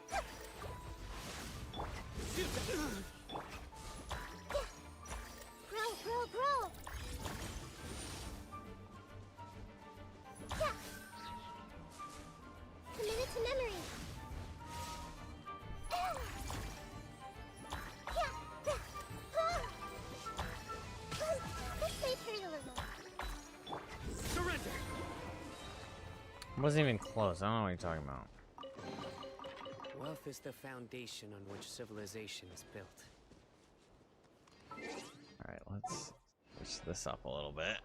Grow. Wasn't even close. I don't know what you're talking about. Wealth is the foundation on which civilization is built. Alright, let's switch this up a little bit.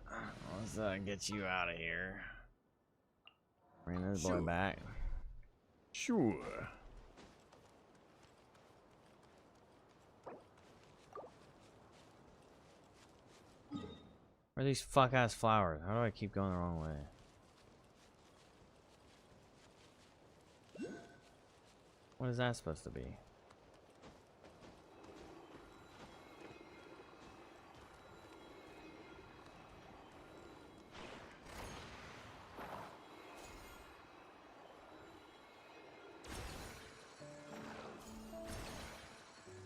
Let's get you out of here. Bring this boy back. Sure. Where are these fuck ass flowers? How do I keep going the wrong way? What is that supposed to be?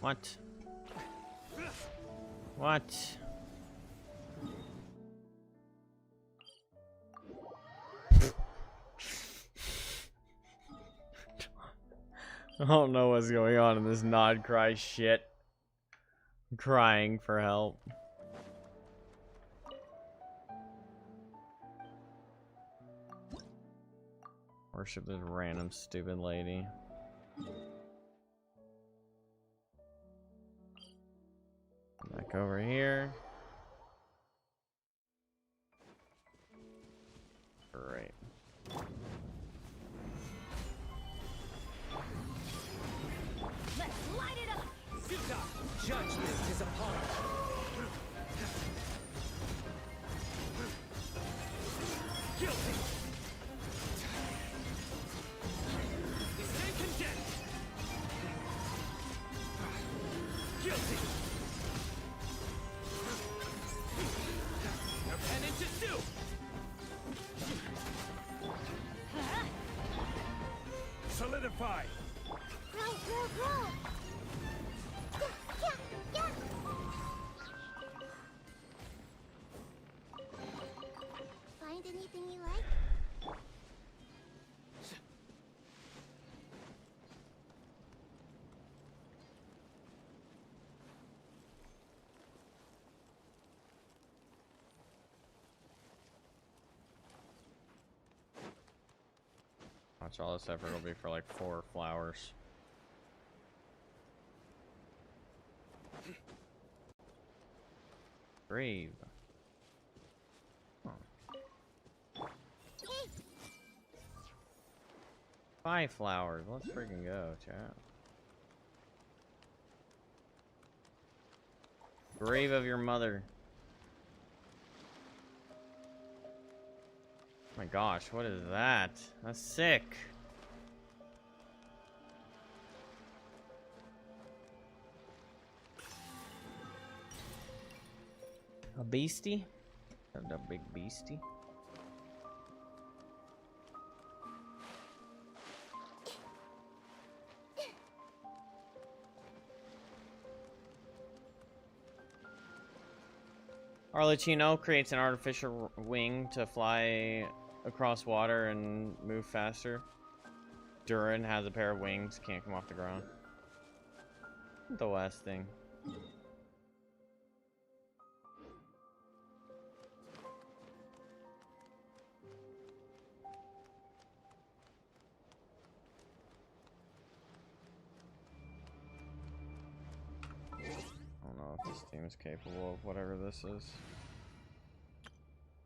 What? What? I don't know what's going on in this nod cry shit. I'm crying for help. Worship this random stupid lady. Back over here. Great. Let's light it up! Suda, judgment is upon us. Guilty! We stand condemned! Guilty! Your penance is due! Solidify! Roll! Yeah. Find anything you like? Watch, all this effort will be for like 4 flowers. Grave. Oh. 5 flowers. Let's freaking go, chat. Grave of your mother. Oh my gosh, what is that? That's sick. A beastie? A big beastie? Arlecchino creates an artificial wing to fly across water and move faster. Durin has a pair of wings, can't come off the ground. The last thing. I don't know if this team is capable of whatever this is.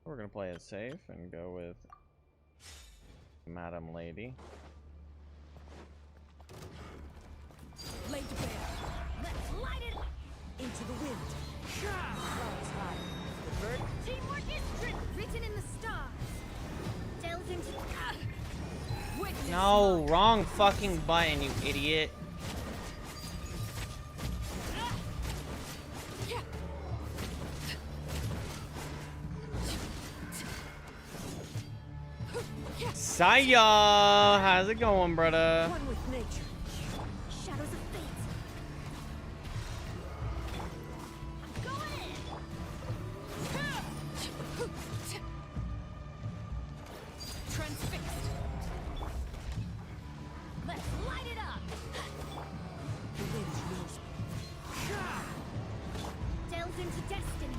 We're gonna play it safe and go with Madam Lady. Lay to bear. Let's light it up! Into the wind. Clouds high. The bird. Teamwork is written in the stars. Delves into witness. No, wrong fucking button, you idiot. Saya, how's it going, brother? One with nature. Shadows of fate. I'm going in. Transfixed. Let's light it up. The wind knows me. Delves into destiny.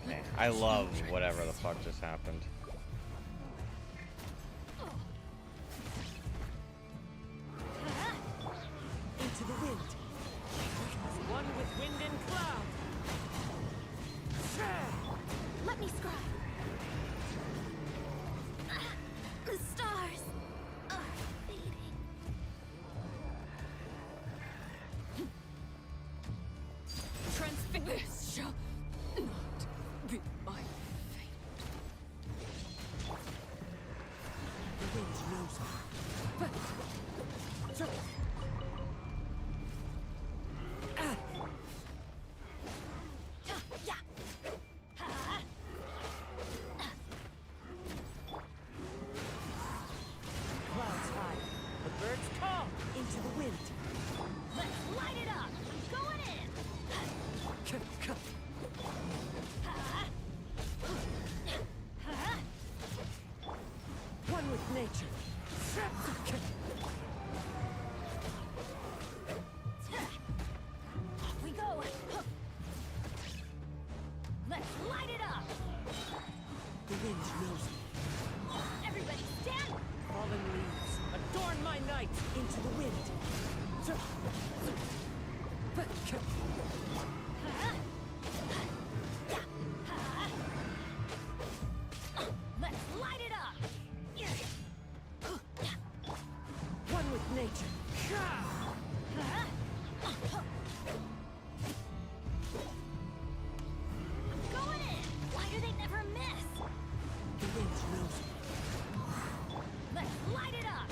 Okay, I love whatever the fuck just happened. Into the wind. One with wind and cloud. Let me scribe. The stars are fading. This shall not be my fate. The wind knows me. Clouds high. The birds call into the wind. Let's light it up. Going in. One with nature. Off we go. Let's light it up. The wind knows me. Everybody stand. Fallen leaves adorn my night into the wind. Let's light it up. One with nature. Going in. Why do they never miss? The wind knows me. Let's light it up.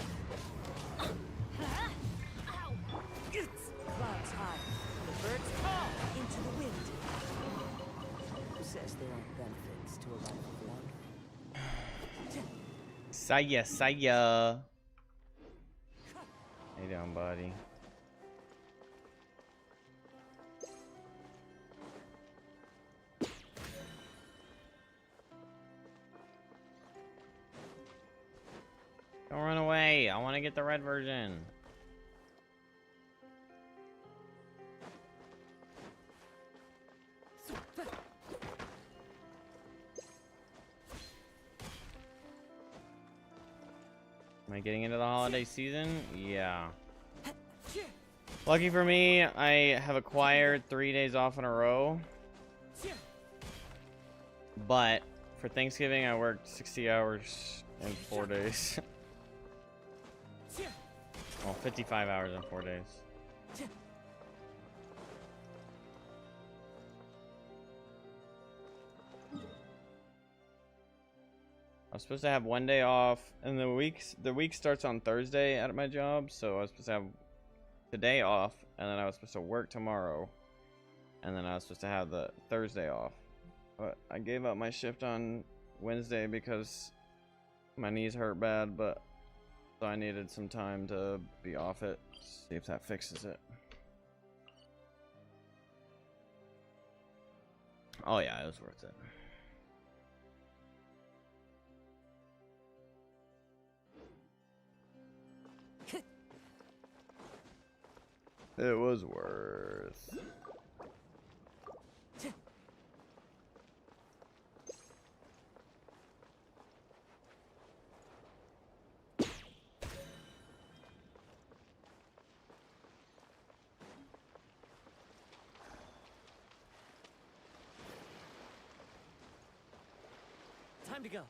Ow. Clouds high. The birds call into the wind. Who says there aren't benefits to a life of wandering? Saya, Saya. How you doing, buddy? Don't run away. I want to get the red version. Am I getting into the holiday season? Yeah. Lucky for me, I have acquired 3 days off in a row. But for Thanksgiving, I worked 60 hours in 4 days. Well, 55 hours in 4 days. I was supposed to have 1 day off, and the week starts on Thursday at my job, so I was supposed to have today off, and then I was supposed to work tomorrow, and then I was supposed to have the Thursday off. But I gave up my shift on Wednesday because my knees hurt bad, but so I needed some time to be off it. See if that fixes it. Oh yeah, it was worth it. It was worth. Time to go.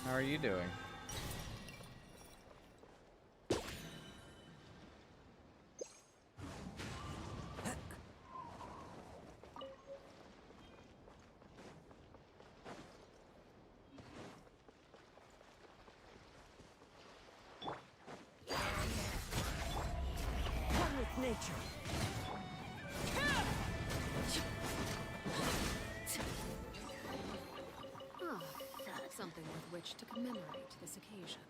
How are you doing? One with nature. Oh, something with which to commemorate this occasion.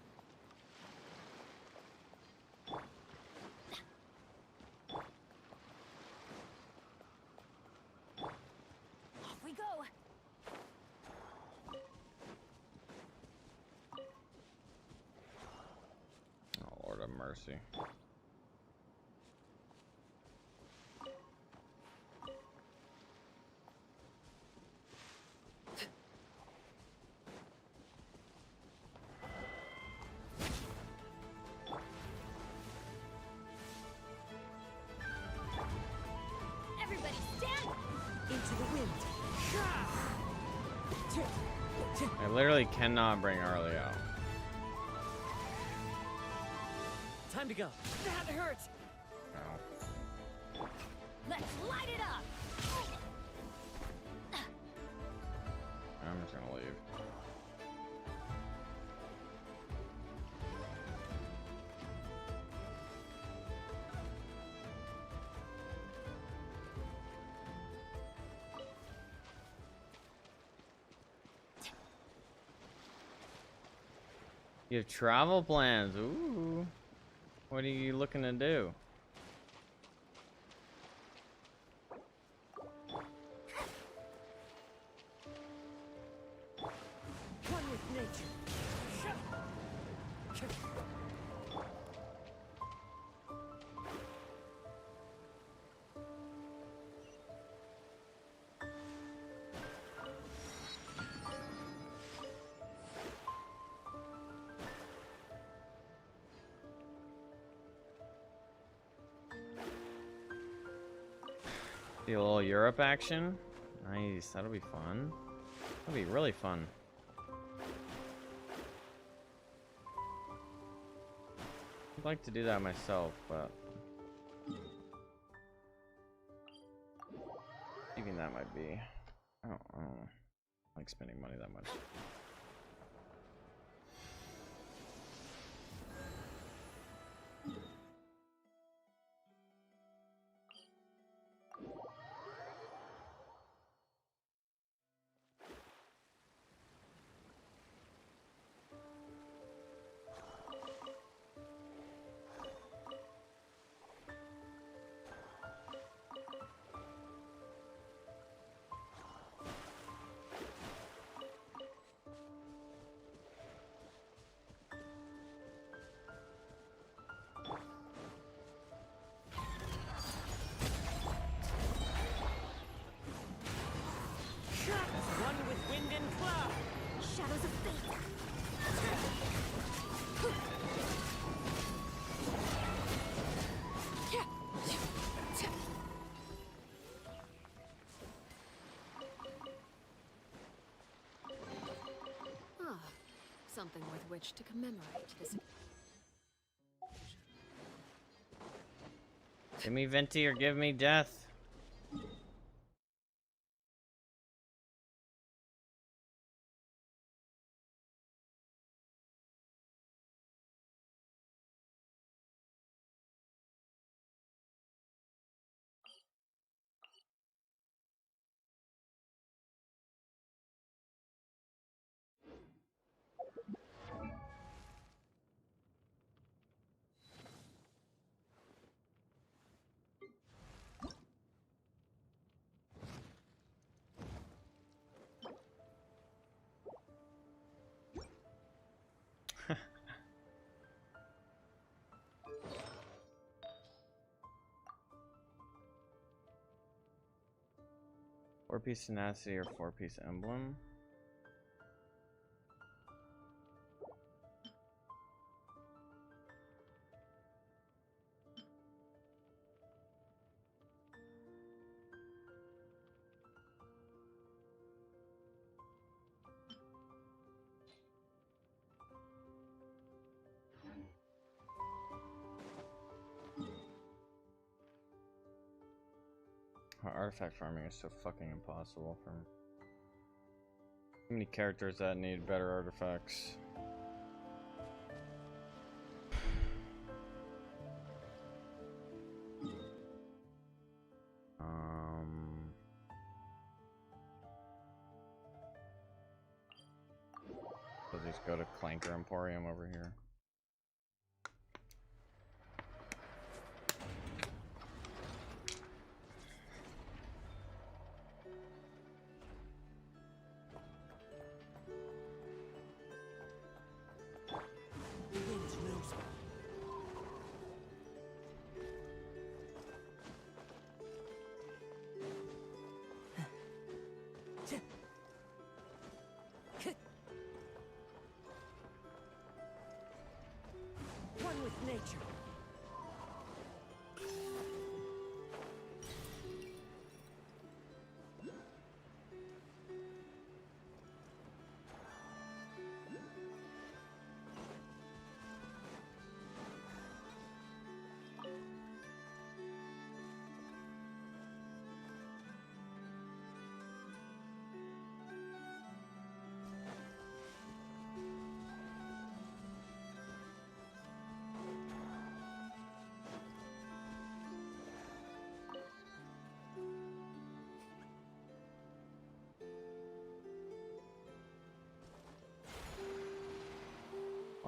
Off we go. Oh, Lord of mercy. Everybody stand! Into the wind. I literally cannot bring Arlie out. Time to go. That hurts! No. Let's light it up! I'm just gonna leave. You have travel plans. Ooh. What are you looking to do? One with nature. See a little Europe action? Nice, that'll be fun. That'll be really fun. I'd like to do that myself, but even that might be. I don't like spending money that much. One with wind and cloud. Shadows of fate! Ah, something with which to commemorate this. Give me Venti or give me death. Four-piece tenacity or four-piece emblem. Artifact farming is so fucking impossible for me. Too many characters that need better artifacts. Let's just go to Clanker Emporium over here.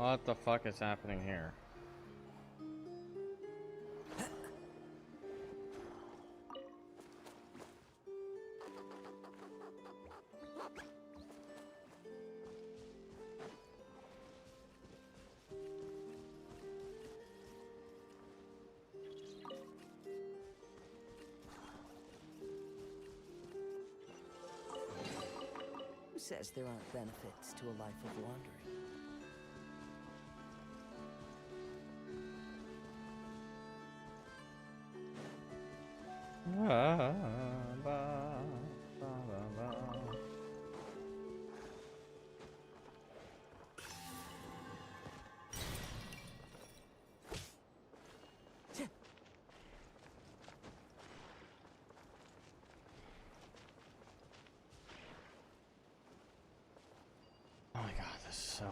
What the fuck is happening here? Who says there aren't benefits to a life of wandering? Ba, ba, ba, ba. Oh my god, this is so...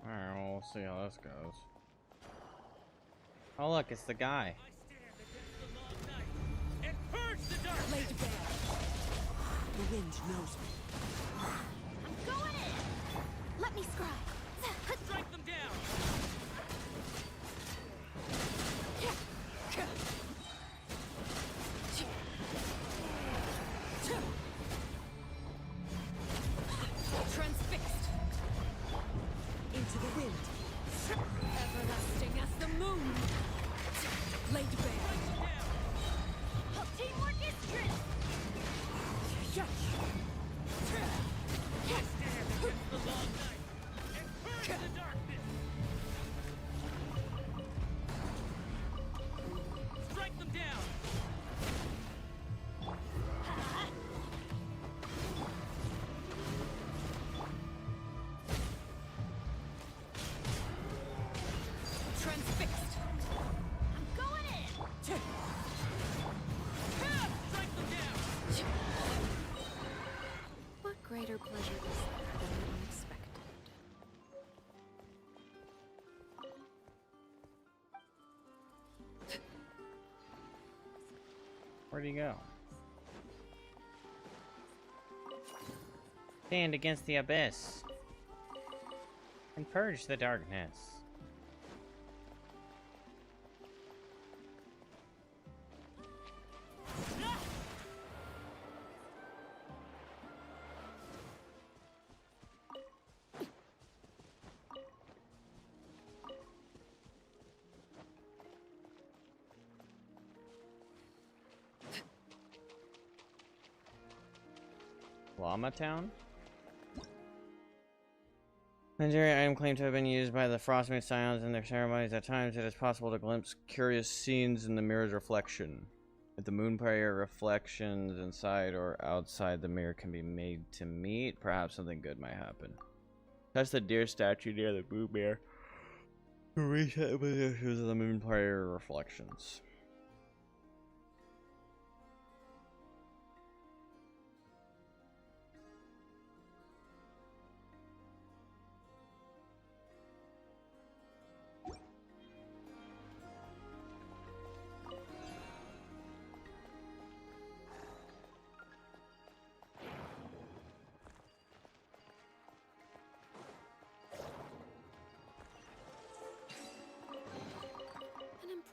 Alright, well, we'll see how this goes. Oh look, it's the guy. Laid bare. The wind knows me. I'm going in! Let me scribe. Strike them down! Transfixed. Into the wind. Everlasting as the moon. Laid bare. Teamwork is strength! The long night and purge the darkness! Strike them down! Transfixed. I'm going in! Strike them down! What greater pleasure is there than unexpected? Where'd he go? Stand against the abyss and purge the darkness. Llama Town? Legendary item claimed to have been used by the Frostmoon Scions in their ceremonies. At times, it is possible to glimpse curious scenes in the mirror's reflection. If the moon prayer reflections inside or outside the mirror can be made to meet, perhaps something good might happen. Touch the deer statue near the moon mirror to reset positions of the moon prayer reflections.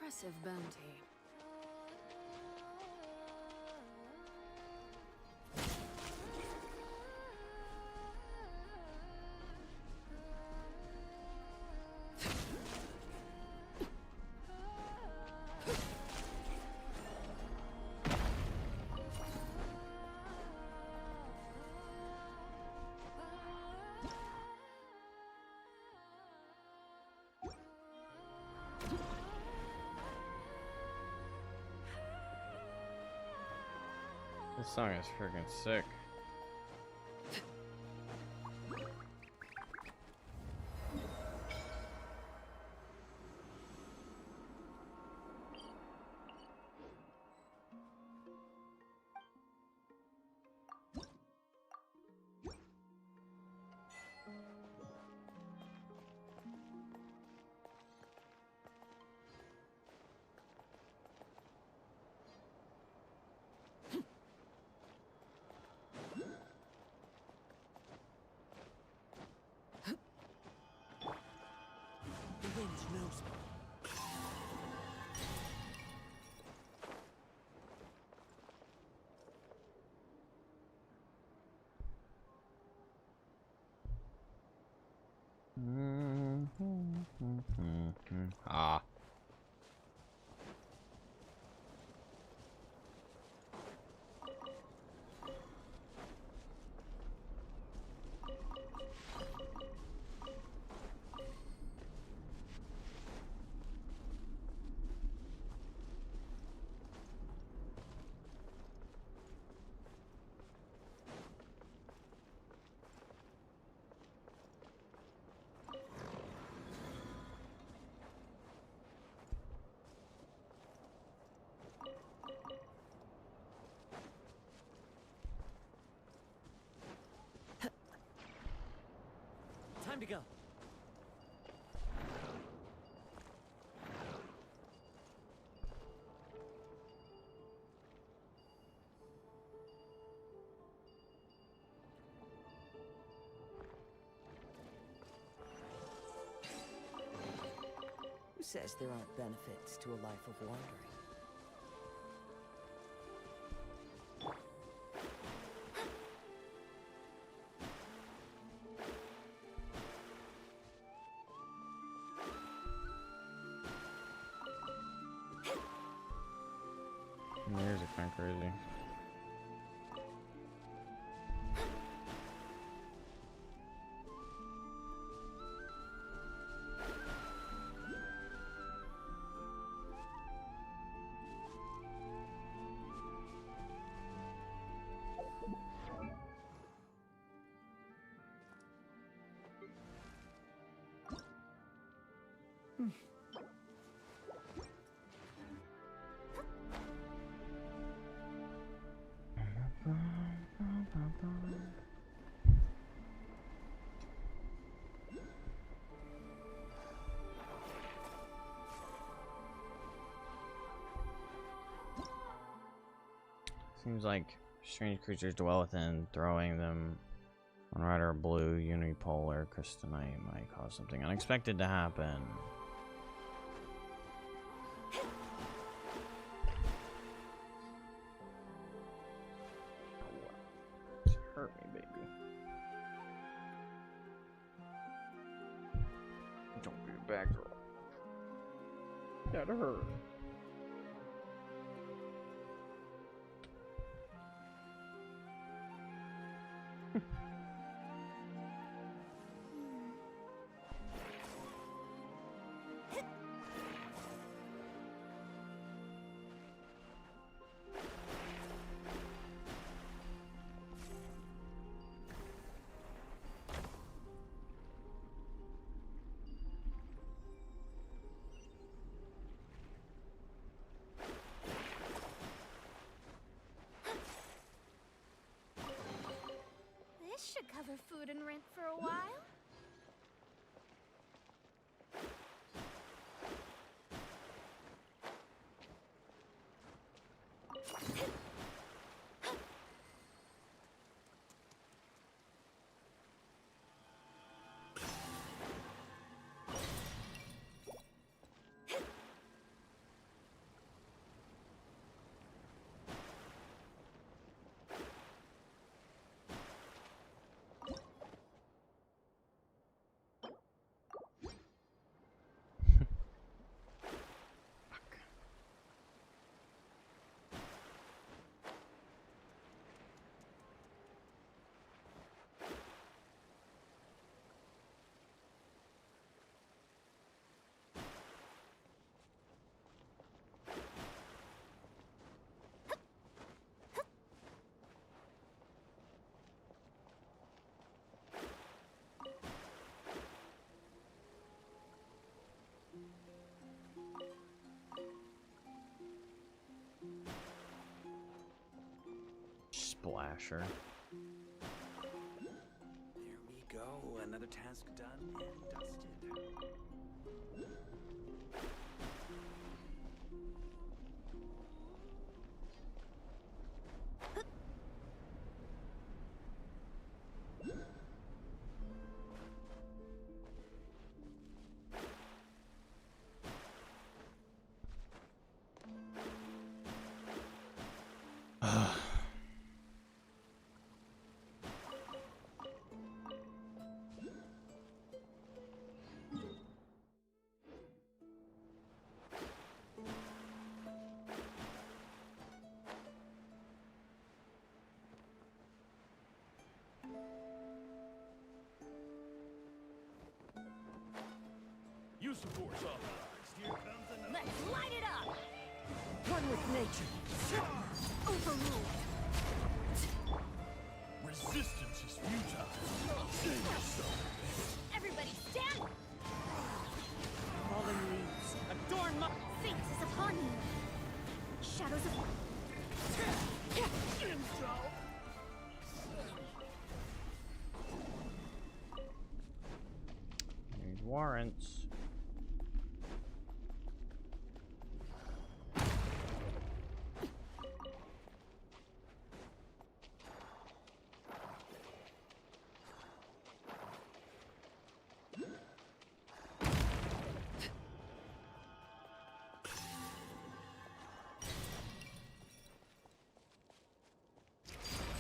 impressive bounty. This song is freaking sick. The wind knows me. Ah. Time to go. Who says there aren't benefits to a life of wandering? Mirrors are kind of crazy. Seems like strange creatures dwell within. Throwing them on red or blue unipolar crystalline might cause something unexpected to happen. Just hurt me, baby. Don't be a bad girl. That hurt. This should cover food and rent for a while. Splasher. There we go. Another task done and dusted. Use the force authorized. Here comes another. Let's light it up! One with nature. Overruled. Resistance is futile. Save yourself. Everybody stand! Fallen leaves. Adorn my fate is upon you. Shadows of Need warrants.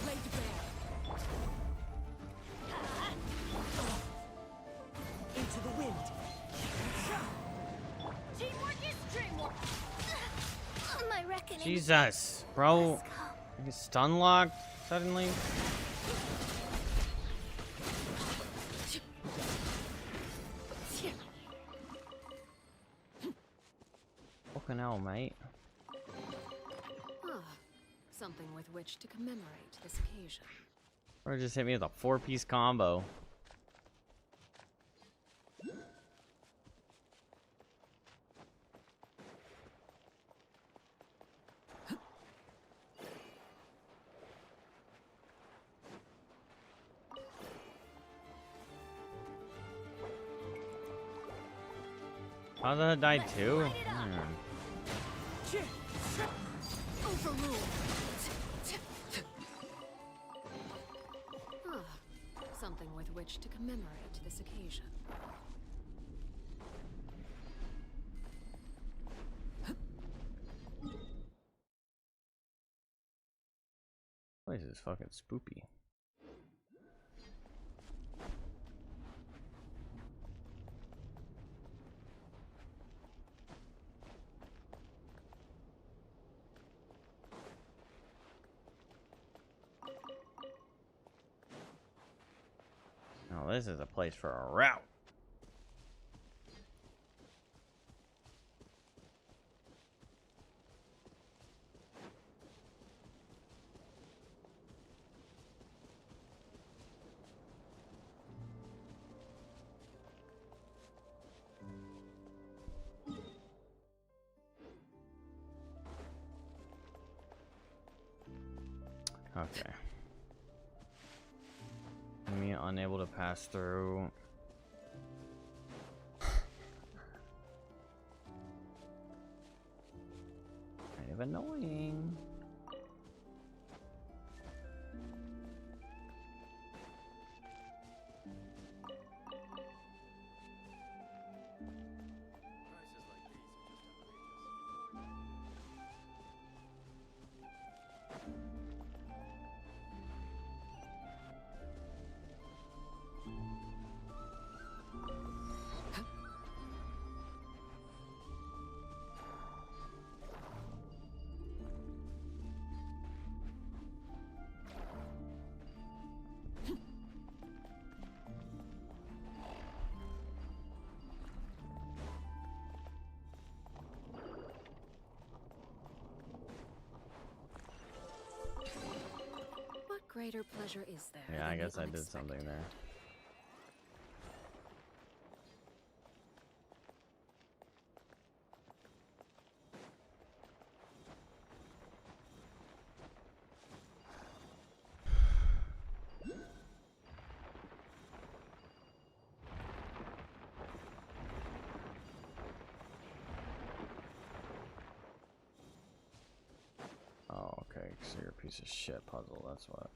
Laid bare. Into the wind. teamwork is dreamwork. On my reckoning. Jesus, bro. I get stun locked suddenly. Fucking hell, mate. Ah, something with which to commemorate this occasion. Bro just hit me with a 4-piece combo. How the hell died too? Overruled. Ah, something with which to commemorate this occasion. This is fucking spoopy. Oh, this is a place for a route. Okay. Enemy unable to pass through. Kind of annoying. What greater pleasure is there? Yeah, I than the guess I did unexpected? something there. piece of shit puzzle, that's what.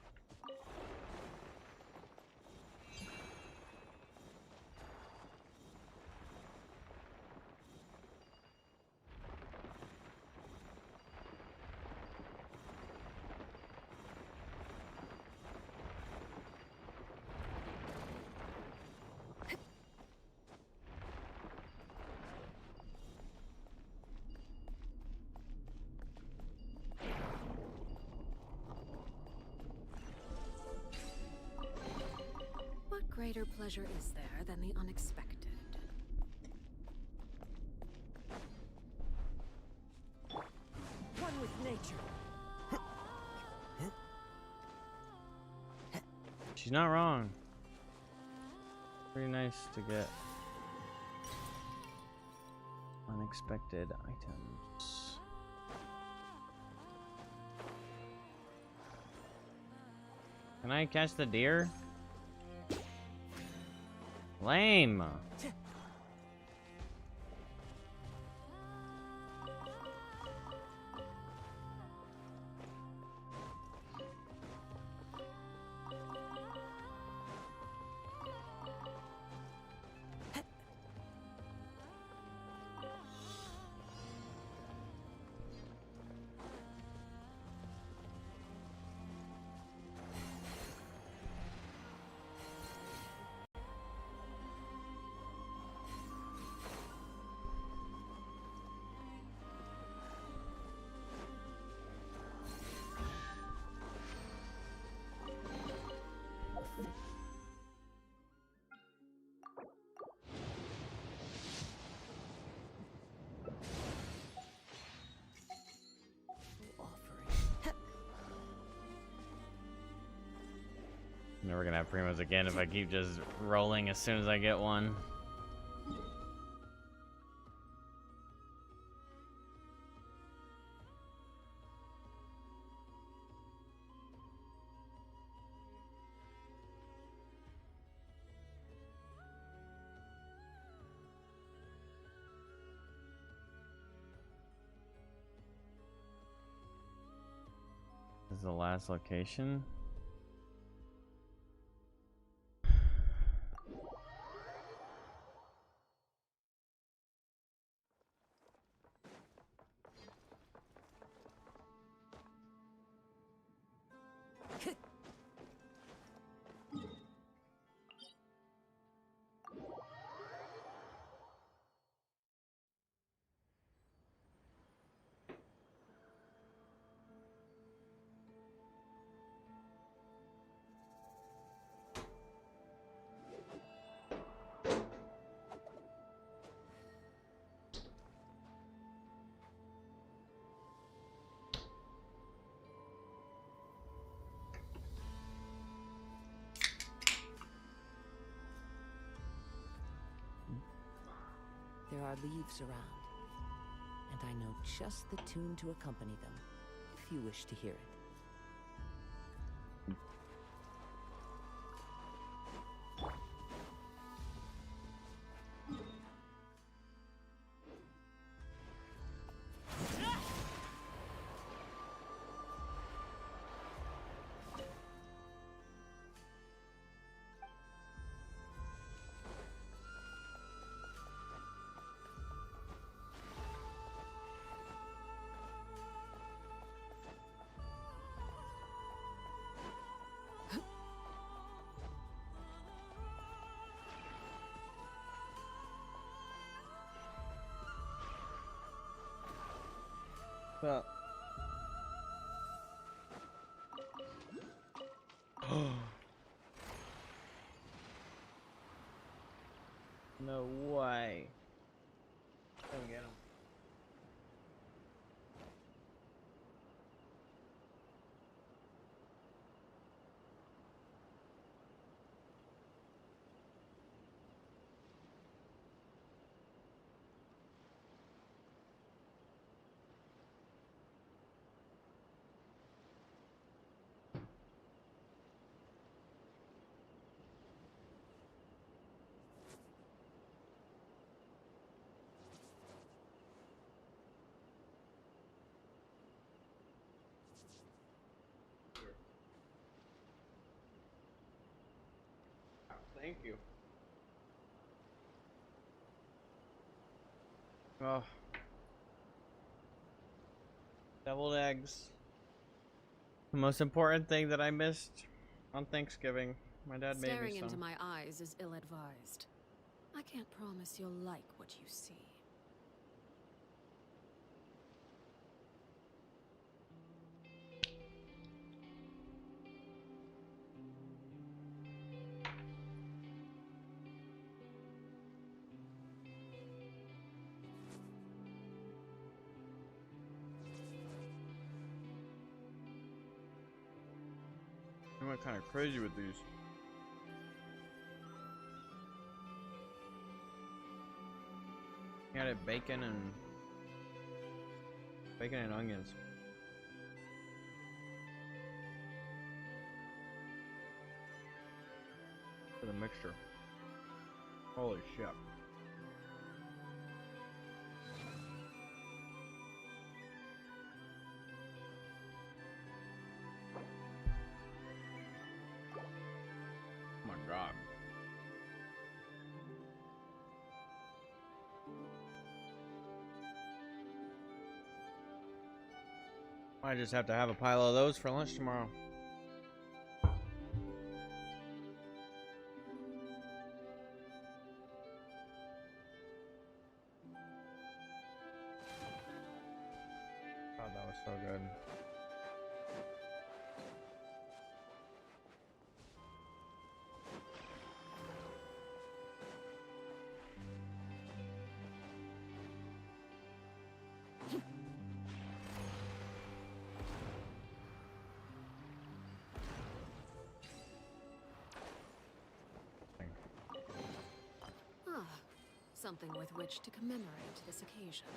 What greater pleasure is there than the unexpected? One with nature. She's not wrong. Pretty nice to get unexpected items. Can I catch the deer? Lame. Never gonna have primos again if I keep just rolling as soon as I get one. This is the last location. There are leaves around, and I know just the tune to accompany them, if you wish to hear it. Well. No way. Don't get him. Thank you. Oh. Deviled eggs. The most important thing that I missed on Thanksgiving. My dad made me Staring some. into my eyes is ill-advised. I can't promise you'll like what you see. I went kind of crazy with these. Added bacon and onions for the mixture. Holy shit. Oh my god. I just have to have a pile of those for lunch tomorrow. God, that was so good. Ah, something with which to commemorate this occasion.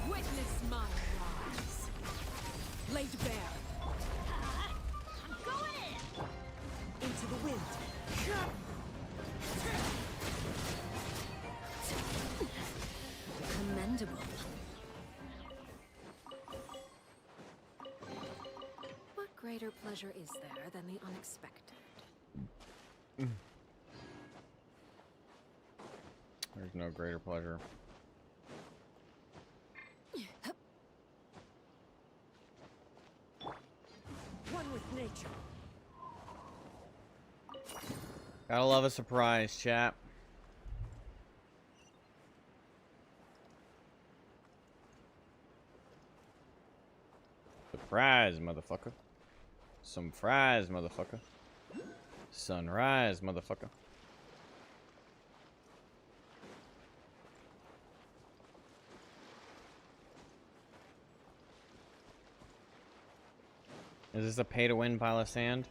Witness my rise. Laid bare. I'm going in! Into the wind. Commendable. What greater pleasure is there than the unexpected? There's no greater pleasure. One with nature. Gotta love a surprise, chap. Surprise, motherfucker. Some fries, motherfucker. Sunrise, motherfucker. Is this a pay-to-win pile of sand?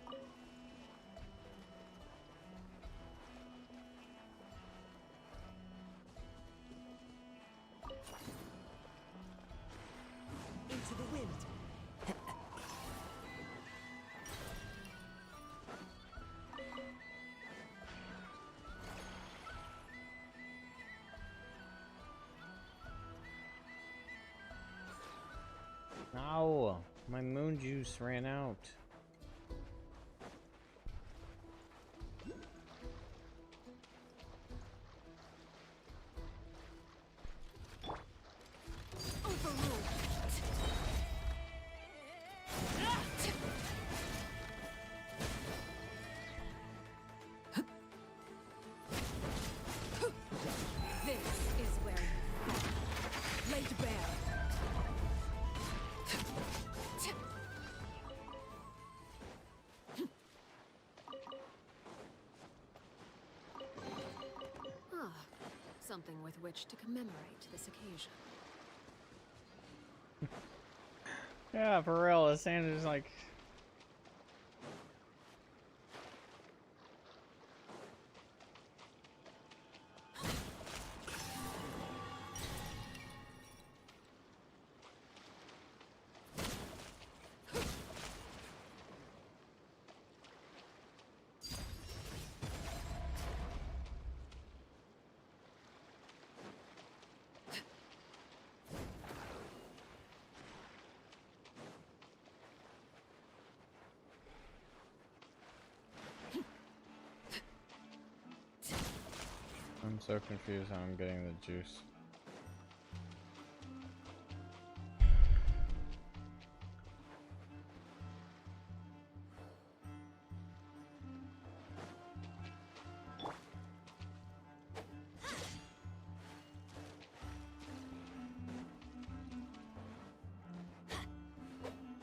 Into the wind. No, my moon juice ran out. This is where you fall. Laid bare. something with which to commemorate this occasion. Yeah, for real, the sand is like... I'm so confused how I'm getting the juice.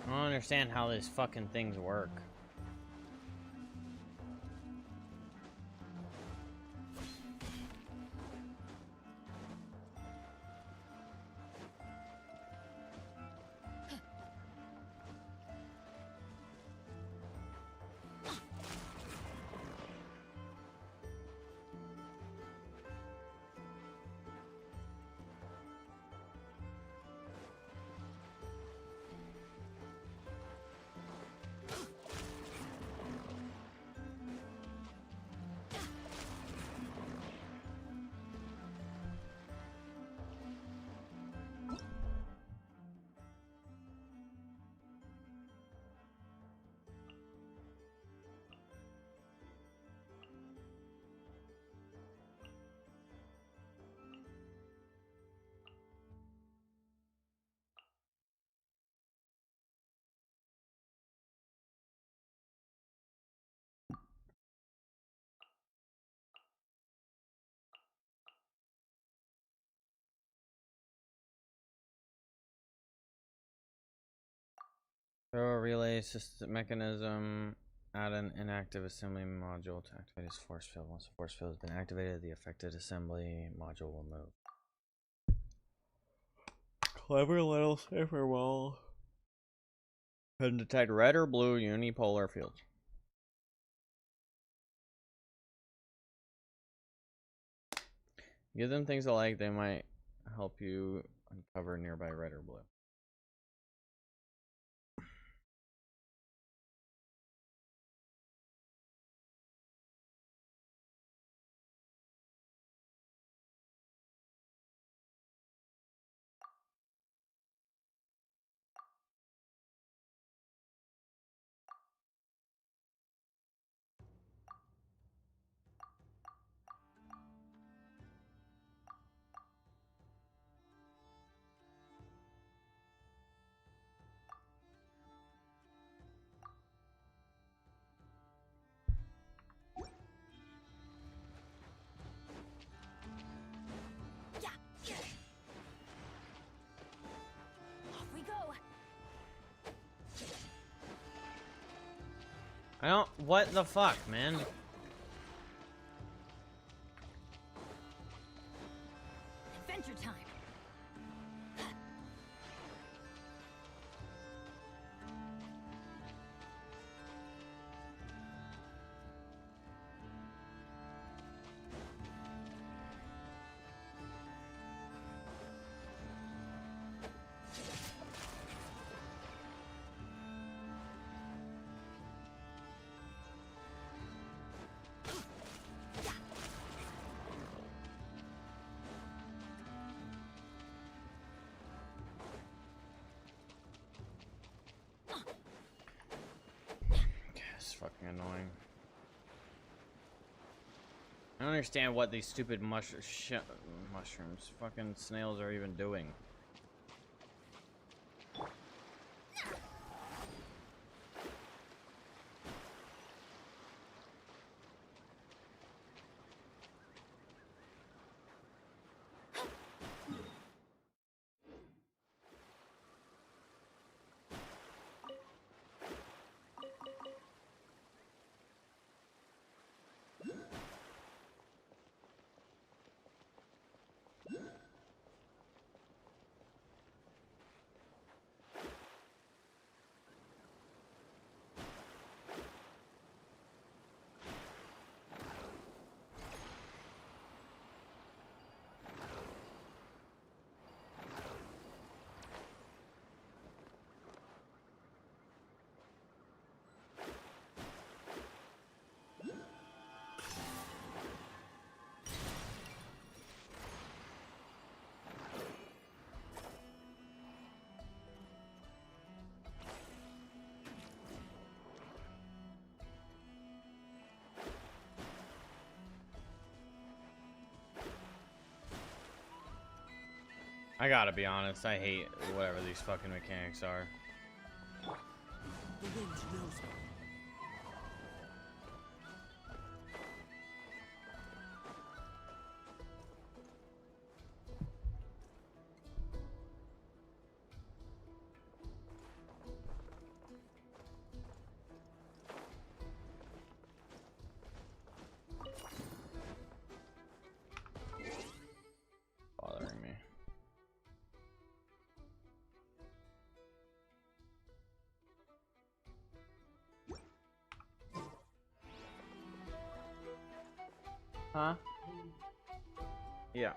I don't understand how these fucking things work. Throw a relay system mechanism. Add an inactive assembly module to activate his force field. Once the force field has been activated, the affected assembly module will move. Clever little cipher wall. Can detect red or blue unipolar fields. Give them things alike, they might help you uncover nearby red or blue. I don't. What the fuck, man? Adventure time. It's fucking annoying. I don't understand what these stupid mushrooms, fucking snails are even doing. I gotta be honest, I hate whatever these fucking mechanics are. The wind knows me. Bothering me. Huh? Yeah.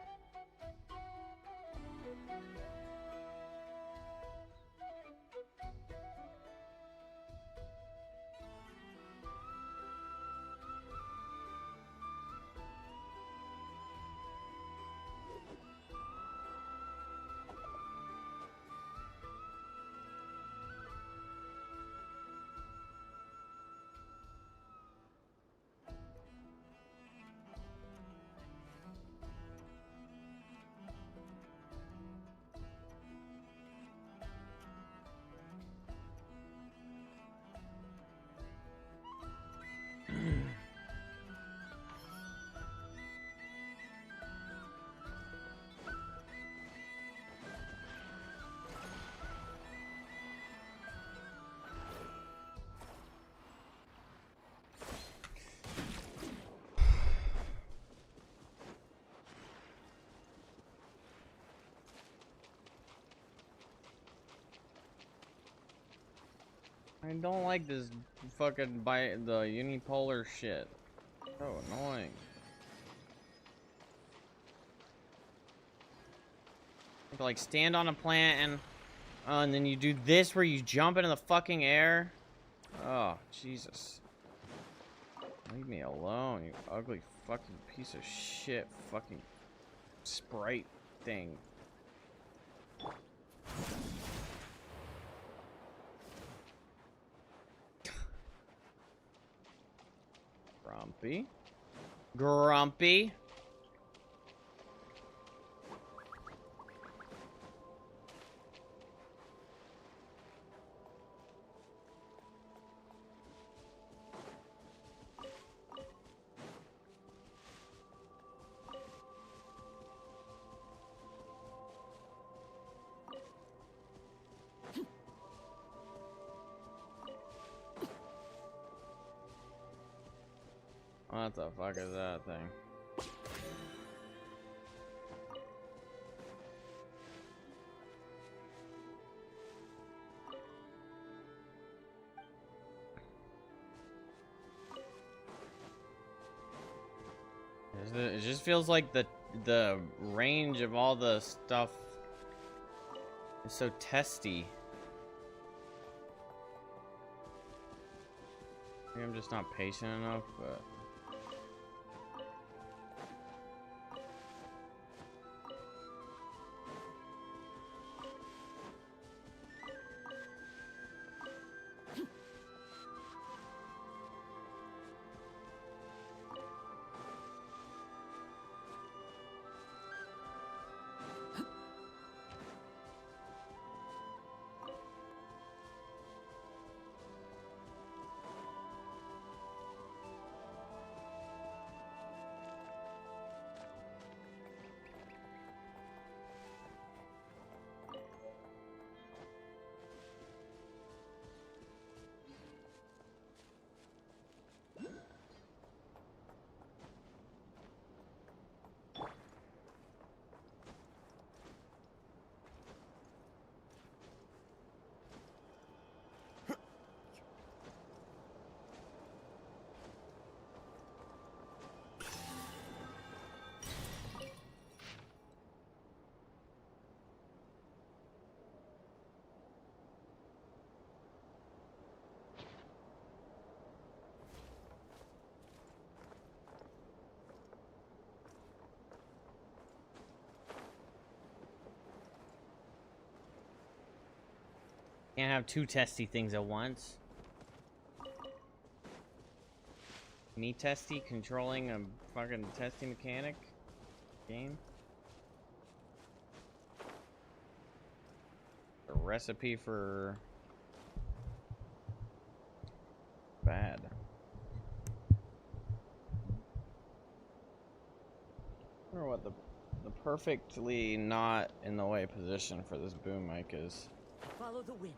I don't like this fucking the unipolar shit. So annoying. You have to, like, stand on a plant and then you do this where you jump into the fucking air. Oh, Jesus. Leave me alone, you ugly fucking piece of shit fucking sprite thing. Grumpy. Grumpy. What the fuck is that thing? It just feels like the range of all the stuff is so testy. Maybe I'm just not patient enough, but can't have two testy things at once. Me testy controlling a fucking testy mechanic game. a recipe for bad. I wonder what the perfectly not in the way position for this boom mic is. Follow the wind.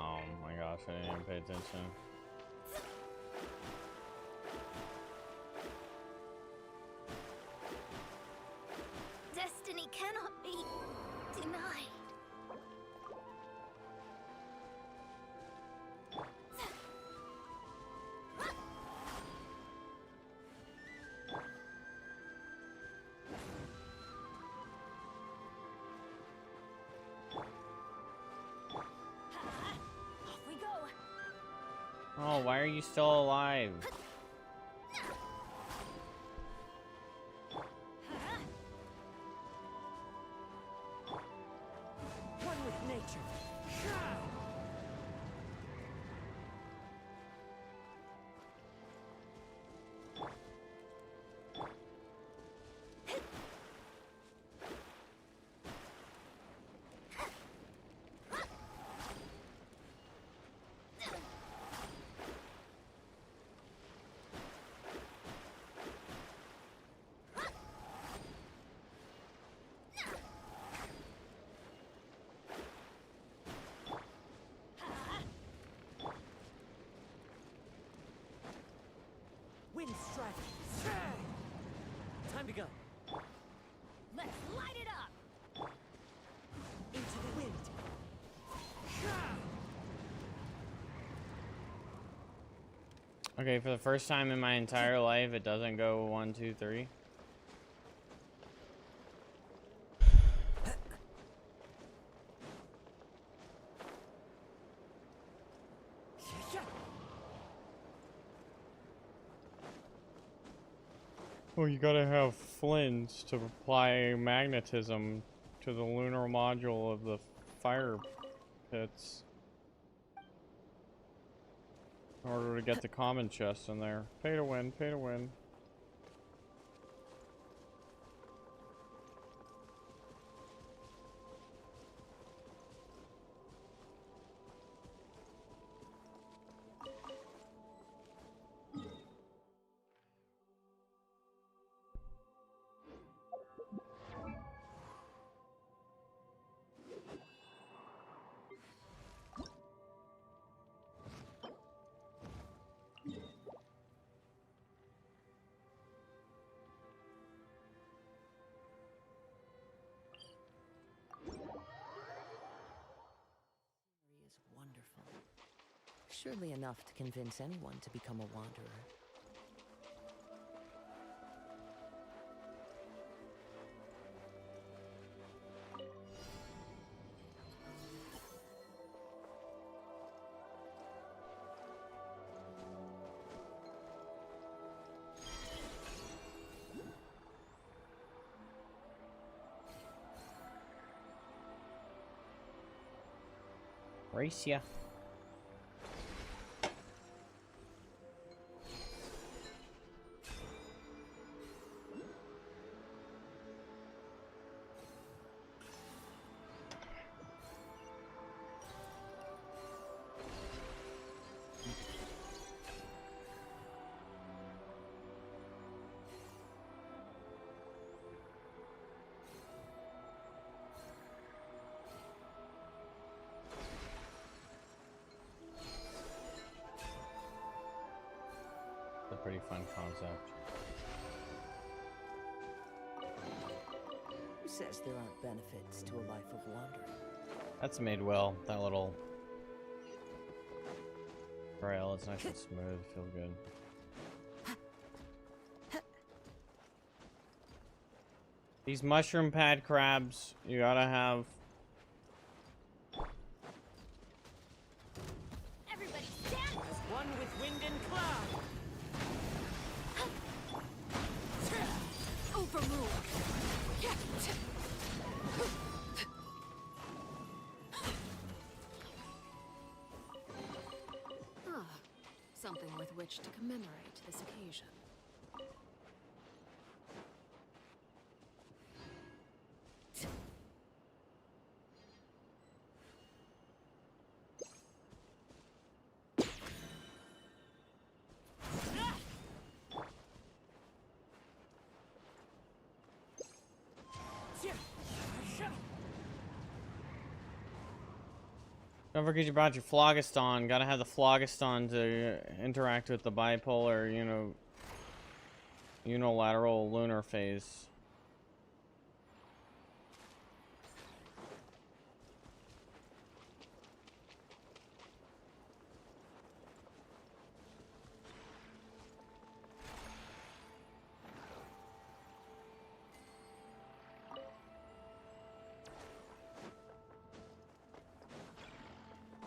Oh my gosh, I didn't even pay attention. Destiny cannot be denied. Off we go. Oh, why are you still alive? One with nature. Wind strike. Time to go. Let's light it up. Into the wind. Okay, for the first time in my entire life, it doesn't go 1, 2, 3. Well, you gotta have flints to apply magnetism to the lunar module of the fire pits in order to get the common chest in there. Pay to win, pay to win. Is wonderful. Surely enough to convince anyone to become a wanderer. Race ya. It's a pretty fun concept. Who says there aren't benefits to a life of wandering? That's made well. That little trail is nice and smooth. Feels good. These mushroom pad crabs, you gotta have. Everybody stand! As one with wind and cloud. Overruled. Ah, something with which to commemorate this occasion. Don't forget you brought your phlogiston. Gotta have the phlogiston to interact with the bipolar, you know, unilateral lunar phase.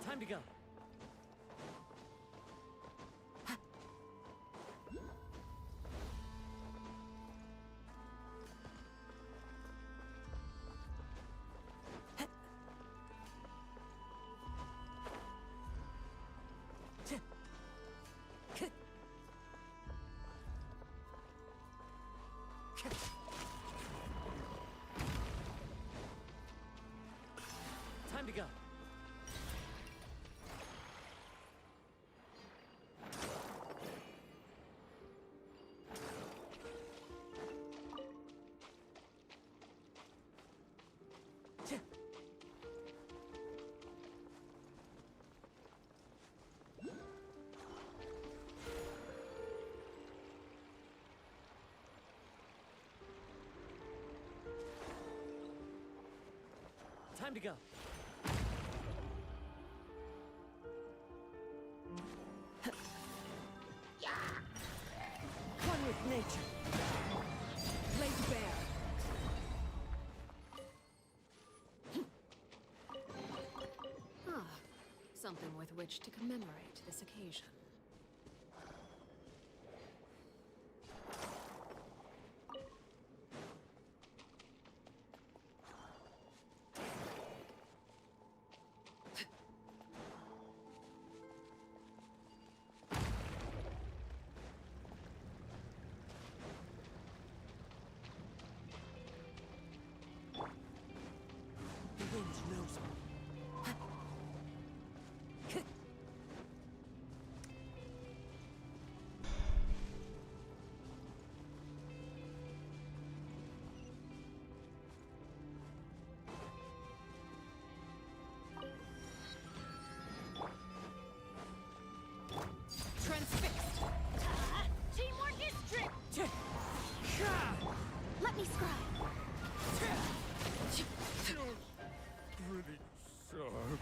Time to go. Time to go. Time to go. One with nature. Laid bare. Ah, something with which to commemorate this occasion. The wind knows me. Transfixed. Teamwork is strength! Let me scribe. Pretty sharp.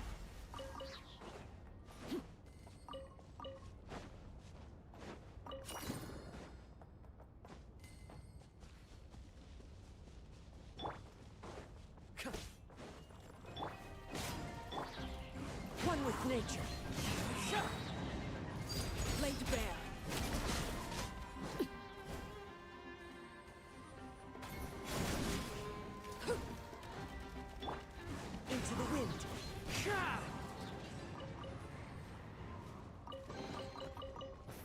One with nature. Laid bare. Into the wind. A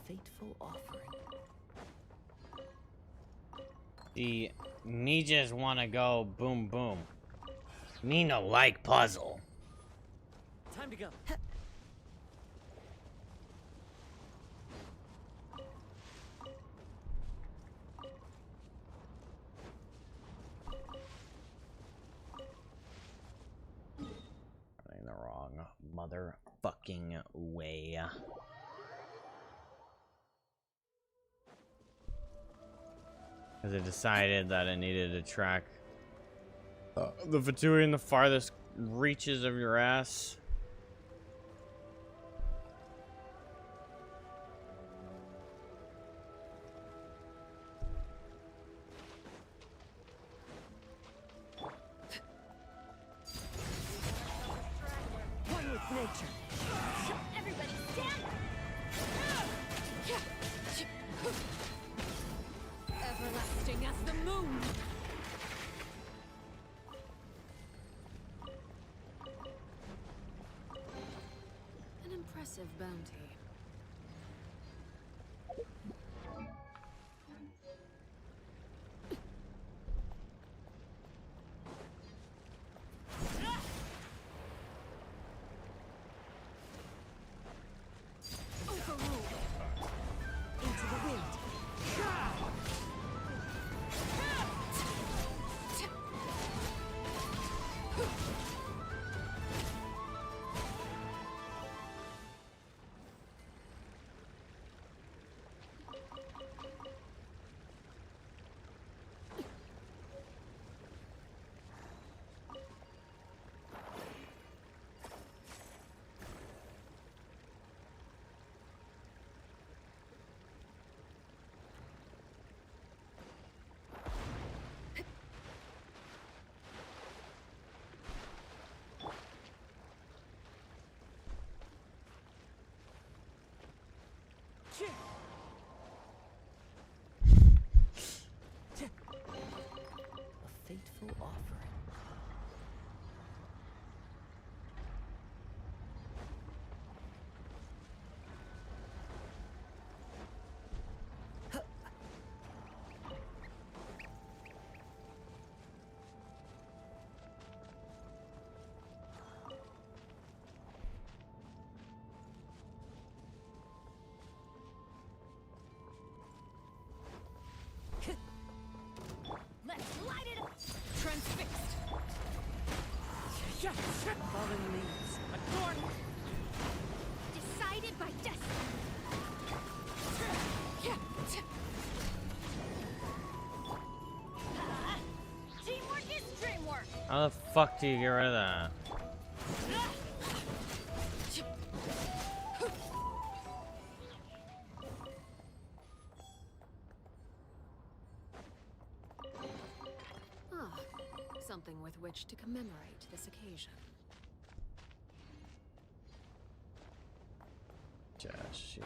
fateful offering. Me just wanna go boom boom. Me no like puzzle. Time to go. In the wrong motherfucking way. Because I decided that I needed to track the Fatui in the farthest reaches of your ass. One with nature. Everybody stand! Everlasting as the moon. An impressive bounty. Overruled. Into the wind. A fateful offering. Let's light it up! Transfixed. Fallen leaves. Adorn. Decided by destiny! Teamwork is dreamwork! How the fuck do you get rid of that? Ah, something with which to commemorate this occasion. Jazz shield.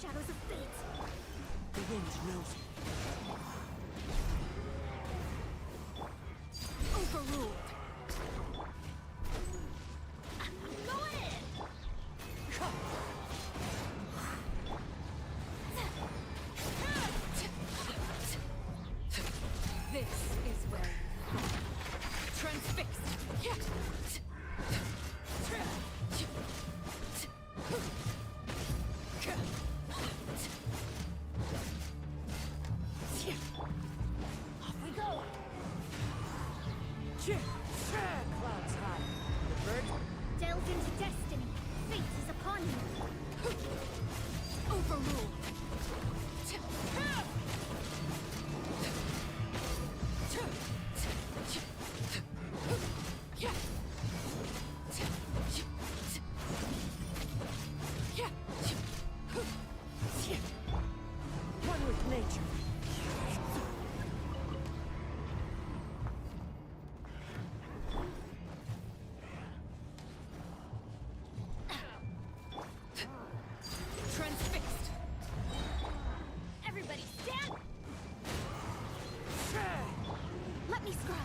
Shadows of fate! The wind knows it. Overruled! Go in! This is where you fall. Transfixed. Off we go! Clouds high. The bird Delved into destiny. Fate is upon you. Overruled. one with nature. Transfixed. Everybody stand! Let me scribe.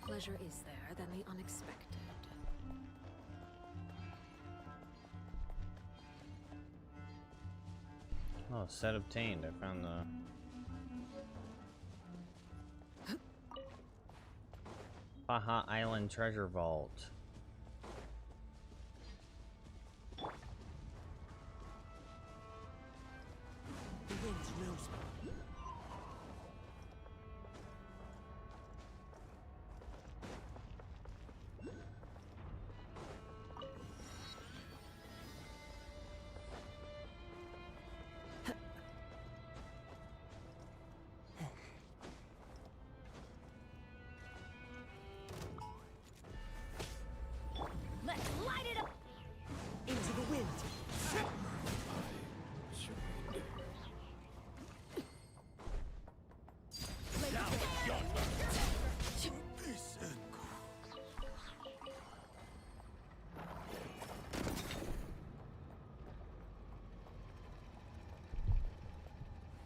pleasure is there than the unexpected? Oh, set obtained. I found the... Baja Island Treasure Vault. The wind knows me. Let's light it up! Into the wind.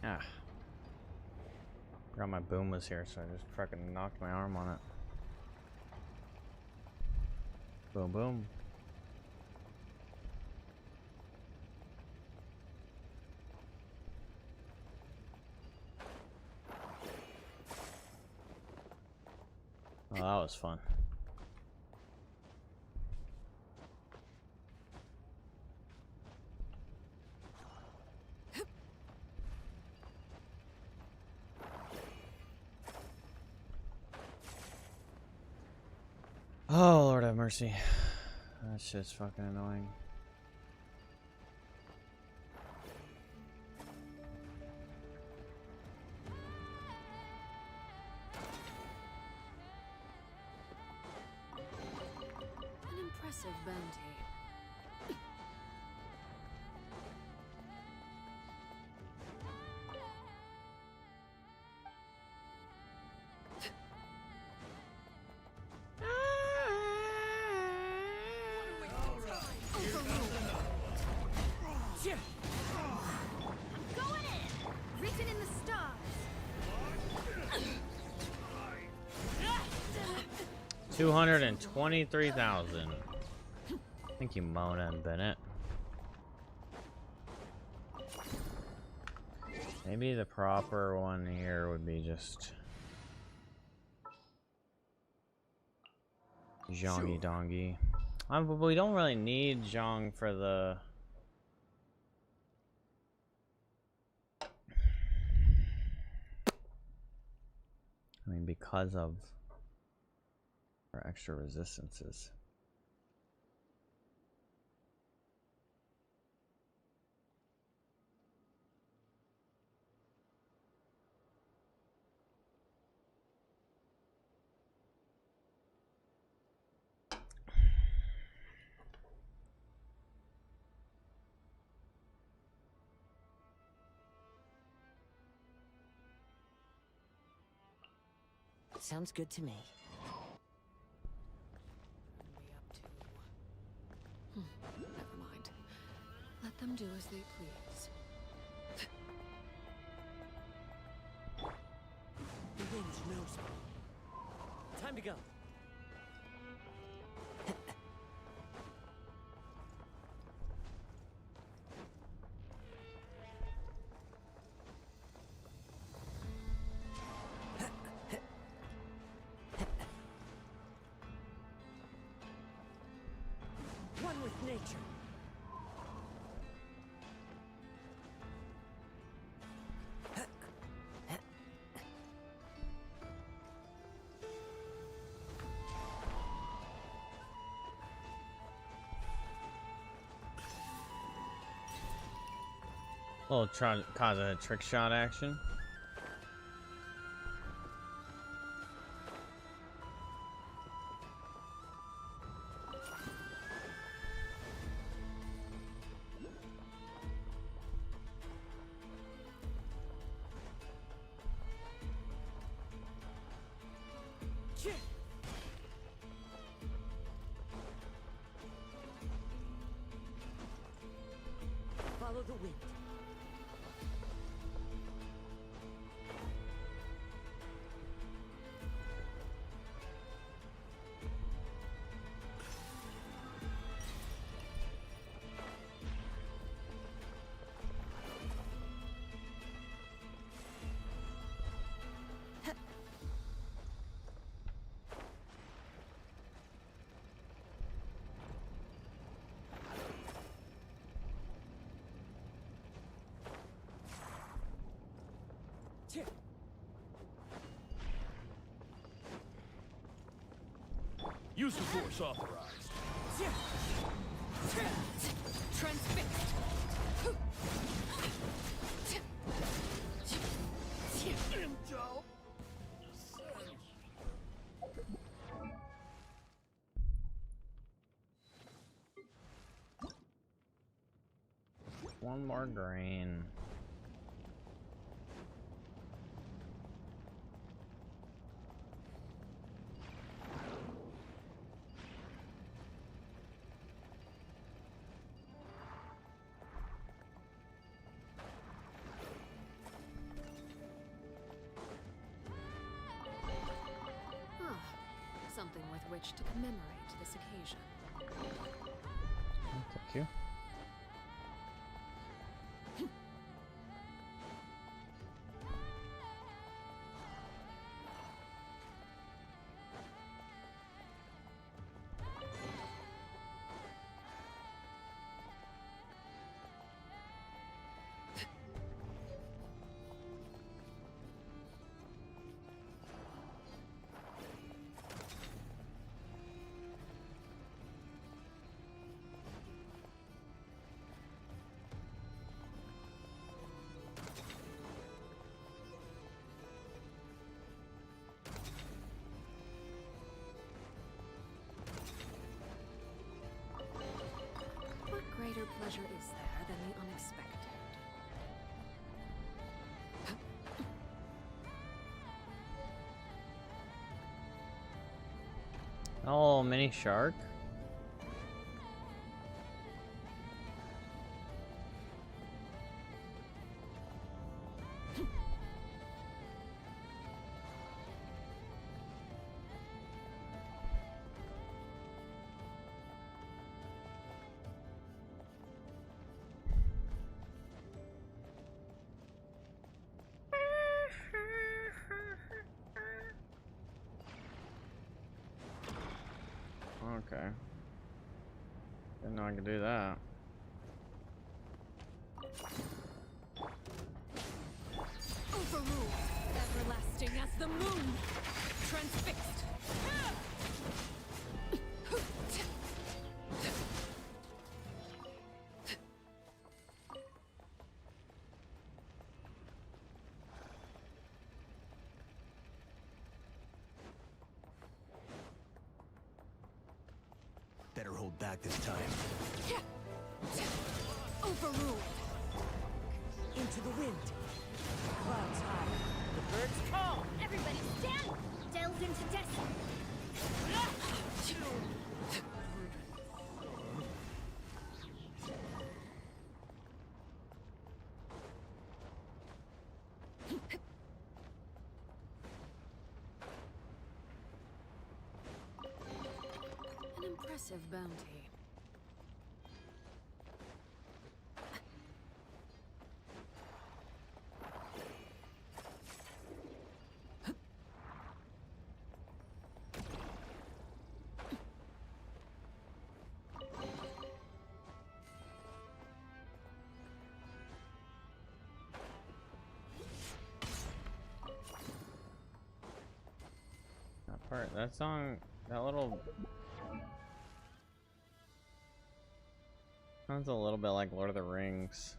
Ah. Forgot my boom was here, so I just fucking knocked my arm on it. Boom, boom. Oh, that was fun. Oh, Lord have mercy. That shit's fucking annoying. An impressive bounty. Going in! Written in the stars! 223,000. Thank you, Mona and Bennett. Maybe the proper one here would be just Zhongy Dongy. But we don't really need Zhong for the... I mean, because of our extra resistances. Sounds good to me. Never mind. Let them do as they please. The wind knows me. Time to go. One with nature. Little cause a trick shot action. Follow the wind. Use of force authorized. Transfixed. One more grain. Something with which to commemorate this occasion. Thank you. What greater pleasure is there than the unexpected? Oh, mini shark. Okay. Didn't know I could do that. Overruled. Everlasting as the moon. Transfixed. Better hold back this time. Overruled. Into the wind. Clouds high. The birds call. Everybody stand! Delve into destiny! An impressive bounty. That part, that song, that little sounds a little bit like Lord of the Rings.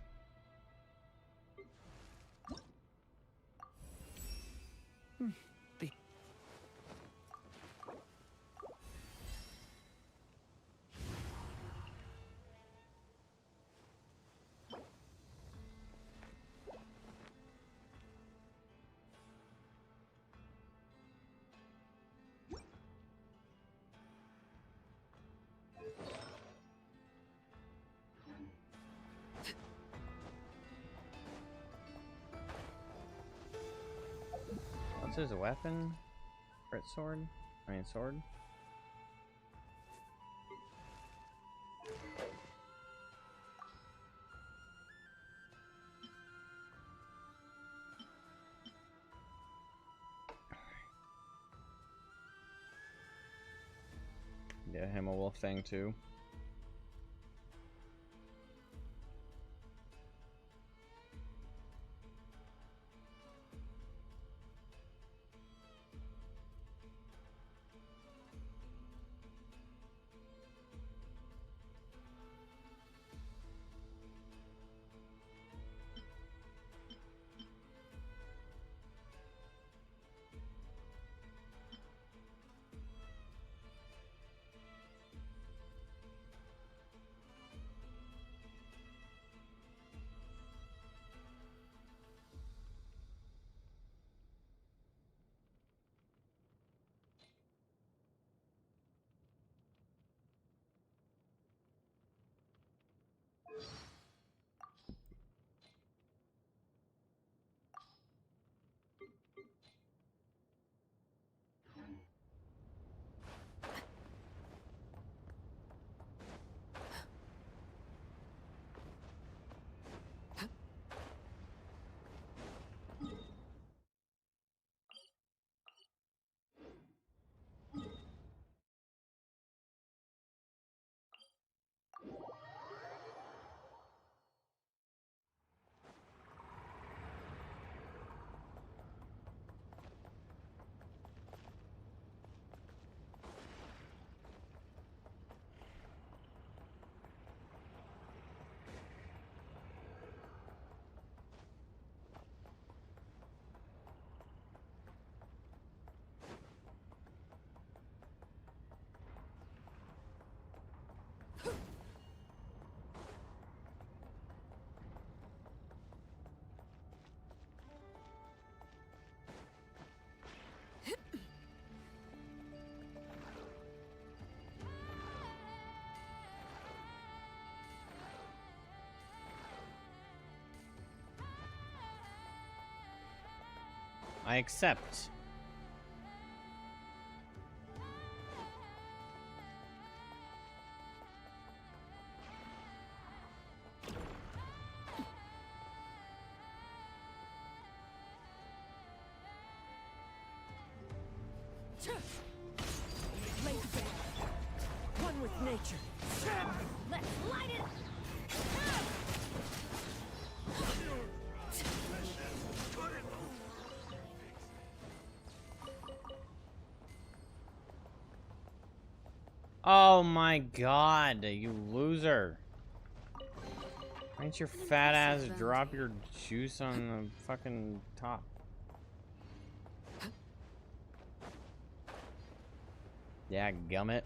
What's his weapon? Crit sword? I mean sword? Get him a wolf thing too. I accept. One with nature. Let's light it up. Oh my god, you loser. Why don't your fat ass drop your juice on the fucking top? Yeah, gummit.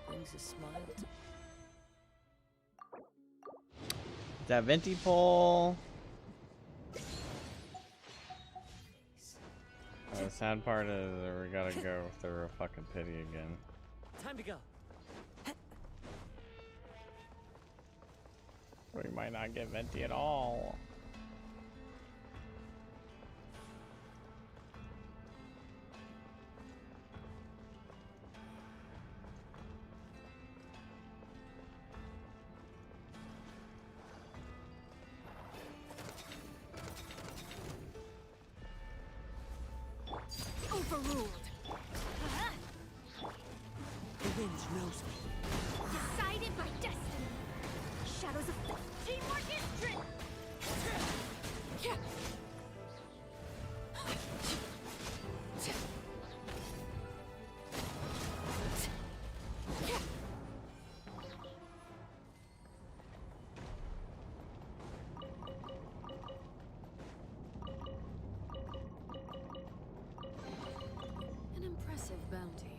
Brings a smile to That venti pole. The sad part is that we gotta go through a fucking pity again. Time to go. We might not get venti at all. Overruled. the wind knows me. Decided by destiny. Shadows of teamwork is driven. An impressive bounty.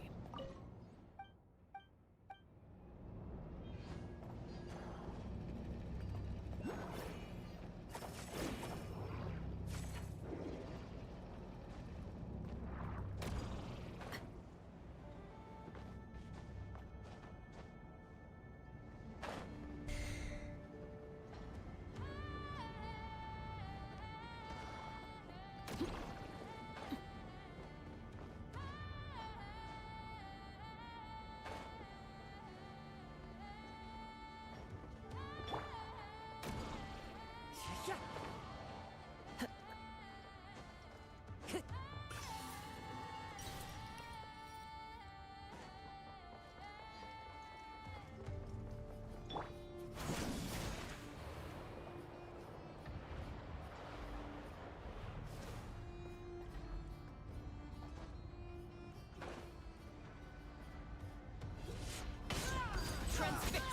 Transfixed.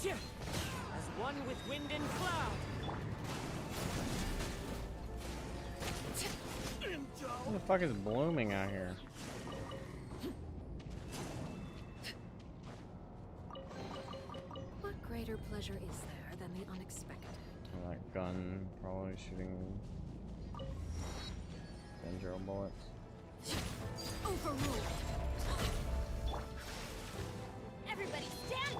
As one with wind and cloud. What the fuck is blooming out here? What greater pleasure is there than the unexpected? That gun probably shooting dendro bullets. Overruled. Everybody stand.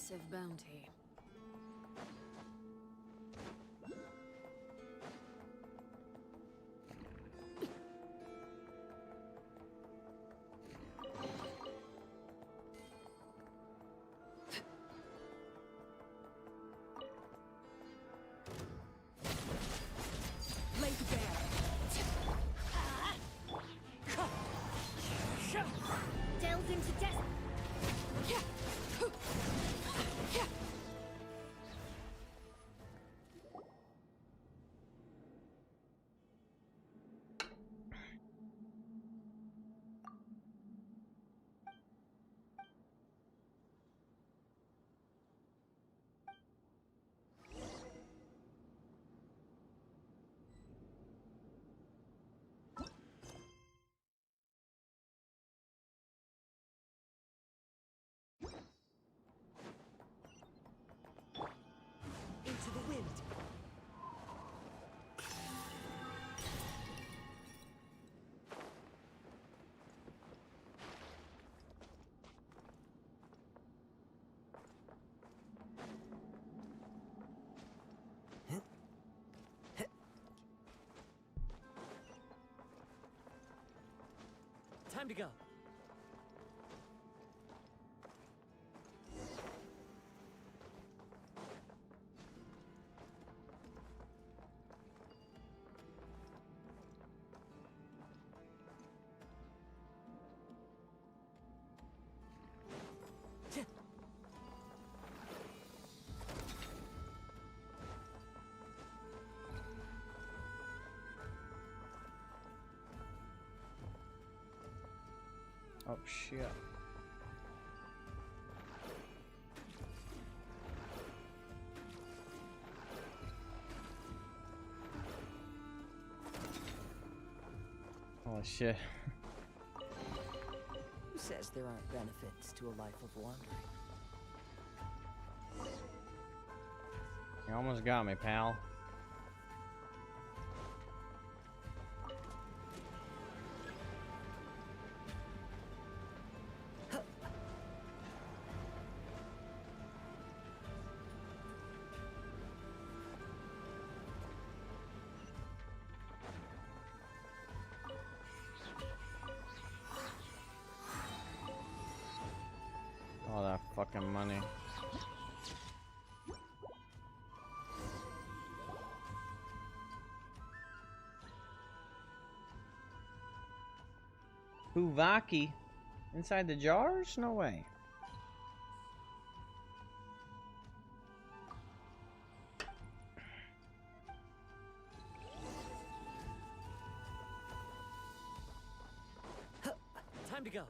Impressive bounty. Delves into death. Into the wind. Time to go. Oh shit. Holy shit. Who says there aren't benefits to a life of wandering? You almost got me, pal. All that fucking money. Huvaki? Inside the jars? No way. Time to go.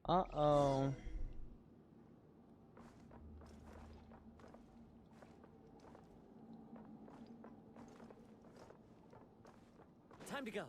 Uh-oh. Time to go.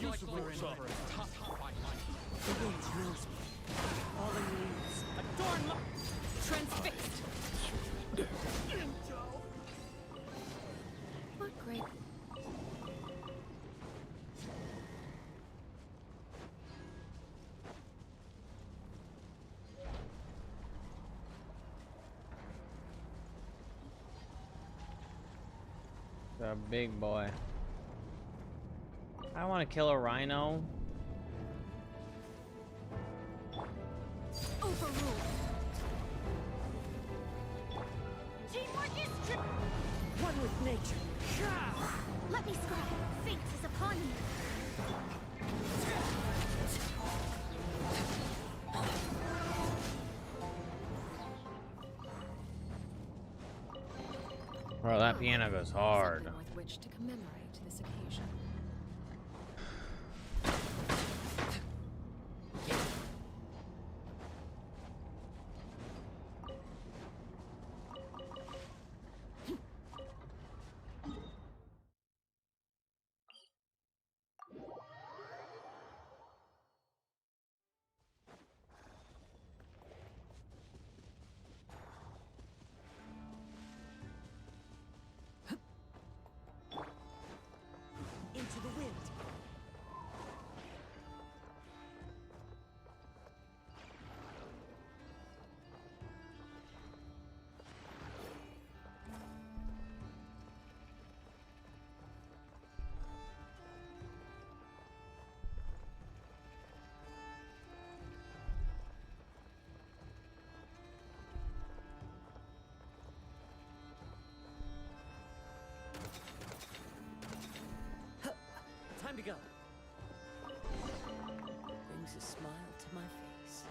like Durin for a tough fight. The wind knows me. Falling leaves adorn my transfixed. What great. The big boy. I want to kill a rhino. Overruled. Teamwork is One with nature. Let me scry. Fate is upon you. Bro, that piano goes hard. Something with which to commemorate this occasion. Into the wind. Time to go. Brings a smile to my face.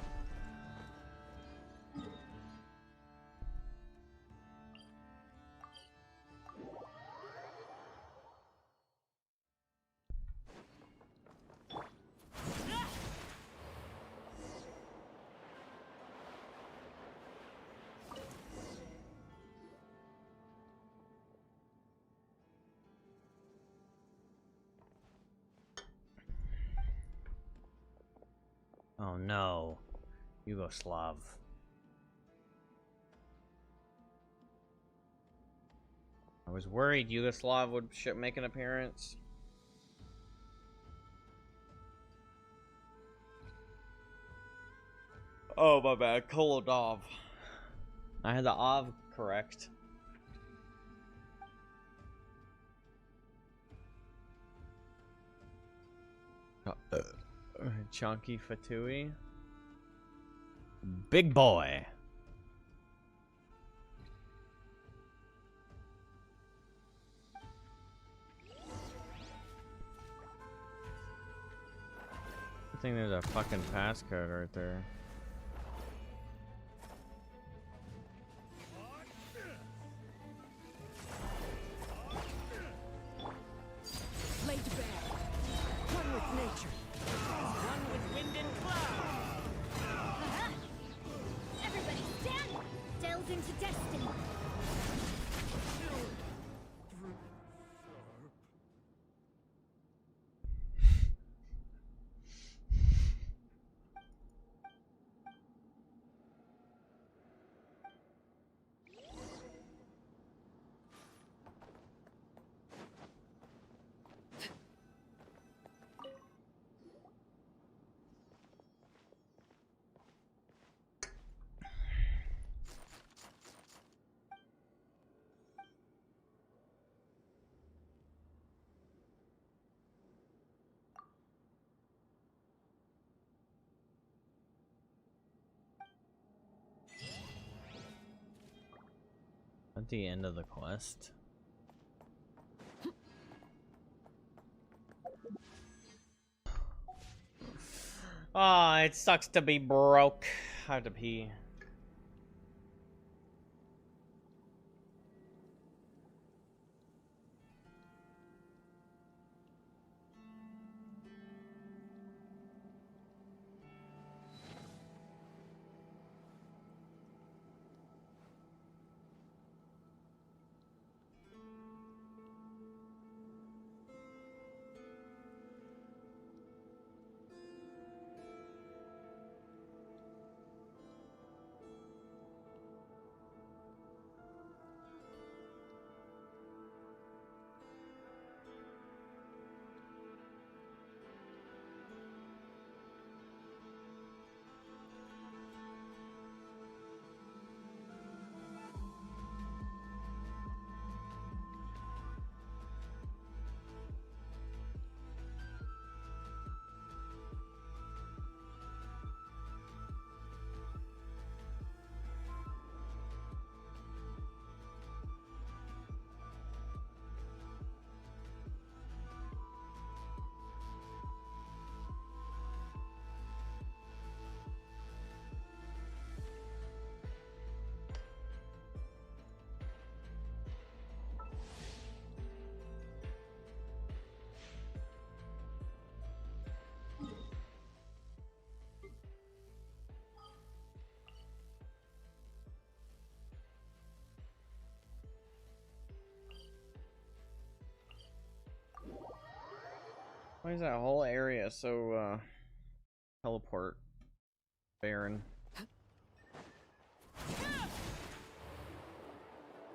Oh no. Yugoslav. I was worried Yugoslav would make an appearance. Oh, my bad. Kolodov. I had the Ov correct. Chunky Fatui. Big boy. I think there's a fucking passcode right there. Laid bare. One with nature. One with wind and cloud. Everybody stand! Delve into destiny. At the end of the quest. Ah, it sucks to be broke. I have to pee. Why is that whole area so teleport barren?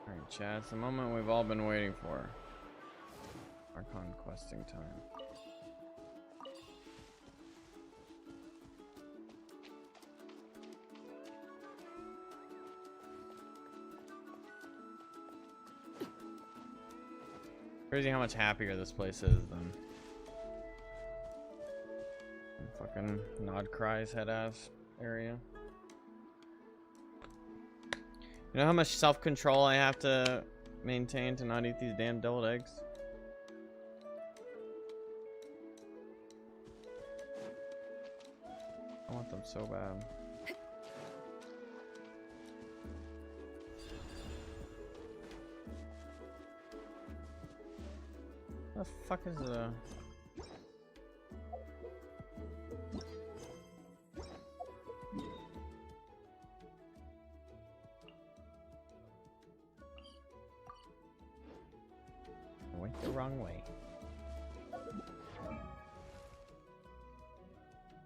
Alright, chat, it's the moment we've all been waiting for. Our conquesting time. Crazy how much happier this place is than fucking Nod Cry's head ass area. You know how much self-control I have to maintain to not eat these damn deviled eggs? I want them so bad. What the fuck is the... I went the wrong way.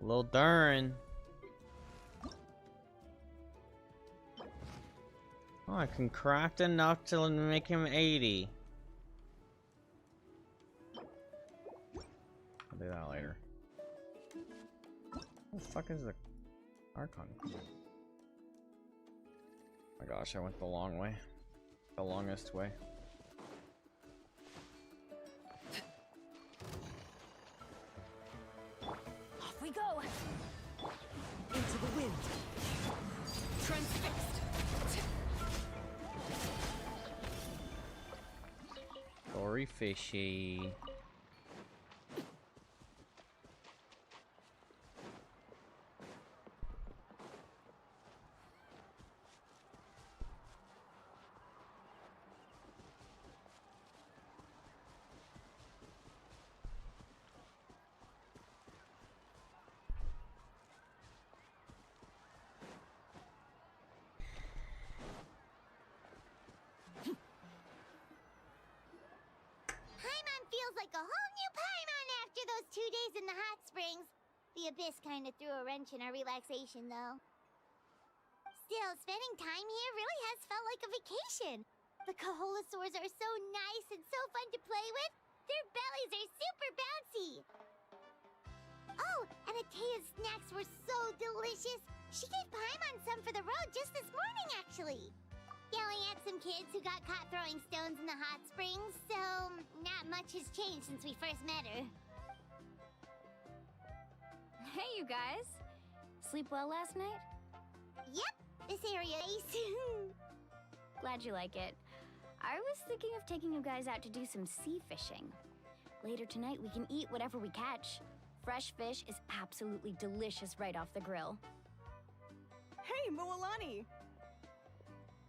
Little Durin. Oh, I can craft enough to make him 80. I'll do that later. What the fuck is the Archon? Oh my gosh, I went the long way. The longest way. Off we go! Into the wind! Transfixed! Gory fishy. Feels like a whole new Paimon after those 2 days in the hot springs. The Abyss kind of threw a wrench in our relaxation, though. Still, spending time here really has felt like a vacation. The Kaholosaurs are so nice and so fun to play with. Their bellies are super bouncy. Oh, and Atea's snacks were so delicious. She gave Paimon some for the road just this morning, actually. Yelling at some kids who got caught throwing stones in the hot springs, so not much has changed since we first met her. Hey, you guys. Sleep well last night? Yep, this area is. Glad you like it. I was thinking of taking you guys out to do some sea fishing. Later tonight, we can eat whatever we catch. Fresh fish is absolutely delicious right off the grill. Hey, Mualani!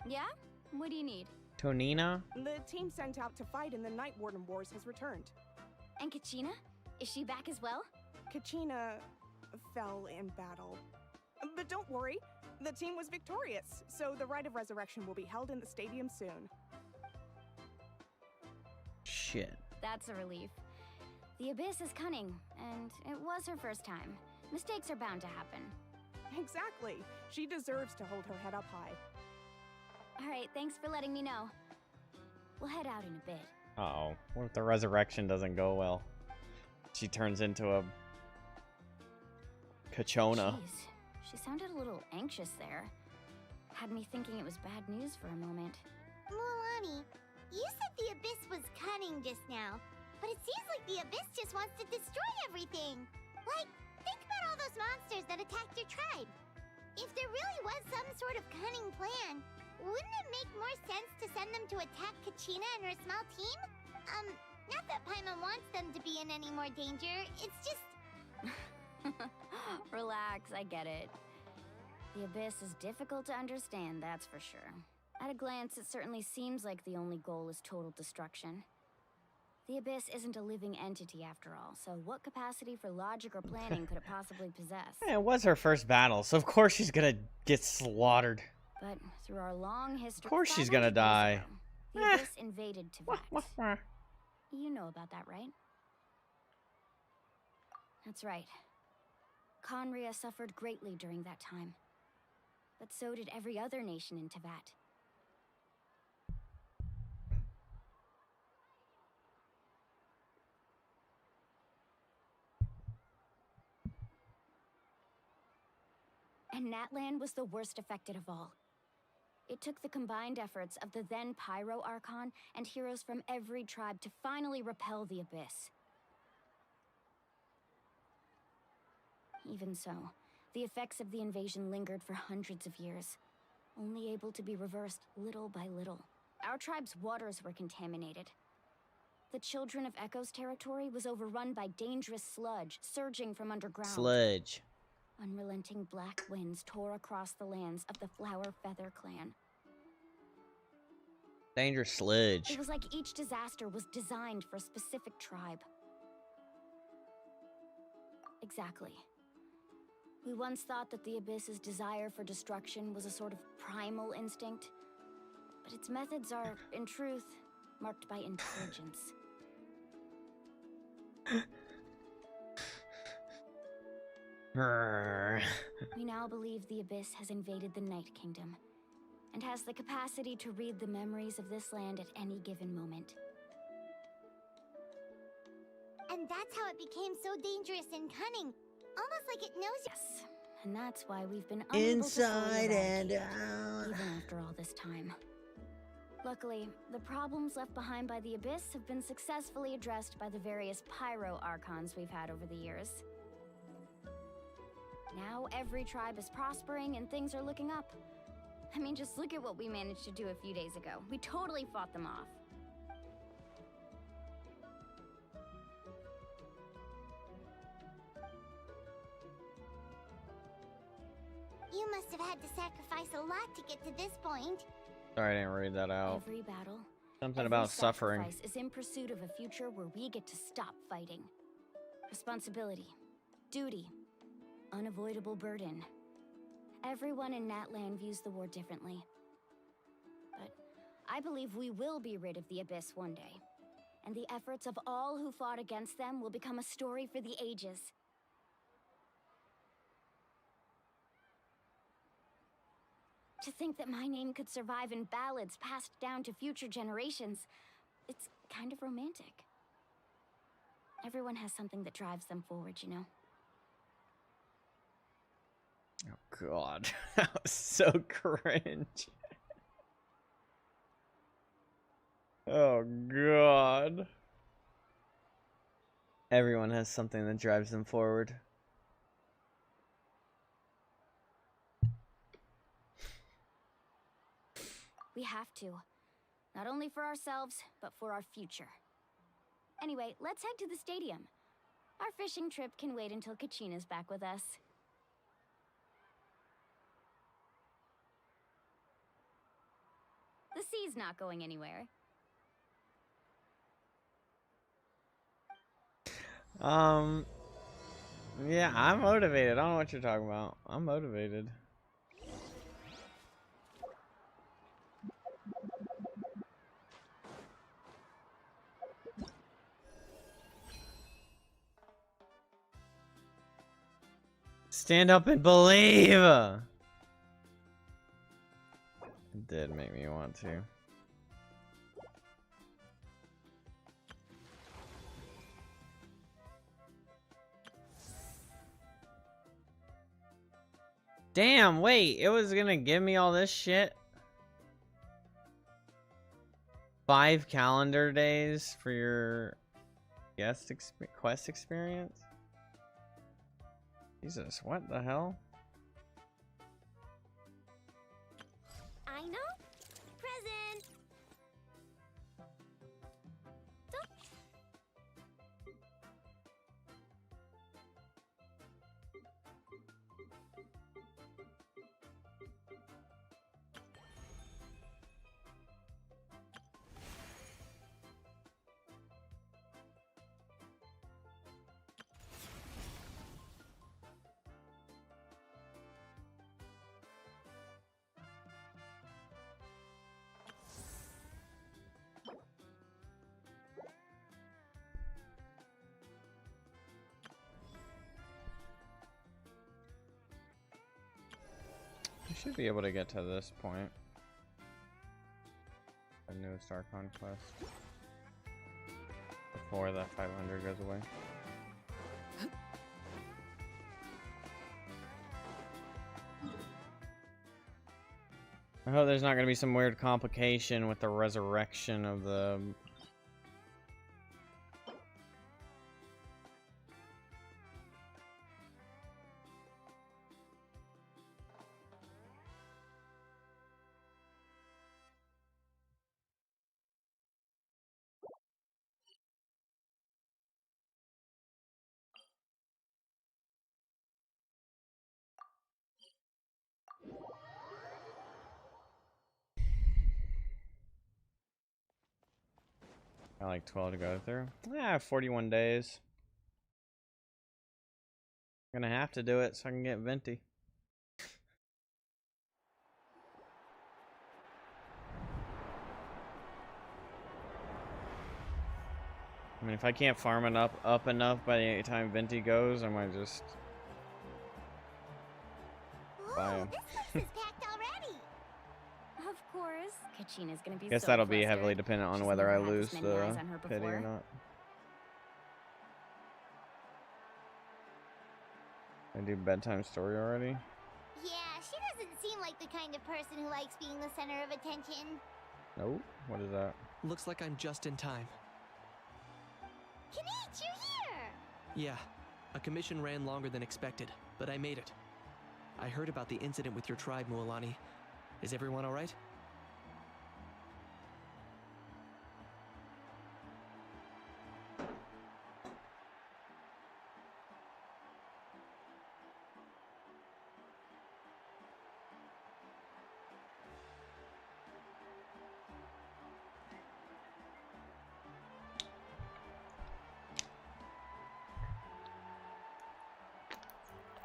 Yeah? What do you need? Tonina? The team sent out to fight in the Night Warden Wars has returned. And Kachina? Is she back as well? Kachina fell in battle. But don't worry, the team was victorious, so the rite of resurrection will be held in the stadium soon. Shit. That's a relief. The Abyss is cunning, and it was her first time. Mistakes are bound to happen. Exactly. She deserves to hold her head up high. All right, thanks for letting me know. We'll head out in a bit. Uh-oh. What if the resurrection doesn't go well? She turns into a... Kachona. Jeez, she sounded a little anxious there. Had me thinking it was bad news for a moment. Mualani, you said the Abyss was cunning just now, but it seems like the Abyss just wants to destroy everything. Like, think about all those monsters that attacked your tribe. If there really was some sort of cunning plan, wouldn't it make more sense to send them to attack Kachina and her small team? Not that Paimon wants them to be in any more danger, it's just... Relax, I get it. The Abyss is difficult to understand, that's for sure. At a glance, it certainly seems like the only goal is total destruction. The Abyss isn't a living entity after all, so what capacity for logic or planning could it possibly possess? It was her first battle, so of course she's gonna get slaughtered. But through our long history... Of course she's gonna die. The Abyss invaded Teyvat. You know about that, right? That's right. Conria suffered greatly during that time. But so did every other nation in Teyvat. And Natlan was the worst affected of all. It took the combined efforts of the then Pyro Archon and heroes from every tribe to finally repel the Abyss. Even so, the effects of the invasion lingered for hundreds of years, only able to be reversed little by little. Our tribe's waters were contaminated. The Children of Echo's territory was overrun by dangerous sludge surging from underground. Sludge. Unrelenting black winds tore across the lands of the Flower Feather clan. Dangerous sludge. It was like each disaster was designed for a specific tribe. Exactly. We once thought that the Abyss's desire for destruction was a sort of primal instinct, but its methods are, in truth, marked by intelligence. We now believe the Abyss has invaded the Night Kingdom, and has the capacity to read the memories of this land at any given moment. And that's how it became so dangerous and cunning. Almost like it knows. Yes, and that's why we've been unable Inside to and out, even after all this time. Luckily, the problems left behind by the Abyss have been successfully addressed by the various Pyro Archons we've had over the years. Now every tribe is prospering and things are looking up. I mean, just look at what we managed to do a few days ago. We totally fought them off. You must have had to sacrifice a lot to get to this point. Sorry, I didn't read that out. Every battle, Something every about suffering. sacrifice is in pursuit of a future where we get to stop fighting. Responsibility, duty, unavoidable burden. Everyone in Natlan views the war differently. But I believe we will be rid of the Abyss one day. And the efforts of all who fought against them will become a story for the ages. To think that my name could survive in ballads passed down to future generations, it's kind of romantic. Everyone has something that drives them forward, you know? Oh god, that was so cringe. Oh god. Everyone has something that drives them forward. We have to. Not only for ourselves, but for our future. Anyway, let's head to the stadium. Our fishing trip can wait until Kachina's back with us. The sea's not going anywhere. Yeah, I'm motivated. I don't know what you're talking about. I'm motivated. Stand up and believe! It did make me want to. Damn, wait, it was gonna give me all this shit? 5 calendar days for your quest experience? Jesus, what the hell? I know. Present. should be able to get to this point. A new Star Conquest. Before that 500 goes away. I hope there's not going to be some weird complication with the resurrection of the... Got like 12 to go through. Yeah, 41 days. I'm gonna have to do it so I can get Venti. I mean, if I can't farm it up enough by the time Venti goes, I might just buy him. This is packed already. Of course. Kachina's gonna be Guess so that'll be flustered. heavily dependent on She's whether I never had lose this many the eyes on her pity or before. not. I do bedtime story already. Yeah, she doesn't seem like the kind of person who likes being the center of attention. Nope. What is that? Looks like I'm just in time. Kanich, you're here! Yeah, a commission ran longer than expected, but I made it. I heard about the incident with your tribe, Mualani. Is everyone alright?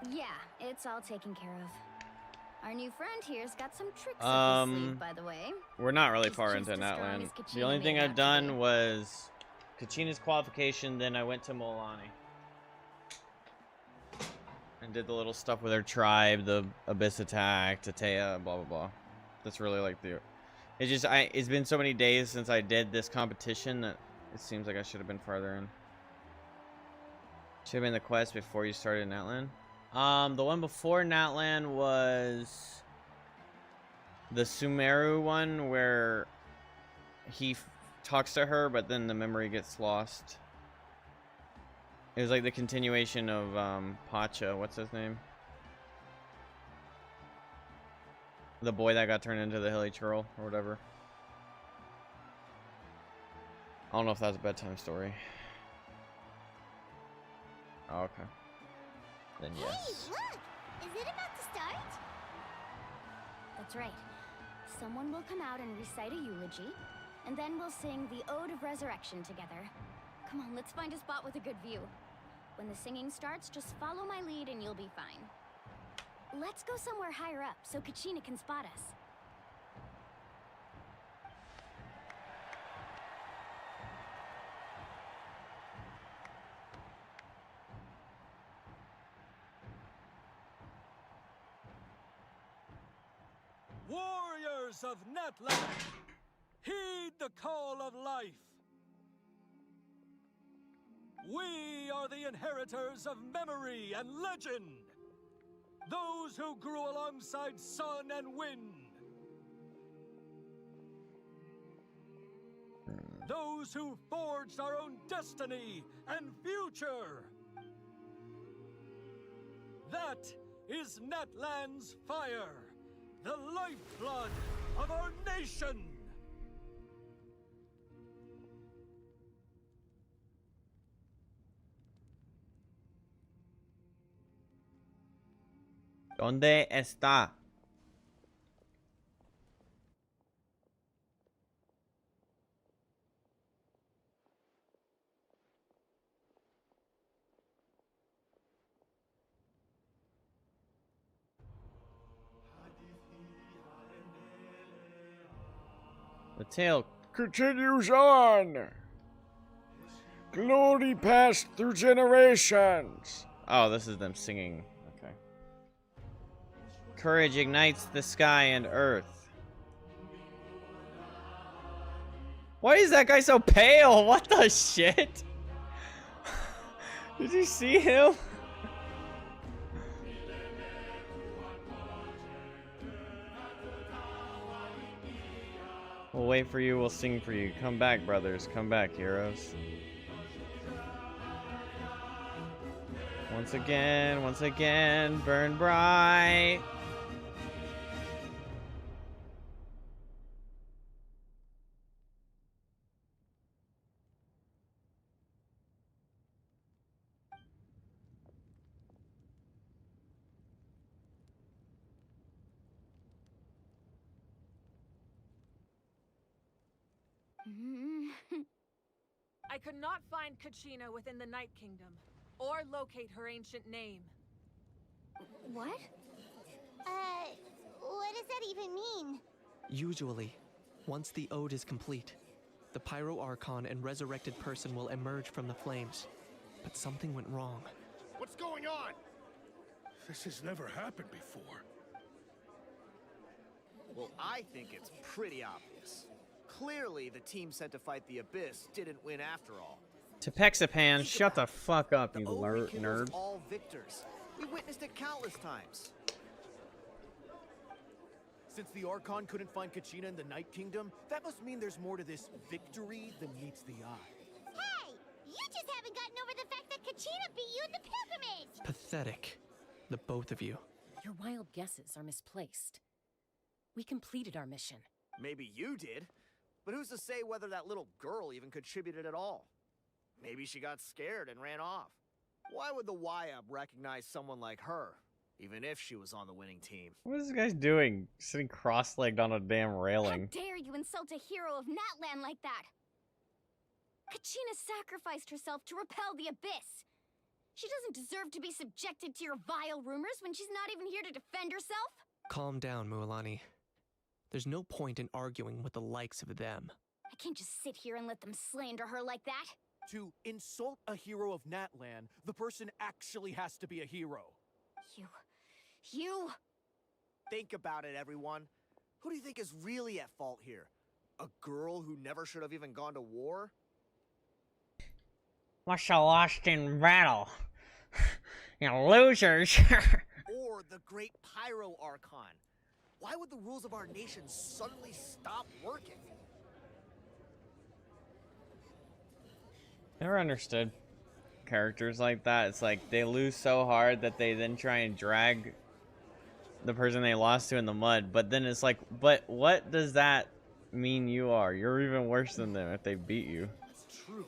Yeah, it's all taken care of. Our new friend here's got some tricks up his sleeve, by the way. We're not really He's far just into as strong Natland. as Kachina The only made thing out I've to done be. was Kachina's qualification, then I went to Molani. And did the little stuff with her tribe, the Abyss attack, Tatea, blah blah blah. That's really like the... It's just, it's been so many days since I did this competition that it seems like I should have been farther in. Should have been the quest before you started Natland. The one before Natland was the Sumeru one where he talks to her, but then the memory gets lost. It was like the continuation of Pacha. What's his name? The boy that got turned into the hilly churl or whatever. I don't know if that's a bedtime story. Oh, okay. Then yes. Hey, look! Is it about to start? That's right. Someone will come out and recite a eulogy, and then we'll sing the Ode of Resurrection together. Come on, let's find a spot with a good view. When the singing starts, just follow my lead and you'll be fine. Let's go somewhere higher up so Kachina can spot us. Warriors of Natland, heed the call of life. We are the inheritors of memory and legend. Those who grew alongside sun and wind. Those who forged our own destiny and future. That is Natland's fire, the lifeblood of our nation. ¿Dónde está? The tale continues on. Glory passed through generations. Oh, this is them singing. Okay. courage ignites the sky and earth. Why is that guy so pale? What the shit? Did you see him? We'll wait for you, we'll sing for you. Come back, brothers. Come back, heroes. Once again, burn bright. I could not find Kachina within the Night Kingdom, or locate her ancient name. What? What does that even mean? Usually, once the ode is complete, the Pyro Archon and resurrected person will emerge from the flames. But something went wrong. What's going on? This has never happened before. Well, I think it's pretty obvious. Clearly, the team sent to fight the Abyss didn't win after all. Tepexapan, shut the fuck up, you nerd. All victors. We witnessed it countless times. Since the Archon couldn't find Kachina in the Night Kingdom, that must mean there's more to this victory than meets the eye. Hey! You just haven't gotten over the fact that Kachina beat you in the pilgrimage! Pathetic. The both of you. Your wild guesses are misplaced. We completed our mission. Maybe you did, but who's to say whether that little girl even contributed at all? Maybe she got scared and ran off. Why would the YUB recognize someone like her, even if she was on the winning team? What is this guy doing? Sitting cross-legged on a damn railing. How dare you insult a hero of Natlan like that? Kachina sacrificed herself to repel the Abyss. She doesn't deserve to be subjected to your vile rumors when she's not even here to defend herself. Calm down, Mualani. There's no point in arguing with the likes of them. I can't just sit here and let them slander her like that. To insult a hero of Natlan, the person actually has to be a hero. You... Think about it, everyone. Who do you think is really at fault here? A girl who never should have even gone to war? What's you lost in battle? You losers. Or the great Pyro Archon? Why would the rules of our nation suddenly stop working? Never understood characters like that. It's like they lose so hard that they then try and drag the person they lost to in the mud. But then it's like, but what does that mean you are? You're even worse than them if they beat you. It's true.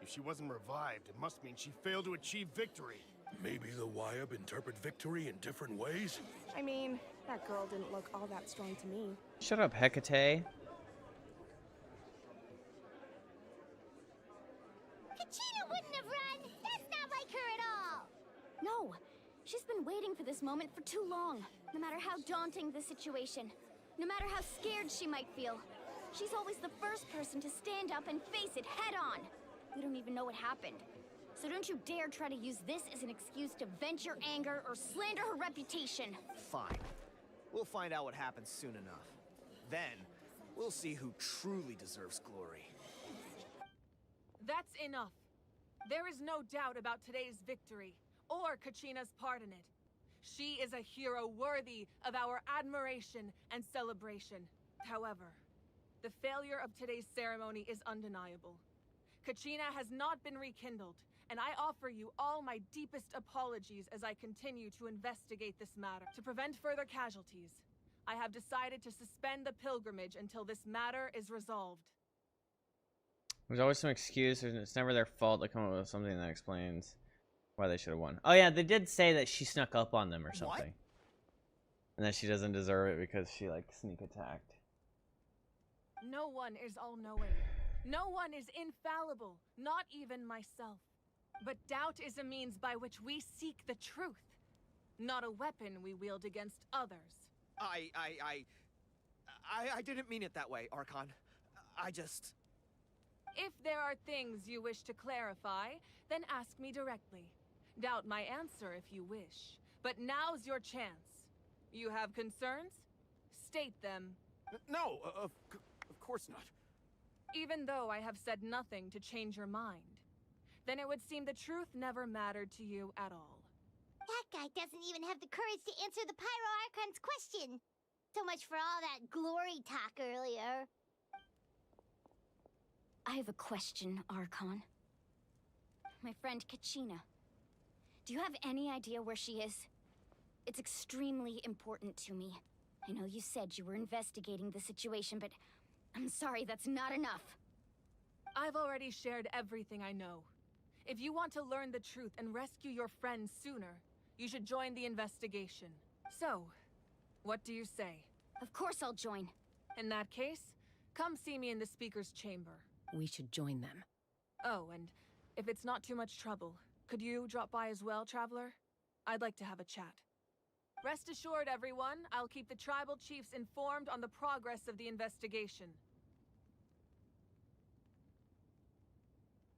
If she wasn't revived, it must mean she failed to achieve victory. Maybe the YUB interpret victory in different ways? I mean, that girl didn't look all that strong to me. Shut up, Hecate. Kachina wouldn't have run! That's not like her at all! No, she's been waiting for this moment for too long. No matter how daunting the situation, no matter how scared she might feel, she's always the first person to stand up and face it head on. We don't even know what happened. So don't you dare try to use this as an excuse to vent your anger or slander her reputation. Fine. We'll find out what happens soon enough. Then, we'll see who truly deserves glory. That's enough. There is no doubt about today's victory, or Kachina's part in it. She is a hero worthy of our admiration and celebration. However, the failure of today's ceremony is undeniable. Kachina has not been rekindled, and I offer you all my deepest apologies as I continue to investigate this matter. To prevent further casualties, I have decided to suspend the pilgrimage until this matter is resolved. There's always some excuse, and it's never their fault to come up with something that explains why they should have won. Oh yeah, they did say that she snuck up on them or something. What? And that she doesn't deserve it because she, like, sneak attacked. No one is all-knowing. No one is infallible, not even myself. But doubt is a means by which we seek the truth, not a weapon we wield against others. I didn't mean it that way, Archon. If there are things you wish to clarify, then ask me directly. Doubt my answer if you wish, but now's your chance. You have concerns? State them. No, of course not. Even though I have said nothing to change your mind, then it would seem the truth never mattered to you at all. That guy doesn't even have the courage to answer the Pyro Archon's question. So much for all that glory talk earlier. I have a question, Archon. My friend Kachina. Do you have any idea where she is? It's extremely important to me. I know you said you were investigating the situation, but I'm sorry, that's not enough. I've already shared everything I know. If you want to learn the truth and rescue your friend sooner, you should join the investigation. So, what do you say? Of course I'll join. In that case, come see me in the speaker's chamber. We should join them. Oh, and if it's not too much trouble, could you drop by as well, Traveler? I'd like to have a chat. Rest assured, everyone, I'll keep the tribal chiefs informed on the progress of the investigation.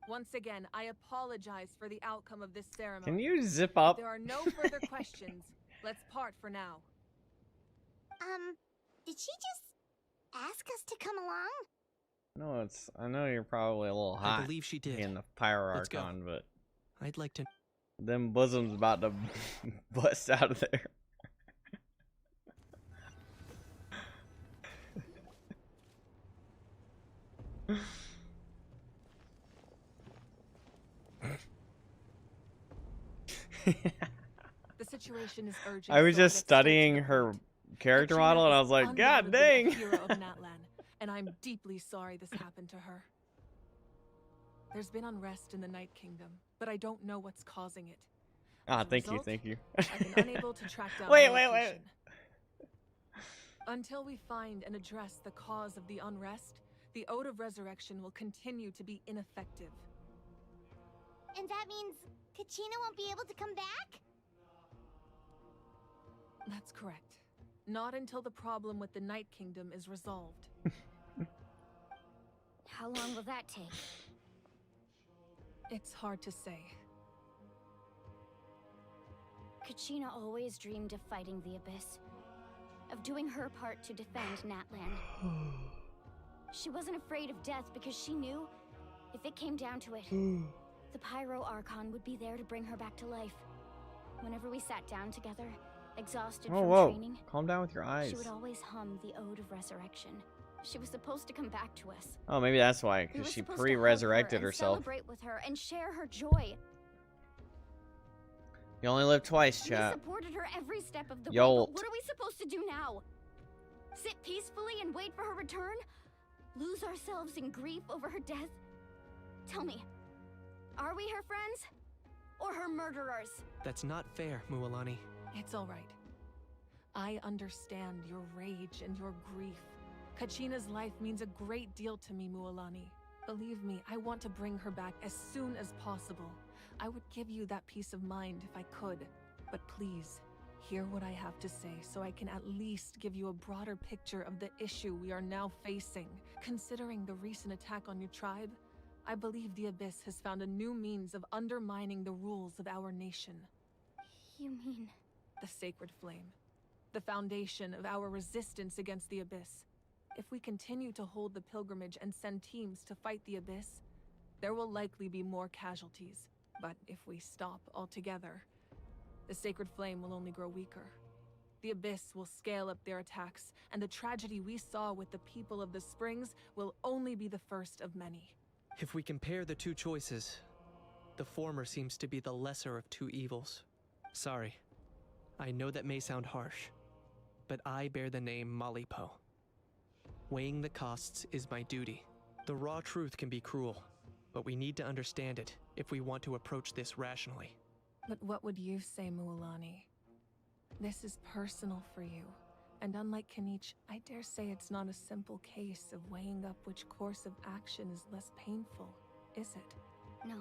Once again, I apologize for the outcome of this ceremony. Can you zip up? If there are no further questions. Let's part for now. Did she just ask us to come along? No, it's. I know you're probably a little hot. I believe she did. In the Pyro Let's go. Archon, but I'd like to. them bosoms about to bust out of there. The situation is urgent. I was so just get straight to studying the her point. character Kachina model, and I is was like, God undoubtedly dang! a hero of Natlan, and I'm deeply sorry this happened to her. There's been unrest in the Night Kingdom, but I don't know what's causing it. Ah, As a thank you, result, thank you. I've been unable to track down Wait, the wait, wait. location. Until we find and address the cause of the unrest, the Ode of Resurrection will continue to be ineffective. And that means Kachina won't be able to come back? That's correct. Not until the problem with the Night Kingdom is resolved. How long will that take? It's hard to say. Kachina always dreamed of fighting the Abyss. Of doing her part to defend Natlan. She wasn't afraid of death because she knew, if it came down to it, the Pyro Archon would be there to bring her back to life. Whenever we sat down together, exhausted from training, Calm down with your eyes. she would always hum the Ode of Resurrection. She was supposed to come back to us. Oh, maybe that's why, We because were she supposed to hug pre-resurrected her and herself. celebrate with her and share her joy. You only live twice, We chat. supported her every step of the way, Yolt. but what are we supposed to do now? Sit peacefully and wait for her return? Lose ourselves in grief over her death? Tell me, are we her friends? Or her murderers? That's not fair, Mualani. It's all right. I understand your rage and your grief. Kachina's life means a great deal to me, Mualani. Believe me, I want to bring her back as soon as possible. I would give you that peace of mind if I could. But please, hear what I have to say so I can at least give you a broader picture of the issue we are now facing. Considering the recent attack on your tribe, I believe the Abyss has found a new means of undermining the rules of our nation. You mean... The Sacred Flame. The foundation of our resistance against the Abyss. If we continue to hold the pilgrimage and send teams to fight the Abyss, there will likely be more casualties. But if we stop altogether, the Sacred Flame will only grow weaker. The Abyss will scale up their attacks, and the tragedy we saw with the people of the Springs will only be the first of many. If we compare the two choices, the former seems to be the lesser of two evils. Sorry. I know that may sound harsh, but I bear the name Malipo. Weighing the costs is my duty. The raw truth can be cruel, but we need to understand it if we want to approach this rationally. But what would you say, Mualani? This is personal for you, and unlike Kanich, I dare say it's not a simple case of weighing up which course of action is less painful, is it? No.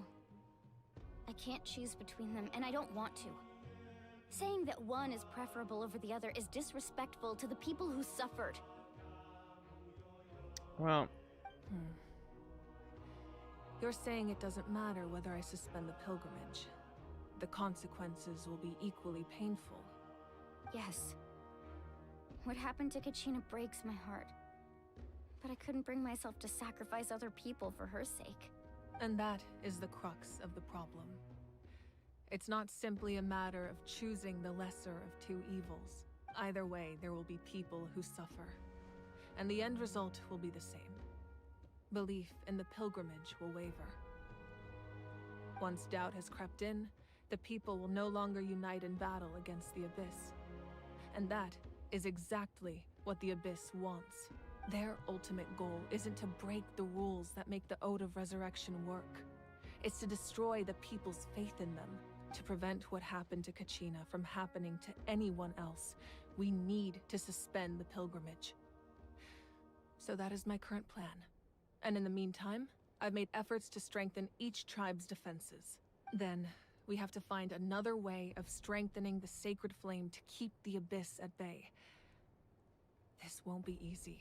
I can't choose between them, and I don't want to. Saying that one is preferable over the other is disrespectful to the people who suffered. Well... You're saying it doesn't matter whether I suspend the pilgrimage. The consequences will be equally painful. Yes. What happened to Kachina breaks my heart. But I couldn't bring myself to sacrifice other people for her sake. And that is the crux of the problem. It's not simply a matter of choosing the lesser of two evils. Either way, there will be people who suffer. And the end result will be the same. Belief in the pilgrimage will waver. Once doubt has crept in, the people will no longer unite in battle against the Abyss. And that is exactly what the Abyss wants. Their ultimate goal isn't to break the rules that make the Ode of Resurrection work. It's to destroy the people's faith in them. To prevent what happened to Kachina from happening to anyone else, we need to suspend the pilgrimage. So that is my current plan. And in the meantime, I've made efforts to strengthen each tribe's defenses. Then, we have to find another way of strengthening the sacred flame to keep the Abyss at bay. This won't be easy.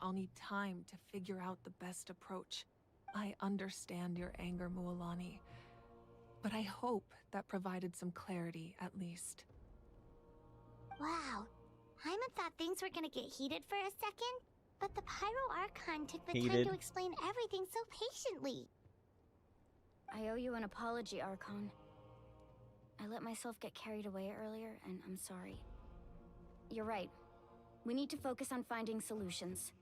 I'll need time to figure out the best approach. I understand your anger, Mualani, but I hope that provided some clarity at least. Wow. Hyman thought things were gonna get heated for a second, but the Pyro Archon took the time Heated? to explain everything so patiently. I owe you an apology, Archon. I let myself get carried away earlier, and I'm sorry. You're right. We need to focus on finding solutions.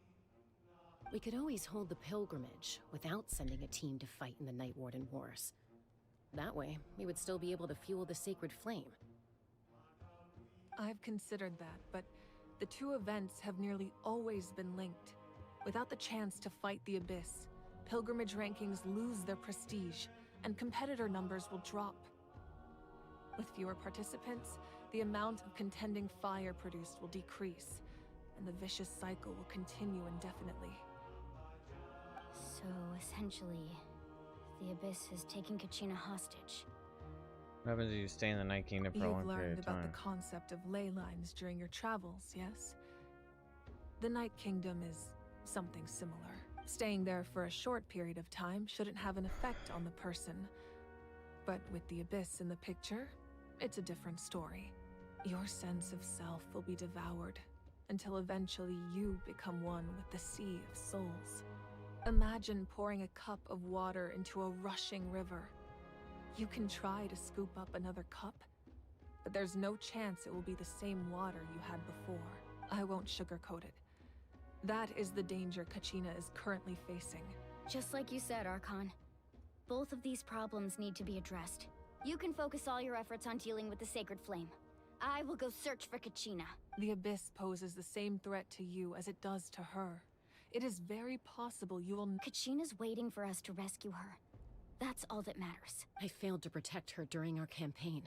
We could always hold the pilgrimage without sending a team to fight in the Night Warden Wars. That way, we would still be able to fuel the sacred flame. I've considered that, but the two events have nearly always been linked. Without the chance to fight the Abyss, pilgrimage rankings lose their prestige, and competitor numbers will drop. With fewer participants, the amount of contending fire produced will decrease, and the vicious cycle will continue indefinitely. So, essentially, the Abyss is taking Kachina hostage. What happens if you stay in the Night Kingdom for a long You've period learned of about time? the concept of ley lines during your travels, yes? The Night Kingdom is something similar. Staying there for a short period of time shouldn't have an effect on the person. But with the Abyss in the picture, it's a different story. Your sense of self will be devoured, until eventually you become one with the Sea of Souls. Imagine pouring a cup of water into a rushing river. You can try to scoop up another cup, but there's no chance it will be the same water you had before. I won't sugarcoat it. That is the danger Kachina is currently facing. Just like you said, Archon. Both of these problems need to be addressed. You can focus all your efforts on dealing with the Sacred Flame. I will go search for Kachina. The Abyss poses the same threat to you as it does to her. It is very possible you will... Kachina's waiting for us to rescue her. That's all that matters. I failed to protect her during our campaign,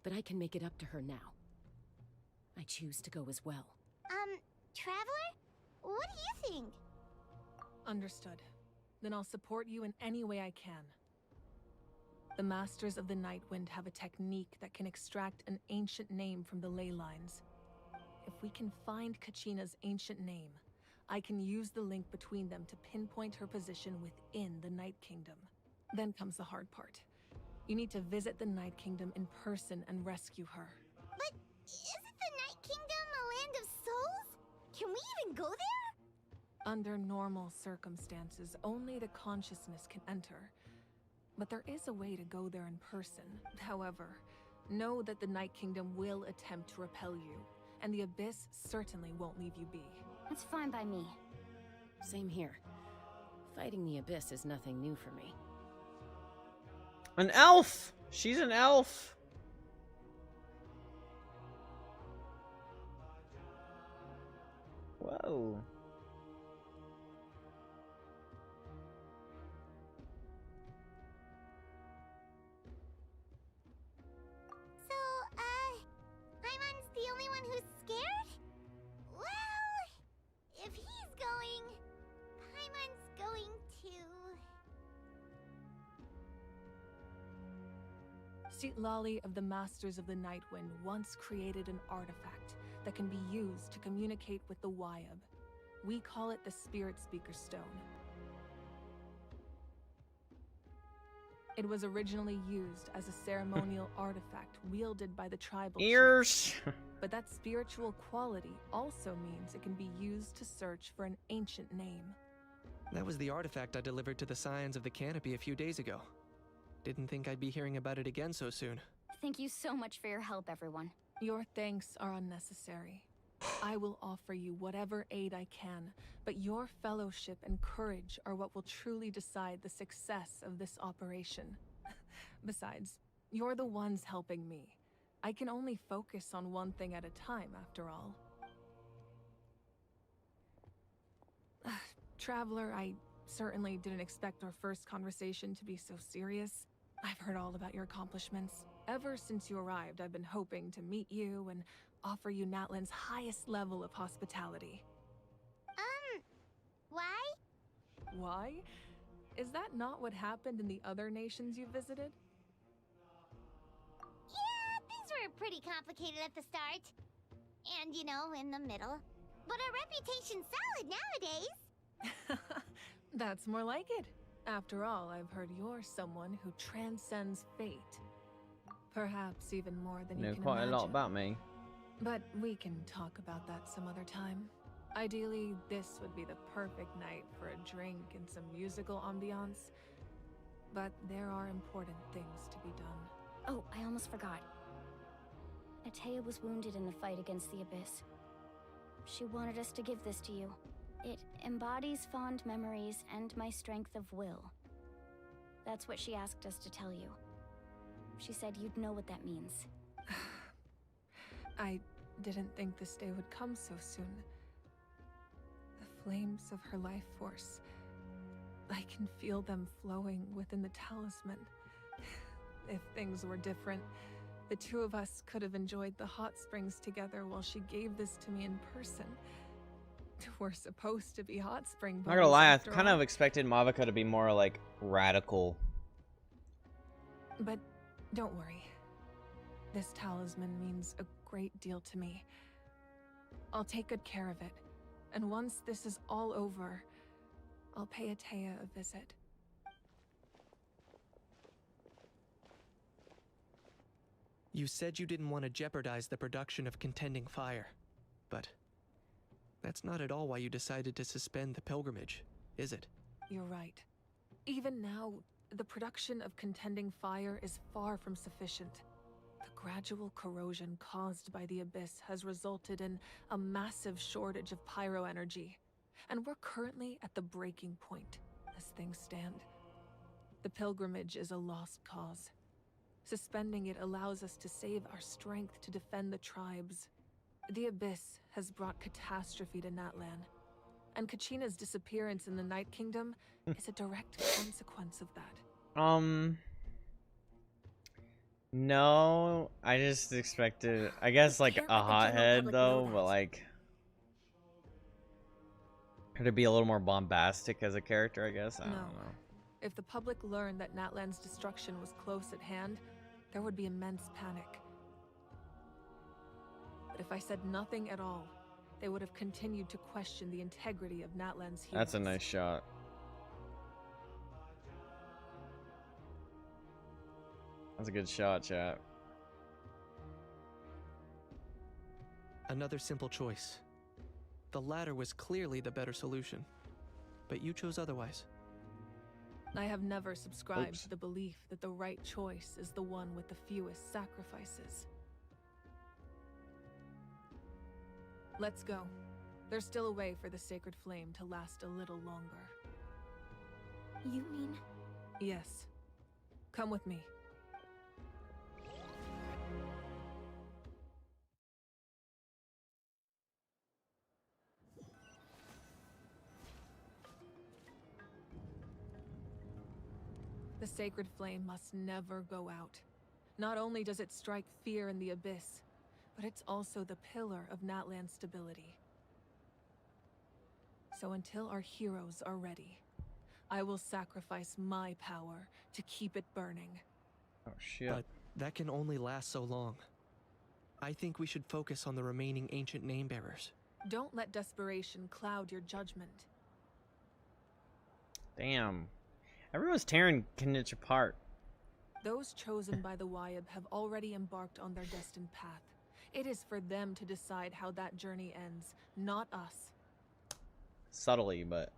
but I can make it up to her now. I choose to go as well. Traveler? What do you think? Understood. Then I'll support you in any way I can. The Masters of the Nightwind have a technique that can extract an ancient name from the ley lines. If we can find Kachina's ancient name, I can use the link between them to pinpoint her position within the Night Kingdom. Then comes the hard part. You need to visit the Night Kingdom in person and rescue her. But isn't the Night Kingdom a land of souls? Can we even go there? Under normal circumstances, only the consciousness can enter. But there is a way to go there in person. However, know that the Night Kingdom will attempt to repel you, and the Abyss certainly won't leave you be. That's fine by me. Same here. Fighting the Abyss is nothing new for me. An elf! She's an elf! Whoa. So, Paimon's the only one who's scared? Well, if he's going, Paimon's going too. Citlali of the Masters of the Nightwind once created an artifact that can be used to communicate with the Wyab. We call it the Spirit Speaker Stone. It was originally used as a ceremonial artifact wielded by the tribal Ears! chiefs. But that spiritual quality also means it can be used to search for an ancient name. That was the artifact I delivered to the Scions of the Canopy a few days ago. Didn't think I'd be hearing about it again so soon. Thank you so much for your help, everyone. Your thanks are unnecessary. I will offer you whatever aid I can, but your fellowship and courage are what will truly decide the success of this operation. Besides, you're the ones helping me. I can only focus on one thing at a time, after all. Traveler, I certainly didn't expect our first conversation to be so serious. I've heard all about your accomplishments. Ever since you arrived, I've been hoping to meet you and offer you Natlan's highest level of hospitality. Why? Why? Is that not what happened in the other nations you visited? Yeah, things were pretty complicated at the start. And, you know, in the middle. But our reputation's solid nowadays. That's more like it. After all, I've heard you're someone who transcends fate. Perhaps even more than you can quite imagine. a lot about me. But we can talk about that some other time. Ideally, this would be the perfect night for a drink and some musical ambiance. But there are important things to be done. Oh, I almost forgot. Atea was wounded in the fight against the Abyss. She wanted us to give this to you. It embodies fond memories and my strength of will. That's what she asked us to tell you. She said you'd know what that means. I didn't think this day would come so soon. The flames of her life force. I can feel them flowing within the talisman. If things were different, the two of us could have enjoyed the hot springs together while she gave this to me in person. We're supposed to be hot spring buddies. Not gonna lie, I after kind all. of expected Mavica to be more like radical. But don't worry. This talisman means a great deal to me. I'll take good care of it. And once this is all over, I'll pay Atea a visit. You said you didn't want to jeopardize the production of Contending Fire, but that's not at all why you decided to suspend the pilgrimage, is it? You're right. Even now, the production of Contending Fire is far from sufficient. The gradual corrosion caused by the Abyss has resulted in a massive shortage of pyro energy, and we're currently at the breaking point, as things stand. The pilgrimage is a lost cause. Suspending it allows us to save our strength to defend the tribes. The Abyss has brought catastrophe to Natlan, and Kachina's disappearance in the Night Kingdom is a direct consequence of that. No, I just expected, I guess, like a hothead though, but like her to be a little more bombastic as a character, I guess. I don't know. If the public learned that Natlan's destruction was close at hand, there would be immense panic. But if I said nothing at all, they would have continued to question the integrity of Natlan's heroes. That's a nice shot. That's a good shot, chat. Another simple choice. The latter was clearly the better solution, but you chose otherwise. I have never subscribed to the belief that the right choice is the one with the fewest sacrifices. Let's go. There's still a way for the sacred flame to last a little longer. You mean? Yes. Come with me. The sacred flame must never go out. Not only does it strike fear in the Abyss, but it's also the pillar of Natlan's stability. So until our heroes are ready, I will sacrifice my power to keep it burning. Oh shit. But that can only last so long. I think we should focus on the remaining ancient name-bearers. Don't let desperation cloud your judgment. Damn. Everyone's tearing Kinich apart. Those chosen by the Wyab have already embarked on their destined path. It is for them to decide how that journey ends, not us. Subtly, but...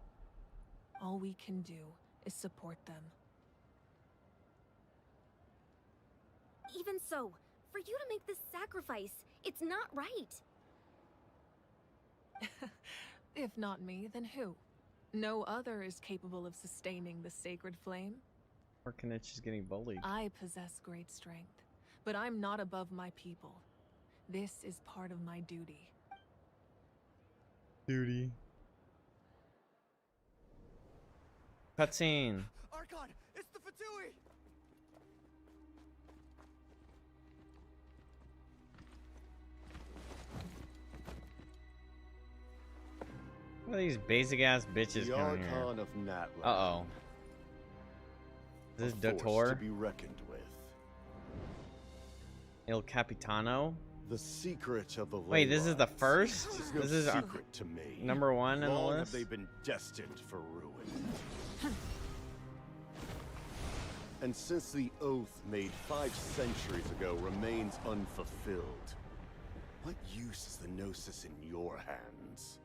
All we can do is support them. Even so, for you to make this sacrifice, it's not right. If not me, then who? No other is capable of sustaining the sacred flame. Or Kenichi's getting bullied. I possess great strength, but I'm not above my people. This is part of my duty. Duty. Cutscene. Archon, it's the Fatui! What are these basic ass bitches The coming here? Archon of Natlan. Uh-oh. Is this A force to Dotor? be reckoned with. Il Capitano? The secret of the Wait, this is the first? Is no This is our secret to me. number one in the Long list? have they been destined for ruin. And since the oath made 5 centuries ago remains unfulfilled, what use is the Gnosis in your hands?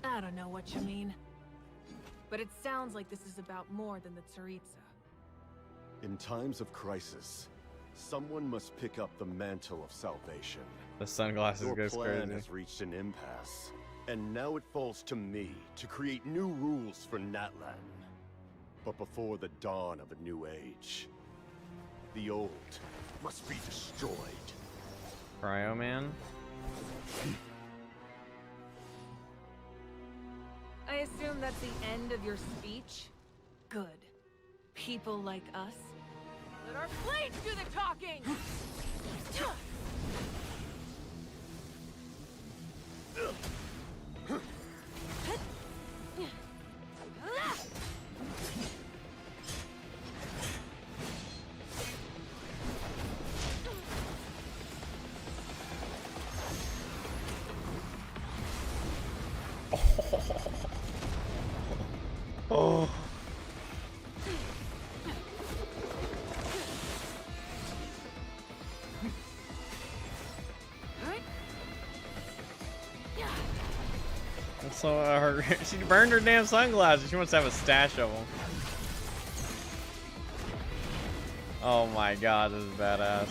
I don't know what you mean. But it sounds like this is about more than the Tsaritsa. In times of crisis, someone must pick up the mantle of salvation. The sunglasses Your goes plan crazy. has reached an impasse, and now it falls to me to create new rules for Natlan. But before the dawn of a new age, the old must be destroyed. Cryo Man? I assume that's the end of your speech? Good. People like us. Let our blades do the talking! Oh. So she burned her damn sunglasses. She wants to have a stash of them. Oh my god, this is badass.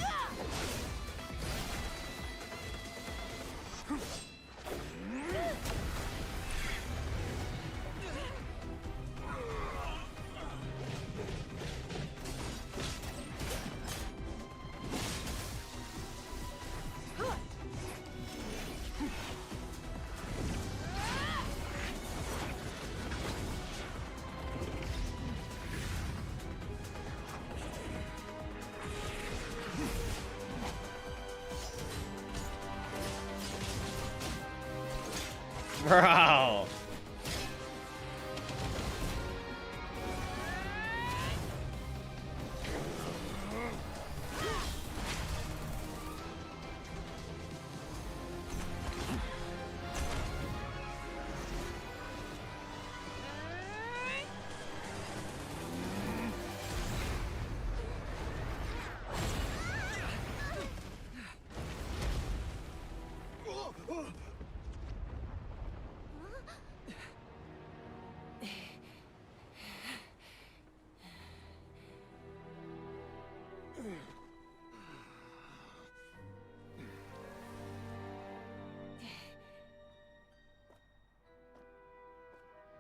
Bro.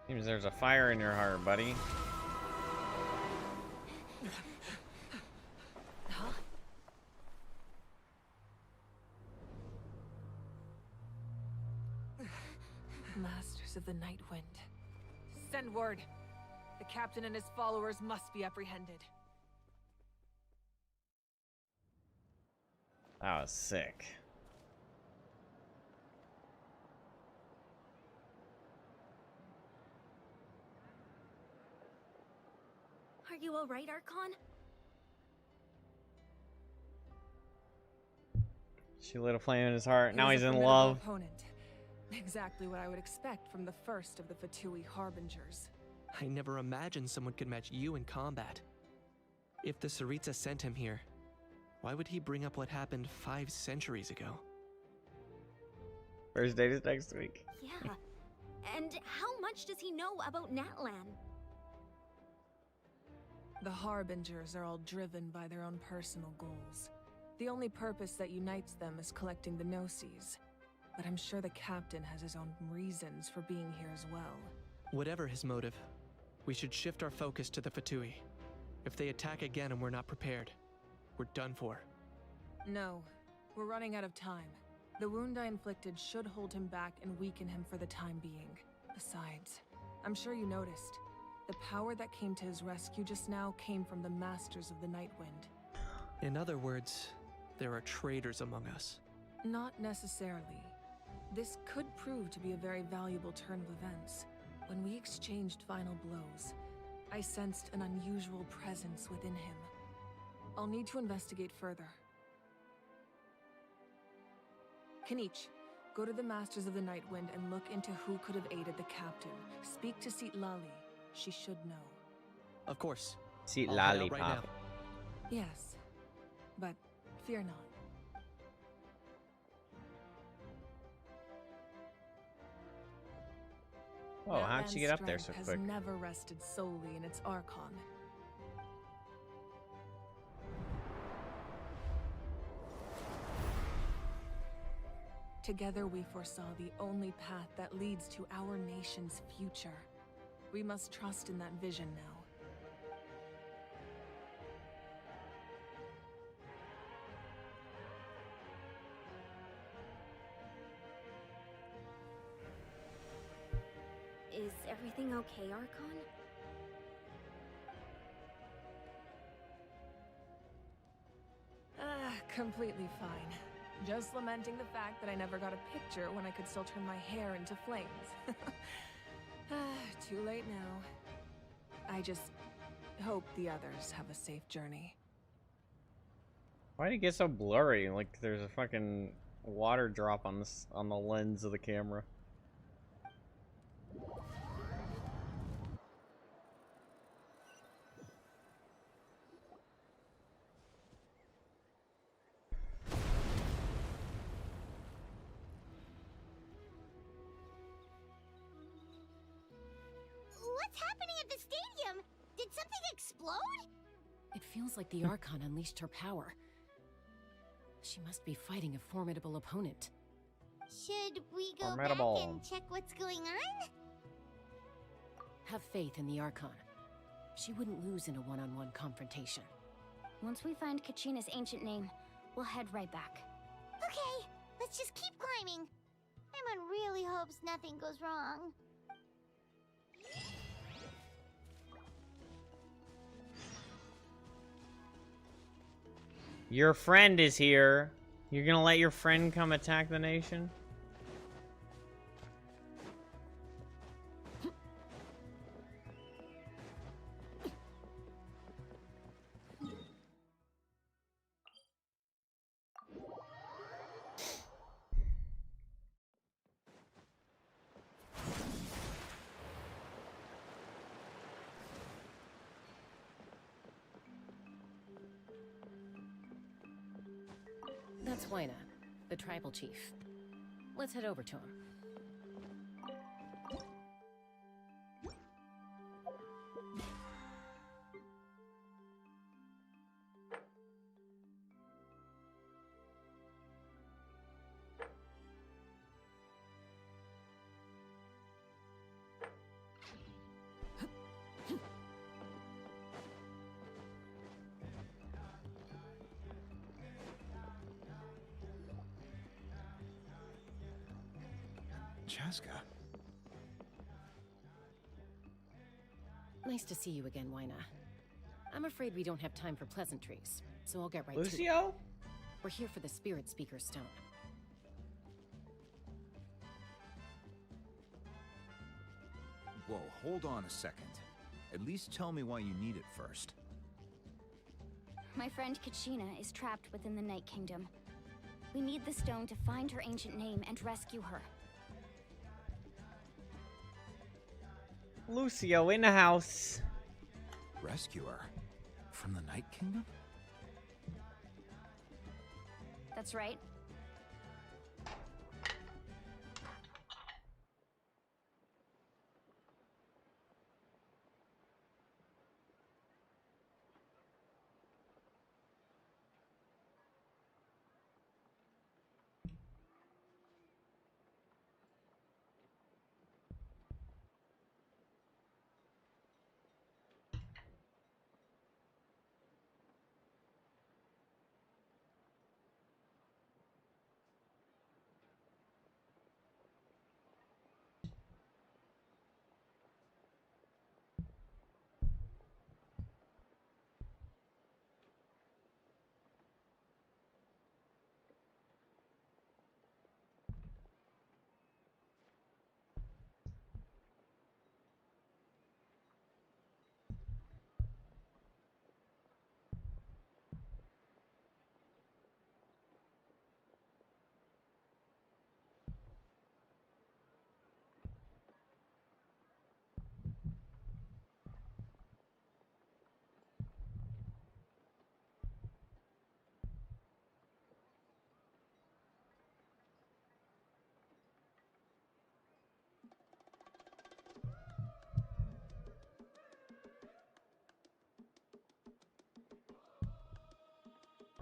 Seems there's a fire in your heart, buddy. Masters of the Night Wind. Send word. The captain and his followers must be apprehended. That was sick. Are you all right, Archon? She lit a flame in his heart. Now he's a in formidable love. Opponent. Exactly what I would expect from the first of the Fatui Harbingers. I never imagined someone could match you in combat. If the Tsaritsa sent him here, Why would he bring up what happened 5 centuries ago? First date is next week. Yeah. And how much does he know about Natlan? The Harbingers are all driven by their own personal goals. The only purpose that unites them is collecting the Gnosis. But I'm sure the captain has his own reasons for being here as well. Whatever his motive, we should shift our focus to the Fatui. If they attack again and we're not prepared, we're done for. No, we're running out of time. The wound I inflicted should hold him back and weaken him for the time being. Besides, I'm sure you noticed, the power that came to his rescue just now came from the Masters of the Nightwind. In other words, there are traitors among us. Not necessarily. This could prove to be a very valuable turn of events. When we exchanged final blows, I sensed an unusual presence within him. I'll need to investigate further. Kanich, go to the Masters of the Nightwind and look into who could have aided the captain. Speak to Seat Lali. She should know. Of course. Seat I'll head out Lali, right Pop. now. Yes, but fear not. Oh, how'd she get up there so Strength quick? has never rested solely in its Archon. Together we foresaw the only path that leads to our nation's future. We must trust in that vision now. Is everything okay, Archon? Completely fine. Just lamenting the fact that I never got a picture when I could still turn my hair into flames. Too late now. I just hope the others have a safe journey. Why did it get so blurry? Like there's a fucking water drop on this on the lens of the camera. What's happening at the stadium? Did something explode? It feels like the Archon unleashed her power. She must be fighting a formidable opponent. Should we go Formidable. back and check what's going on? Have faith in the Archon. She wouldn't lose in a one-on-one confrontation. Once we find Kachina's ancient name, we'll head right back. Okay, let's just keep climbing. Emon really hopes nothing goes wrong. Your friend is here. You're gonna let your friend come attack the nation? That's Wyna, the tribal chief. Let's head over to him. Chaska. Nice to see you again, Wyna. I'm afraid we don't have time for pleasantries, so I'll get right to it. Lucio? We're here for the Spirit Speaker Stone. Whoa, hold on a second. At least tell me why you need it first. My friend Kachina is trapped within the Night Kingdom. We need the stone to find her ancient name and rescue her. Lucio in the house. Rescue her? From the Night Kingdom? That's right.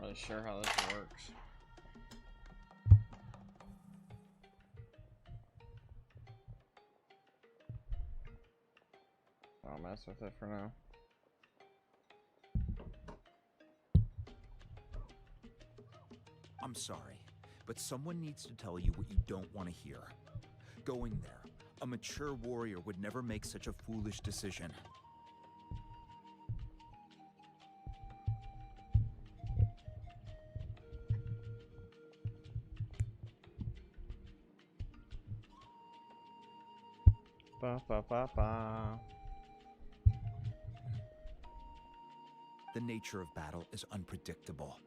Not really sure how this works. I'll mess with it for now. I'm sorry, but someone needs to tell you what you don't want to hear. Going there, a mature warrior would never make such a foolish decision. Ba ba ba ba. The nature of battle is unpredictable.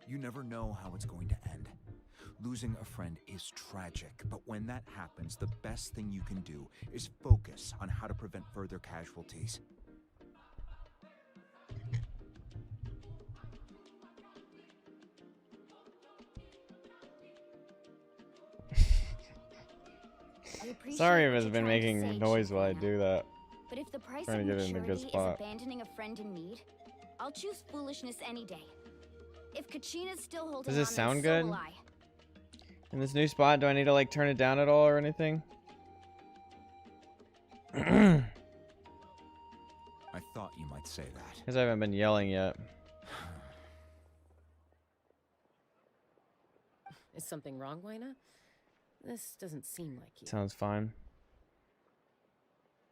You never know how it's going to end. Losing a friend is tragic, but when that happens, the best thing you can do is focus on how to prevent further casualties. Sorry if it's been making noise while I do that. But if the price Trying of to get it in a good maturity is spot. abandoning a friend in need, I'll choose foolishness any day. If Kachina's still holding Does this on, sound then good? so will I. In this new spot, do I need to like turn it down at all or anything? I thought you might say that. Because I haven't been yelling yet. Is something wrong, Wayna? This doesn't seem like you. Sounds fine.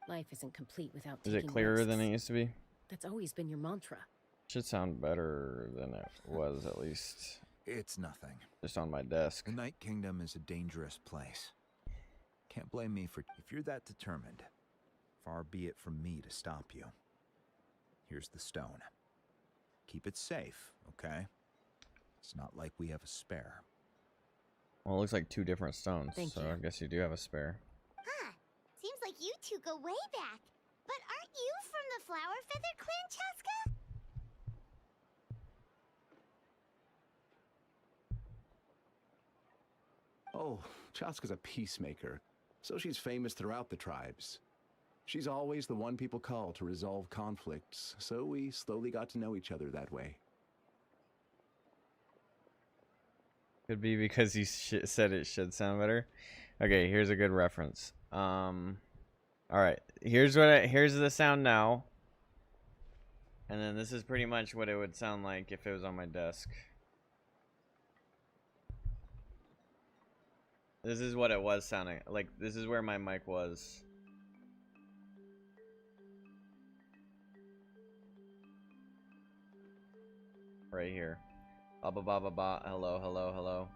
Life isn't complete without Is it taking clearer risks. than it used to be? That's always been your mantra. Should sound better than it was, at least. It's nothing. Just on my desk. The Night Kingdom is a dangerous place. Can't blame me for... If you're that determined, far be it from me to stop you. Here's the stone. Keep it safe, okay? It's not like we have a spare. Well, it looks like two different stones, Thank so you. I guess you do have a spare. Huh. Seems like you two go way back. But aren't you from the Flower Feather Clan, Chaska? Oh, Chaska's a peacemaker, so she's famous throughout the tribes. She's always the one people call to resolve conflicts, so we slowly got to know each other that way. Could be because you said it should sound better. Okay, here's a good reference. All right, here's the sound now, and then this is pretty much what it would sound like if it was on my desk. This is what it was sounding like. This is where my mic was. Right here. Ba ba ba ba ba. Hello, hello, hello.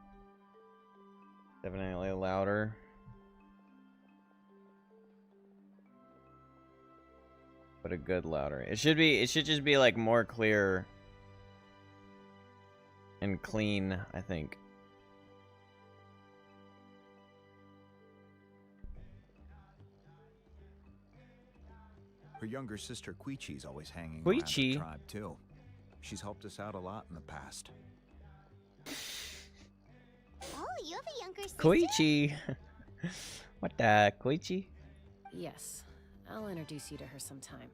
Definitely louder. But a good louder. It should just be like more clear and clean, I think. Her younger sister Quichi's always hanging around Quichi? the tribe too. She's helped us out a lot in the past. Oh, you have a younger sister? Koichi. What the Koichi? Yes, I'll introduce you to her sometime.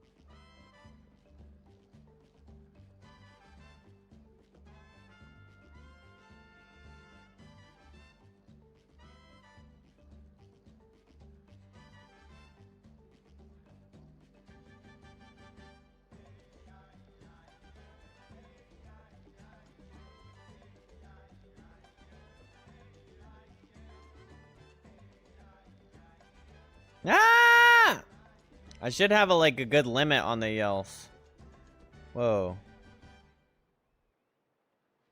Ah! I should have a good limit on the yells. Whoa.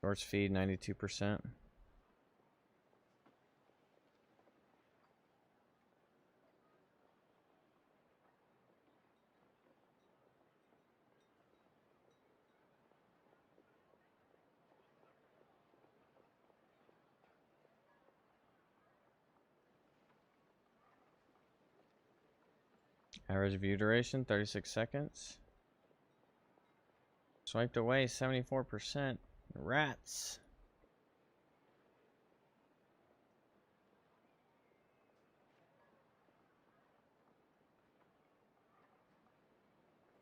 Source feed 92%. Average view duration 36 seconds. Swiped away 74%. Rats.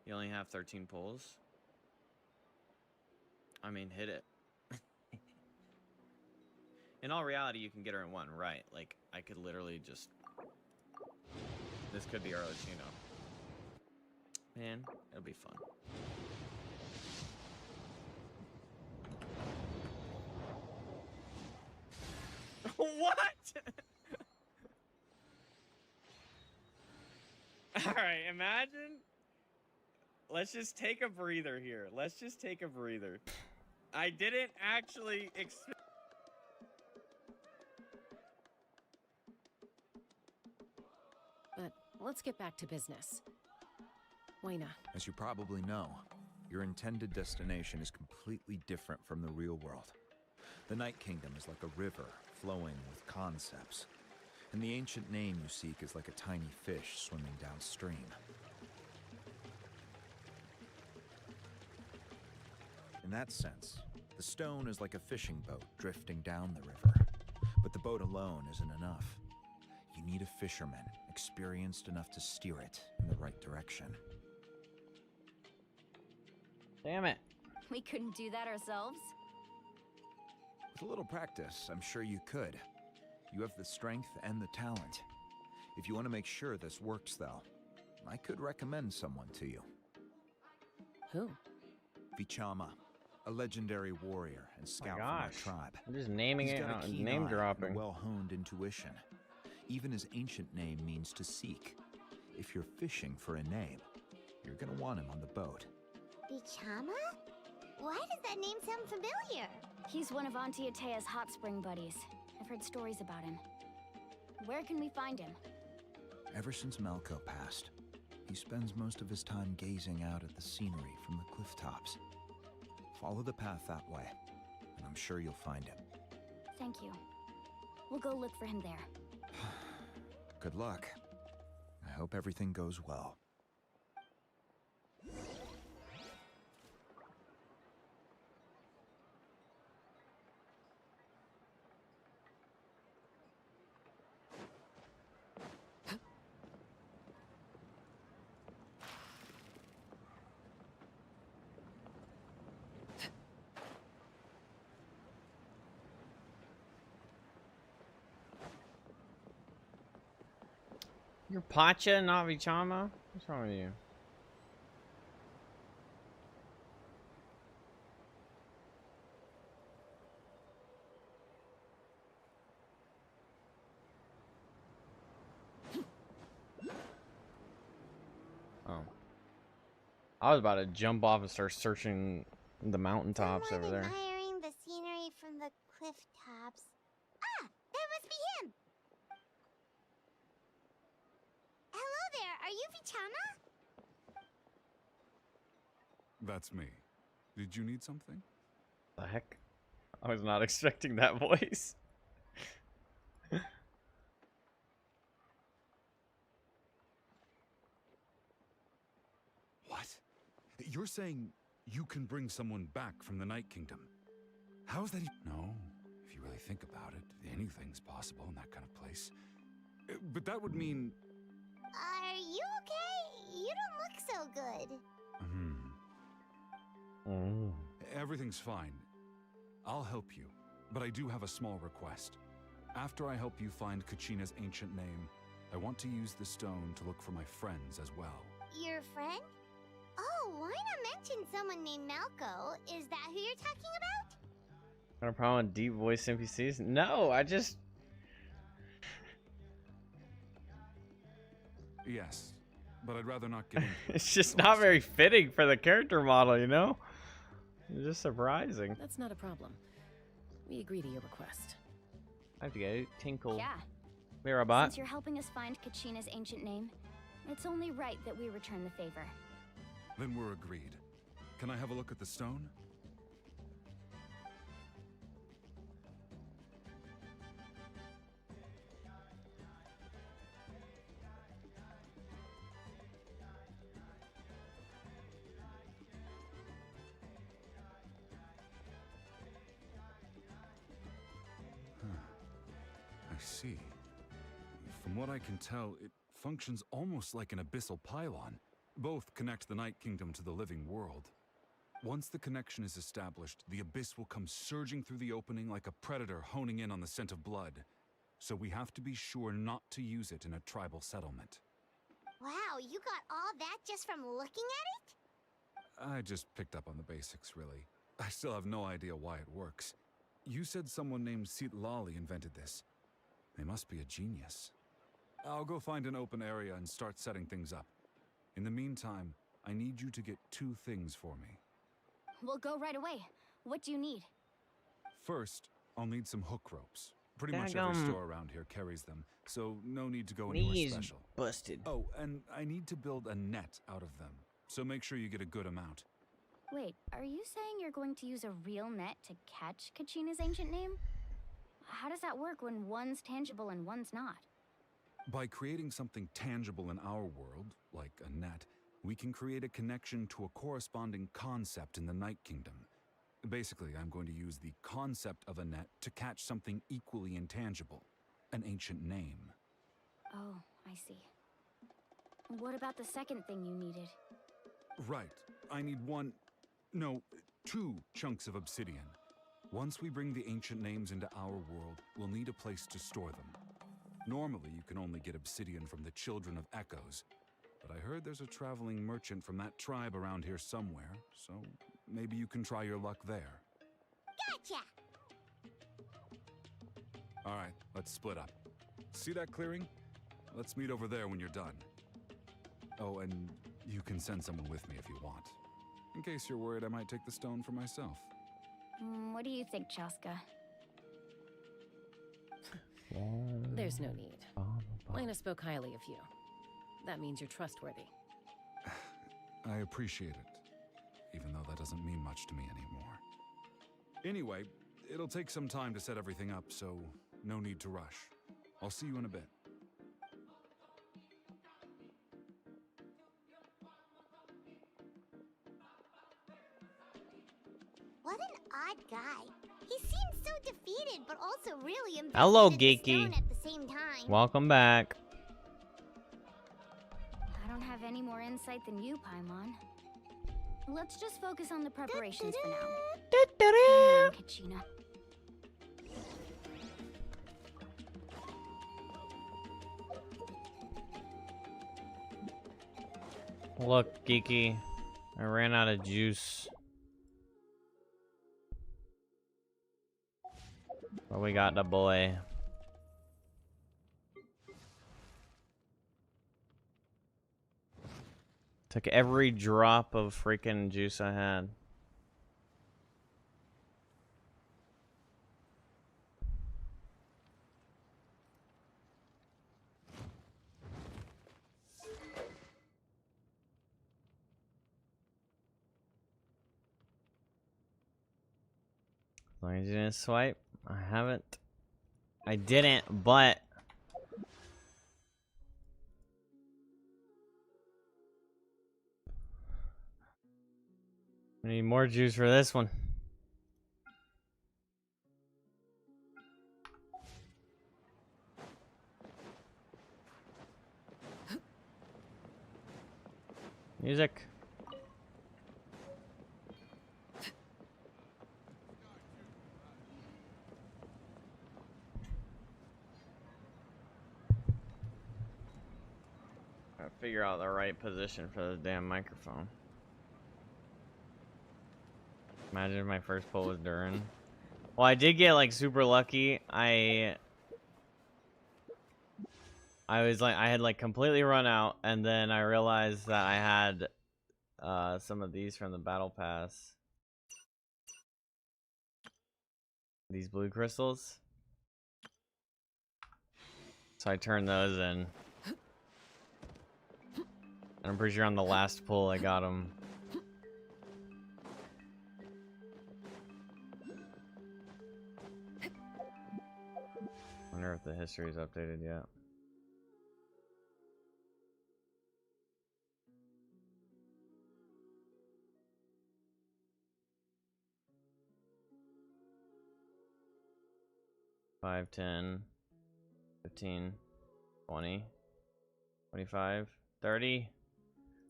You only have 13 pulls? I mean, hit it. In all reality, you can get her in one, right? Like, I could literally just... This could be Arlecchino. Man, it'll be fun. What? Alright, imagine... Let's just take a breather here. Let's just take a breather. I didn't actually expect... But let's get back to business. Wayna. As you probably know, your intended destination is completely different from the real world. The Night Kingdom is like a river flowing with concepts, and the ancient name you seek is like a tiny fish swimming downstream. In that sense, the stone is like a fishing boat drifting down the river, but the boat alone isn't enough. You need a fisherman experienced enough to steer it in the right direction. Damn it. We couldn't do that ourselves? With a little practice, I'm sure you could. You have the strength and the talent. If you want to make sure this works, though, I could recommend someone to you. Who? Vichama, a legendary warrior and scout from our tribe. I'm just naming He's it, got a keen name eye and dropping. a well-honed intuition. Even his ancient name means to seek. If you're fishing for a name, you're gonna want him on the boat. Bichama? Why does that name sound familiar? He's one of Auntie Atea's hot spring buddies. I've heard stories about him. Where can we find him? Ever since Malco passed, he spends most of his time gazing out at the scenery from the cliff tops. Follow the path that way, and I'm sure you'll find him. Thank you. We'll go look for him there. Good luck. I hope everything goes well. You're Pacha, not Vichama? What's wrong with you? Oh. I was about to jump off and start searching the mountaintops over there. Admiring the scenery from the cliff tops. Ah, that must be him. Hello there, are you Vichama? That's me. Did you need something? The heck? I was not expecting that voice. What? You're saying you can bring someone back from the Night Kingdom? How is that? No. If you really think about it, anything's possible in that kind of place. But that would mean... Are you okay? You don't look so good. Everything's fine. I'll help you, but I do have a small request. After I help you find Kachina's ancient name, I want to use the stone to look for my friends as well. Your friend? Oh, why not mention someone named Malco? Is that who you're talking about? Got a problem with deep voice NPCs? No, I just... Yes, but I'd rather not get into it. It's just not very fitting for the character model, you know? It's just surprising. That's not a problem. We agree to your request. I have to go. Tinkle. Yeah. Mirabot. Since you're helping us find Kachina's ancient name, it's only right that we return the favor. Then we're agreed. Can I have a look at the stone? I see. From what I can tell, it functions almost like an abyssal pylon. Both connect the Night Kingdom to the living world. Once the connection is established, the abyss will come surging through the opening like a predator honing in on the scent of blood. So we have to be sure not to use it in a tribal settlement. Wow, you got all that just from looking at it? I just picked up on the basics, really. I still have no idea why it works. You said someone named Lali invented this. They must be a genius. I'll go find an open area and start setting things up. In the meantime, I need you to get 2 things for me. We'll go right away. What do you need? First, I'll need some hook ropes. Pretty much every store around here carries them, so no need to go anywhere Knees special. busted. Oh, and I need to build a net out of them, so make sure you get a good amount. Wait, are you saying you're going to use a real net to catch Kachina's ancient name? How does that work when one's tangible and one's not? By creating something tangible in our world, like a net, we can create a connection to a corresponding concept in the Night Kingdom. Basically, I'm going to use the concept of a net to catch something equally intangible, an ancient name. Oh, I see. What about the second thing you needed? Right. I need 2 chunks of obsidian. Once we bring the ancient names into our world, we'll need a place to store them. Normally, you can only get obsidian from the Children of Echoes, but I heard there's a traveling merchant from that tribe around here somewhere, so maybe you can try your luck there. Gotcha! Alright, let's split up. See that clearing? Let's meet over there when you're done. Oh, and you can send someone with me if you want. In case you're worried I might take the stone for myself. What do you think, Chaska? There's no need. Lena spoke highly of you. That means you're trustworthy. I appreciate it, even though that doesn't mean much to me anymore. Anyway, it'll take some time to set everything up, so no need to rush. I'll see you in a bit. What an odd guy. He seems so defeated, but also really invested Hello, in the Geeky. stone at the same time. Welcome back. I don't have any more insight than you, Paimon. Let's just focus on the preparations for now. Come on, Kachina. Look, Geeky. I ran out of juice. But we got the boy. Took every drop of freaking juice I had. As long as you didn't swipe. I haven't. I didn't, but I need more juice for this one. Music. Gotta figure out the right position for the damn microphone. Imagine if my first pull was Durin. Well, I did get like super lucky. I was like, I had like completely run out, and then I realized that I had some of these from the battle pass. These blue crystals. So I turned those in. And I'm pretty sure on the last pull I got them. Wonder if the history is updated yet. Five, 10, 15, 20, 25, 30,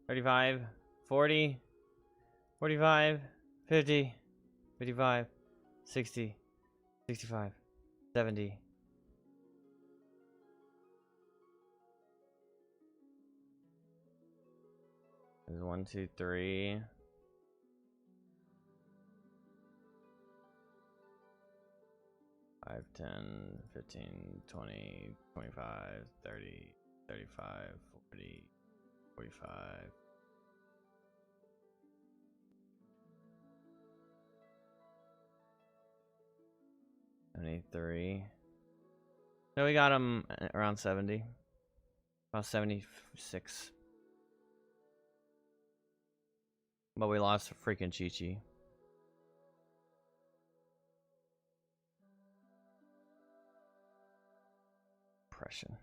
35, 40, 45, 50, 55, 60, 65, 70. There's 1, 2, 3. 5, 10, 15, 20, 25, 30, 35, 40, 45. 73. So we got him around 70. About 76. But we lost freaking Chi-Chi. Impression.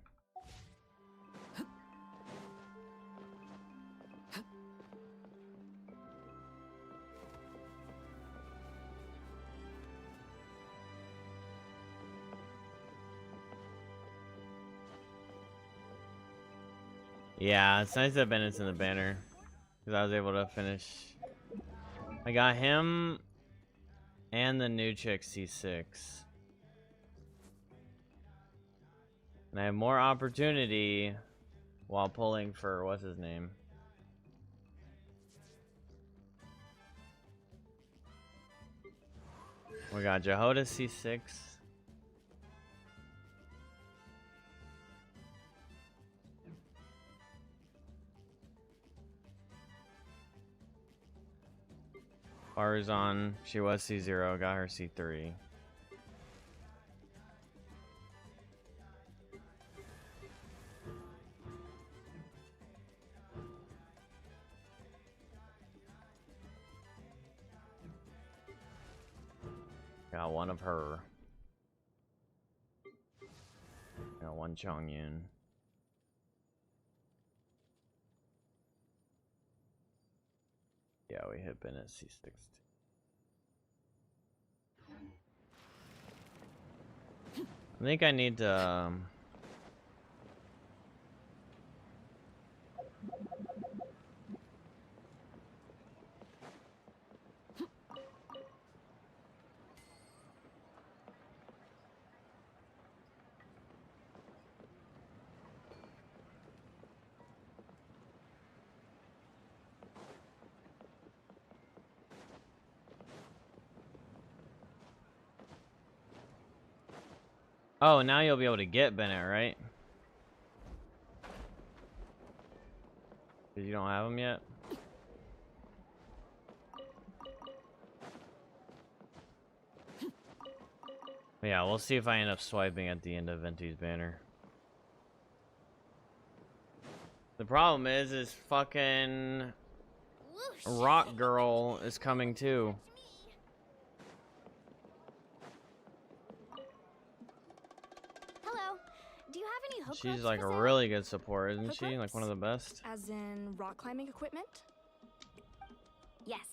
Yeah, it's nice that Bennett's in the banner, because I was able to finish. I got him and the new chick C6. And I have more opportunity while pulling for what's his name. We got Jehoda C6. Barzon, she was C0, got her C3. Got one of her. Got one Chongyun. Yeah, we hit Bennett C6. I think I need to. Oh, now you'll be able to get Bennett, right? Because you don't have him yet? Yeah, we'll see if I end up swiping at the end of Venti's banner. The problem is fucking Rock Girl is coming too. Hello. Do you have any hook She's ropes like for a sale? really good support, isn't Hook she? Like one of the best. As in rock climbing equipment? Yes.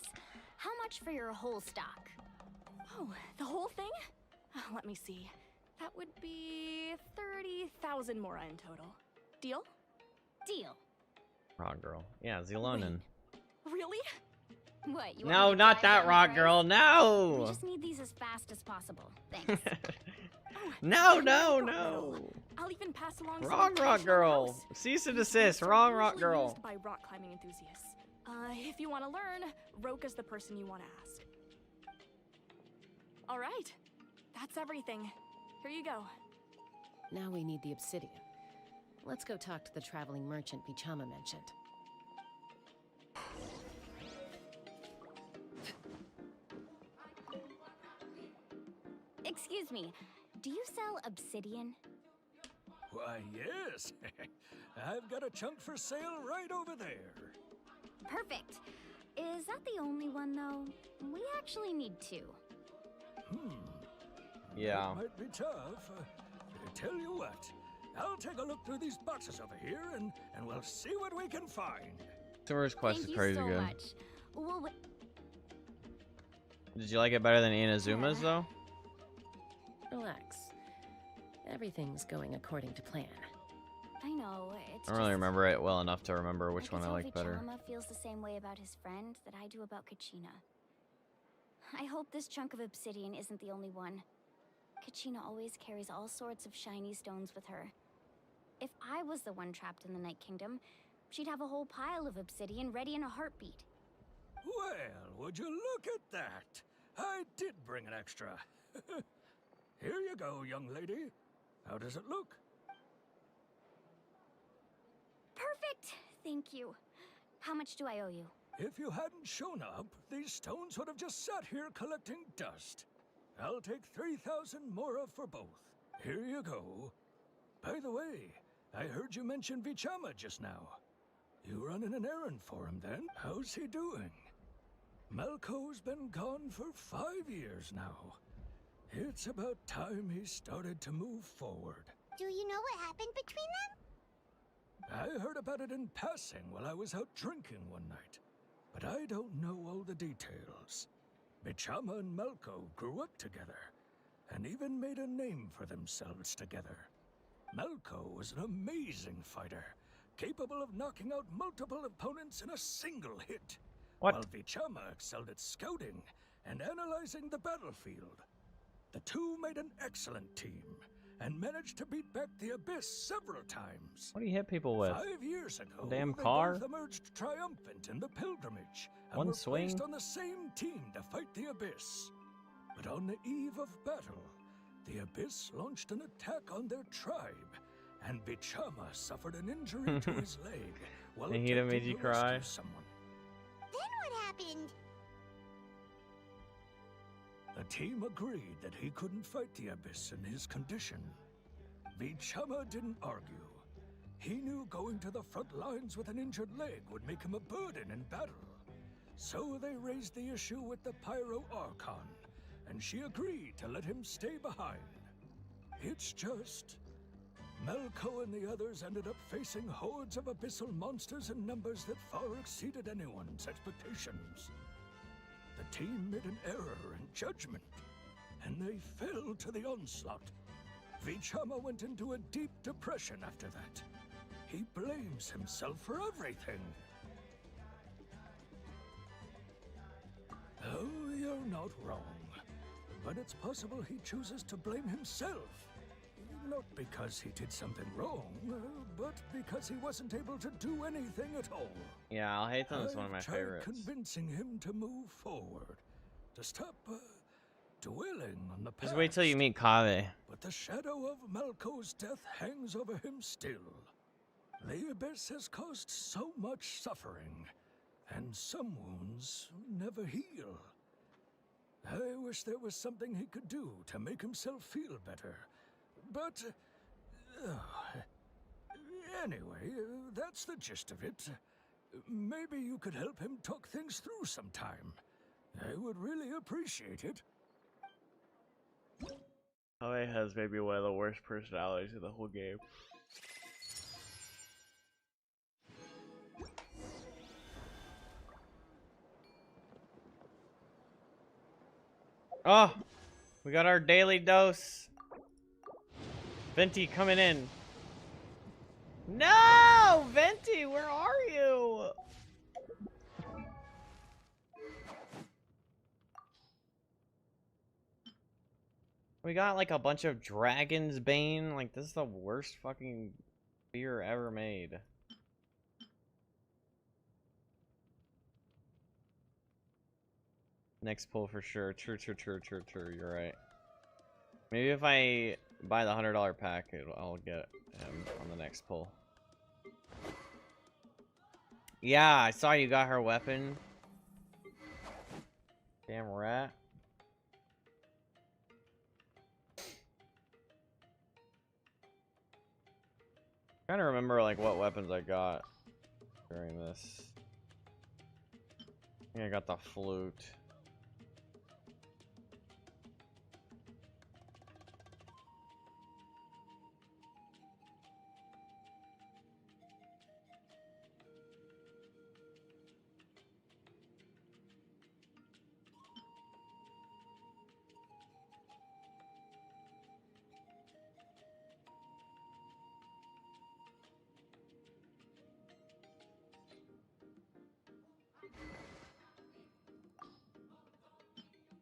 How much for your whole stock? Oh, the whole thing? Let me see. That would be 30,000 more in total. Deal? Deal. Rock girl. Yeah, Zelonin. Really? What, you want me No, to not drive that down the rock price? girl. We No. just need these as fast as possible. Thanks. No, I'm no, rock metal. no. I'll even pass along some Wrong rock occasional girl. house. Cease and These desist. boots are Wrong rock usually girl. used by rock climbing enthusiasts. If you want to learn, Roka's the person you want to ask. All right, that's everything. Here you go. Now we need the obsidian. Let's go talk to the traveling merchant Bichama mentioned. Excuse me, do you sell obsidian? Why, yes. I've got a chunk for sale right over there. Perfect. Is that the only one, though? We actually need two. Yeah. It might be tough. Tell you what, I'll take a look through these boxes over here, and we'll see what we can find. Summer's Quest Thank is you crazy so good. much. Well, Did you like it better than Inazuma's though? Relax. Everything's going according to plan. I know, it's I don't really just- remember it well enough to remember which one I can like tell better. Vichama feels the same way about his friend that I do about Kachina. I hope this chunk of obsidian isn't the only one. Kachina always carries all sorts of shiny stones with her. If I was the one trapped in the Night Kingdom, she'd have a whole pile of obsidian ready in a heartbeat. Well, would you look at that? I did bring an extra. Here you go, young lady. How does it look? Perfect! Thank you. How much do I owe you? If you hadn't shown up, these stones would have just sat here collecting dust. I'll take 3,000 mora for both. Here you go. By the way, I heard you mention Vichama just now. You running an errand for him then? How's he doing? Malco's been gone for 5 years now. It's about time he started to move forward. Do you know what happened between them? I heard about it in passing while I was out drinking one night, but I don't know all the details. Bichama and Malco grew up together, and even made a name for themselves together. Malco was an amazing fighter, capable of knocking out multiple opponents in a single hit. What? While Vichama excelled at scouting and analyzing the battlefield. The two made an excellent team, and managed to beat back the Abyss several times. What do you hit people with? 5 years ago, Damn they car? both emerged triumphant in the pilgrimage, and One were swing? placed on the same team to fight the Abyss. But on the eve of battle, the Abyss launched an attack on their tribe, and Bichama suffered an injury to his leg while And he done made attempting you to rescue cry? someone. Then what happened? The team agreed that he couldn't fight the Abyss in his condition. Vichama didn't argue. He knew going to the front lines with an injured leg would make him a burden in battle. So they raised the issue with the Pyro Archon, and she agreed to let him stay behind. It's just... Malco and the others ended up facing hordes of abyssal monsters in numbers that far exceeded anyone's expectations. The team made an error in judgment, and they fell to the onslaught. Vichama went into a deep depression after that. He blames himself for everything. Oh, you're not wrong. But it's possible he chooses to blame himself. Not because he did something wrong, but because he wasn't able to do anything at all. Yeah, I'll hate them is one of my I've tried favorites. convincing him to move forward, to stop dwelling on the past. Just wait till you meet Kave. But the shadow of Malco's death hangs over him still. The Abyss has caused so much suffering, and some wounds never heal. I wish there was something he could do to make himself feel better. But, anyway, that's the gist of it. Maybe you could help him talk things through sometime. I would really appreciate it. Kave has maybe one of the worst personalities in the whole game. Oh, we got our daily dose. Venti coming in. No! No, Venti, where are you? We got like a bunch of Dragon's Bane. Like, this is the worst fucking beer ever made. Next pull for sure. True. You're right. Maybe if I buy the $100 pack, I'll get him on the next pull. Yeah, I saw you got her weapon. Damn rat. Trying to remember like what weapons I got during this. I think I got the flute.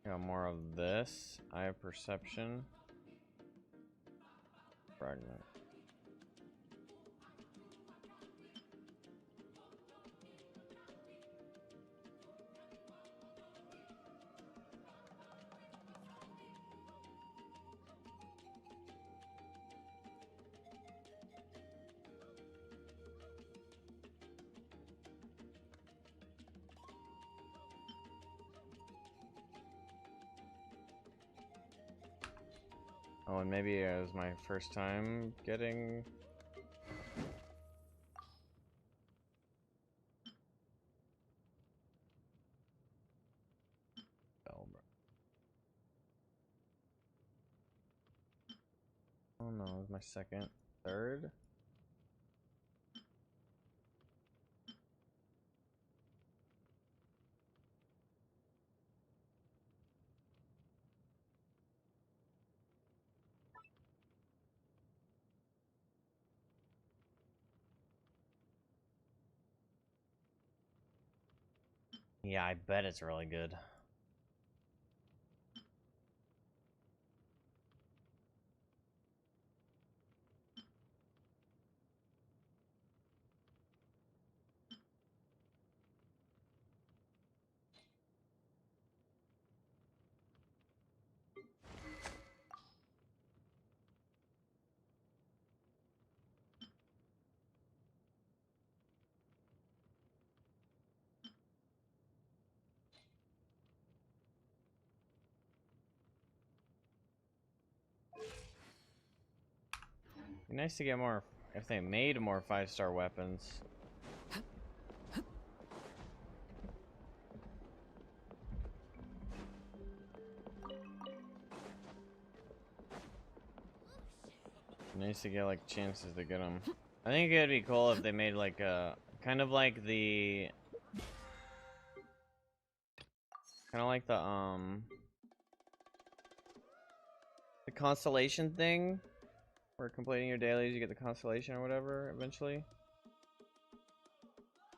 Got more of this. Eye of perception. Fragment. Oh, and maybe it was my first time getting... Oh no, it was my second, third? Yeah, I bet it's really good. Be nice to get more, if they made more 5-star weapons. Nice to get like chances to get them. I think it'd be cool if they made like a kind of like the constellation thing, where completing your dailies you get the constellation or whatever eventually.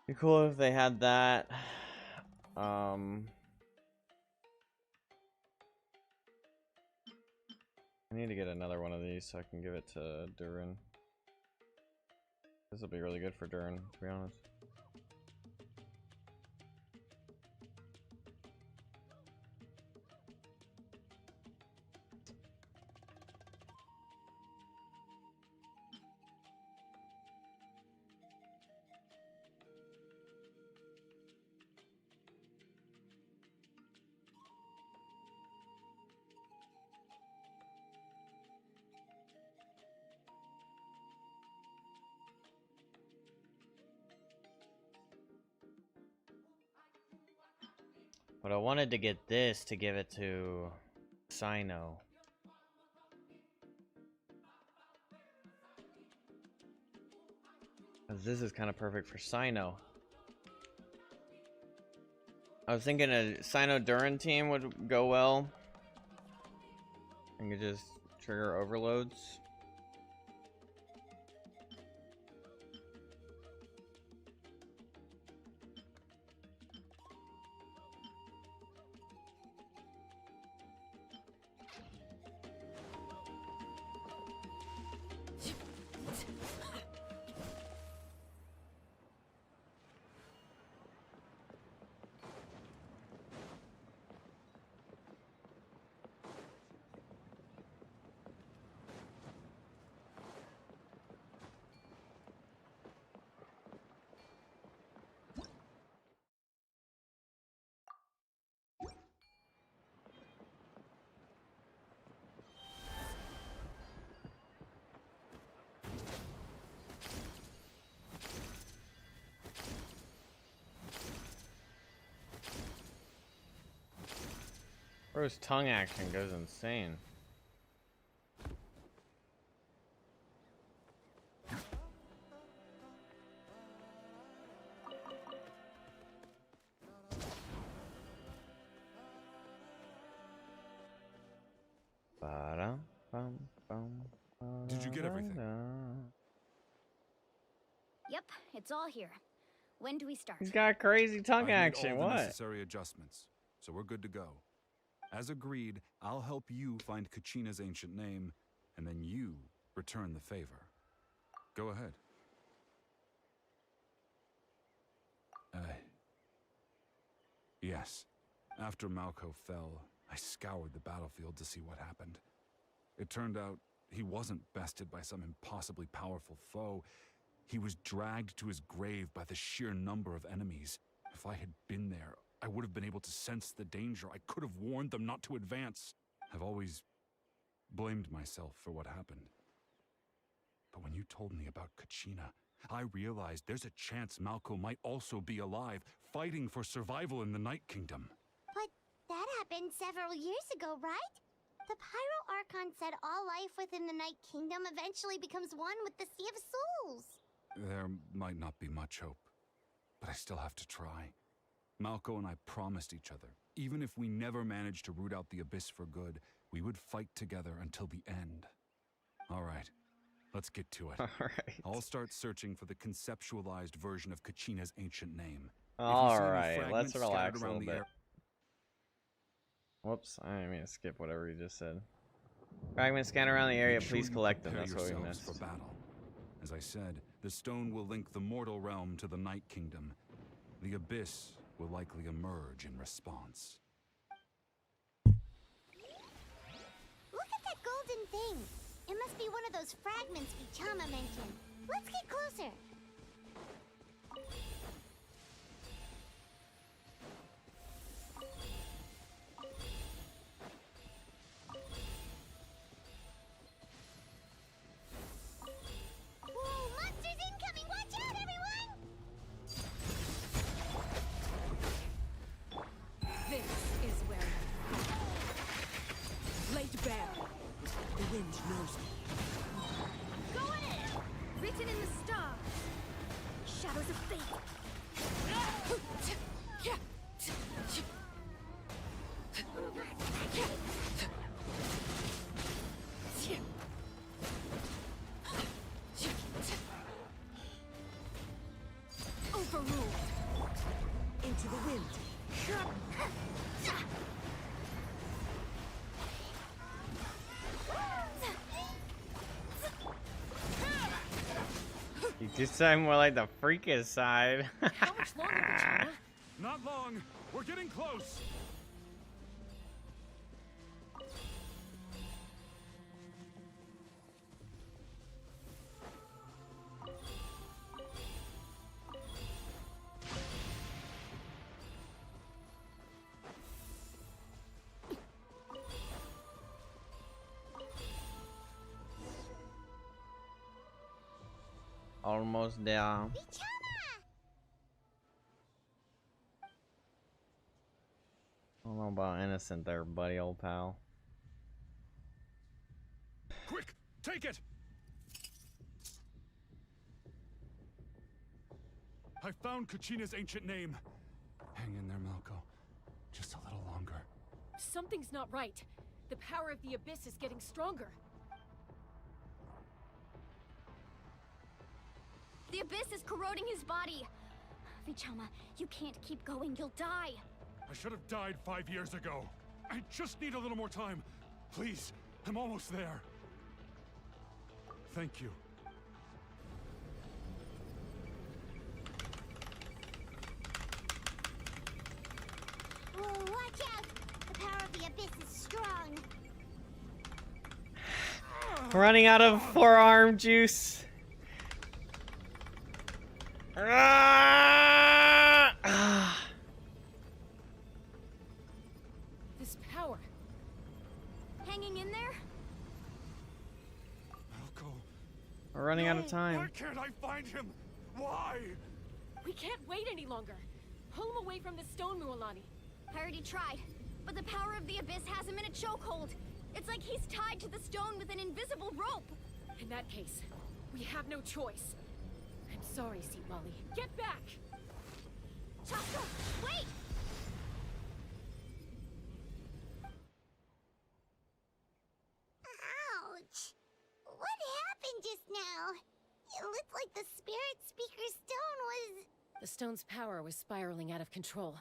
Be cool if they had that. I need to get another one of these so I can give it to Durin. This will be really good for Durin, to be honest. But I wanted to get this to give it to Sino. Because this is kind of perfect for Sino. I was thinking a Sino Durin team would go well. And could just trigger overloads. Bro's tongue action goes insane. Did you get everything? Yep, it's all here. When do we start? He's got crazy tongue I action. made all the What? necessary adjustments, so we're good to go. As agreed, I'll help you find Kachina's ancient name, and then you return the favor. Go ahead. Yes. After Malco fell, I scoured the battlefield to see what happened. It turned out he wasn't bested by some impossibly powerful foe. He was dragged to his grave by the sheer number of enemies. If I had been there, I would have been able to sense the danger. I could have warned them not to advance. I've always blamed myself for what happened. But when you told me about Kachina, I realized there's a chance Malco might also be alive, fighting for survival in the Night Kingdom. But that happened several years ago, right? The Pyro Archon said all life within the Night Kingdom eventually becomes one with the Sea of Souls. There might not be much hope, but I still have to try. Malco and I promised each other, even if we never managed to root out the Abyss for good, we would fight together until the end. All right, let's get to it. All right. I'll start searching for the conceptualized version of Kachina's ancient name. All right, let's relax a little bit. Air... Whoops, I didn't mean to skip whatever you just said. Fragments scattered around the area, please collect them. That's what we missed. For battle. As I said, the stone will link the mortal realm to the Night Kingdom. The Abyss will likely emerge in response. Look at that golden thing. It must be one of those fragments Vichama mentioned. Let's get closer. Whoa, monsters incoming! Watch out, everyone! This is where laid bare. The wind knows me. Go ahead! Written in the stars. Shadows of fate. Overruled. Into the wind. You just sound more like the freakish side. How much longer, Vichama? Not long. We're getting close. Almost there. I don't know about innocent there, buddy, old pal. Quick, take it! I found Kachina's ancient name. Hang in there, Malco. Just a little longer. Something's not right. The power of the Abyss is getting stronger. The Abyss is corroding his body. Vichama, you can't keep going. You'll die. I should have died 5 years ago. I just need a little more time. Please, I'm almost there. Thank you. Whoa, watch out! The power of the Abyss is strong. Running out of forearm juice. This power. Hanging in there? Malco. We're running out of time. Why can't I find him? Why? We can't wait any longer. Pull him away from the stone, Mualani. I already tried. But the power of the Abyss has him in a chokehold. It's like he's tied to the stone with an invisible rope. In that case, we have no choice. I'm sorry, Seat Molly. Get back! Chaska, wait! Ouch! What happened just now? It looked like the Spirit Speaker stone was... The stone's power was spiraling out of control.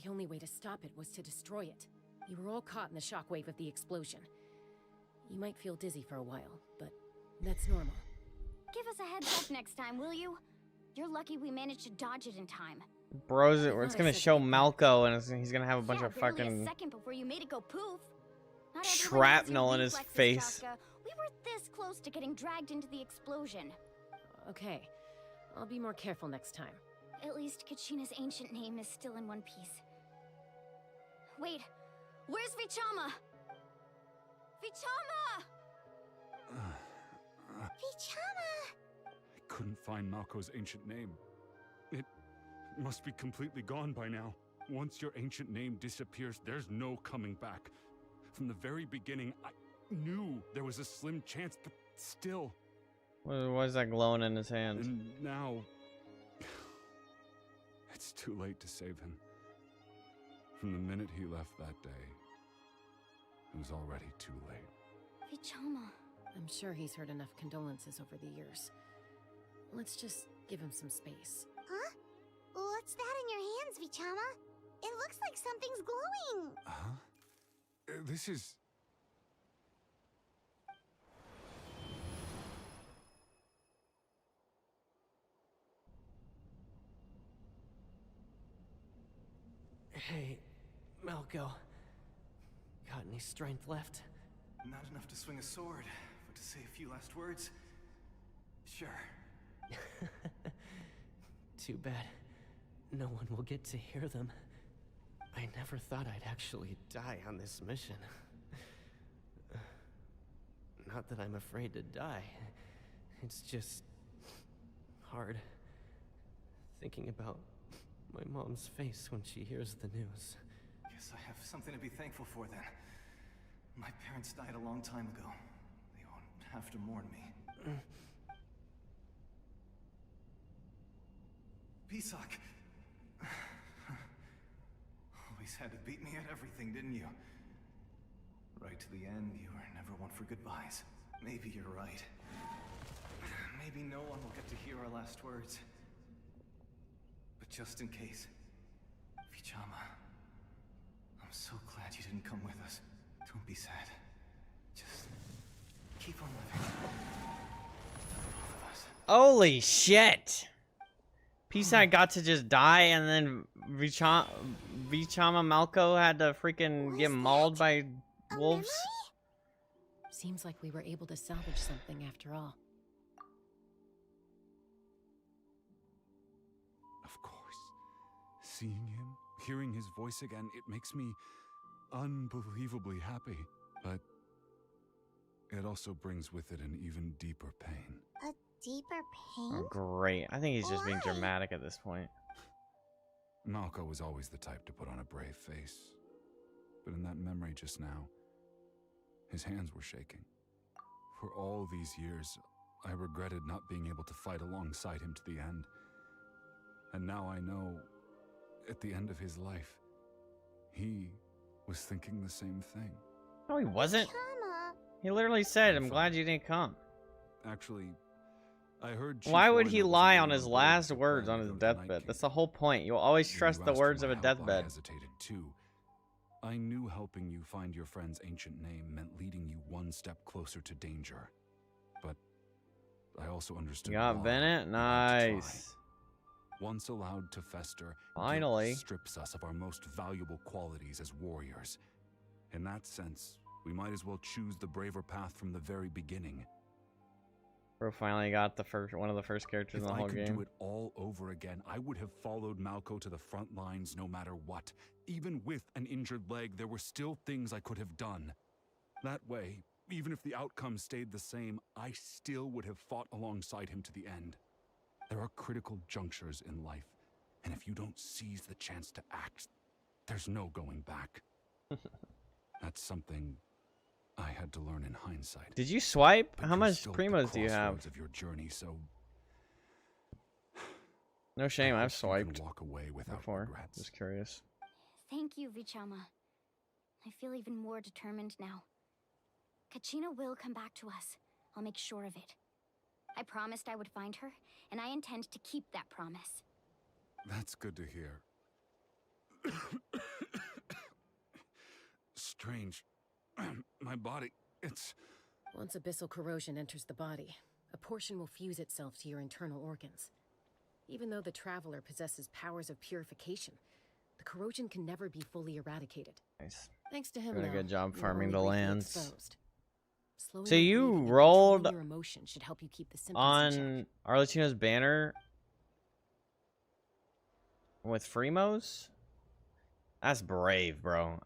The only way to stop it was to destroy it. You were all caught in the shockwave of the explosion. You might feel dizzy for a while, but that's normal. Give us a heads up next time, will you? You're lucky we managed to dodge it in time. Bros, it's gonna show Malco, and he's gonna have a bunch of barely fucking a second before you made it go poof. Not everyone has shrapnel your in his reflexes, face. Chaska. We were this close to getting dragged into the explosion. Okay, I'll be more careful next time. At least Kachina's ancient name is still in one piece. Wait, where's Vichama? Vichama! Vichama! I couldn't find Malco's ancient name. It must be completely gone by now. Once your ancient name disappears, there's no coming back. From the very beginning, I knew there was a slim chance, but still. What is that glowing in his hand? And now, it's too late to save him. From the minute he left that day, it was already too late. Vichama. I'm sure he's heard enough condolences over the years. Let's just give him some space. Huh? What's that in your hands, Vichama? It looks like something's glowing. Huh? This is... Hey, Malco. Got any strength left? Not enough to swing a sword, but to say a few last words? Sure. Too bad. No one will get to hear them. I never thought I'd actually die on this mission. Not that I'm afraid to die. It's just... hard. Thinking about my mom's face when she hears the news. Guess I have something to be thankful for then. My parents died a long time ago. They won't have to mourn me. Pisak! Always had to beat me at everything, didn't you? Right to the end, you were never one for goodbyes. Maybe you're right. Maybe no one will get to hear our last words. But just in case, Vichama, I'm so glad you didn't come with us. Don't be sad. Just keep on living. Both of us. Holy shit! Pisai got to just die, and then Vichama Malco had to freaking get mauled by wolves. Seems like we were able to salvage something after all. Of course. Seeing him, hearing his voice again, it makes me unbelievably happy. But it also brings with it an even deeper pain. A deeper pain? Oh, great. I think he's just being dramatic at this point. Malco was always the type to put on a brave face. But in that memory just now, his hands were shaking. For all these years, I regretted not being able to fight alongside him to the end. And now I know, at the end of his life, he was thinking the same thing. No, he wasn't. Vichama. He literally said, I'm glad you didn't come. Actually, I heard... Why would he lie on his last words on his deathbed? That's the whole point. You'll always trust the words of a deathbed. I hesitated too. I knew helping you find your friend's ancient name meant leading you one step closer to danger. But I also understood You got why Bennett? I had to Nice. try. Once allowed to fester, Finally. guilt strips us of our most valuable qualities as warriors. In that sense, we might as well choose the braver path from the very beginning. Bro finally got the one of the first characters in the If I whole could game. do it all over again, I would have followed Malco to the front lines no matter what. Even with an injured leg, there were still things I could have done. That way, even if the outcome stayed the same, I still would have fought alongside him to the end. There are critical junctures in life, and if you don't seize the chance to act, there's no going back. That's something I had to learn in hindsight. Did you swipe? But How you're much still at the primos do you have? crossroads of your journey, so No shame, I I've hope you can swiped walk away without before. regrets. Just curious. Thank you, Vichama. I feel even more determined now. Kachina will come back to us. I'll make sure of it. I promised I would find her, and I intend to keep that promise. That's good to hear. Strange. My body, it's... Once abyssal corrosion enters the body, a portion will fuse itself to your internal organs. Even though the Traveler possesses powers of purification, the corrosion can never be fully eradicated. Nice. Thanks to him, Doing a though, good job you're farming only the briefly lands. exposed. Slowing So your you breathing and rolled controlling your emotions should help you keep the symptoms in check. on Arlecchino's banner with Fremos? That's brave, bro.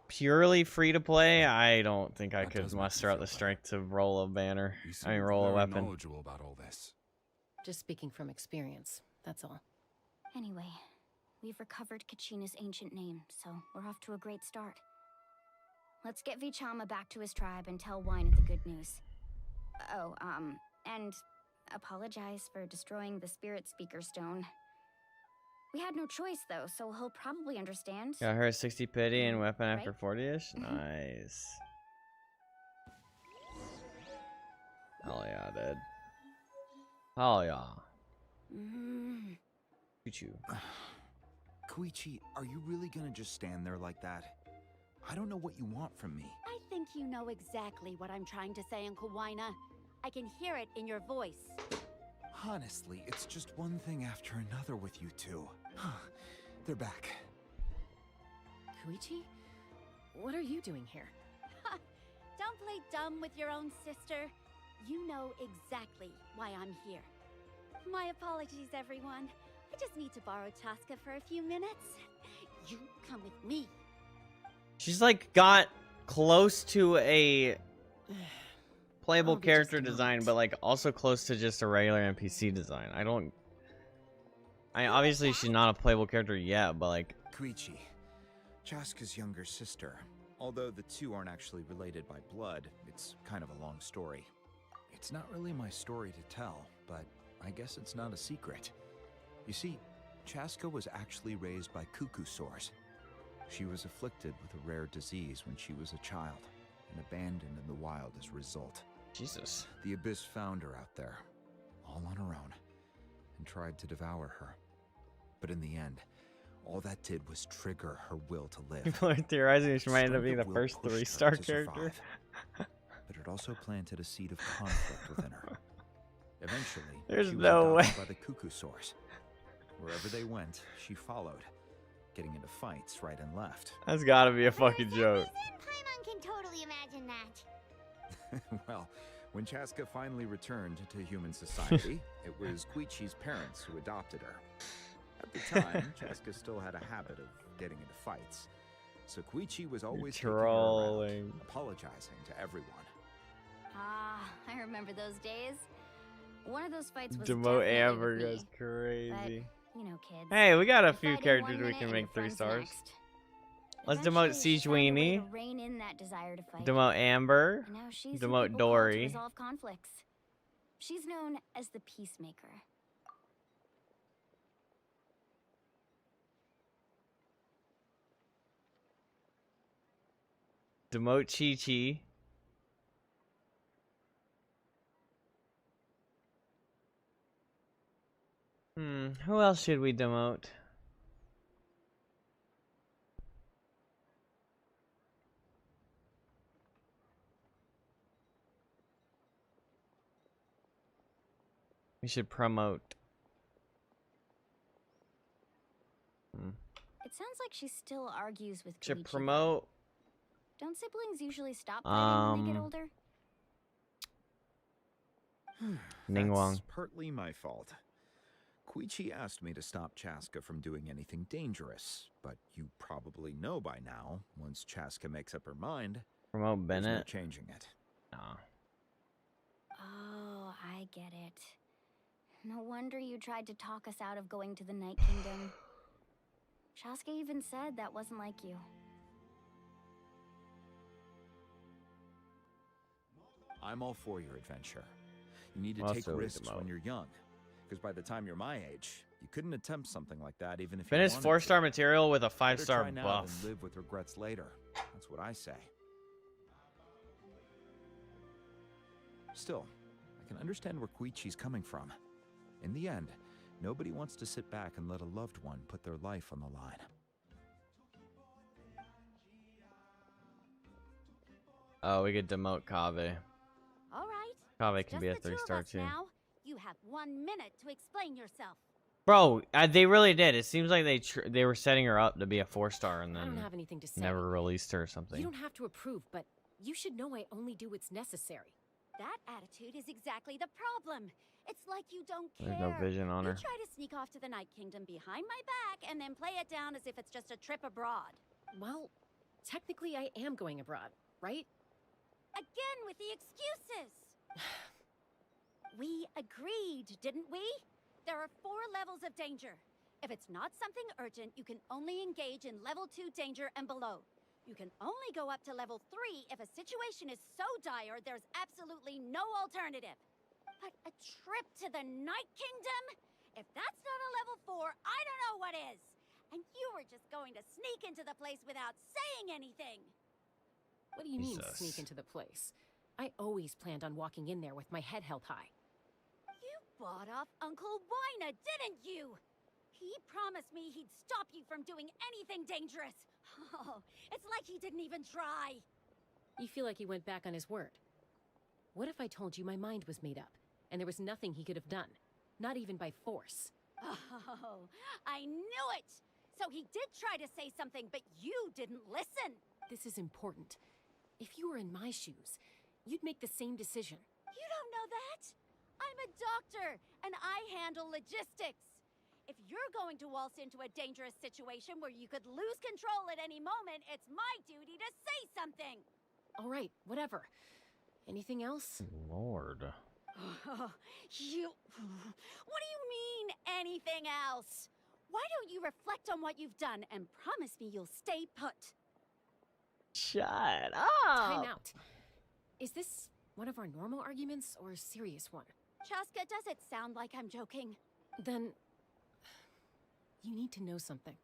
Purely free to play, I don't think I could muster up the strength to roll a banner. I mean, roll a very weapon. knowledgeable about all this. Just speaking from experience, that's all. Anyway, we've recovered Kachina's ancient name, so we're off to a great start. Let's get Vichama back to his tribe and tell Wyneth the good news. Oh, and apologize for destroying the Spirit Speaker Stone. We had no choice, though, so he'll probably understand. Got her 60 pity and weapon after Right? 40-ish? Nice. Hell yeah, dude. Hell yeah. Choo-choo. Koichi, are you really gonna just stand there like that? I don't know what you want from me. I think you know exactly what I'm trying to say, Uncle Wyna. I can hear it in your voice. Honestly, it's just one thing after another with you two. They're back. Koichi? What are you doing here? Don't play dumb with your own sister. You know exactly why I'm here. My apologies, everyone. I just need to borrow Chaska for a few minutes. You come with me. She's like got close to a playable I'll be character just a design, moment. but like also close to just a regular NPC design. Obviously she's not a playable character yet, but like Koichi, Chaska's younger sister. Although the two aren't actually related by blood, it's kind of a long story. It's not really my story to tell, but I guess it's not a secret. You see, Chaska was actually raised by cuckoo sores. She was afflicted with a rare disease when she was a child, and abandoned in the wild as a result. Jesus. The Abyss found her out there, all on her own, and tried to devour her. But in the end, all that did was trigger her will to live. people are theorizing she might end up being the Strength of will first pushed 3-star her to character. survive. But it also planted a seed of conflict within her. Eventually, There's she was no adopted way. by the cuckoo source. Wherever they went, she followed, getting into fights right and left. That's gotta be a fucking joke. Paimon can totally imagine that. Well, when Chaska finally returned to human society, it was Koichi's parents who adopted her. At the time, Chaska still had a habit of getting into fights, so Koichi was always taking her trolling. around, apologizing to everyone. Ah, I remember those days. One of those fights was Demote definitely Amber with goes me, crazy. But, you know, kids. Hey, we got a You few fight in characters one we minute can and make your 3 friends stars. next. Let's Eventually, demote she found a way Weenie. to rein in that desire to fight. Demote Amber. And now she's who Demote people call to Dory. resolve conflicts. She's known as the Peacemaker. Demote Chi-Chi. Who else should we demote? We should promote. It sounds like she still argues with Should Koichi, though. promote. Don't siblings usually stop fighting when they get older? Ningguang. That's partly my fault. Koichi asked me to stop Chaska from doing anything dangerous, but you probably know by now, once Chaska makes up her mind, Promote there's no Bennett. changing it. Nah. Oh, I get it. No wonder you tried to talk us out of going to the Night Kingdom. Chaska even said that wasn't like you. I'm all for your adventure. You need to Well, take so is risks Demote. when you're young. Because by the time you're my age, you couldn't attempt something like that even if Finish you wanted 4-star to. material with a Better 5-star try now buff. than live with regrets later. That's what I say. Still, I can understand where Koichi's coming from. In the end, nobody wants to sit back and let a loved one put their life on the line. Oh, we could demote Kaveh. All right. Kaveh It's can just be a the two of 3-star us too. now. You have 1 minute to explain yourself. Bro, they really did. It seems like they were setting her up to be a 4-star and I then don't have anything to say. never released her or something. You don't have to approve, but you should know I only do what's necessary. That attitude is exactly the problem. It's like you don't care. There's no vision on you her. try to sneak off to the Night Kingdom behind my back and then play it down as if it's just a trip abroad. Well, technically I am going abroad, right? Again with the excuses. We agreed, didn't we? There are 4 levels of danger. If it's not something urgent, you can only engage in level 2 danger and below. You can only go up to level 3 if a situation is so dire there's absolutely no alternative. But a trip to the Night Kingdom? If that's not a level 4, I don't know what is. And you were just going to sneak into the place without saying anything. What do you mean, Jesus. sneak into the place? I always planned on walking in there with my head held high. You bought off Uncle Wina, didn't you? He promised me he'd stop you from doing anything dangerous. Oh, it's like he didn't even try. You feel like he went back on his word. What if I told you my mind was made up, and there was nothing he could have done? Not even by force. Oh, I knew it! So he did try to say something, but you didn't listen. This is important. If you were in my shoes, you'd make the same decision. You don't know that? I'm a doctor, and I handle logistics. If you're going to waltz into a dangerous situation where you could lose control at any moment, it's my duty to say something. All right, whatever. Anything else? Lord. Oh, what do you mean, anything else? Why don't you reflect on what you've done and promise me you'll stay put? Shut up! Time out. Is this one of our normal arguments or a serious one? Chaska, does it sound like I'm joking? Then you need to know something.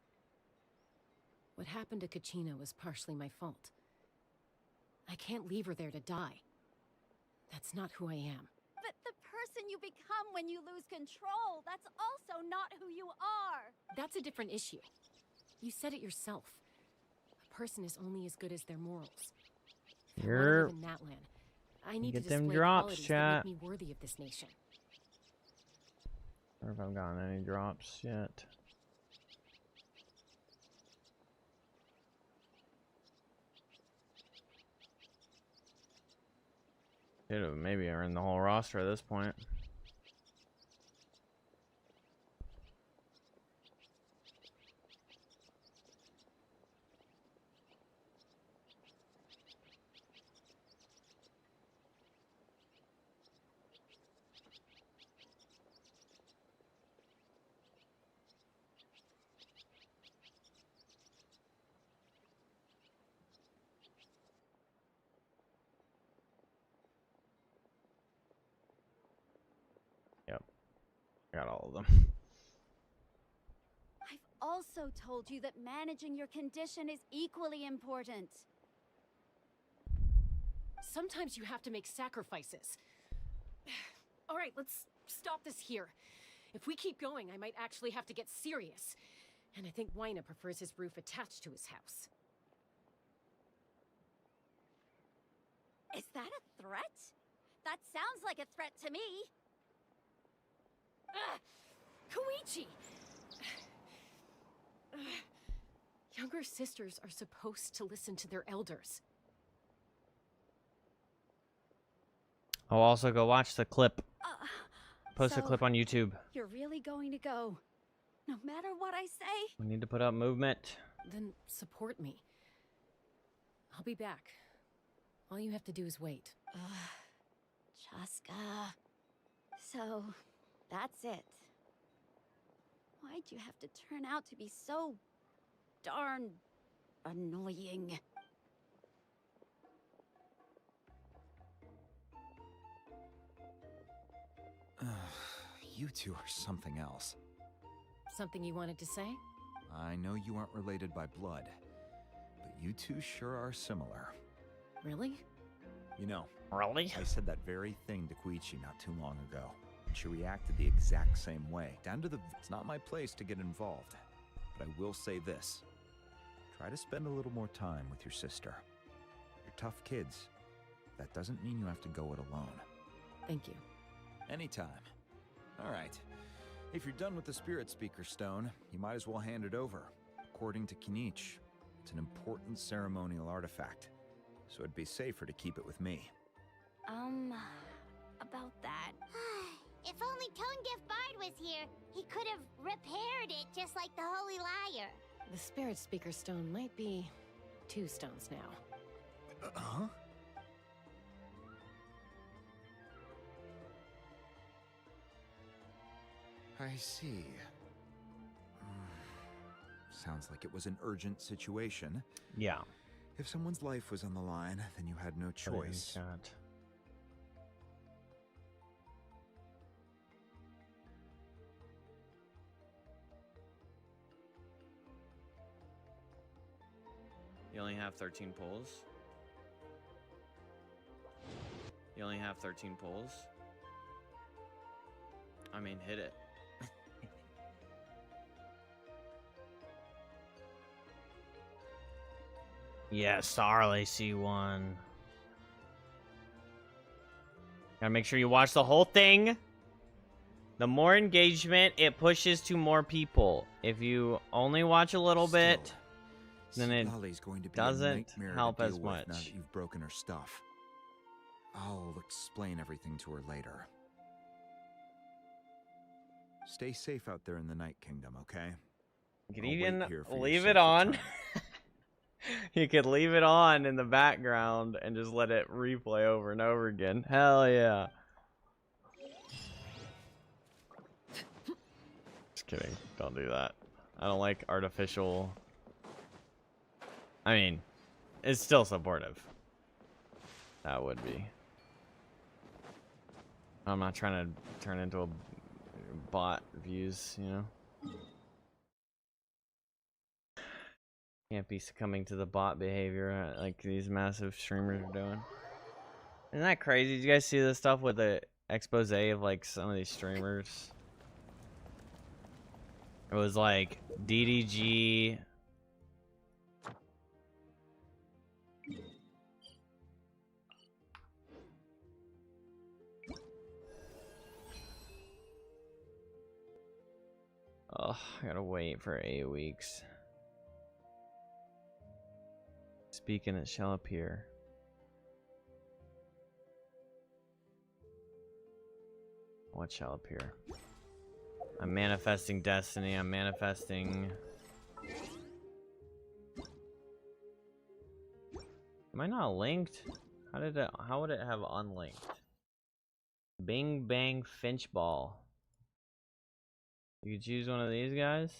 What happened to Kachina was partially my fault. I can't leave her there to die. That's not who I am. But the person you become when you lose control, that's also not who you are. That's a different issue. You said it yourself. A person is only as good as their morals. If I want to live in Natlan, I need to Get them display drops, qualities chat. that make me worthy of this nation. I wonder if I've gotten any drops yet. Could have maybe earned the whole roster at this point. Yep. Got all of them. I've also told you that managing your condition is equally important. Sometimes you have to make sacrifices. All right, let's stop this here. If we keep going, I might actually have to get serious. And I think Wina prefers his roof attached to his house. Is that a threat? That sounds like a threat to me. Koichi! Younger sisters are supposed to listen to their elders. I'll also go watch the clip. Post a So, clip on YouTube. You're really going to go, no matter what I say? We need to put up movement. Then support me. I'll be back. All you have to do is wait. Chaska. So, That's it. Why'd you have to turn out to be so darn annoying? You two are something else. Something you wanted to say? I know you aren't related by blood, but you two sure are similar. Really? You know, really? I said that very thing to Koichi not too long ago, and she reacted the exact same way. Down to the... It's not my place to get involved, but I will say this. Try to spend a little more time with your sister. You're tough kids. That doesn't mean you have to go it alone. Thank you. Anytime. All right. If you're done with the Spirit Speaker Stone, you might as well hand it over. According to Kinich, it's an important ceremonial artifact, so it'd be safer to keep it with me. About that. If only Tonegif Bard was here, he could have repaired it just like the Holy Liar. The Spirit Speaker Stone might be 2 stones now. Huh? I see. Sounds like it was an urgent situation. Yeah. If someone's life was on the line, then you had no choice. You only have 13 pulls. You only have 13 pulls. I mean, hit it. Yes, RLAC1. Gotta make sure you watch the whole thing. The more engagement, it pushes to more people. If you only watch a little bit, then it doesn't help as much. Now that you've broken her stuff. I'll explain everything to her later. Stay safe out there in the Night Kingdom, okay? You can I'll even wait here for your leave it safe on. return. You could leave it on in the background and just let it replay over and over again. Hell yeah. Just kidding. Don't do that. I don't like artificial... I mean, it's still supportive. That would be. I'm not trying to turn into a bot views, you know? Can't be succumbing to the bot behavior like these massive streamers are doing. Isn't that crazy? Did you guys see this stuff with the expose of like some of these streamers? It was like DDG. Oh, I gotta wait for 8 weeks. Speaking, it shall appear. What shall appear? I'm manifesting destiny. I'm manifesting. Am I not linked? How did it? How would it have unlinked? Bing bang finch ball. You could choose one of these guys.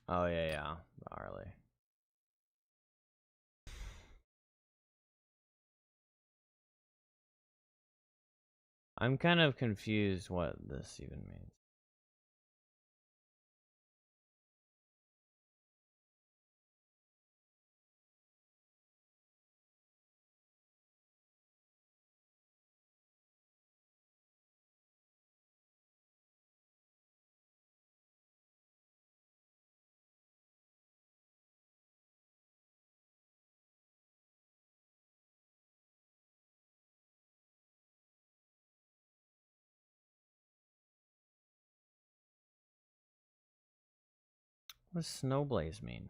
Oh yeah, Barley. I'm kind of confused what this even means. What does Snowblaze mean?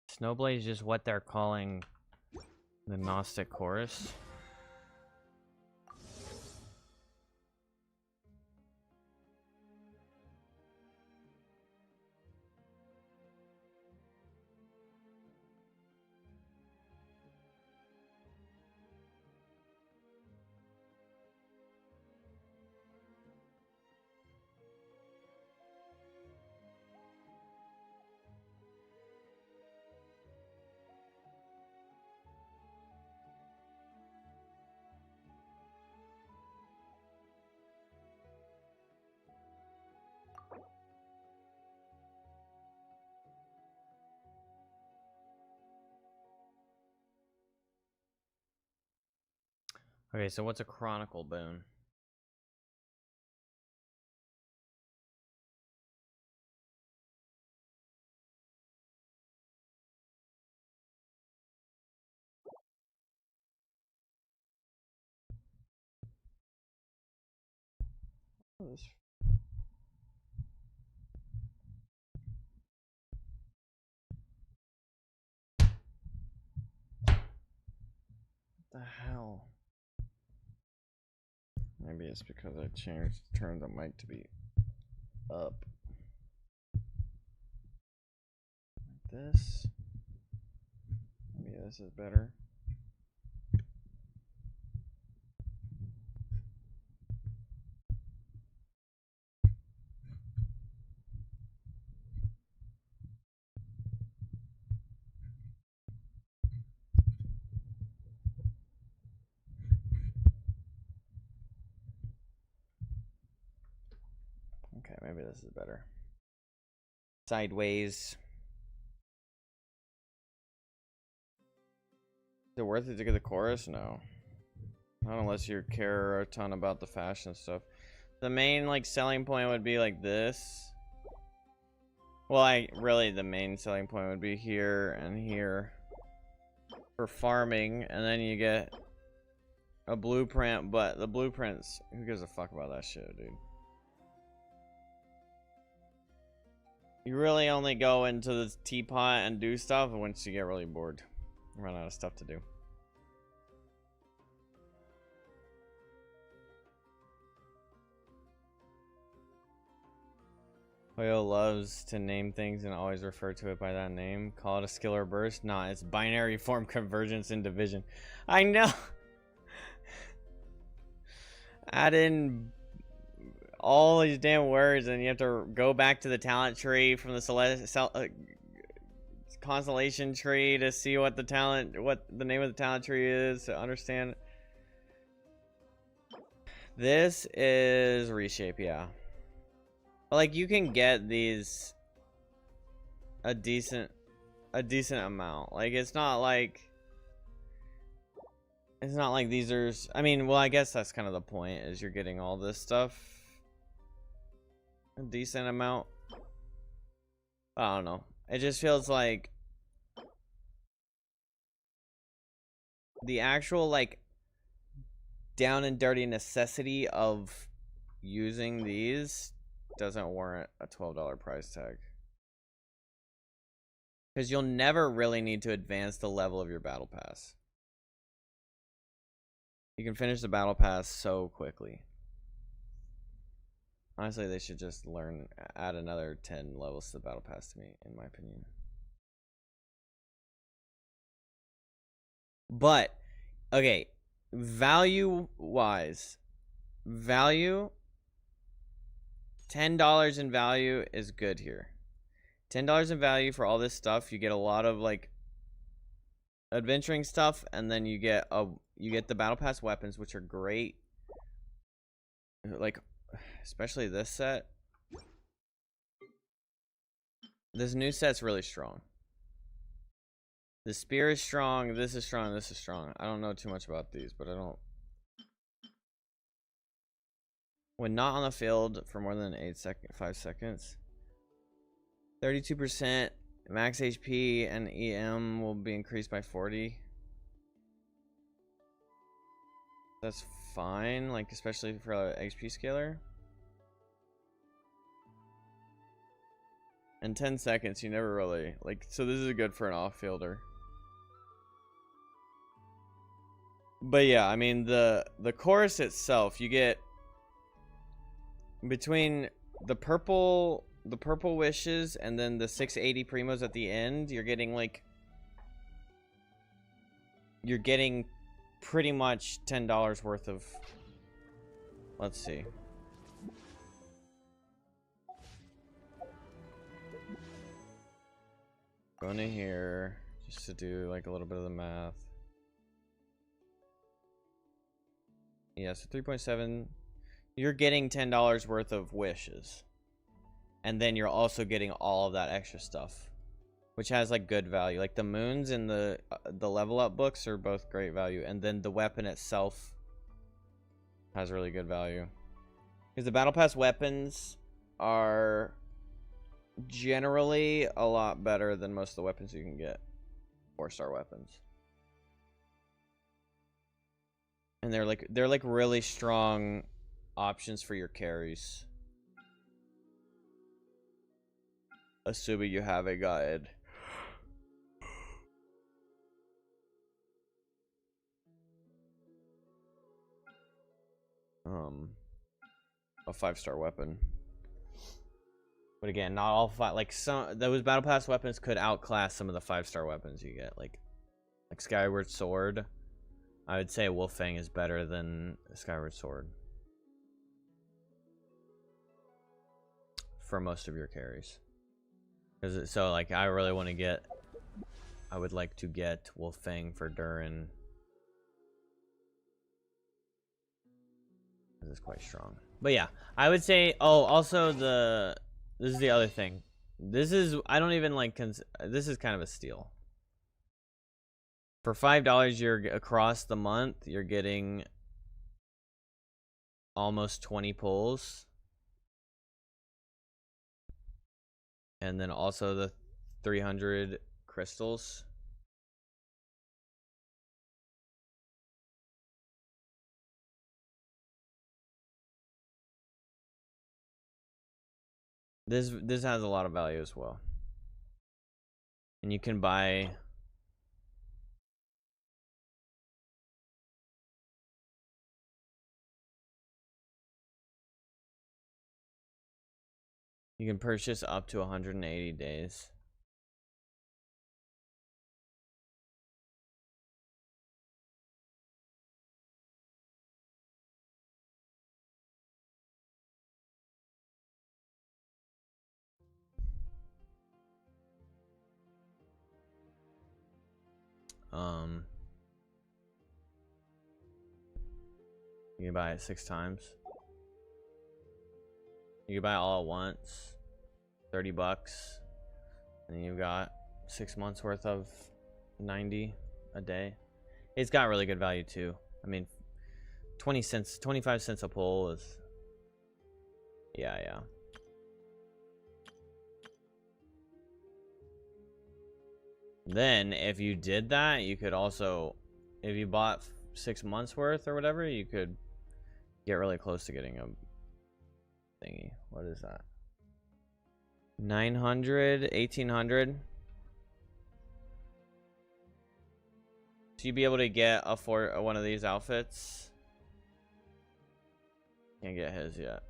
Snowblaze is just what they're calling the Gnostic Chorus. Okay, so what's a Chronicle boon? What the hell? Maybe it's because I turned the mic to be up. Like this. Maybe this is better. Okay, maybe this is better. Sideways. Is it worth it to get the chorus? No. Not unless you care a ton about the fashion stuff. The main like selling point would be like this. Well, really the main selling point would be here and here for farming, and then you get a blueprint, but the blueprints, who gives a fuck about that shit, dude? You really only go into the teapot and do stuff once you get really bored. Run out of stuff to do. Hoyo loves to name things and always refer to it by that name. Call it a skill or burst? Nah, it's binary form convergence and division. I know! Add in all these damn words and you have to go back to the talent tree from the constellation tree to see what the name of the talent tree is to understand. This is reshape, yeah. But like you can get these a decent amount. Like it's not like these are, I mean, well, I guess that's kind of the point, is you're getting all this stuff a decent amount. I don't know. It just feels like the actual like down and dirty necessity of using these doesn't warrant a $12 price tag. Because you'll never really need to advance the level of your battle pass. You can finish the battle pass so quickly. Honestly, they should just add another 10 levels to the battle pass to me, in my opinion. But, okay, value-wise, $10 in value is good here. $10 in value for all this stuff. You get a lot of like adventuring stuff, and then you get the battle pass weapons, which are great. Like, especially this set. This new set's really strong. The spear is strong. This is strong. This is strong. I don't know too much about these, but I don't. When not on the field for more than 5 seconds, 32% max HP and EM will be increased by 40. That's fine, like especially for XP scaler. in 10 seconds, you never really like. So this is good for an off-fielder. But yeah, I mean the chorus itself, you get between the purple wishes and then the 680 primos at the end, you're getting like pretty much $10 worth of. Let's see. Going in here just to do like a little bit of the math. Yeah, so 3.7. You're getting $10 worth of wishes. And then you're also getting all of that extra stuff, which has like good value. Like the moons and the level up books are both great value, and then the weapon itself has really good value. Because the battle pass weapons are generally a lot better than most of the weapons you can get. 4-star weapons. And they're like really strong options for your carries. Assuming you have a guide. A 5-star weapon. But again, not all like some those battle pass weapons could outclass some of the 5-star weapons you get, like Skyward Sword. I would say Wolfang is better than Skyward Sword for most of your carries. So like I really want to get, I would like to get Wolfang for Durin. This is quite strong. But yeah, I would say, oh, also this is the other thing. This is, I don't even like, this is kind of a steal. For $5, you're across the month, you're getting almost 20 pulls. And then also the 300 crystals. This has a lot of value as well. And you can buy you can purchase up to 180 days. You can buy it 6 times. You can buy it all at once. $30. And you've got 6 months worth of 90 a day. It's got really good value too. I mean, 20 cents, 25 cents a pull is, yeah. Then if you did that, you could also, if you bought 6 months worth or whatever, you could get really close to getting a thingy. What is that? 900, 1800. So you'd be able to get one of these outfits. Can't get his yet.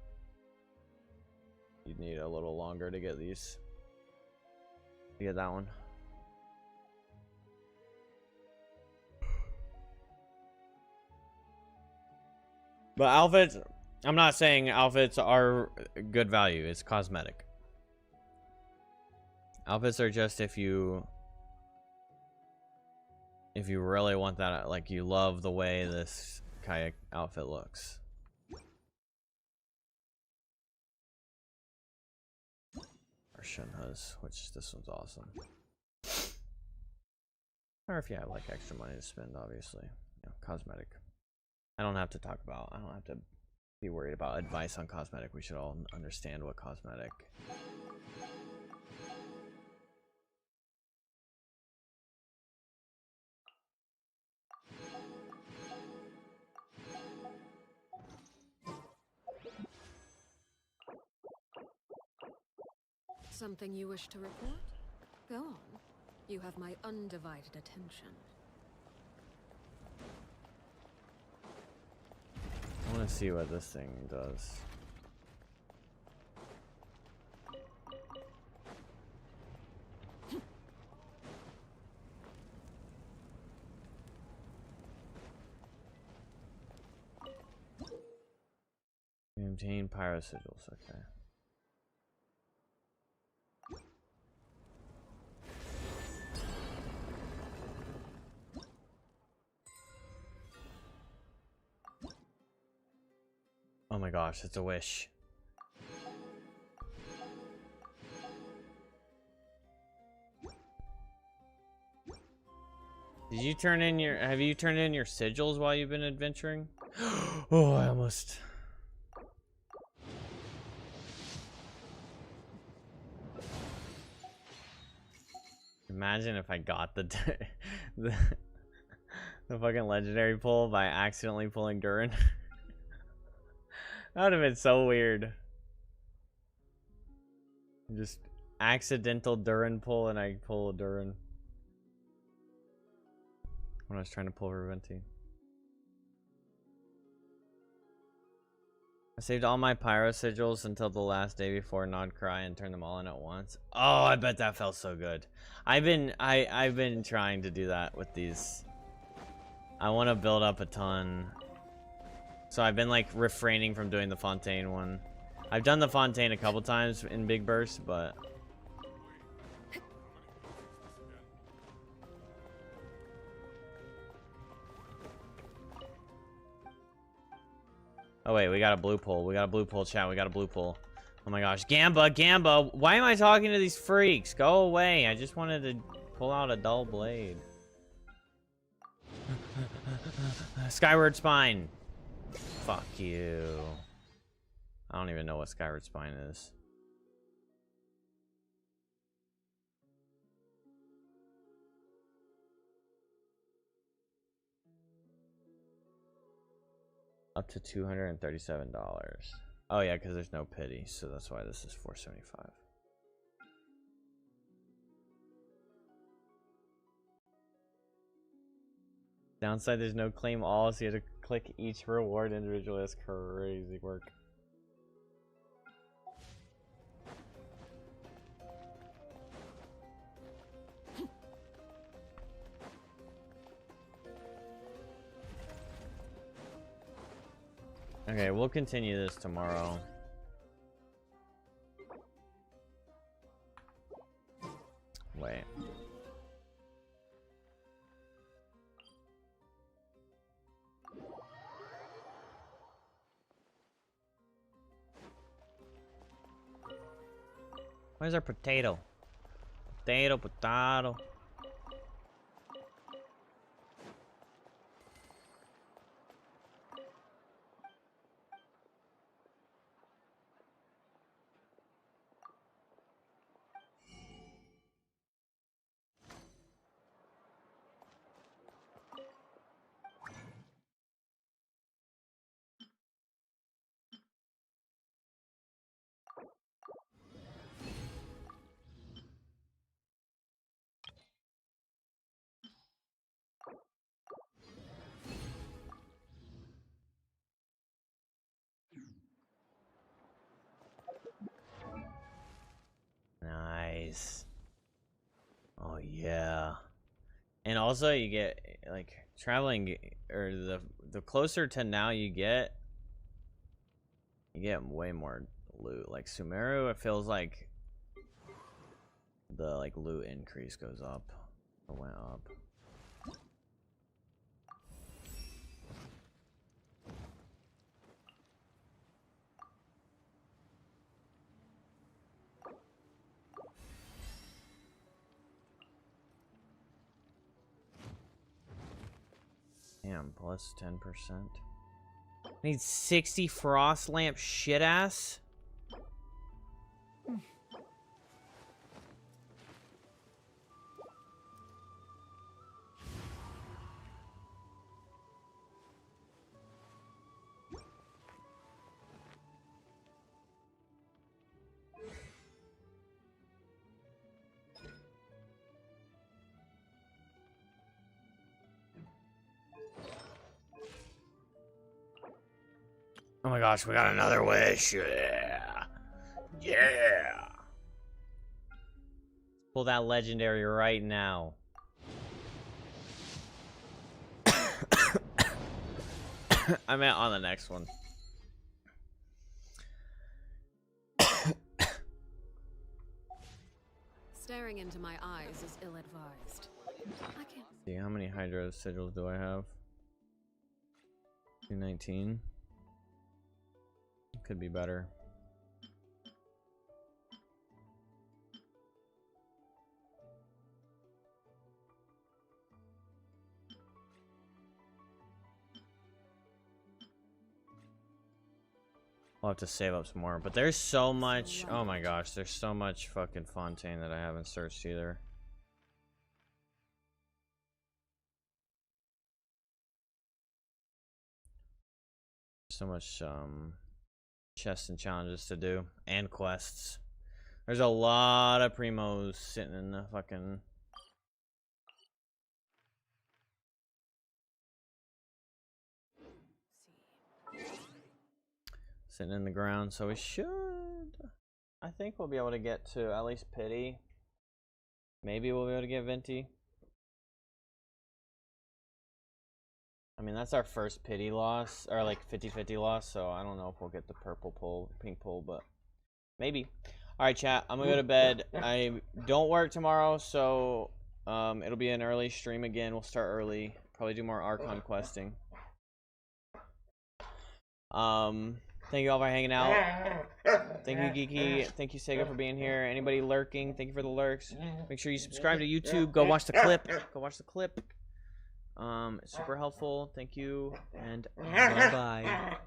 You'd need a little longer to get these. To get that one. But outfits, I'm not saying outfits are good value. It's cosmetic. Outfits are just if you really want that, like you love the way this kayak outfit looks. Or Shinha's, which this one's awesome. Or if you have like extra money to spend, obviously. You know, cosmetic. I don't have to be worried about advice on cosmetic. We should all understand what cosmetic. Something you wish to report? Go on. You have my undivided attention. I want to see what this thing does. Maintain pyro sigils, okay. Oh my gosh, it's a wish. Did you turn in your, have you turned in your sigils while you've been adventuring? Oh, I almost. Imagine if I got the the fucking legendary pull by accidentally pulling Durin. That would have been so weird. Just accidental Durin pull and I pull a Durin. When I was trying to pull Reventi. I saved all my pyro sigils until the last day before Nod Cry and turned them all in at once. Oh, I bet that felt so good. I've been trying to do that with these. I want to build up a ton. So I've been like refraining from doing the Fontaine one. I've done the Fontaine a couple times in big bursts, but oh wait, we got a blue pull. We got a blue pull, chat. We got a blue pull. Oh my gosh, Gamba. Why am I talking to these freaks? Go away. I just wanted to pull out a dull blade. Skyward Spine. Fuck you. I don't even know what Skyward Spine is. Up to $237. Oh yeah, because there's no pity, so that's why this is $475. Downside, there's no claim all, so you have to click each reward individually. That's crazy work. Okay, we'll continue this tomorrow. Wait. Where's our potato? Potato. Nice. Oh yeah. And also you get like traveling, or the closer to now you get way more loot. Like Sumeru, it feels like the loot increase goes up or went up. Damn, plus 10%. Need 60 frost lamp shit ass. Oh my gosh, we got another wish. Yeah. Yeah. Pull that legendary right now. I meant on the next one. Staring into my eyes is ill-advised. I can't See, how many Hydra sigils do I have? 219. Could be better. I'll have to save up some more, but there's so much. Oh my gosh, there's so much fucking Fontaine that I haven't searched either. So much chests and challenges to do, and quests. There's a lot of primos sitting in the fucking. Sitting in the ground, so we should. I think we'll be able to get to at least pity. Maybe we'll be able to get Venti. I mean, that's our first pity loss, or like 50-50 loss, so I don't know if we'll get the purple pull, pink pull, but maybe. Alright, chat, I'm gonna go to bed. I don't work tomorrow, so it'll be an early stream again. We'll start early. Probably do more Archon questing. Thank you all for hanging out. Thank you, Geeky. Thank you, Sega, for being here. Anybody lurking, thank you for the lurks. Make sure you subscribe to YouTube. Go watch the clip. Go watch the clip. It's super helpful. Thank you, and bye-bye.